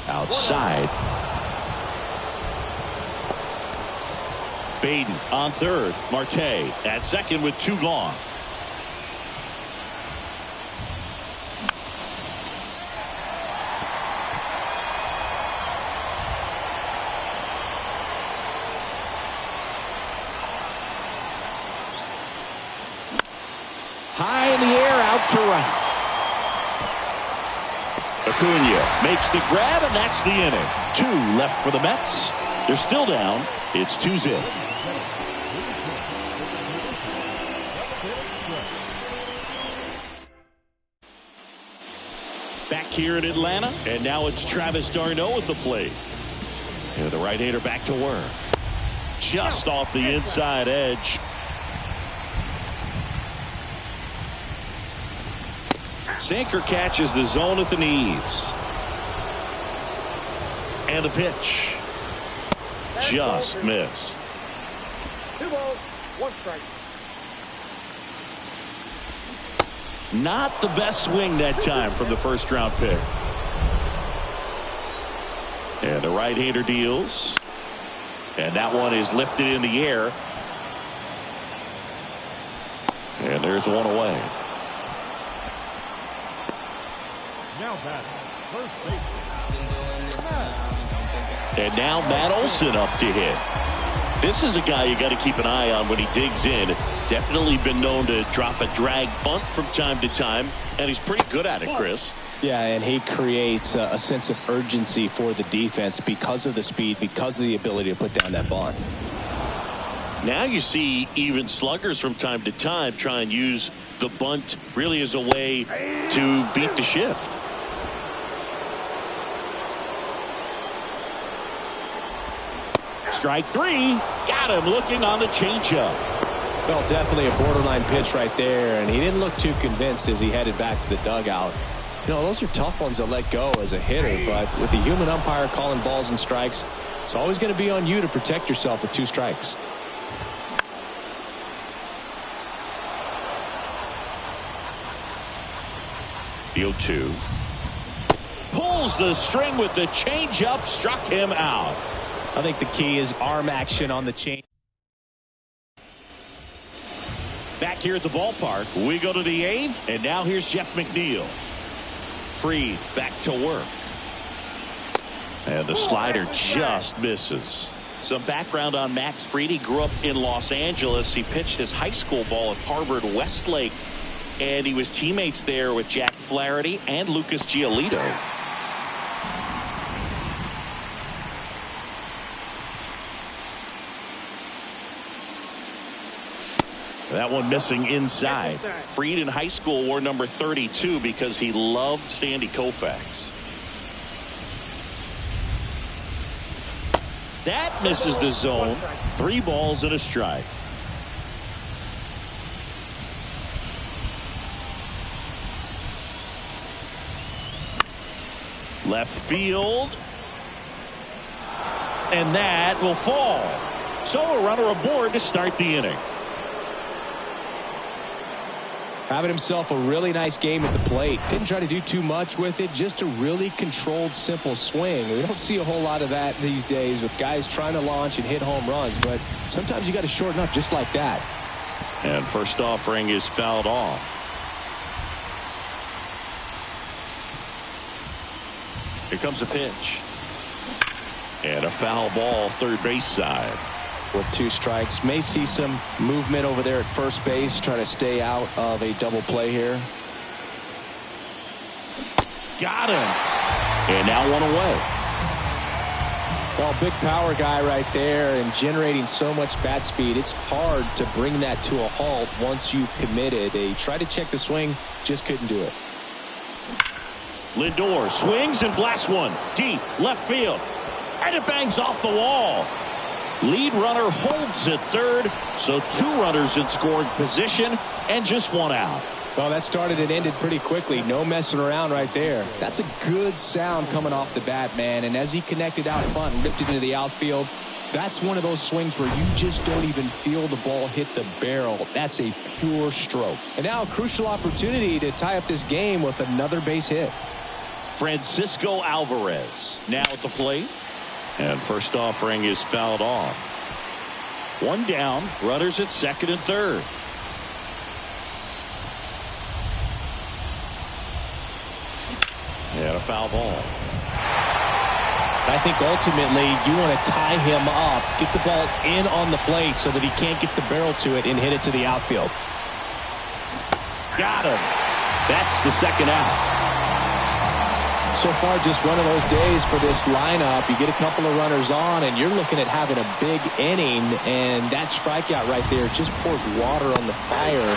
Outside. Baden on third. Marte at second with 2 gone. High in the air, out to right. Acuna makes the grab, and that's the inning. 2 left for the Mets. They're still down. It's 2-0. Back here in Atlanta, and now it's Travis d'Arnaud at the plate. And the right-hander back to work. Just off the inside edge. Sinker catches the zone at the knees. And the pitch. Just missed. 2 balls, 1 strike. Not the best swing that time from the first-round pick. And the right-hander deals. And that one is lifted in the air. And there's one away. Now batting, first baseman. And now Matt Olson up to hit. This is a guy you got to keep an eye on when he digs in. Definitely been known to drop a drag bunt from time to time, and he's pretty good at it, Chris. Yeah, and he creates a sense of urgency for the defense because of the speed, because of the ability to put down that bunt. Now you see even sluggers from time to time try and use the bunt really as a way to beat the shift. Strike 3. Got him looking on the changeup. Well, definitely a borderline pitch right there, and he didn't look too convinced as he headed back to the dugout. You know, those are tough ones to let go as a hitter, but with the human umpire calling balls and strikes, it's always going to be on you to protect yourself with 2 strikes. Field 2. Pulls the string with the changeup, struck him out. I think the key is arm action on the change. Back here at the ballpark, we go to the 8th, and now here's Jeff McNeil. Fried back to work. And the slider just misses. Some background on Max Fried. He grew up in Los Angeles. He pitched his high school ball at Harvard Westlake, and he was teammates there with Jack Flaherty and Lucas Giolito. That one missing inside. Fried in high school wore number 32 because he loved Sandy Koufax. That misses the zone. 3 balls and a strike. Left field. And that will fall. So a runner aboard to start the inning. Having himself a really nice game at the plate. Didn't try to do too much with it. Just a really controlled, simple swing. We don't see a whole lot of that these days with guys trying to launch and hit home runs. But sometimes you got to shorten up just like that. And first offering is fouled off. Here comes a pitch. And a foul ball, third base side. With 2 strikes, may see some movement over there at first base, trying to stay out of a double play here. Got him. And now 1 away. Well, big power guy right there and generating so much bat speed. It's hard to bring that to a halt once you've committed. They tried to check the swing, just couldn't do it. Lindor swings and blasts one deep left field. And it bangs off the wall. Lead runner holds at third, so 2 runners in scoring position and just 1 out. Well, that started and ended pretty quickly. No messing around right there. That's a good sound coming off the bat, man. And as he connected out front and ripped it into the outfield, that's one of those swings where you just don't even feel the ball hit the barrel. That's a pure stroke. And now a crucial opportunity to tie up this game with another base hit. Francisco Alvarez now at the plate. And first offering is fouled off. 1 down, runners at second and third. And a foul ball. I think ultimately you want to tie him up, get the ball in on the plate so that he can't get the barrel to it and hit it to the outfield. Got him. That's the second out. So far, just one of those days for this lineup. You get a couple of runners on, and you're looking at having a big inning, and that strikeout right there just pours water on the fire.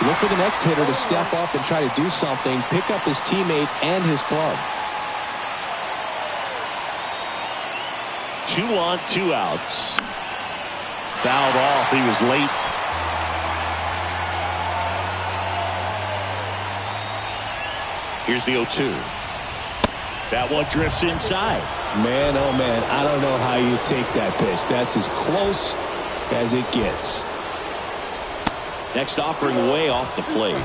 Look for the next hitter to step up and try to do something, pick up his teammate and his club. 2 on, 2 outs. Fouled off. He was late. Here's the 0-2. That one drifts inside. Man, oh man, I don't know how you take that pitch. That's as close as it gets. Next offering way off the plate.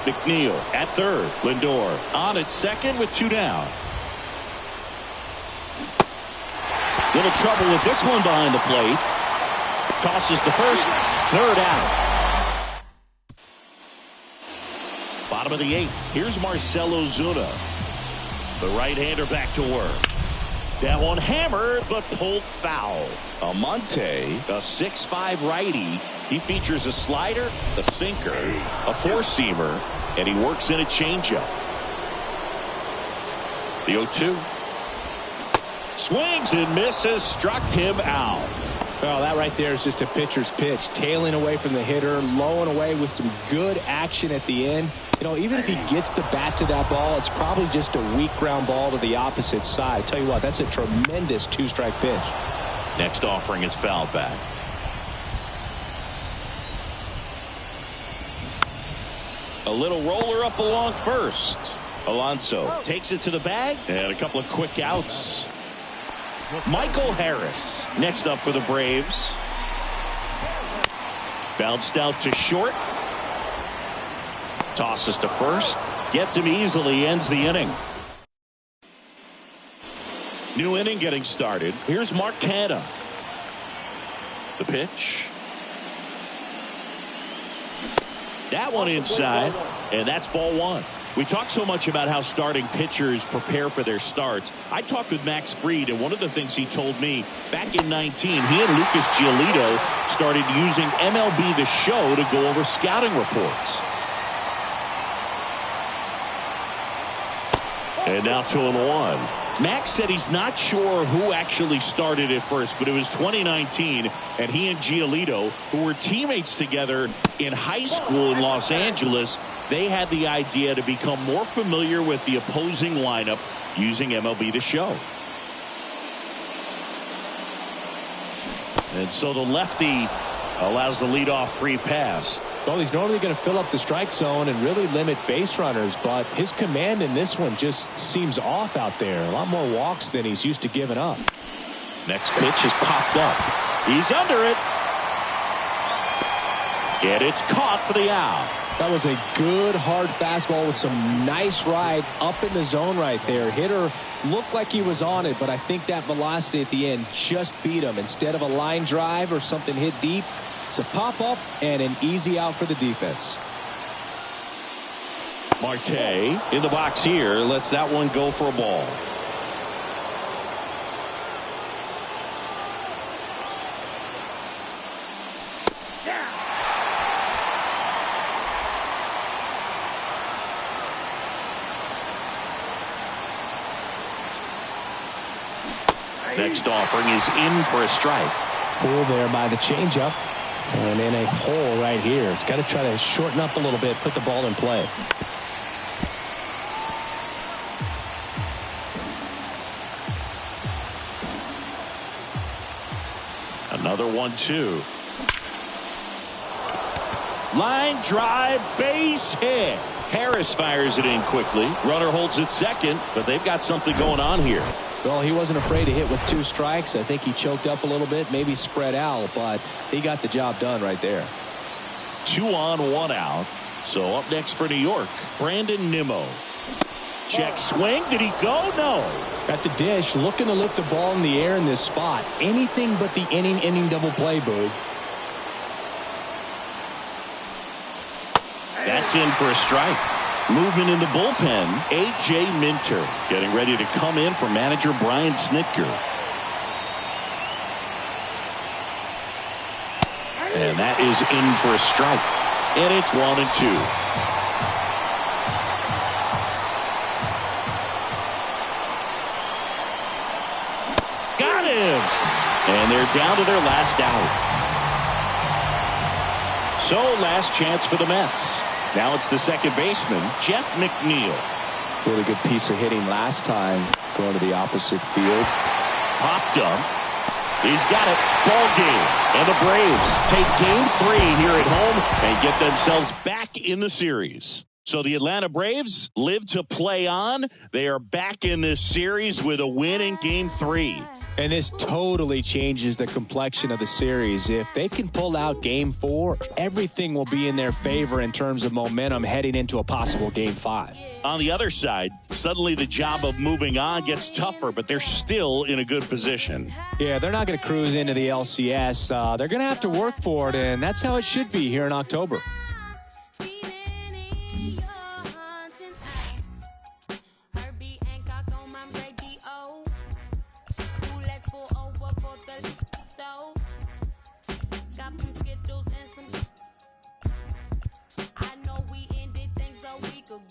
McNeil at third. Lindor on at second with 2 down. Little trouble with this one behind the plate. Tosses to first. 3rd out. Bottom of the 8th. Here's Marcell Ozuna. The right-hander back to work. That one hammered, but pulled foul. Almonte, a 6'5" righty. He features a slider, a sinker, a 4-seamer, and he works in a changeup. The 0-2. Swings and misses, struck him out. Well, that right there is just a pitcher's pitch. Tailing away from the hitter, low and away with some good action at the end. You know, even if he gets the bat to that ball, it's probably just a weak ground ball to the opposite side. Tell you what, that's a tremendous 2-strike pitch. Next offering is fouled back. A little roller up along first. Alonso takes it to the bag, and a couple of quick outs. Michael Harris next up for the Braves. Bounced out to short. Tosses to first. Gets him easily. Ends the inning. New inning getting started. Here's Mark Canha. The pitch. That one inside. And that's ball 1. We talk so much about how starting pitchers prepare for their starts. I talked with Max Fried, and one of the things he told me back in 19, he and Lucas Giolito started using MLB The Show to go over scouting reports. And now 2-1. Max said he's not sure who actually started at first, but it was 2019, and he and Giolito, who were teammates together in high school in Los Angeles, they had the idea to become more familiar with the opposing lineup using MLB The Show. And so the lefty allows the leadoff free pass. Well, he's normally going to fill up the strike zone and really limit base runners, but his command in this one just seems off out there. A lot more walks than he's used to giving up. Next pitch is popped up. He's under it. And it's caught for the out. That was a good, hard fastball with some nice ride up in the zone right there. Hitter looked like he was on it, but I think that velocity at the end just beat him. Instead of a line drive or something hit deep, it's a pop-up and an easy out for the defense. Marte in the box here lets that one go for a ball. Next offering is in for a strike. Full there by the changeup. And in a hole right here. It's got to try to shorten up a little bit, put the ball in play. Another 1-2. Line drive, base hit. Harris fires it in quickly. Runner holds it second, but they've got something going on here. Well, he wasn't afraid to hit with 2 strikes. I think he choked up a little bit, maybe spread out, but he got the job done right there. 2 on, 1 out. So up next for New York, Brandon Nimmo. Check swing. Did he go? No. At the dish, looking to lift the ball in the air in this spot. Anything but the inning double play, Boog. That's in for a strike. Movement in the bullpen, A.J. Minter getting ready to come in for manager Brian Snitker. And that is in for a strike. And it's 1-2. Got him! And they're down to their last out. So last chance for the Mets. Now it's the second baseman, Jeff McNeil. Really good piece of hitting last time, going to the opposite field. Popped up. He's got it. Ball game. And the Braves take game 3 here at home and get themselves back in the series. So the Atlanta Braves live to play on. They are back in this series with a win in game 3. And this totally changes the complexion of the series. If they can pull out game 4, everything will be in their favor in terms of momentum heading into a possible game 5. On the other side, suddenly the job of moving on gets tougher, but they're still in a good position. Yeah, they're not going to cruise into the LCS. They're going to have to work for it, and that's how it should be here in October.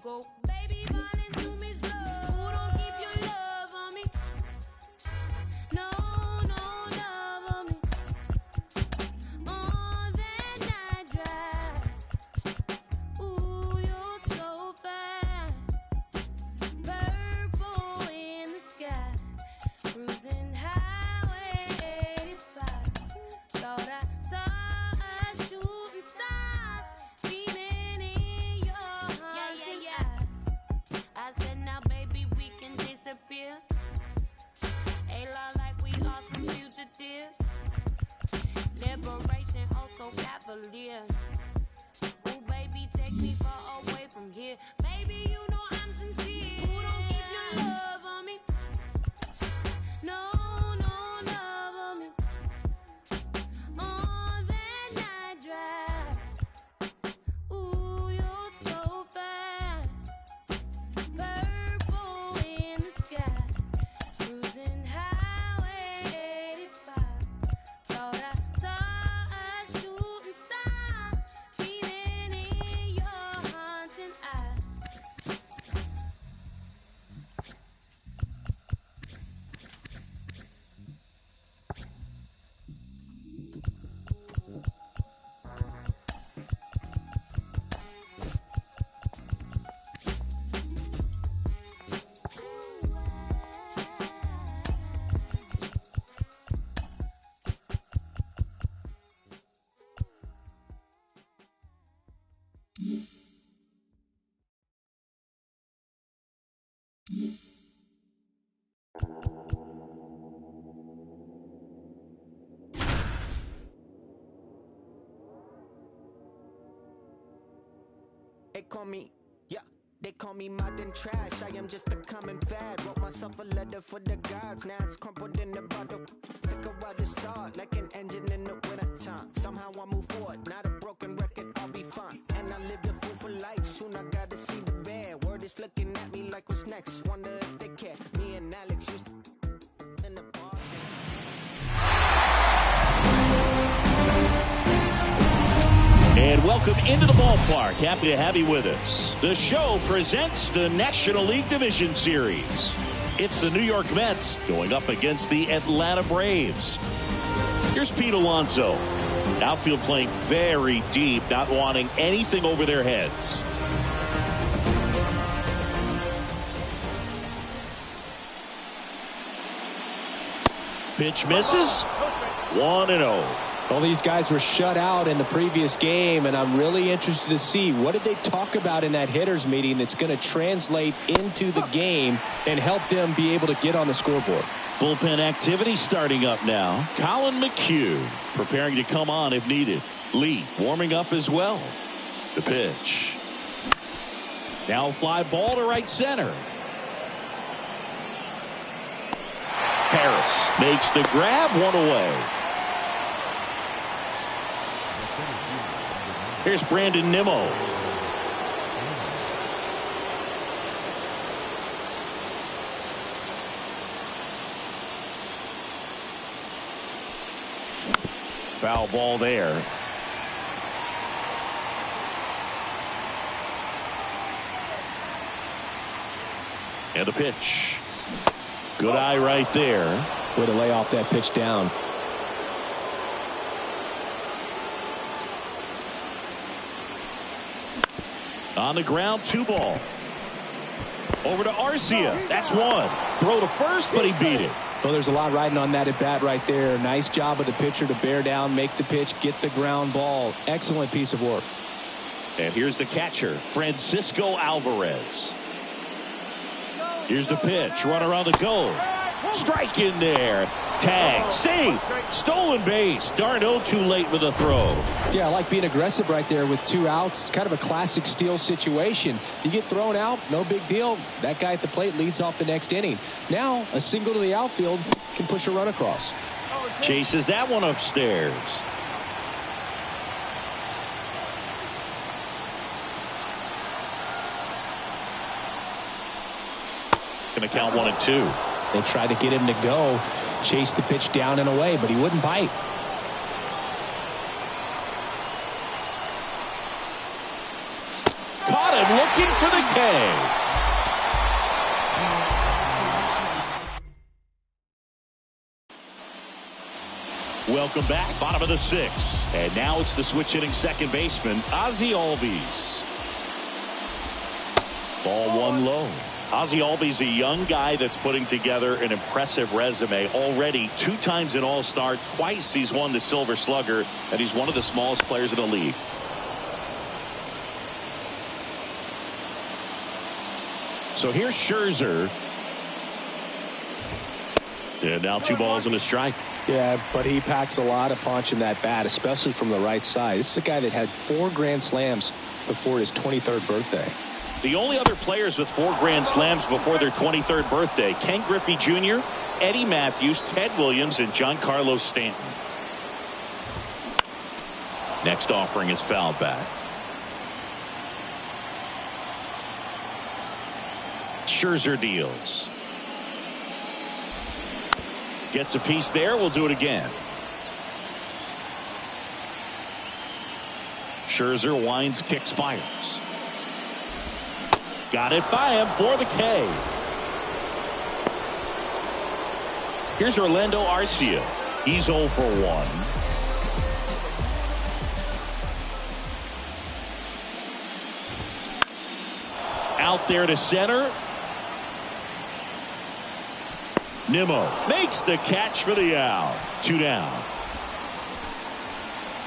Go, baby, ballin' to me slow. Who don't keep your love on me? No love on me. On that night drive. Ooh, you're so fine. Purple in the sky. Cruising highway 85. Thought I saw a shooting star. Beaming in your heart. I said now baby we can disappear. A lot like we are some fugitives. Liberation also cavalier. Ooh baby take me far away from here. Baby you know I'm sincere. Who don't keep your love on me? No love on me. On that night drive. Ooh you're so fine. Purple in the sky, cruising highway 85. Thought I saw a shooting star beaming in your haunting eyes. They call me, yeah, they call me modern trash. I am just a common fad. Wrote myself a letter for the gods. Now it's crumpled in the bottle. Took a while to start, like an engine in the winter time. Somehow I move forward, not a broken record, I'll be fine. And I lived a fool for life. Soon I gotta see the bad. Word is looking at me like what's next. Wonder if they care. Me and Alex used to in the bar. And welcome into the ballpark. Happy to have you with us. The show presents the National League Division Series. It's the New York Mets going up against the Atlanta Braves. Here's Pete Alonso. Outfield playing very deep, not wanting anything over their heads. Pitch misses. 1-0. Well, these guys were shut out in the previous game, and I'm really interested to see what did they talk about in that hitters meeting that's going to translate into the game and help them be able to get on the scoreboard. Bullpen activity starting up now. Colin McHugh preparing to come on if needed. Lee warming up as well. The pitch. Now a fly ball to right center. Harris makes the grab, one away. Here's Brandon Nimmo. Foul ball there. And a pitch. Good eye right there. Way to lay off that pitch down. On the ground, 2-ball. Over to Arcia. That's one. Throw to first, but he beat it. Well, there's a lot riding on that at bat right there. Nice job of the pitcher to bear down, make the pitch, get the ground ball. Excellent piece of work. And here's the catcher, Francisco Alvarez. Here's the pitch. Runner on the go. Strike in there. Tag. Safe. Stolen base. Darno too late with a throw. Yeah, I like being aggressive right there with 2 outs. It's kind of a classic steal situation. You get thrown out, no big deal. That guy at the plate leads off the next inning. Now, a single to the outfield can push a run across. Chases that one upstairs. Going to count 1-2. They tried to get him to go, chase the pitch down and away, but he wouldn't bite. Caught him looking for the K. Welcome back. Bottom of the 6th. And now it's the switch hitting second baseman, Ozzie Albies. Ball one low. Ozzie Albies, a young guy that's putting together an impressive resume. Already 2 times an All-Star, twice he's won the Silver Slugger, and he's one of the smallest players in the league. So here's Scherzer. And now 2 balls and a strike. Yeah, but he packs a lot of punch in that bat, especially from the right side. This is a guy that had 4 grand slams before his 23rd birthday. The only other players with 4 grand slams before their 23rd birthday, Ken Griffey Jr., Eddie Matthews, Ted Williams, and Giancarlo Stanton. Next offering is fouled back. Scherzer deals. Gets a piece there. We'll do it again. Scherzer winds, kicks, fires. Got it by him for the K. Here's Orlando Arcia. He's 0 for 1. Out there to center. Nimmo makes the catch for the out. 2 down.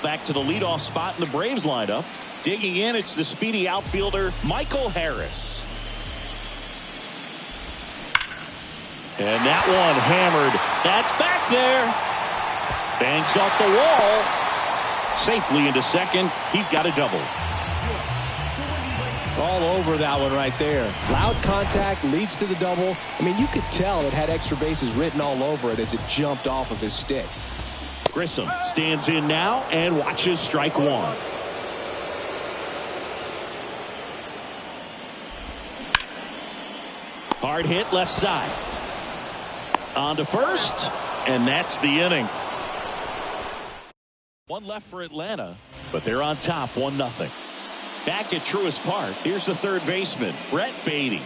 Back to the leadoff spot in the Braves lineup. Digging in, it's the speedy outfielder Michael Harris. And that one hammered. That's back there. Bangs off the wall. Safely into second. He's got a double. All over that one right there. Loud contact leads to the double. I mean, you could tell it had extra bases written all over it as it jumped off of his stick. Grissom stands in now and watches strike one. Hard hit left side. On to first, and that's the inning. One left for Atlanta, but they're on top 1-0. Back at Truist Park, here's the third baseman, Brett Beatty.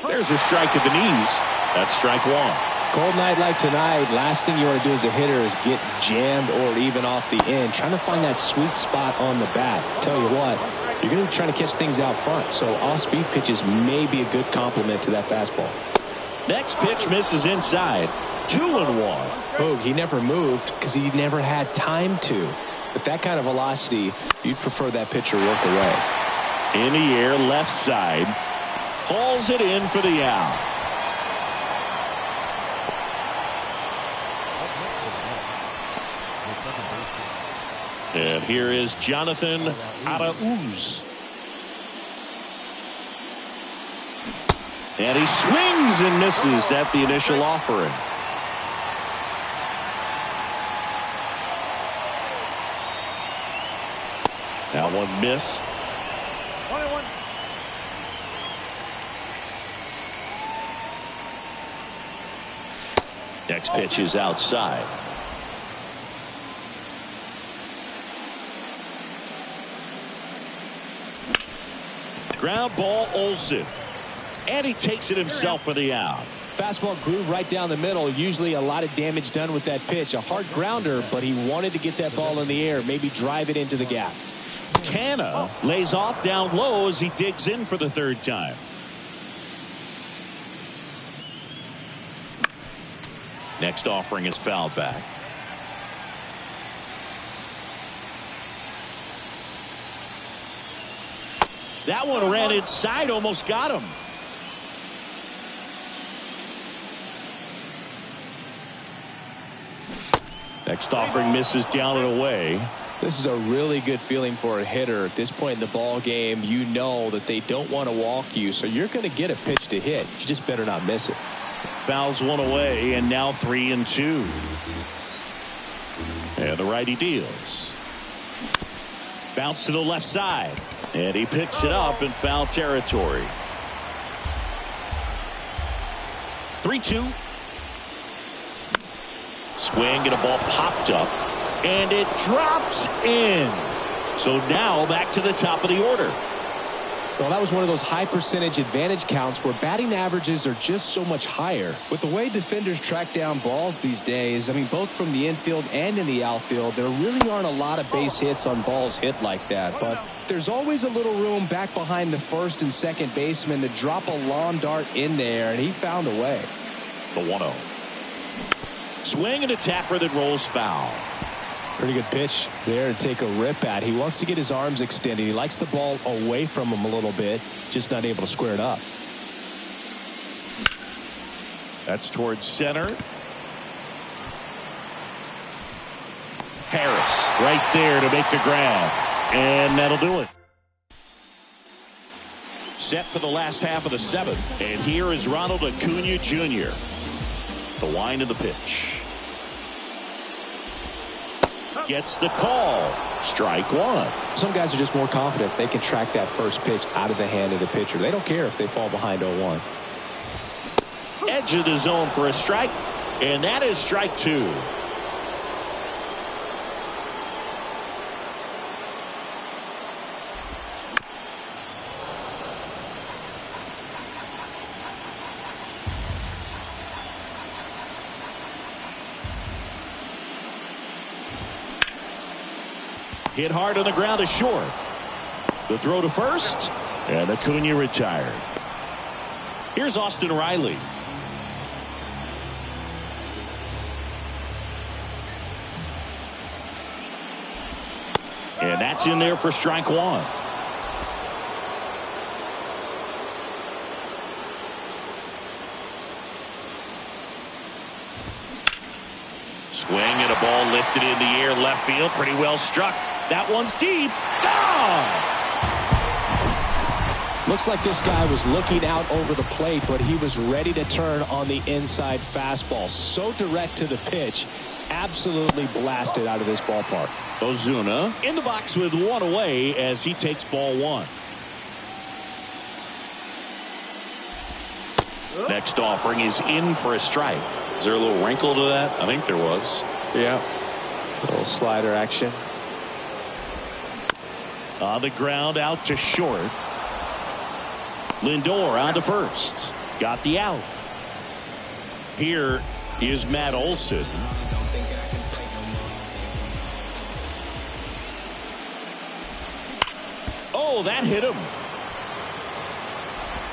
There's a strike at the knees. That's strike one. Cold night like tonight, last thing you want to do as a hitter is get jammed or even off the end. Trying to find that sweet spot on the bat. Tell you what, you're going to be trying to catch things out front, so off-speed pitches may be a good complement to that fastball. Next pitch misses inside. 2-1. Boog, he never moved because he never had time to. But that kind of velocity, you'd prefer that pitcher work away. In the air, left side. Hauls it in for the out. And here is Jonathan r2r034's. And he swings and misses at the initial offering. That one missed. 21. Next pitch is outside. Ground ball, Olsen. And he takes it himself for the out. Fastball groove right down the middle. Usually a lot of damage done with that pitch. A hard grounder, but he wanted to get that ball in the air, maybe drive it into the gap. Canna lays off down low as he digs in for the third time. Next offering is fouled back. That one ran inside, almost got him. Next offering misses down and away. This is a really good feeling for a hitter. At this point in the ball game, you know that they don't want to walk you, so you're going to get a pitch to hit. You just better not miss it. Fouls one away, and now 3-2. And the righty deals. Bounce to the left side. And he picks it up in foul territory. 3-2. Swing and a ball popped up. And it drops in. So now back to the top of the order. Well, that was one of those high percentage advantage counts where batting averages are just so much higher. With the way defenders track down balls these days, I mean, both from the infield and in the outfield, there really aren't a lot of base hits on balls hit like that. But there's always a little room back behind the first and second baseman to drop a lawn dart in there, and he found a way. The 1-0. Swing and a tapper that rolls foul. Pretty good pitch there to take a rip at. He wants to get his arms extended. He likes the ball away from him a little bit, just not able to square it up. That's towards center. Harris right there to make the grab. And that'll do it. Set for the last half of the seventh. And here is Ronald Acuna Jr. The wind of the pitch. Gets the call. Strike one. Some guys are just more confident they can track that first pitch out of the hand of the pitcher. They don't care if they fall behind 0-1. Edge of the zone for a strike. And that is strike two. Hit hard on the ground is short. The throw to first, and Acuna retired. Here's Austin Riley. And that's in there for strike one. a ball lifted in the air left field. Pretty well struck. That one's deep. Gone! Looks like this guy was looking out over the plate, but he was ready to turn on the inside fastball. So direct to the pitch. Absolutely blasted out of this ballpark. Ozuna in the box with one away as he takes ball one. Next offering is in for a strike. Is there a little wrinkle to that? I think there was. Yeah. A little slider action. On the ground out to short. Lindor on to first. Got the out. Here is Matt Olson. Oh, that hit him.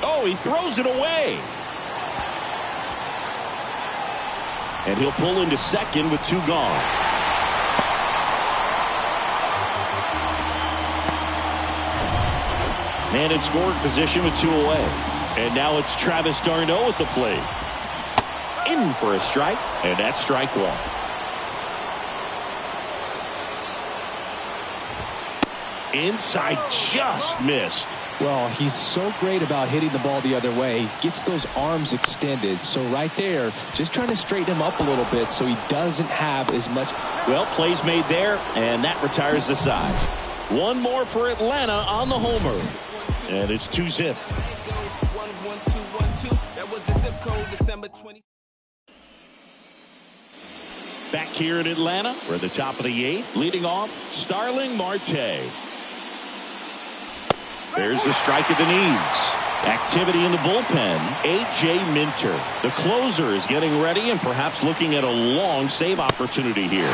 Oh, he throws it away. And he'll pull into second with two gone. Man in scoring position with two away. And now it's Travis d'Arnaud at the plate. In for a strike, and that's strike one. Inside, just missed. Well, he's so great about hitting the ball the other way. He gets those arms extended. So right there, just trying to straighten him up a little bit so he doesn't have as much. Well, plays made there, and that retires the side. One more for Atlanta on the homer. And it's 2-zip. Back here in Atlanta, we're at the top of the 8th. Leading off, Starling Marte. There's the strike at the knees. Activity in the bullpen. A.J. Minter. The closer is getting ready and perhaps looking at a long save opportunity here.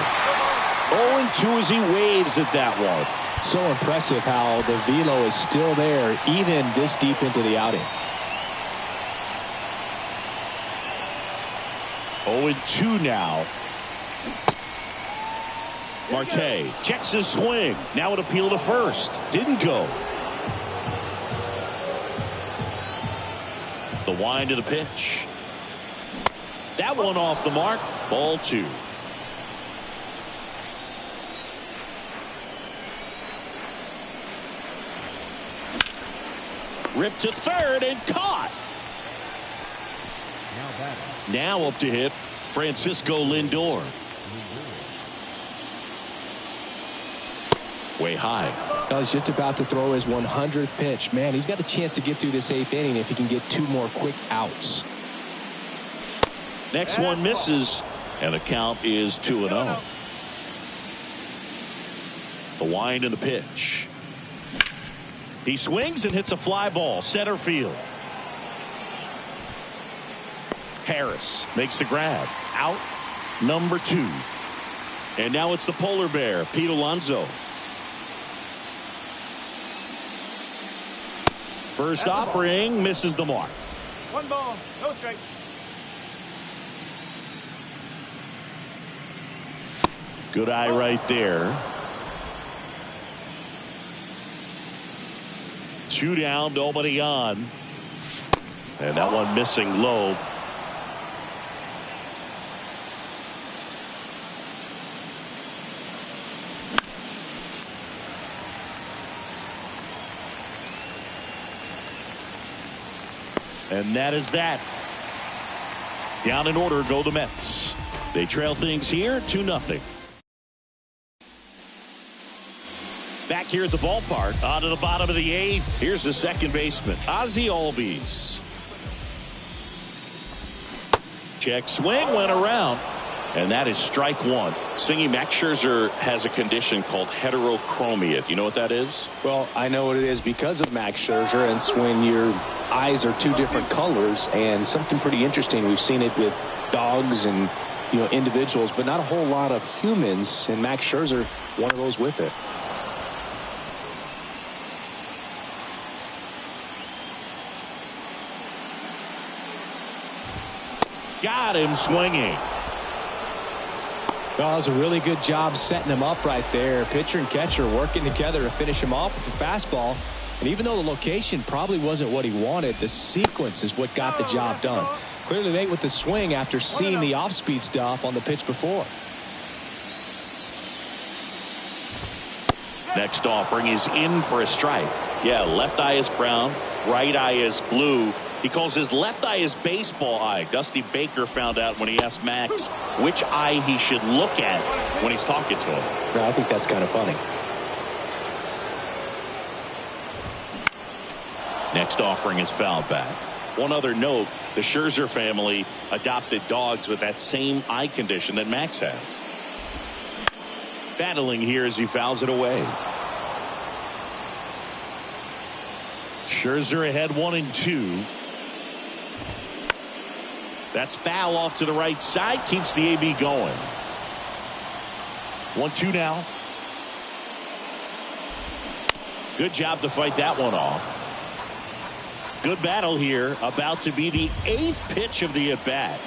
0-2 as he waves at that one. So impressive how the velo is still there even this deep into the outing. 0-2 now. Marte checks his swing. Now an appeal to first. Didn't go. The wind of the pitch. That one off the mark. Ball 2. Ripped to third and caught. Now up to hit Francisco Lindor. Way high. He's just about to throw his 100th pitch. Man, he's got a chance to get through this 8th inning if he can get 2 more quick outs. Next one misses, and the count is 2-0. The wind and the pitch. He swings and hits a fly ball, center field. Harris makes the grab. Out number 2. And now it's the polar bear, Pete Alonso. First offering misses the mark. 1 ball, no strike. Good eye right there. 2 down, nobody on. And that one missing low. And that is that. Down in order go the Mets. They trail things here 2-0. Back here at the ballpark, on to the bottom of the 8th. Here's the second baseman, Ozzie Albies. Check swing, went around. And that is strike 1. Singy, Max Scherzer has a condition called heterochromia. Do you know what that is? Well, I know what it is because of Max Scherzer. And it's when your eyes are 2 different colors. And something pretty interesting. We've seen it with dogs and individuals, but not a whole lot of humans. And Max Scherzer, one of those with it. Got him swinging. Well, it was a really good job setting him up right there. Pitcher and catcher working together to finish him off with the fastball. And even though the location probably wasn't what he wanted, the sequence is what got the job done. Clearly late with the swing after seeing the off-speed stuff on the pitch before. Next offering is in for a strike. Yeah, left eye is brown, right eye is blue. He calls his left eye his baseball eye. Dusty Baker found out when he asked Max which eye he should look at when he's talking to him. I think that's kind of funny. Next offering is fouled back. One other note, the Scherzer family adopted dogs with that same eye condition that Max has. Battling here as he fouls it away. Scherzer ahead 1-2. That's foul off to the right side. Keeps the AB going. 1-2 now. Good job to fight that one off. Good battle here. About to be the 8th pitch of the at-bat.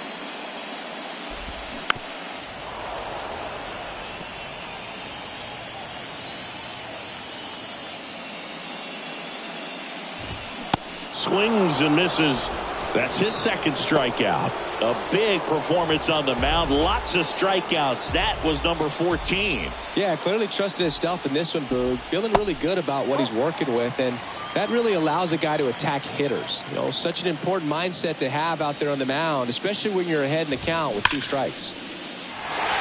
Swings and misses. That's his second strikeout. A big performance on the mound. Lots of strikeouts. That was number 14. Yeah, clearly trusted his stuff in this one, Boog. Feeling really good about what he's working with, and that really allows a guy to attack hitters. You know, such an important mindset to have out there on the mound, especially when you're ahead in the count with 2 strikes.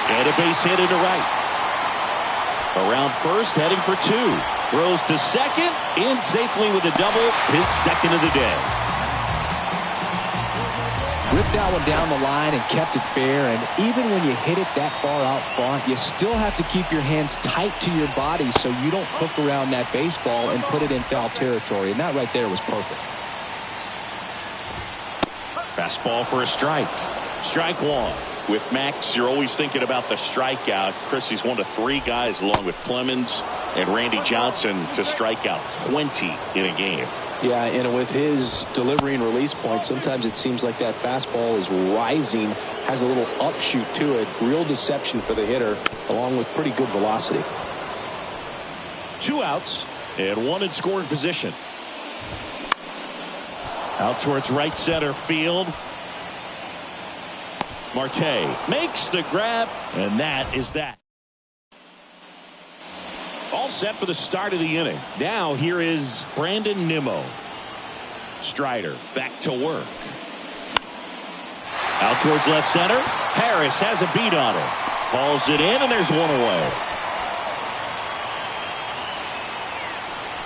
And a base hit into right. Around first, heading for 2. Throws to second, in safely with a double, his second of the day. Ripped that one down the line and kept it fair, and even when you hit it that far out front, you still have to keep your hands tight to your body so you don't hook around that baseball and put it in foul territory, and that right there was perfect. Fastball for a strike. Strike one. With Max, you're always thinking about the strikeout. Chris, he's one of 3 guys along with Clemens and Randy Johnson to strike out 20 in a game. Yeah, and with his delivery and release point, sometimes it seems like that fastball is rising, has a little upshoot to it. Real deception for the hitter, along with pretty good velocity. 2 outs and 1 in scoring position. Out towards right center field. Marte makes the grab, and that is that. All set for the start of the inning. Now here is Brandon Nimmo. Strider back to work. Out towards left center. Harris has a beat on it. Hauls it in, and there's 1 away.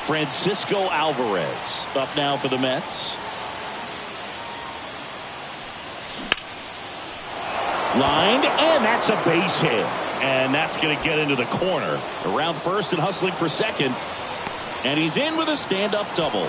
Francisco Alvarez up now for the Mets. Lined, and that's a base hit. And that's going to get into the corner. Around first and hustling for second. And he's in with a stand-up double.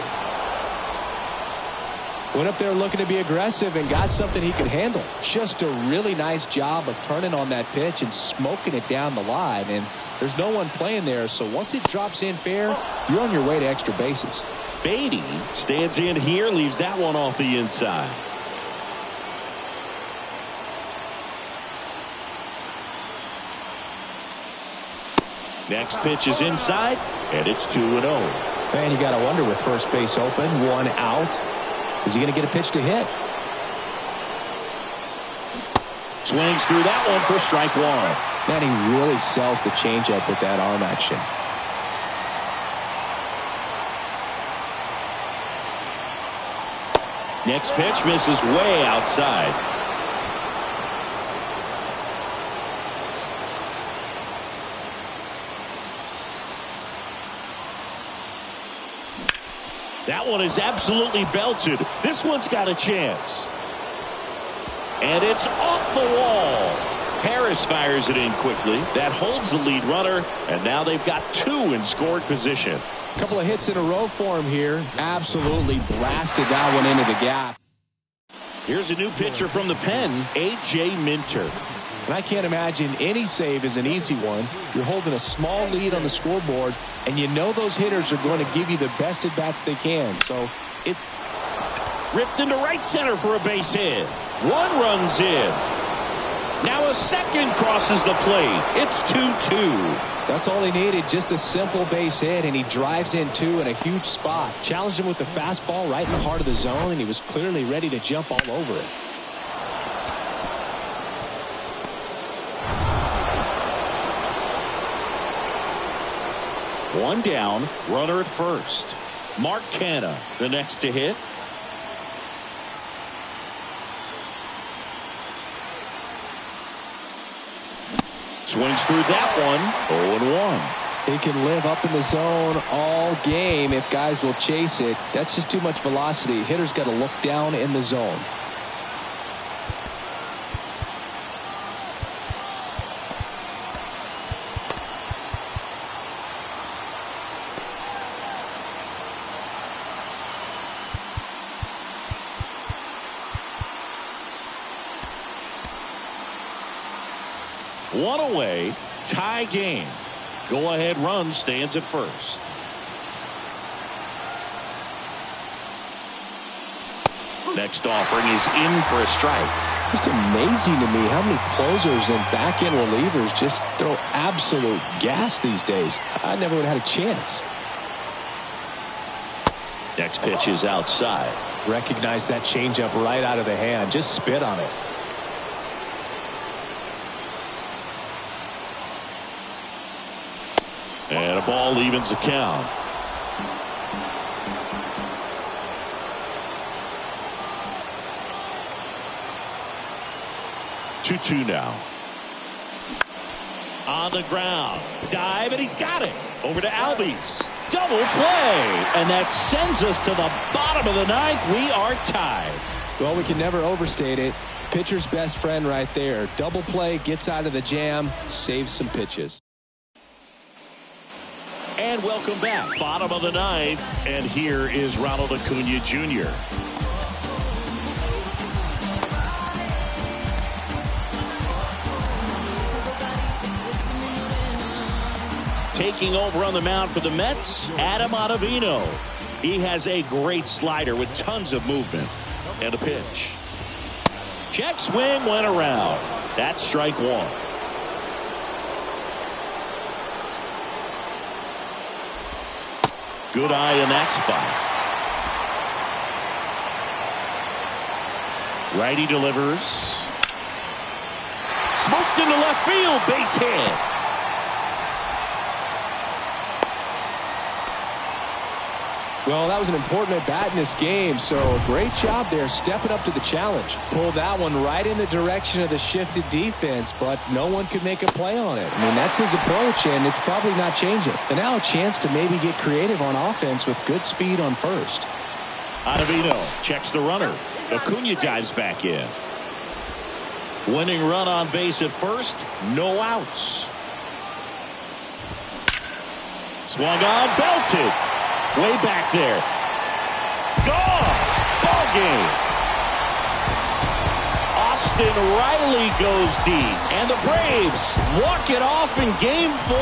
Went up there looking to be aggressive and got something he could handle. Just a really nice job of turning on that pitch and smoking it down the line. And there's no one playing there, so once it drops in fair, you're on your way to extra bases. Beatty stands in here, leaves that one off the inside. Next pitch is inside, and it's 2-0. Man, you got to wonder with first base open, 1 out. Is he going to get a pitch to hit? Swings through that one for strike 1. Man, he really sells the changeup with that arm action. Next pitch misses way outside. That one is absolutely belted. This one's got a chance. And it's off the wall. Harris fires it in quickly. That holds the lead runner, and now they've got 2 in scoring position. A couple of hits in a row for him here. Absolutely blasted that one into the gap. Here's a new pitcher from the pen, A.J. Minter. And I can't imagine any save is an easy one. You're holding a small lead on the scoreboard, and you know those hitters are going to give you the best at-bats they can. So it's ripped into right center for a base hit. 1 runs in. Now a second crosses the plate. It's 2-2. That's all he needed, just a simple base hit, and he drives in 2 in a huge spot. Challenged him with the fastball right in the heart of the zone, and he was clearly ready to jump all over it. One down, runner at first. Mark Canha, the next to hit. Swings through that one, 0-1. He can live up in the zone all game if guys will chase it. That's just too much velocity. Hitter's got to look down in the zone. One away, tie game. Go-ahead run stands at first. Next offering is in for a strike. Just amazing to me how many closers and back-end relievers just throw absolute gas these days. I never would have had a chance. Next pitch is outside. Recognize that changeup right out of the hand. Just spit on it. And a ball evens the count. Two now. On the ground. Dive, and he's got it. Over to Albies. Double play. And that sends us to the bottom of the ninth. We are tied. Well, we can never overstate it. Pitcher's best friend right there. Double play, gets out of the jam, saves some pitches. And welcome back. Bottom of the ninth. And here is Ronald Acuna Jr. Taking over on the mound for the Mets, Adam Ottavino. He has a great slider with tons of movement. And a pitch. Check swing went around. That's strike one. Good eye in that spot. Righty delivers. Smoked into left field. Base hit. Well, that was an important at-bat in this game, so great job there stepping up to the challenge. Pulled that one right in the direction of the shifted defense, but no one could make a play on it. I mean, that's his approach, and it's probably not changing. And now a chance to maybe get creative on offense with good speed on first. Ottavino checks the runner. Acuna dives back in. Winning run on base at first, no outs. Swung on, belted. Way back there. Gone. Ball game. Austin Riley goes deep. And the Braves walk it off in game 4.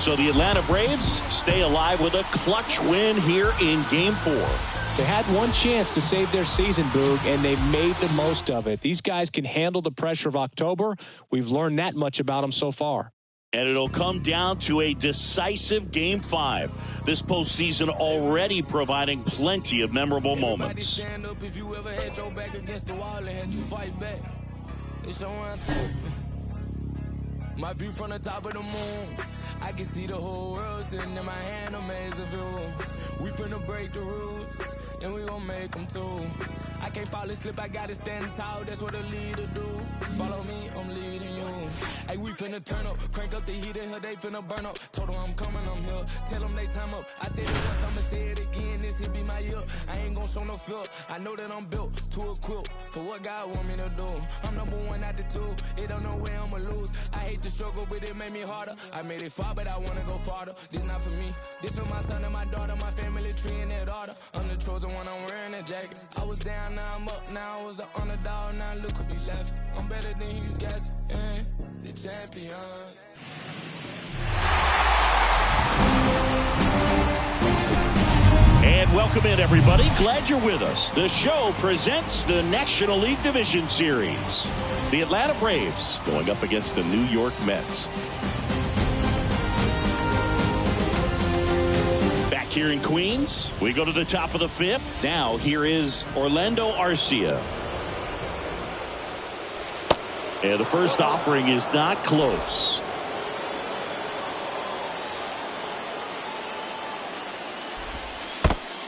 So the Atlanta Braves stay alive with a clutch win here in game 4. They had one chance to save their season, Boog, and they made the most of it. These guys can handle the pressure of October. We've learned that much about them so far. And it'll come down to a decisive Game 5. This postseason already providing plenty of memorable moments. Stand up if you ever had your back against the wall and had to fight back. It's your anthem. My view from the top of the moon, I can see the whole world sitting in my hand, a maze of views. We finna break the rules, and we gon' make them too. I can't fall asleep, I gotta stand tall, that's what a leader do. Follow me, I'm leading you. Hey, we finna turn up, crank up the heat in here, they finna burn up. Told them I'm coming, I'm here, tell them they time up. I said it once, I'ma say it again, this here be my year. I ain't gon' show no fear, I know that I'm built to equip for what God want me to do. I'm number one out the two, it don't know where I'ma lose. I hate the struggle, but it made me harder. I made it far, but I wanna go farther. This not for me, this for my son and my daughter, my family tree and that order. I'm the chosen one, I'm wearing that jacket. I was down, now I'm up, now I was the underdog, now look who be left. I'm better than you guys, yeah, the champions. And welcome in, everybody. Glad you're with us. The show presents the National League Division Series. The Atlanta Braves going up against the New York Mets. Back here in Queens, we go to the top of the 5th. Now here is Orlando Arcia. And the first offering is not close.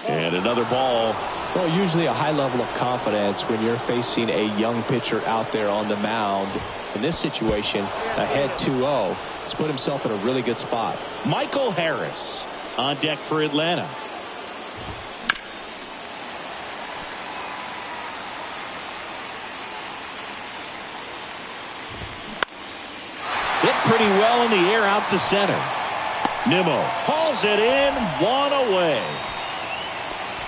And another ball. Well, usually a high level of confidence when you're facing a young pitcher out there on the mound. In this situation, ahead 2-0. He's put himself in a really good spot. Michael Harris on deck for Atlanta. Hit pretty well in the air out to center. Nimmo hauls it in, one away.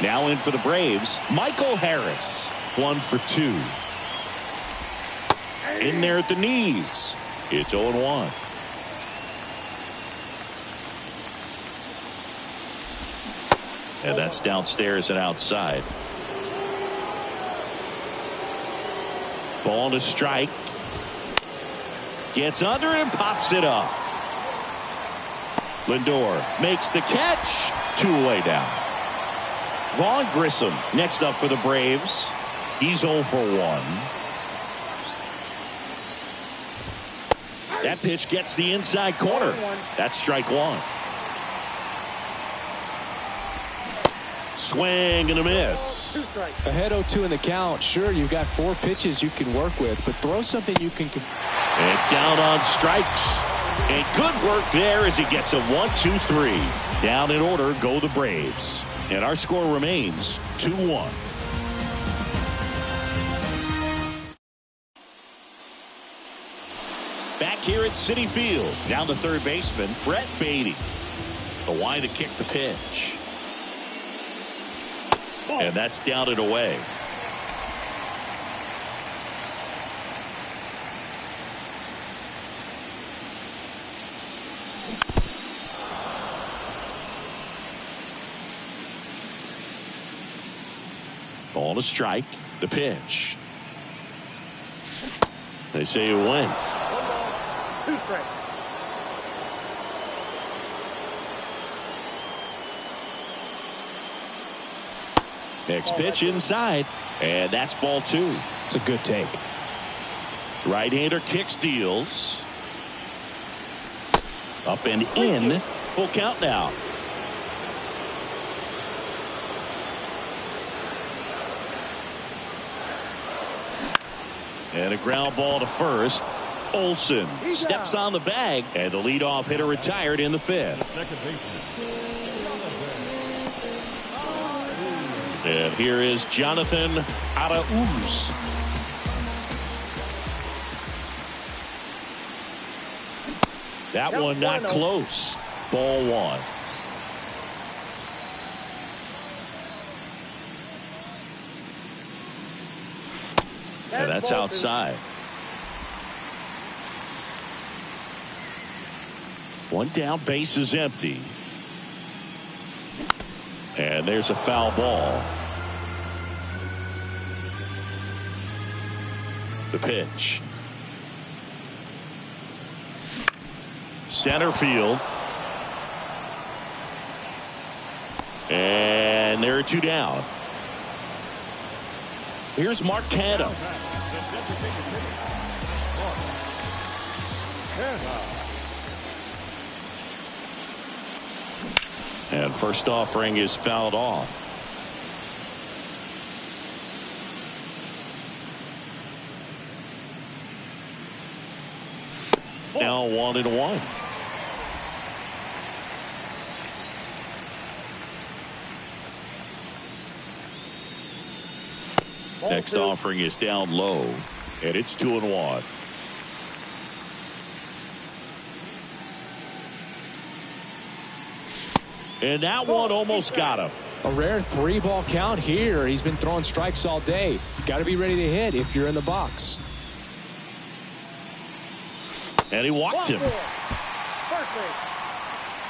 Now in for the Braves, Michael Harris, 1 for 2. In there at the knees. It's 0-1. And that's downstairs and outside. Ball to strike. Gets under it and pops it up. Lindor makes the catch. 2 away down. Vaughn Grissom next up for the Braves. He's 0 for 1. That pitch gets the inside corner. That's strike 1. Swing and a miss. Ahead 0-2 in the count. Sure, you've got 4 pitches you can work with, but throw something you can. And down on strikes. And good work there as he gets a 1-2-3. Down in order go the Braves. And our score remains 2-1. Back here at Citi Field. Down the third baseman, Brett Beatty. The line to kick the pitch. And that's down and away. Ball to strike. The pitch. They say you win. 2 strikes. Next pitch inside, and that's ball 2. It's a good take. Right-hander kick steals. Up and in. Full count now. And a ground ball to first. Olsen steps on the bag, and the leadoff hitter retired in the 5th. And here is Jonathan Arauz. That one not close. Ball 1. And that's outside. 1 down, base is empty. And there's a foul ball. The pitch. Center field. And there are 2 down. Here's Mark Canha. And first offering is fouled off. Now 1-1. Next offering is down low, and it's 2-1. And that one almost got him. A rare 3-ball count here. He's been throwing strikes all day. Got to be ready to hit if you're in the box. And he walked him.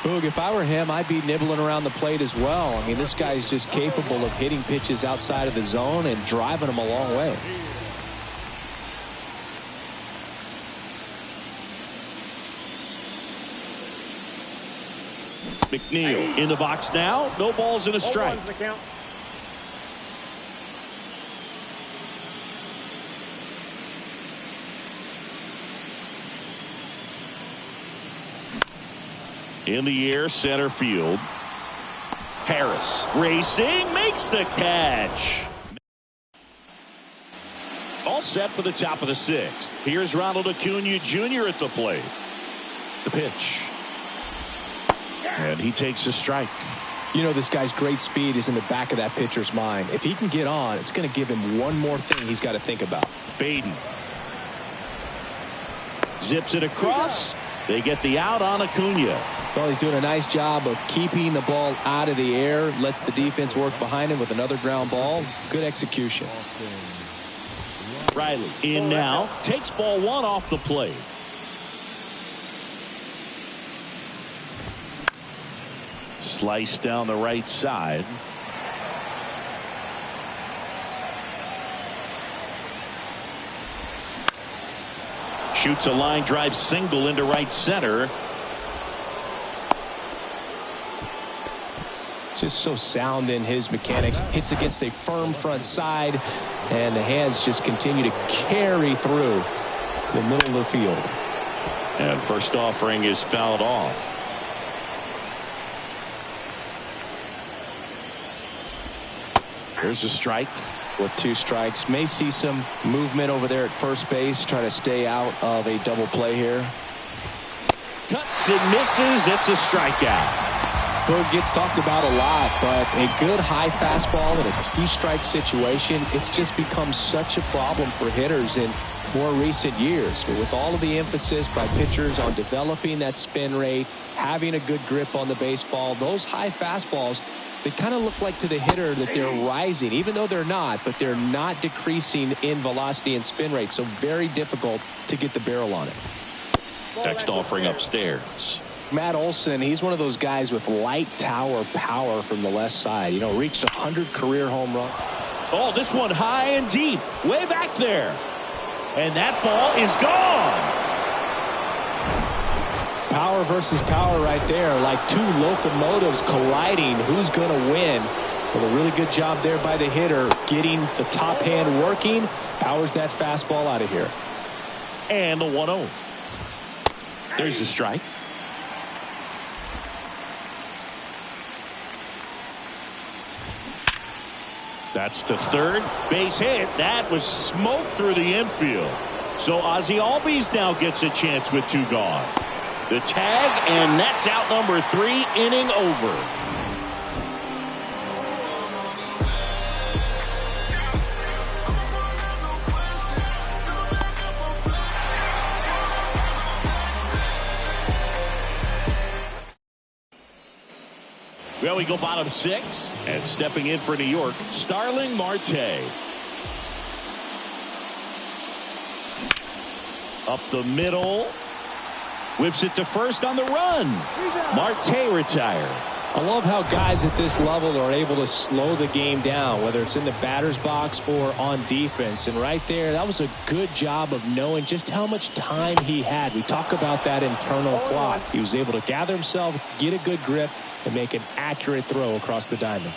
Boog, if I were him, I'd be nibbling around the plate as well. I mean, this guy's just capable of hitting pitches outside of the zone and driving them a long way. McNeil in the box now. No balls and a strike. In the air, center field. Harris racing, makes the catch. All set for the top of the 6th. Here's Ronald Acuna Jr. at the plate. The pitch. And he takes a strike. You know, this guy's great speed is in the back of that pitcher's mind. If he can get on, it's going to give him one more thing he's got to think about. Baden zips it across. They get the out on Acuna. Well, he's doing a nice job of keeping the ball out of the air. Lets the defense work behind him with another ground ball. Good execution. Riley in now. Takes ball 1 off the plate. Slice down the right side. Shoots a line drive single into right center. Just so sound in his mechanics. Hits against a firm front side, and the hands just continue to carry through the middle of the field. And first offering is fouled off. Here's a strike. With 2 strikes, may see some movement over there at first base, trying to stay out of a double play here. Cuts and misses. It's a strikeout. Bird gets talked about a lot, but a good high fastball in a 2-strike situation, it's just become such a problem for hitters in more recent years. But with all of the emphasis by pitchers on developing that spin rate, having a good grip on the baseball, those high fastballs, they kind of look like to the hitter that they're rising, even though they're not, but they're not decreasing in velocity and spin rate. So very difficult to get the barrel on it. Next offering upstairs. Matt Olson, he's one of those guys with light tower power from the left side. You know, reached 100 career home runs. Oh, this one high and deep, way back there. And that ball is gone. Power versus power right there, like 2 locomotives colliding. Who's going to win? Well, a really good job there by the hitter, getting the top hand working. Powers that fastball out of here. And the 1-0. There's the strike. That's to third. Base hit. That was smoke through the infield. So Ozzie Albies now gets a chance with 2 gone. The tag, and that's out number 3, inning over. Well, we go bottom 6, and stepping in for New York, Starling Marte. Up the middle. Whips it to first on the run. Marte retired. I love how guys at this level are able to slow the game down, whether it's in the batter's box or on defense. And right there, that was a good job of knowing just how much time he had. We talk about that internal clock. He was able to gather himself, get a good grip, and make an accurate throw across the diamond.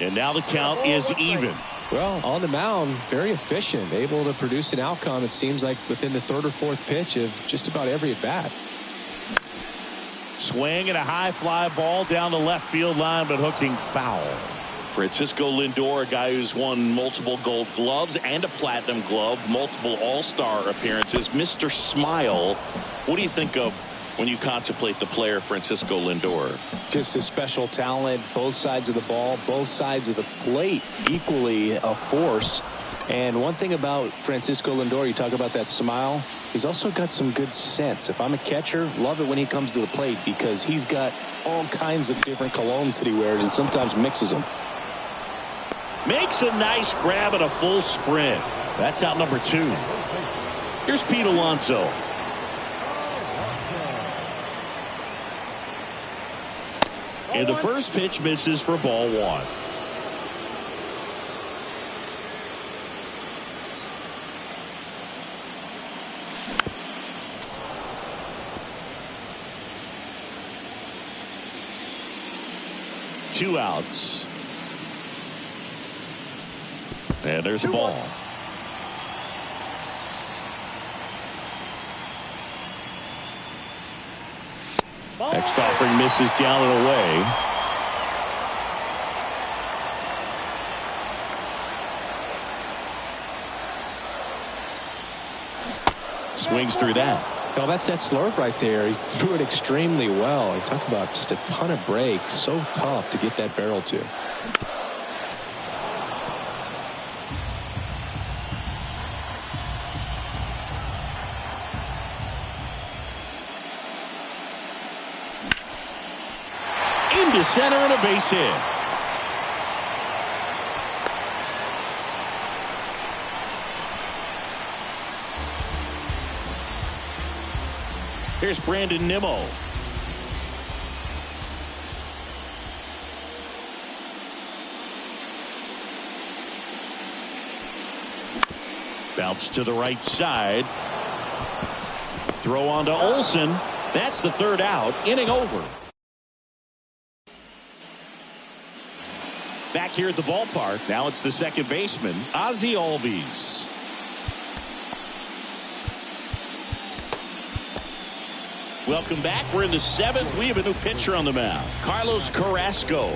And now the count is even. Well, on the mound, very efficient, able to produce an outcome, it seems like, within the 3rd or 4th pitch of just about every at-bat. Swing and a high fly ball down the left field line, but hooking foul. Francisco Lindor, a guy who's won multiple Gold Gloves and a Platinum Glove, multiple All-Star appearances. Mr. Smile, what do you think of when you contemplate the player Francisco Lindor? Just a special talent, both sides of the ball, both sides of the plate, equally a force. And one thing about Francisco Lindor, you talk about that smile, he's also got some good sense. If I'm a catcher, love it when he comes to the plate because he's got all kinds of different colognes that he wears and sometimes mixes them. Makes a nice grab at a full sprint. That's out number 2. Here's Pete Alonso. And the first pitch misses for ball 1. Two outs. And there's a ball. Next offering misses down and away. Swings through that. Well, that's that slurve right there. He threw it extremely well. He talked about just a ton of breaks. So tough to get that barrel to. Into center and a base hit. Here's Brandon Nimmo. Bounce to the right side. Throw on to Olsen. That's the third out. Inning over. Back here at the ballpark. Now it's the second baseman, Ozzie Albies. Welcome back. We're in the seventh. We have a new pitcher on the mound, Carlos Carrasco.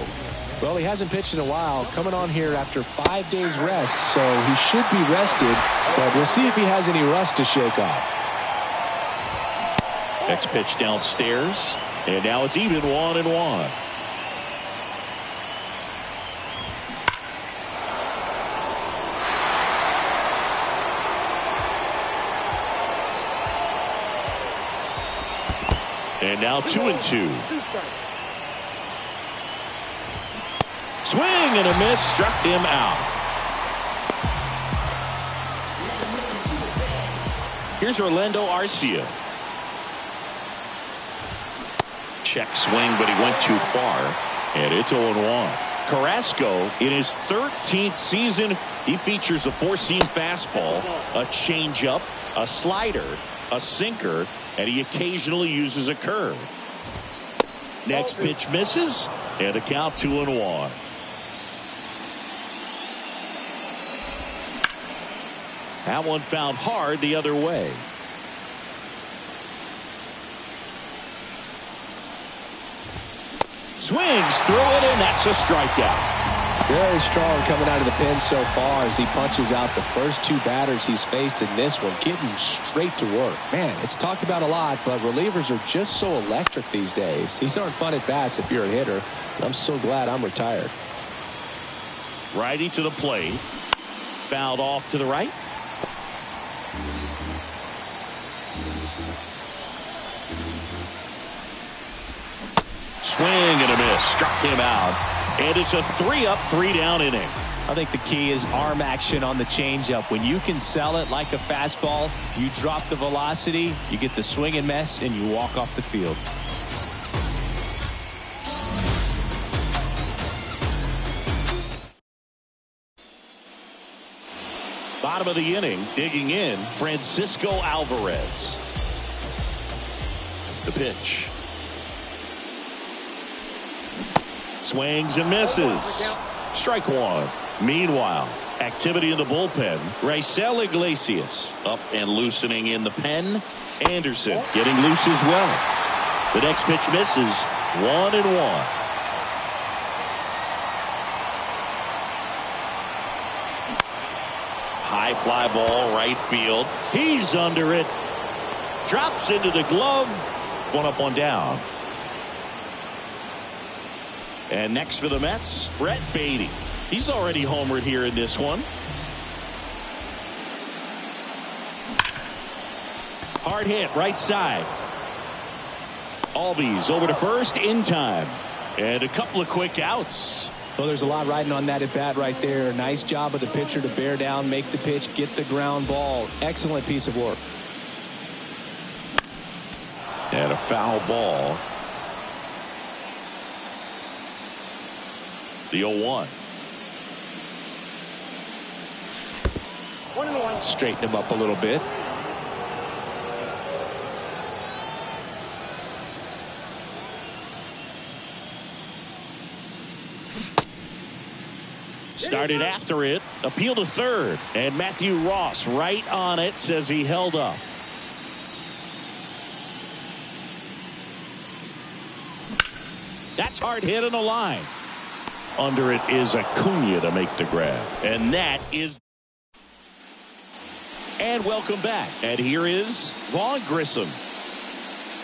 Well, he hasn't pitched in a while. Coming on here after 5 days rest, so he should be rested. But we'll see if he has any rust to shake off. Next pitch downstairs. And now it's even 1-1. And now 2-2. Swing and a miss, struck him out. Here's Orlando Arcia. Check swing, but he went too far. And it's 0-1. Carrasco, in his 13th season, he features a four-seam fastball, a changeup, a slider, a sinker, and he occasionally uses a curve. Next pitch misses, and the count 2-1. That one found hard the other way. Swings through it, and that's a strikeout. Very strong coming out of the pen so far as he punches out the first two batters he's faced in this one, getting straight to work. Man, it's talked about a lot, but relievers are just so electric these days. These aren't fun at bats if you're a hitter. I'm so glad I'm retired. Righty to the plate. Fouled off to the right. Swing and a miss. Struck him out. And it's a 3-up, 3-down inning. I think the key is arm action on the changeup. When you can sell it like a fastball, you drop the velocity, you get the swing and miss, and you walk off the field. Bottom of the inning, digging in, Francisco Alvarez. The pitch. Swings and misses. Strike one. Meanwhile, activity in the bullpen. Raisel Iglesias up and loosening in the pen. Anderson getting loose as well. The next pitch misses. 1-1. High fly ball, right field. He's under it. Drops into the glove. 1 up, 1 down. And next for the Mets, Brett Beatty. He's already homered here in this one. Hard hit, right side. Albies over to first in time. And a couple of quick outs. Well, there's a lot riding on that at bat right there. Nice job of the pitcher to bear down, make the pitch, get the ground ball. Excellent piece of work. And a foul ball. The 0-1. Straighten him up a little bit. Started after it. Appeal to third. And Matthew Ross right on it, says he held up. That's hard hit on the line. Under it is Acuna to make the grab. And that is... And welcome back. And here is Vaughn Grissom.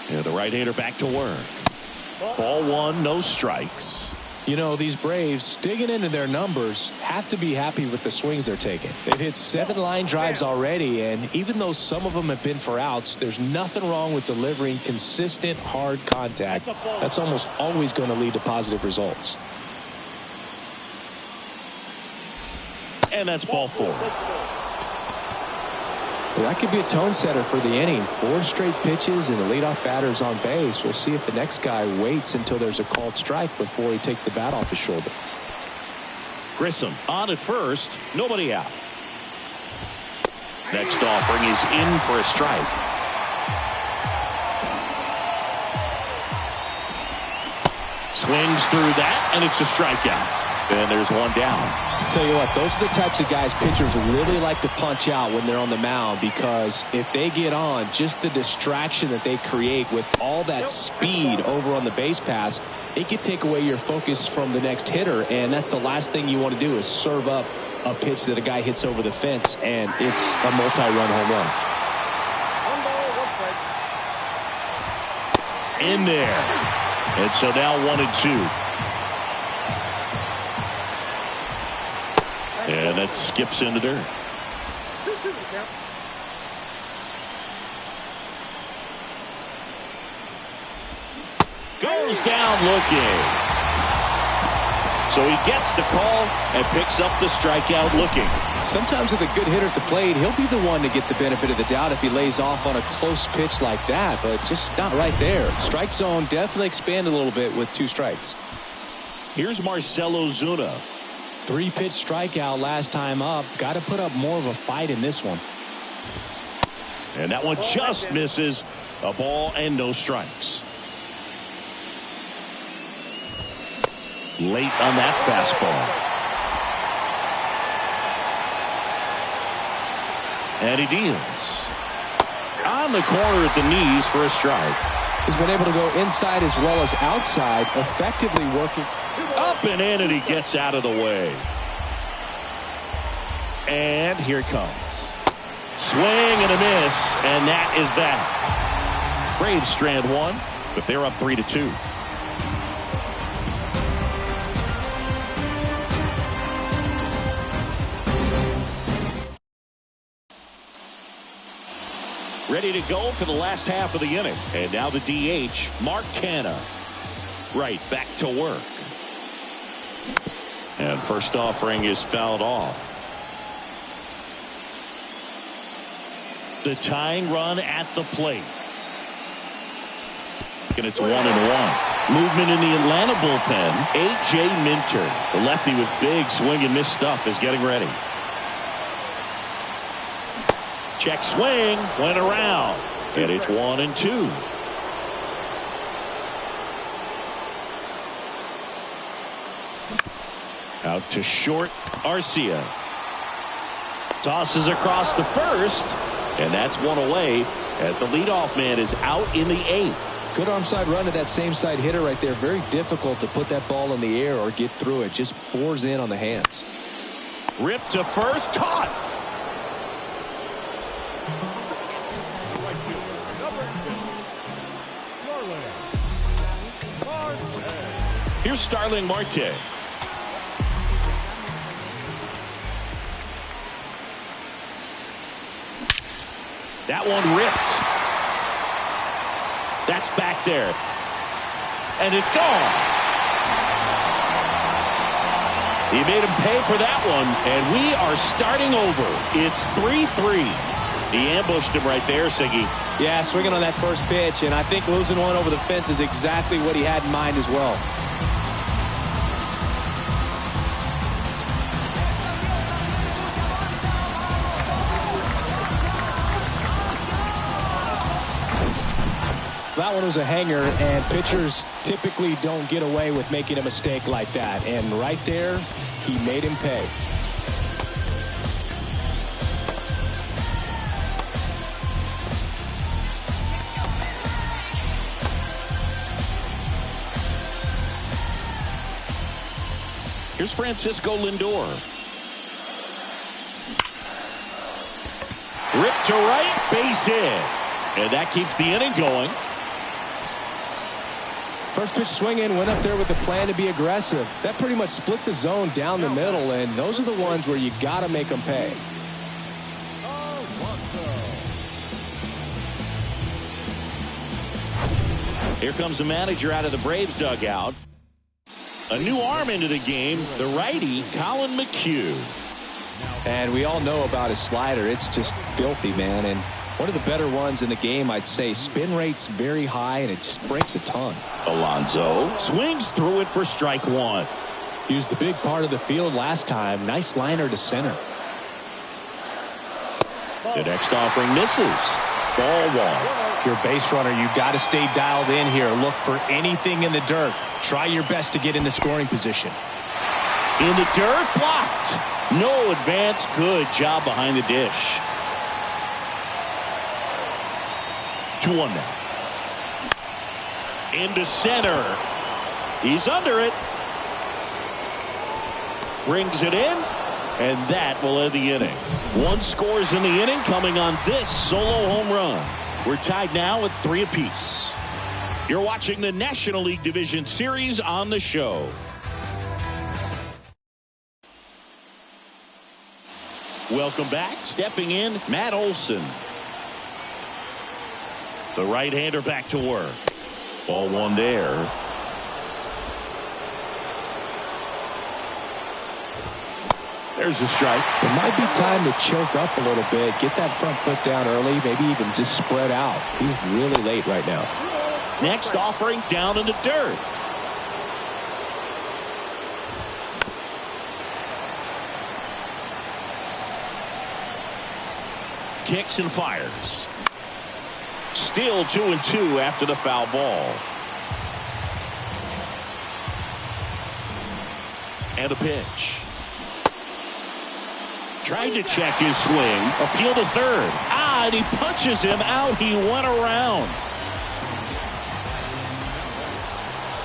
And the right-hander back to work. Ball one, no strikes. You know, these Braves, digging into their numbers, have to be happy with the swings they're taking. They've hit 7 line drives already, and even though some of them have been for outs, there's nothing wrong with delivering consistent, hard contact. That's almost always going to lead to positive results. And that's ball 4. Well, that could be a tone setter for the inning. 4 straight pitches and the leadoff batter's on base. We'll see if the next guy waits until there's a called strike before he takes the bat off his shoulder. Grissom on at first, nobody out. Next offering is in for a strike. Swings through that, and it's a strikeout. And there's one down. I'll tell you what, those are the types of guys pitchers really like to punch out when they're on the mound, because if they get on, just the distraction that they create with all that speed over on the base pass, it could take away your focus from the next hitter, and that's the last thing you want to do is serve up a pitch that a guy hits over the fence, and it's a multi-run home run. In there. And so now 1-2. And that skips into dirt. Goes down looking. So he gets the call and picks up the strikeout looking. Sometimes with a good hitter at the plate, he'll be the one to get the benefit of the doubt if he lays off on a close pitch like that, but just not right there. Strike zone definitely expanded a little bit with 2 strikes. Here's Marcell Ozuna. 3-pitch strikeout last time up. Got to put up more of a fight in this one. And that one just misses. A ball and no strikes. Late on that fastball. And he deals. On the corner at the knees for a strike. He's been able to go inside as well as outside, effectively working. Up and in, and he gets out of the way. And here it comes. Swing and a miss, and that is that. Braves strand 1, but they're up 3-2. Ready to go for the last half of the inning. And now the DH, Mark Canha. Right, back to work. And first offering is fouled off. The tying run at the plate. And it's 1-1. Movement in the Atlanta bullpen. A.J. Minter, the lefty with big swing and miss stuff, is getting ready. Check swing, went around. And it's 1-2. Out to short, Arcia. Tosses across to first, and that's one away as the leadoff man is out in the 8th. Good arm side run to that same side hitter right there. Very difficult to put that ball in the air or get through it. Just bores in on the hands. Ripped to first, caught. Here's Starling Marte. That one ripped. That's back there. And it's gone. He made him pay for that one, and we are starting over. It's 3-3. He ambushed him right there, Siggy. Yeah, swinging on that first pitch, and I think losing one over the fence is exactly what he had in mind as well. That one was a hanger, and pitchers typically don't get away with making a mistake like that. And right there, he made him pay. Here's Francisco Lindor. Ripped to right, base hit. And that keeps the inning going. First pitch swing in, went up there with the plan to be aggressive. That pretty much split the zone down the middle, and those are the ones where you got to make them pay. Here comes the manager out of the Braves dugout. A new arm into the game, the righty, Colin McHugh. And we all know about his slider. It's just filthy, man. And one of the better ones in the game, I'd say. Spin rate's very high, and it just breaks a ton. Alonso swings through it for strike one. He was the big part of the field last time. Nice liner to center. The next offering misses. Ball one. If you're a base runner, you've got to stay dialed in here. Look for anything in the dirt. Try your best to get in the scoring position. In the dirt, blocked. No advance. Good job behind the dish. 2-1 now. Into center. He's under it. Brings it in. And that will end the inning. One scores in the inning coming on this solo home run. We're tied now at 3 apiece. You're watching the National League Division Series on the show. Welcome back. Stepping in, Matt Olson. The right-hander back to work. Ball one there. There's a strike. It might be time to choke up a little bit. Get that front foot down early. Maybe even just spread out. He's really late right now. Next offering down in the dirt. Kicks and fires. Still 2-2 after the foul ball. And a pitch. Tried to check his swing. Appeal to third. And he punches him out. He went around.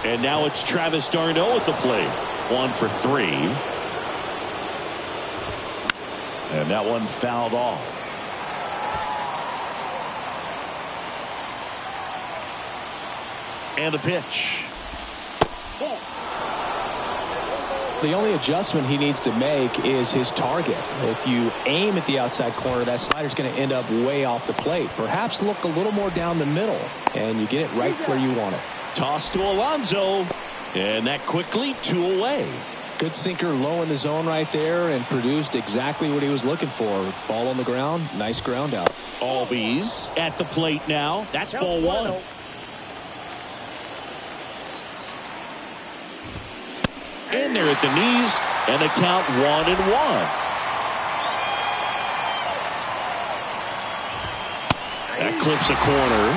And now it's Travis d'Arnaud at the plate. 1 for 3. And that one fouled off. And a pitch. The only adjustment he needs to make is his target. If you aim at the outside corner, that slider's going to end up way off the plate. Perhaps look a little more down the middle, and you get it right where you want it. Toss to Alonso, and that quickly 2 away. Good sinker low in the zone right there and produced exactly what he was looking for. Ball on the ground, nice ground out. Albies at the plate now. That's ball 1. In there at the knees, and the count 1-1. That clips a corner.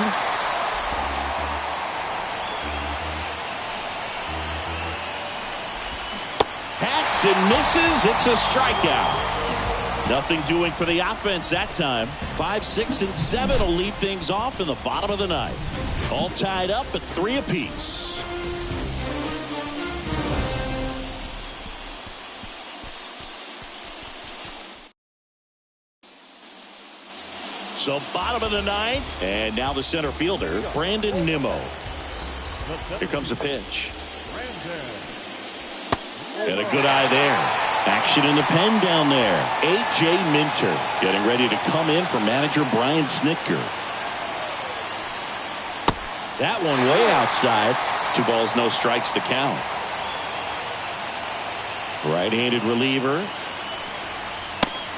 Hacks and misses. It's a strikeout. Nothing doing for the offense that time. 5, 6, and 7 will lead things off in the bottom of the ninth. All tied up at 3 apiece. So bottom of the ninth, and now the center fielder, Brandon Nimmo. Here comes the pitch. And a good eye there. Action in the pen down there. A.J. Minter getting ready to come in for manager Brian Snitker. That one way outside. 2 balls, no strikes to count. Right-handed reliever.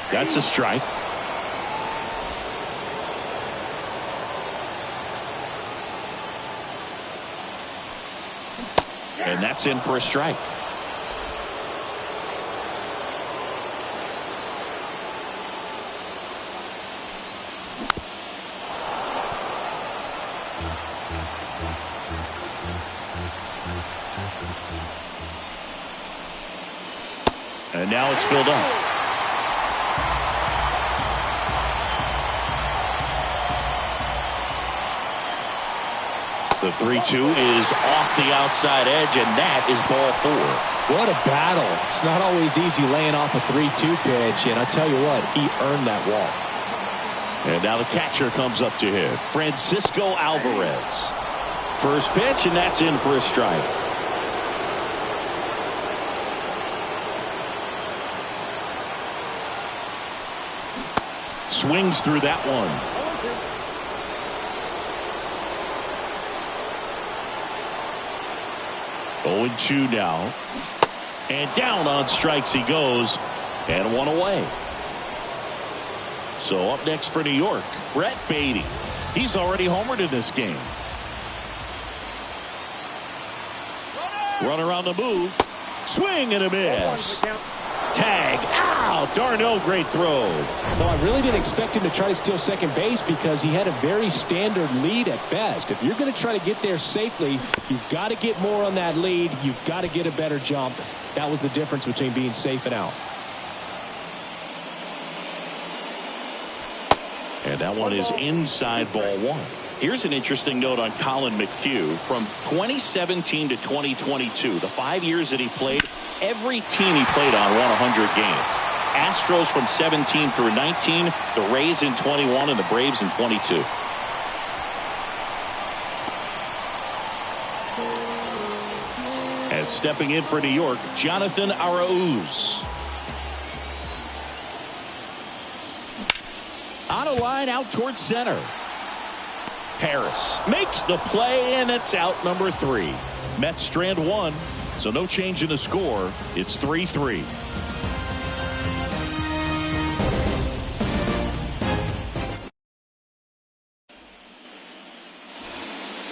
That's a strike. And that's in for a strike. And now it's filled up. The The 3-2 is off the outside edge, and that is ball 4. What a battle. It's not always easy laying off a 3-2 pitch, and I tell you what, he earned that walk. And now the catcher comes up to hit, Francisco Alvarez. First pitch, and that's in for a strike. Swings through that one. 0-2 now. And down on strikes he goes. And one away. So up next for New York, Brett Beatty. He's already homered in this game. Runner on the move. Swing and a miss. Tag. Ow! Darno, great throw. Well, I really didn't expect him to try to steal second base because he had a very standard lead at best. If you're going to try to get there safely, you've got to get more on that lead. You've got to get a better jump. That was the difference between being safe and out. And that one is inside ball 1. Here's an interesting note on Colin McHugh. From 2017 to 2022, the 5 years that he played, every team he played on won 100 games. Astros from 17 through 19, the Rays in 21, and the Braves in 22. And stepping in for New York, Jonathan Arauz. On a line out towards center. Harris makes the play, and it's out number 3. Mets strand 1, so no change in the score. It's 3-3.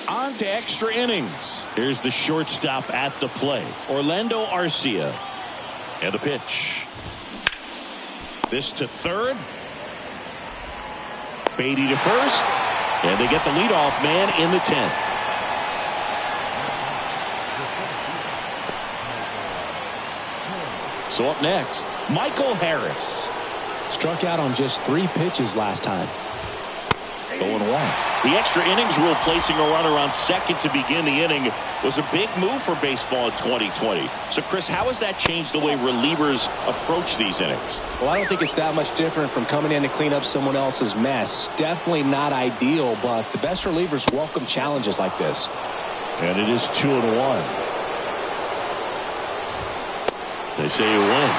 On to extra innings. Here's the shortstop at the plate, Orlando Arcia. And the pitch. This to third. Beatty to first. And they get the leadoff man in the 10th. So up next, Michael Harris. Struck out on just 3 pitches last time. 0-1. The extra innings rule, placing a runner on second to begin the inning, was a big move for baseball in 2020. So, Chris, how has that changed the way relievers approach these innings? Well, I don't think it's that much different from coming in to clean up someone else's mess. Definitely not ideal, but the best relievers welcome challenges like this. And it is 2-1. They say you win.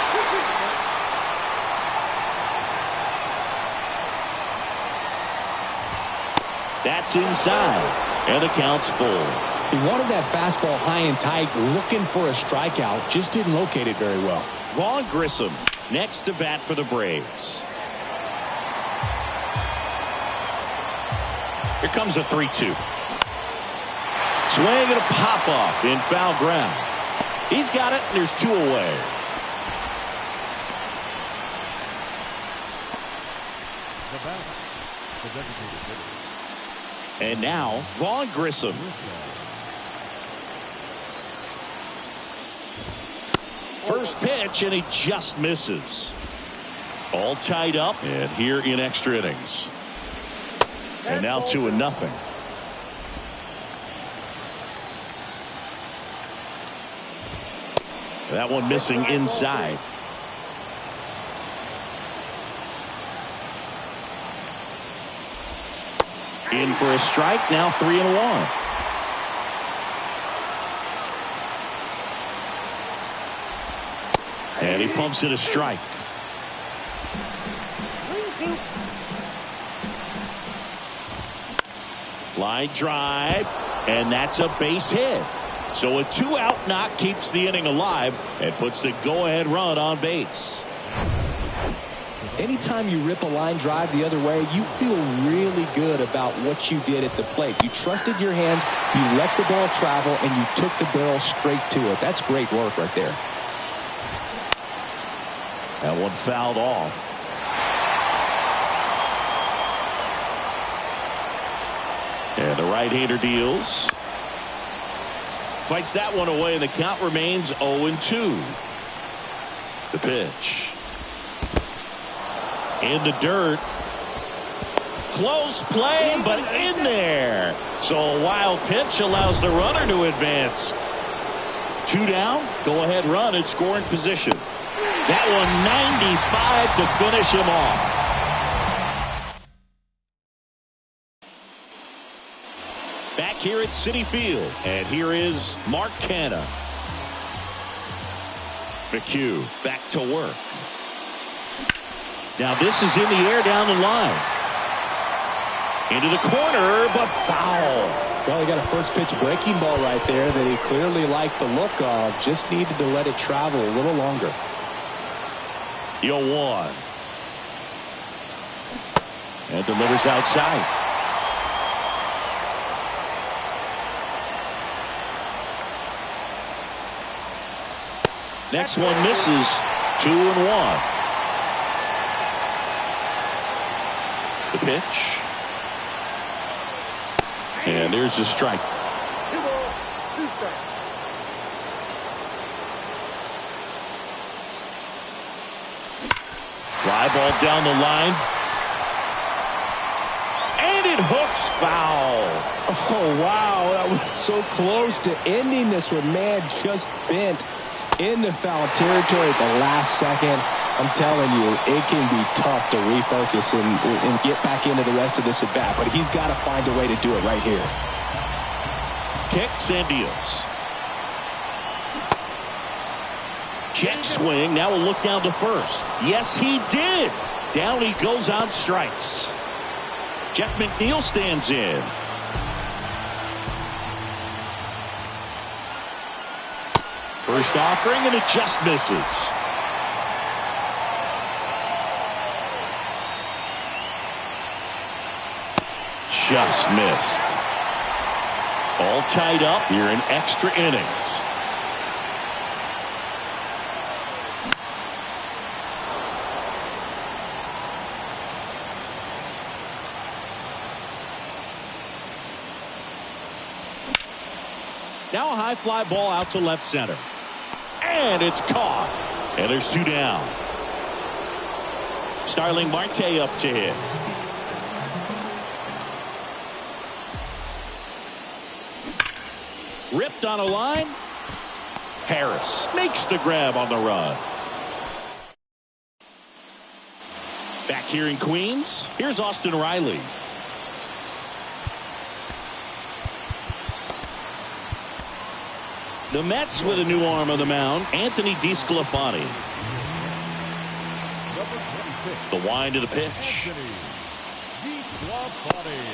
That's inside, and the count's full. He wanted that fastball high and tight, looking for a strikeout, just didn't locate it very well. Vaughn Grissom next to bat for the Braves. Here comes a 3-2. Swing and a pop-off in foul ground. He's got it, and there's 2 away. And now, Vaughn Grissom. First pitch, and he just misses. All tied up, and here in extra innings. And now 2-0. That one missing inside. In for a strike, now 3-1. And he pumps it a strike. Line drive, and that's a base hit. So a 2-out knock keeps the inning alive and puts the go-ahead run on base. Anytime you rip a line drive the other way, you feel really good about what you did at the plate. You trusted your hands, you let the ball travel, and you took the barrel straight to it. That's great work right there. That one fouled off. And the right-hander deals. Fights that one away, and the count remains 0-2. The pitch. In the dirt. Close play, but in there. So a wild pitch allows the runner to advance. 2 down, go-ahead run in scoring position. That one 95 to finish him off. Back here at Citi Field, and here is Mark Canha. McHugh back to work. Now this is in the air down the line. Into the corner, but foul. Well, he got a first pitch breaking ball right there that he clearly liked the look of. Just needed to let it travel a little longer. 0-1. And delivers outside. Next one misses. 2-1. The pitch. And there's the strike. 2 balls, 2 strikes. Fly ball down the line. And it hooks foul. Oh, wow. That was so close to ending this one. Man, just bent into foul territory at the last second. I'm telling you, it can be tough to refocus and get back into the rest of this at bat, but he's got to find a way to do it right here. Kicks and deals. Check swing. Now we'll look down to first. Yes, he did. Down he goes on strikes. Jeff McNeil stands in. First offering, and it just misses. Just missed. All tied up here in extra innings. Now a high fly ball out to left center. And it's caught. And there's 2 down. Starling Marte up to hit. Ripped on a line. Harris makes the grab on the run. Back here in Queens, here's Austin Riley. The Mets with a new arm on the mound, Anthony DeSclafani. The wind of the pitch.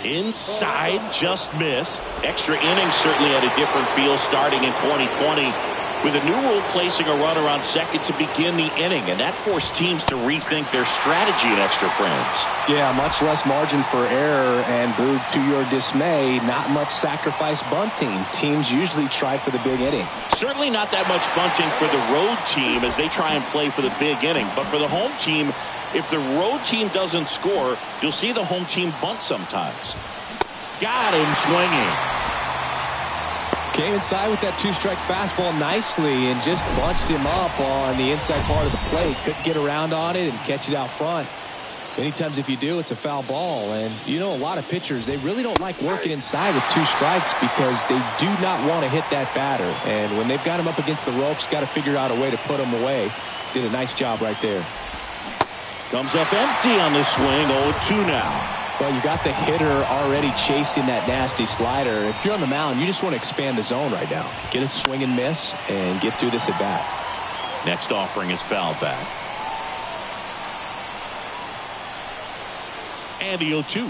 Inside, just missed. Extra innings certainly had a different feel starting in 2020 with a new rule placing a runner on second to begin the inning, and that forced teams to rethink their strategy in extra frames. Yeah, much less margin for error, and Boog, to your dismay, not much sacrifice bunting. Teams usually try for the big inning. Certainly not that much bunting for the road team as they try and play for the big inning, but for the home team, if the road team doesn't score, you'll see the home team bunt sometimes. Got him swinging. Came inside with that 2-strike fastball nicely and just bunched him up on the inside part of the plate. Couldn't get around on it and catch it out front. Many times if you do, it's a foul ball. And you know, a lot of pitchers, they really don't like working inside with 2 strikes because they do not want to hit that batter. And when they've got him up against the ropes, got to figure out a way to put him away. Did a nice job right there. Comes up empty on the swing. 0-2 now. Well, you got the hitter already chasing that nasty slider. If you're on the mound, you just want to expand the zone right now. Get a swing and miss and get through this at bat. Next offering is foul back. And the 0-2.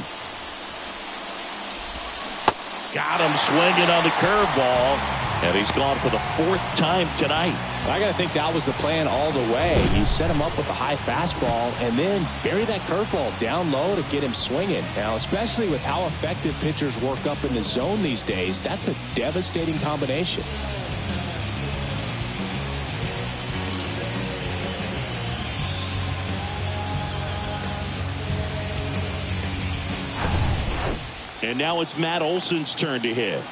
Got him swinging on the curveball. And he's gone for the 4th time tonight. I got to think that was the plan all the way. He set him up with a high fastball and then bury that curveball down low to get him swinging. Now, especially with how effective pitchers work up in the zone these days, that's a devastating combination. And now it's Matt Olson's turn to hit.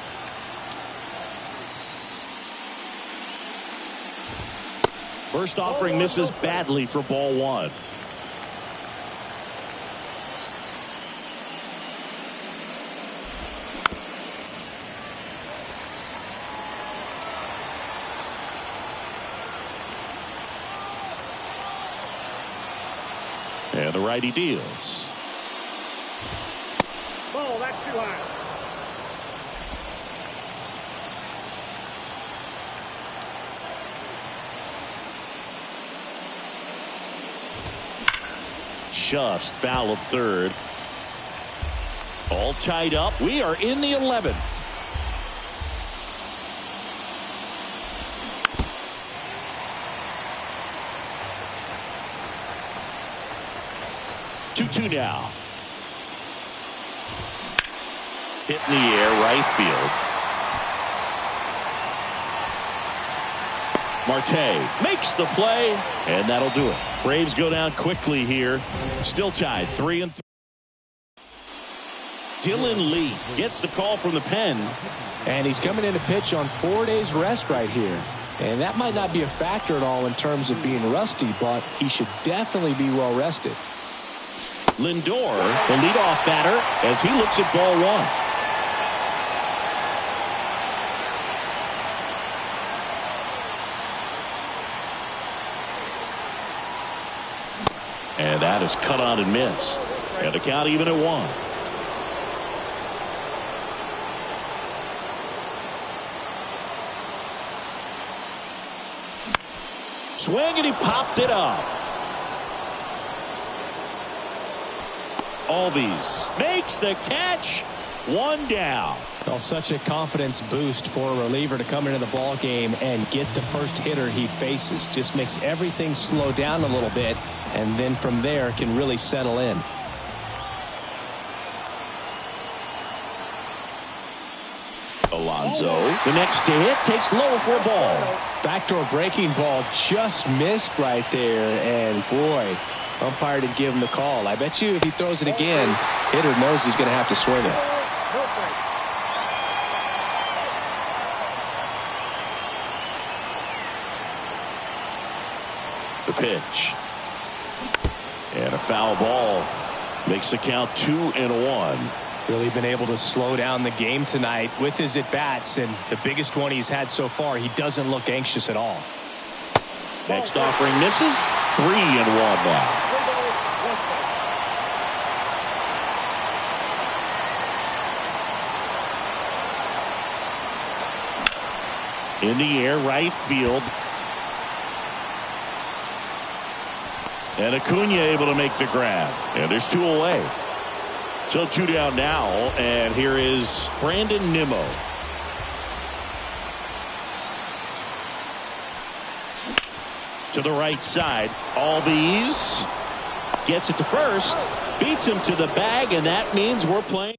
First offering misses badly for ball 1. righty deals. Ball, that's too high. Just foul of third. All tied up. We are in the 11th. Two now. Hit in the air, right field. Marte makes the play, and that'll do it. Braves go down quickly here. Still tied 3-3. Dylan Lee gets the call from the pen. And he's coming in to pitch on 4 days rest right here. And that might not be a factor at all in terms of being rusty, but he should definitely be well rested. Lindor, the leadoff batter, as he looks at ball one. And that is cut on and missed. And the count even at 1. Swing, and he popped it up. Albies makes the catch. 1 down. Well, such a confidence boost for a reliever to come into the ball game and get the first hitter he faces. Just makes everything slow down a little bit, and then from there can really settle in. Alonso, the next to hit, takes low for a ball. Backdoor breaking ball just missed right there, and boy, umpire didn't give him the call. I bet you if he throws it again, hitter knows he's going to have to swing it. The pitch. And a foul ball makes the count 2-1. Really been able to slow down the game tonight with his at-bats, and the biggest one he's had so far, he doesn't look anxious at all. Next offering misses. 3-1 now. In the air, right field. And Acuna able to make the grab. And there's 2 away. So 2 down now. And here is Brandon Nimmo. To the right side. Albies gets it to first. Beats him to the bag. And that means we're playing.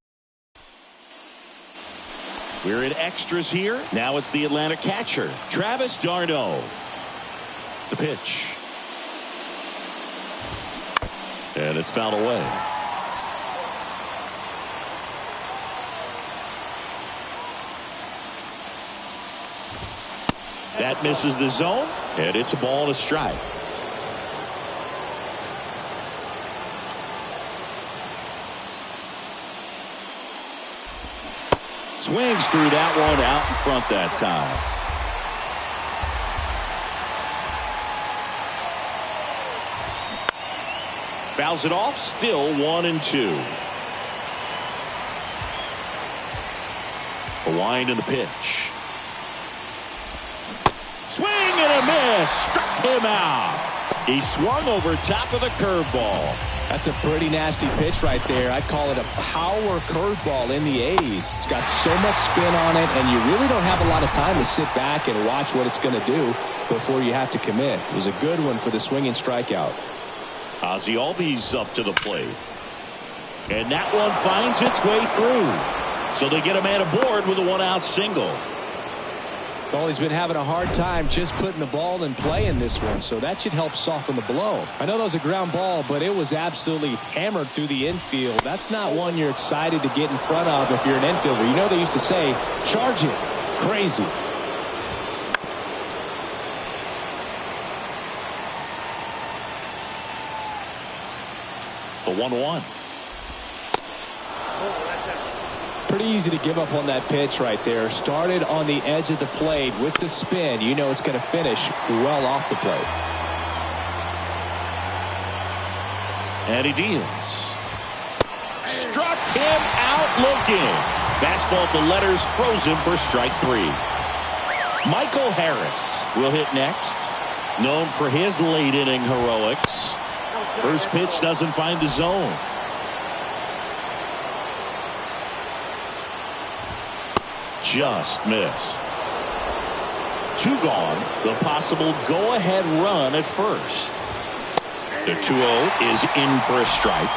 We're in extras here. Now it's the Atlanta catcher, Travis d'Arnaud. The pitch. And it's fouled away. That misses the zone, and it's a ball and a strike. Swings through that one out in front that time. Fouls it off, still 1-2. A wind and a pitch. Swing and a miss. Struck him out. He swung over top of the curveball. That's a pretty nasty pitch right there. I'd call it a power curveball in the A's. It's got so much spin on it, and you really don't have a lot of time to sit back and watch what it's going to do before you have to commit. It was a good one for the swinging strikeout. Ozzie Albies up to the plate. And that one finds its way through. So they get a man aboard with a 1-out single. Well, he's been having a hard time just putting the ball in play in this one, so that should help soften the blow. I know that was a ground ball, but it was absolutely hammered through the infield. That's not one you're excited to get in front of if you're an infielder. You know they used to say, charge it. Crazy. The 1-1. Pretty easy to give up on that pitch right there. Started on the edge of the plate with the spin. You know it's going to finish well off the plate. And he deals. Struck him out looking. Fastball at the letters, frozen for strike 3. Michael Harris will hit next. Known for his late inning heroics. First pitch doesn't find the zone. Just missed. 2 gone. The possible go-ahead run at first. The 2-0 is in for a strike.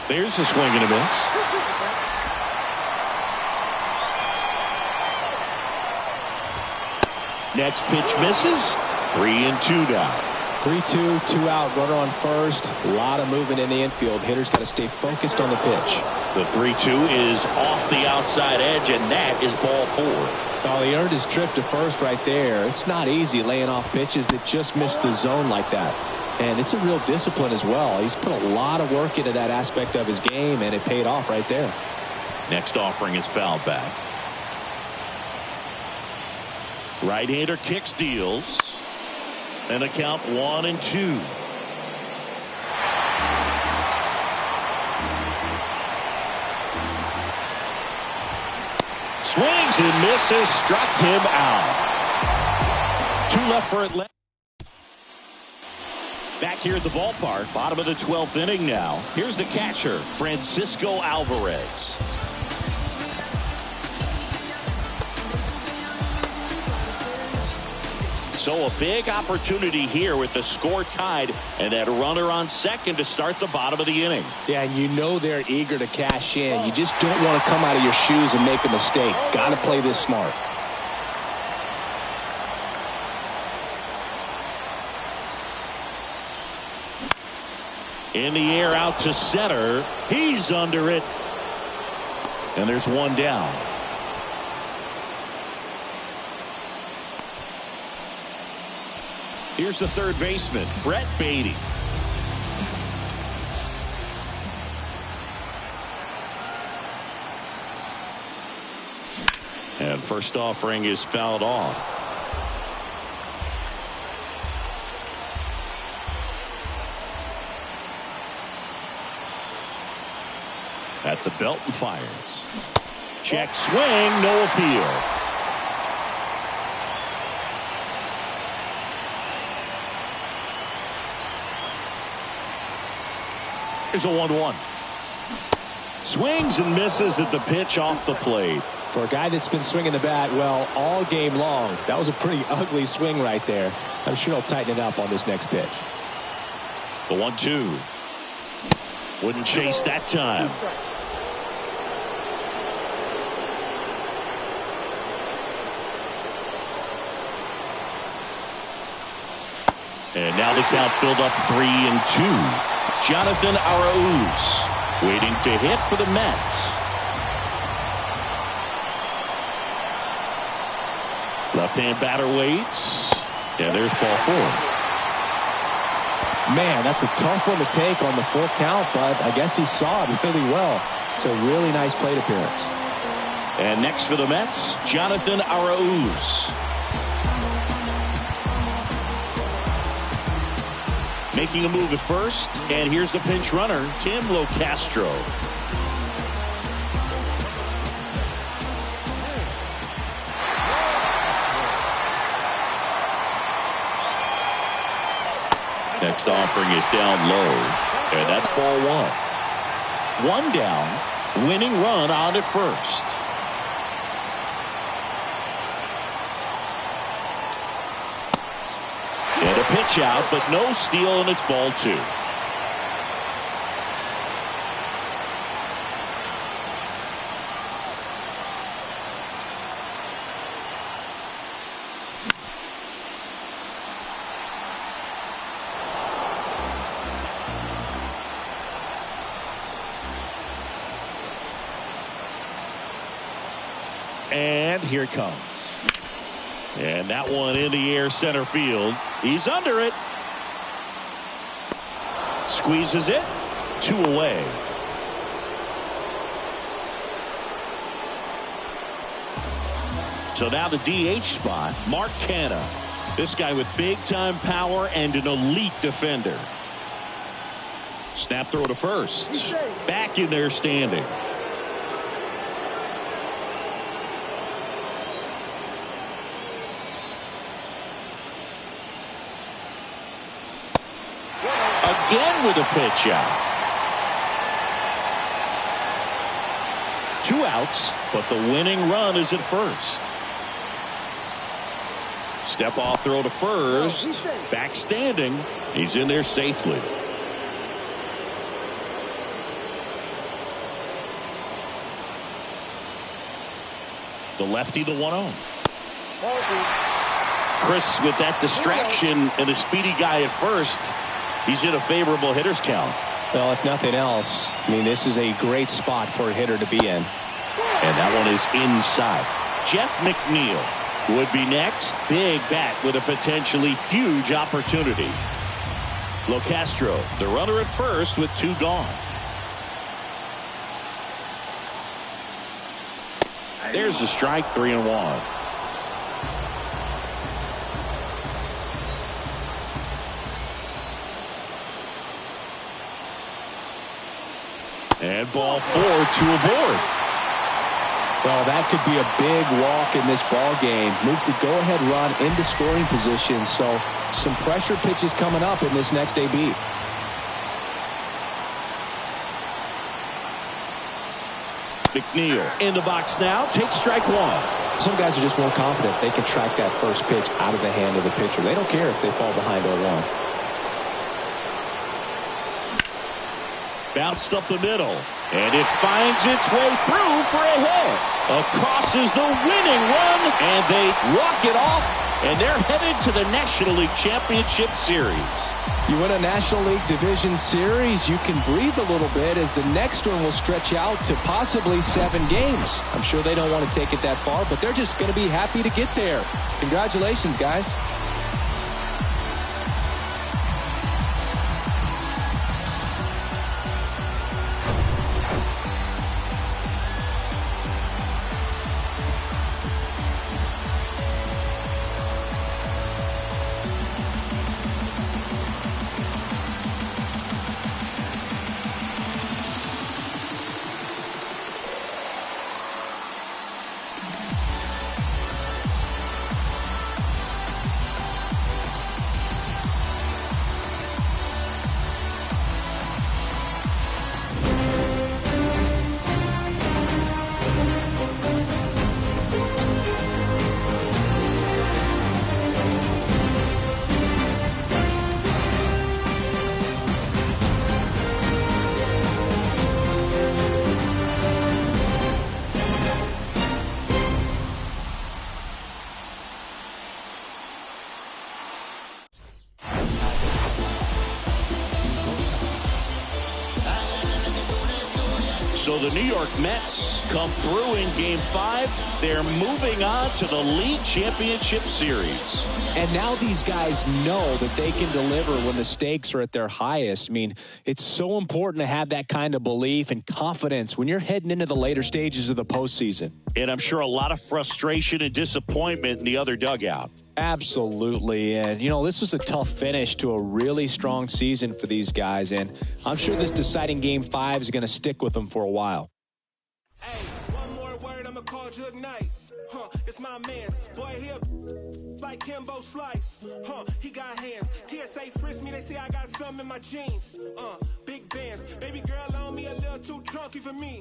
There's a swing and a miss. Next pitch misses. 3-2 down. 3-2, 2 out, runner on first. A lot of movement in the infield. Hitters got to stay focused on the pitch. The 3-2 is off the outside edge, and that is ball 4. Oh, he earned his trip to first right there. It's not easy laying off pitches that just miss the zone like that. And it's a real discipline as well. He's put a lot of work into that aspect of his game, and it paid off right there. Next offering is fouled back. Right-hander kicks, deals. And a count 1-2. Swings and misses, struck him out. 2 left for Atlanta. Back here at the ballpark, bottom of the 12th inning now. Here's the catcher, Francisco Alvarez. So a big opportunity here with the score tied and that runner on second to start the bottom of the inning. Yeah, and you know they're eager to cash in. You just don't want to come out of your shoes and make a mistake. Got to play this smart. In the air out to center. He's under it. And there's 1 down. Here's the third baseman, Brett Beatty. And first offering is fouled off. At the belt and fires. Check swing, no appeal. Here's a 1-1. Swings and misses at the pitch off the plate. For a guy that's been swinging the bat, well, all game long, that was a pretty ugly swing right there. I'm sure he'll tighten it up on this next pitch. The 1-2. Wouldn't chase that time. And now the count filled up 3-2. Jonathan Arauz waiting to hit for the Mets. Left-hand batter waits. And there's ball 4. Man, that's a tough one to take on the full count, but I guess he saw it really well. It's a really nice plate appearance. And next for the Mets, Jonathan Arauz. Making a move at first, and here's the pinch runner, Tim Locastro. Next offering is down low, and that's ball 1. 1 down, winning run on at first. And a pitch out, but no steal, and it's ball 2. And here it comes. And that one in the air center field. He's under it. Squeezes it. 2 away. So now the DH spot, Mark Canha. This guy with big-time power and an elite defender. Snap throw to first. Back in there standing. Again with a pitch out. 2 outs, but the winning run is at first. Step off throw to first. Back standing. He's in there safely. The lefty, the 1-0. Chris with that distraction and a speedy guy at first. He's in a favorable hitter's count. Well, if nothing else, I mean, this is a great spot for a hitter to be in. And that one is inside. Jeff McNeil would be next. Big bat with a potentially huge opportunity. Locastro, the runner at first with 2 gone. There's the strike, 3-1. And ball 4, 2 aboard. Well, that could be a big walk in this ball game. Moves the go-ahead run into scoring position. So some pressure pitches coming up in this next AB. McNeil in the box now. Takes strike 1. Some guys are just more confident they can track that first pitch out of the hand of the pitcher. They don't care if they fall behind 0-1. Bounced up the middle, and it finds its way through for a hit. Across is the winning run, and they walk it off, and they're headed to the National League Championship Series. You win a National League Division Series, you can breathe a little bit as the next one will stretch out to possibly 7 games. I'm sure they don't want to take it that far, but they're just going to be happy to get there. Congratulations, guys. So the New York Mets come through in Game 5. They're moving on to the League Championship Series. And now these guys know that they can deliver when the stakes are at their highest. I mean, it's so important to have that kind of belief and confidence when you're heading into the later stages of the postseason. And I'm sure a lot of frustration and disappointment in the other dugout. Absolutely. And, you know, this was a tough finish to a really strong season for these guys. And I'm sure this deciding Game 5 is going to stick with them for a while. Hey, one more word, I'ma call Jug Knight. It's my man's. Boy, here like Kimbo Slice. He got hands. TSA frisk me, they say I got something in my jeans. Big bands. Baby girl on me a little too drunky for me.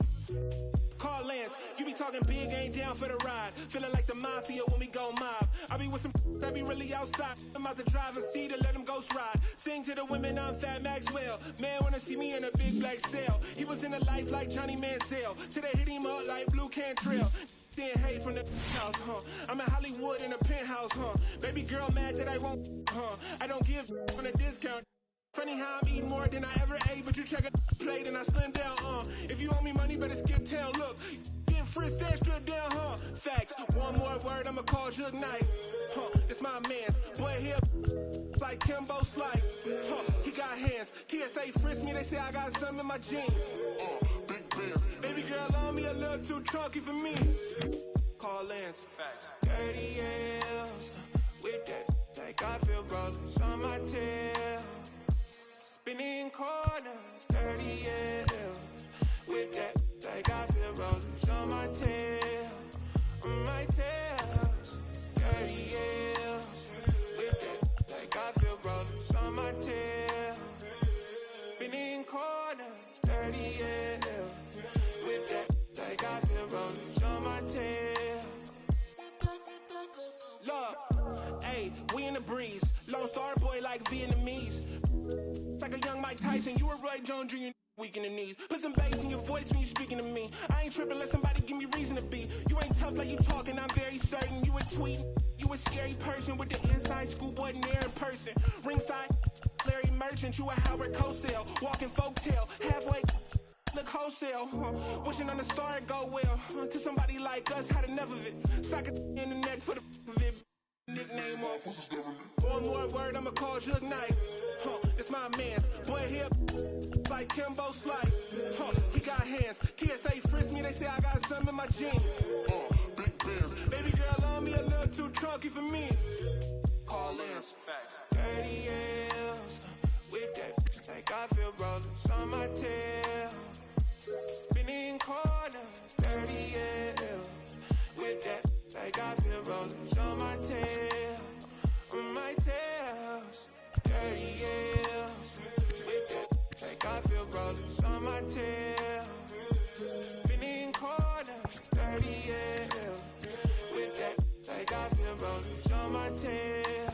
Call Lance, you be talking big, ain't down for the ride. Feeling like the mafia when we go mob. I be with some that be really outside. I'm out the driver's seat to let them ghost ride. Sing to the women, I'm Fat Maxwell. Man wanna see me in a big black cell. He was in the life like Johnny Mansell. Till they hit him up like Blue Cantrell. Then hate from the house, I'm in Hollywood in a penthouse, Baby girl mad that I won't, I don't give on a discount. Funny how I'm eating more than I ever ate, but you check a plate and I slim down, If you owe me money, better skip town, look. Getting frisked extra down, Facts, one more word, I'ma call Jug Knight. It's my man's. Boy, here like Kimbo Slice. He got hands. TSA frisk me, they say I got something in my jeans. Big bands. Baby girl on me a little too chunky for me. Call Lance. Facts. Dirty ass. With that like Garfield rollers on my tail. Spinning corners, 30 years. With that, like Garfield rollers on my tail. My tails, 30 years. With that, like Garfield rollers on my tail. Spinning corners, 30 years. With that, like Garfield rollers on my tail. Look, hey, we in the breeze. Lone Star boy like Vietnamese. Like a young Mike Tyson, you a Roy Jones Jr. Weak in the knees. Put some bass in your voice when you speaking to me. I ain't tripping, let somebody give me reason to be. You ain't tough like you talking, I'm very certain. You a tweet, you a scary person with the inside schoolboy near in person. Ringside, Larry Merchant, you a Howard Cosell. Walking folktale, halfway look wholesale. Wishing on the star it go well. To somebody like us, had enough of it. Sock it in the neck for the of it. Nickname off. One more word, I'ma call Jug Knight. It's my man's. Boy here like Kimbo Slice. He got hands. TSA frisk me, they say I got some in my jeans. Big bands. Baby girl on me a little too chunky for me. Call Lance. Facts. 30 years. Whip that like I feel rollers on my tail. Spinning corners. 30 years. Whip that like I feel rollers on my tail. My tails. 30 years. Whip that like I feel rollers on my tail. Spinning corners. 30 years. Whip that like I feel rollers on my tail.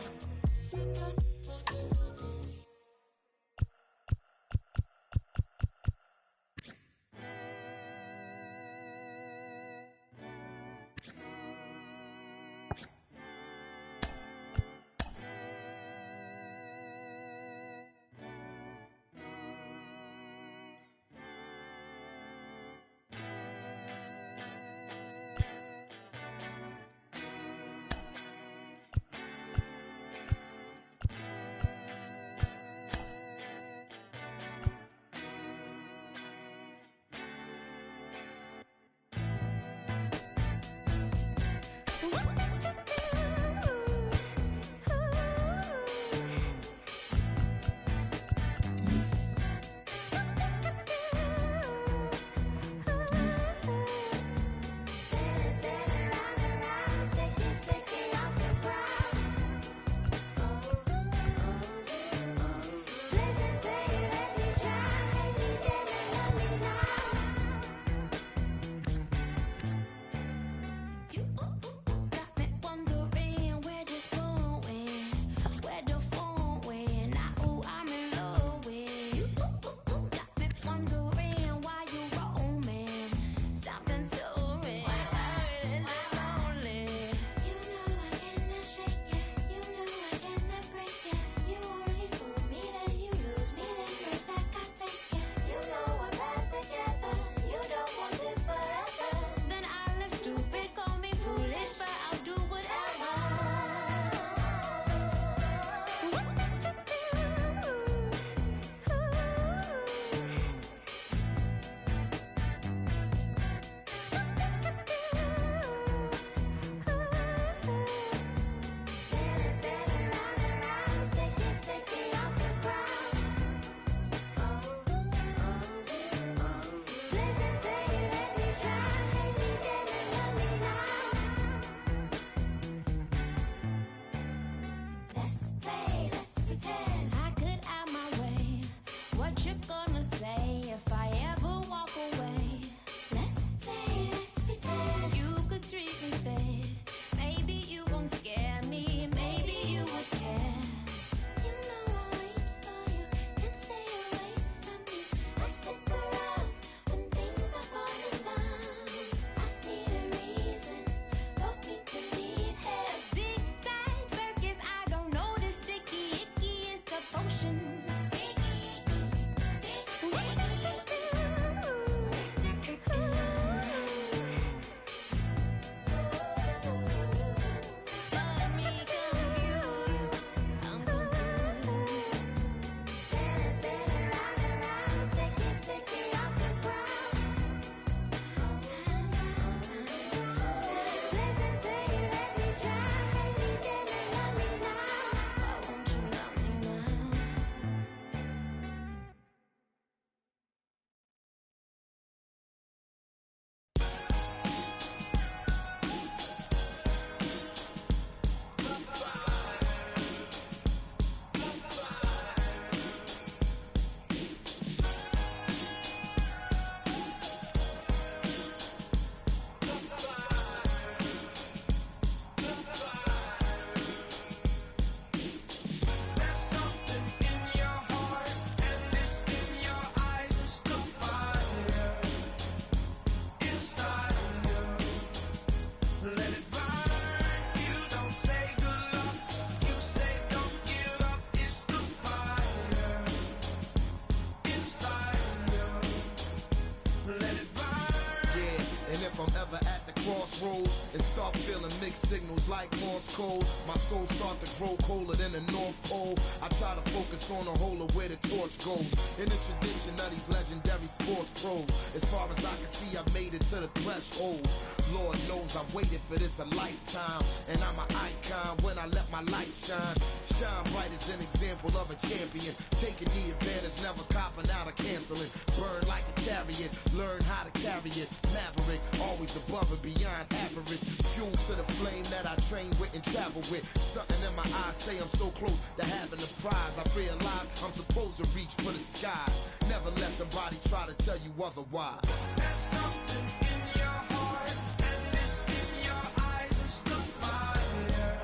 crossroads and start feeling mixed signals like Morse code. My soul start to grow colder than the North Pole. I try to focus on the whole of where the torch goes. In the tradition of these legendary sports pros, as far as I can see, I've made it to the threshold. Lord knows I waited for this a lifetime, and I'm an icon when I let my light shine. Shine bright as an example of a champion, taking the advantage, never copping out or canceling. Burn like a chariot, learn how to carry it. Maverick, always above and beyond average. Fuel to the flame that I train with and travel with. Something in my eyes say I'm so close to having the prize. I realize I'm supposed to reach for the skies. Never let somebody try to tell you otherwise. There's something in your heart, and it's in your eyes. It's the fire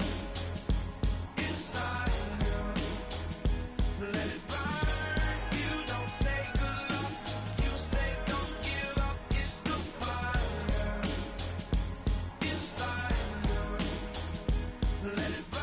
inside you. Let it burn. You don't say good luck, you say don't give up. It's the fire inside you. Let it burn.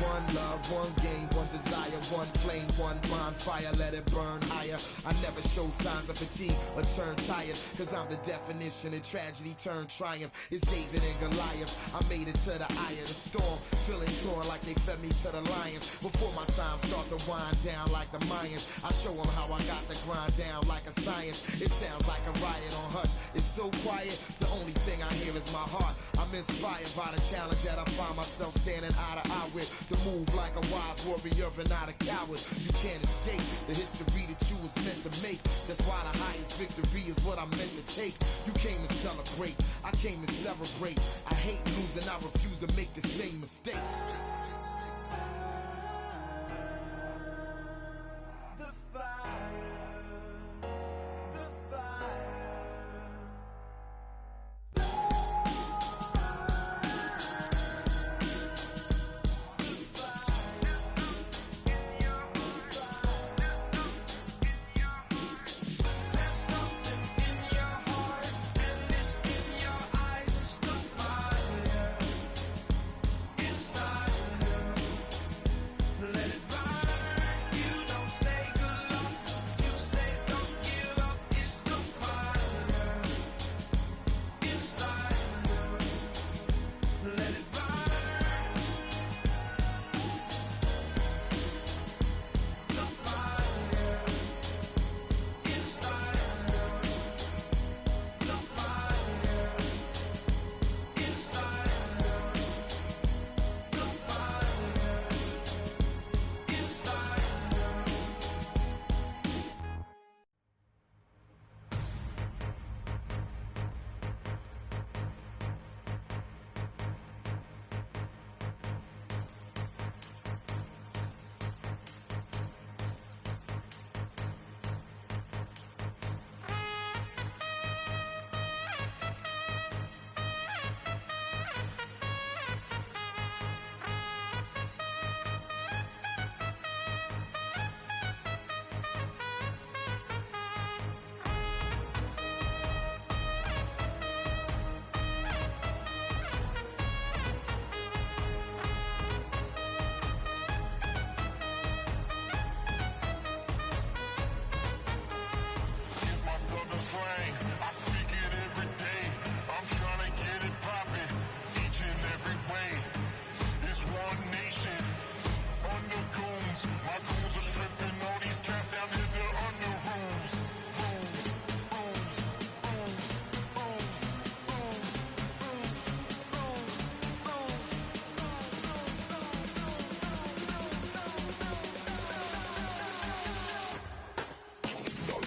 One love, one game, one desire, one flame, one bonfire, let it burn higher. I never show signs of fatigue or turn tired, cause I'm the definition of tragedy turned triumph. It's David and Goliath, I made it to the eye of the storm, feeling torn like they fed me to the lions. Before my time start to wind down like the Mayans, I show them how I got to grind down like a science. It sounds like a riot on hush, it's so quiet, the only thing I hear is my heart. I'm inspired by the challenge that I find myself standing eye to eye with. To move like a wise warrior and not a coward. You can't escape the history that you was meant to make. That's why the highest victory is what I'm meant to take. You came to celebrate, I came to celebrate. I hate losing, I refuse to make the same mistakes. The fire, the fire. Slang, I speak it every day. I'm trying to get it poppin' each and every way. It's one nation under goons. My goons are stripping all these cats down to the under rules. Rules, rules, rules, rules, rules, rules, rules,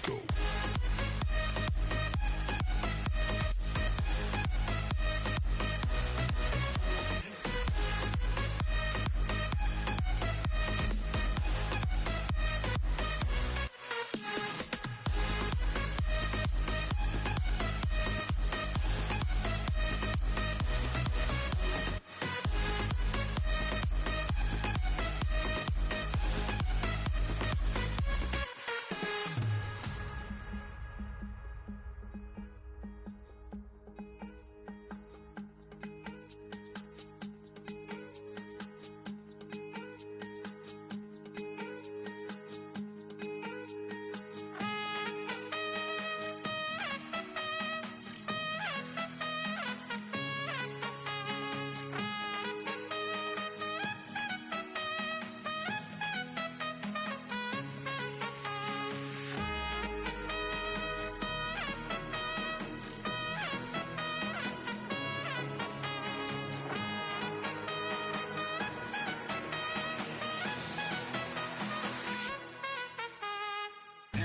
rules.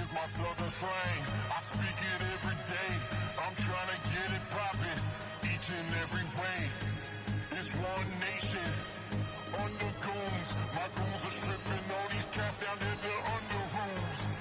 is my southern slang. I speak it every day. I'm trying to get it poppin' each and every way. It's one nation under goons. My goons are stripping all these cats down to the under rules.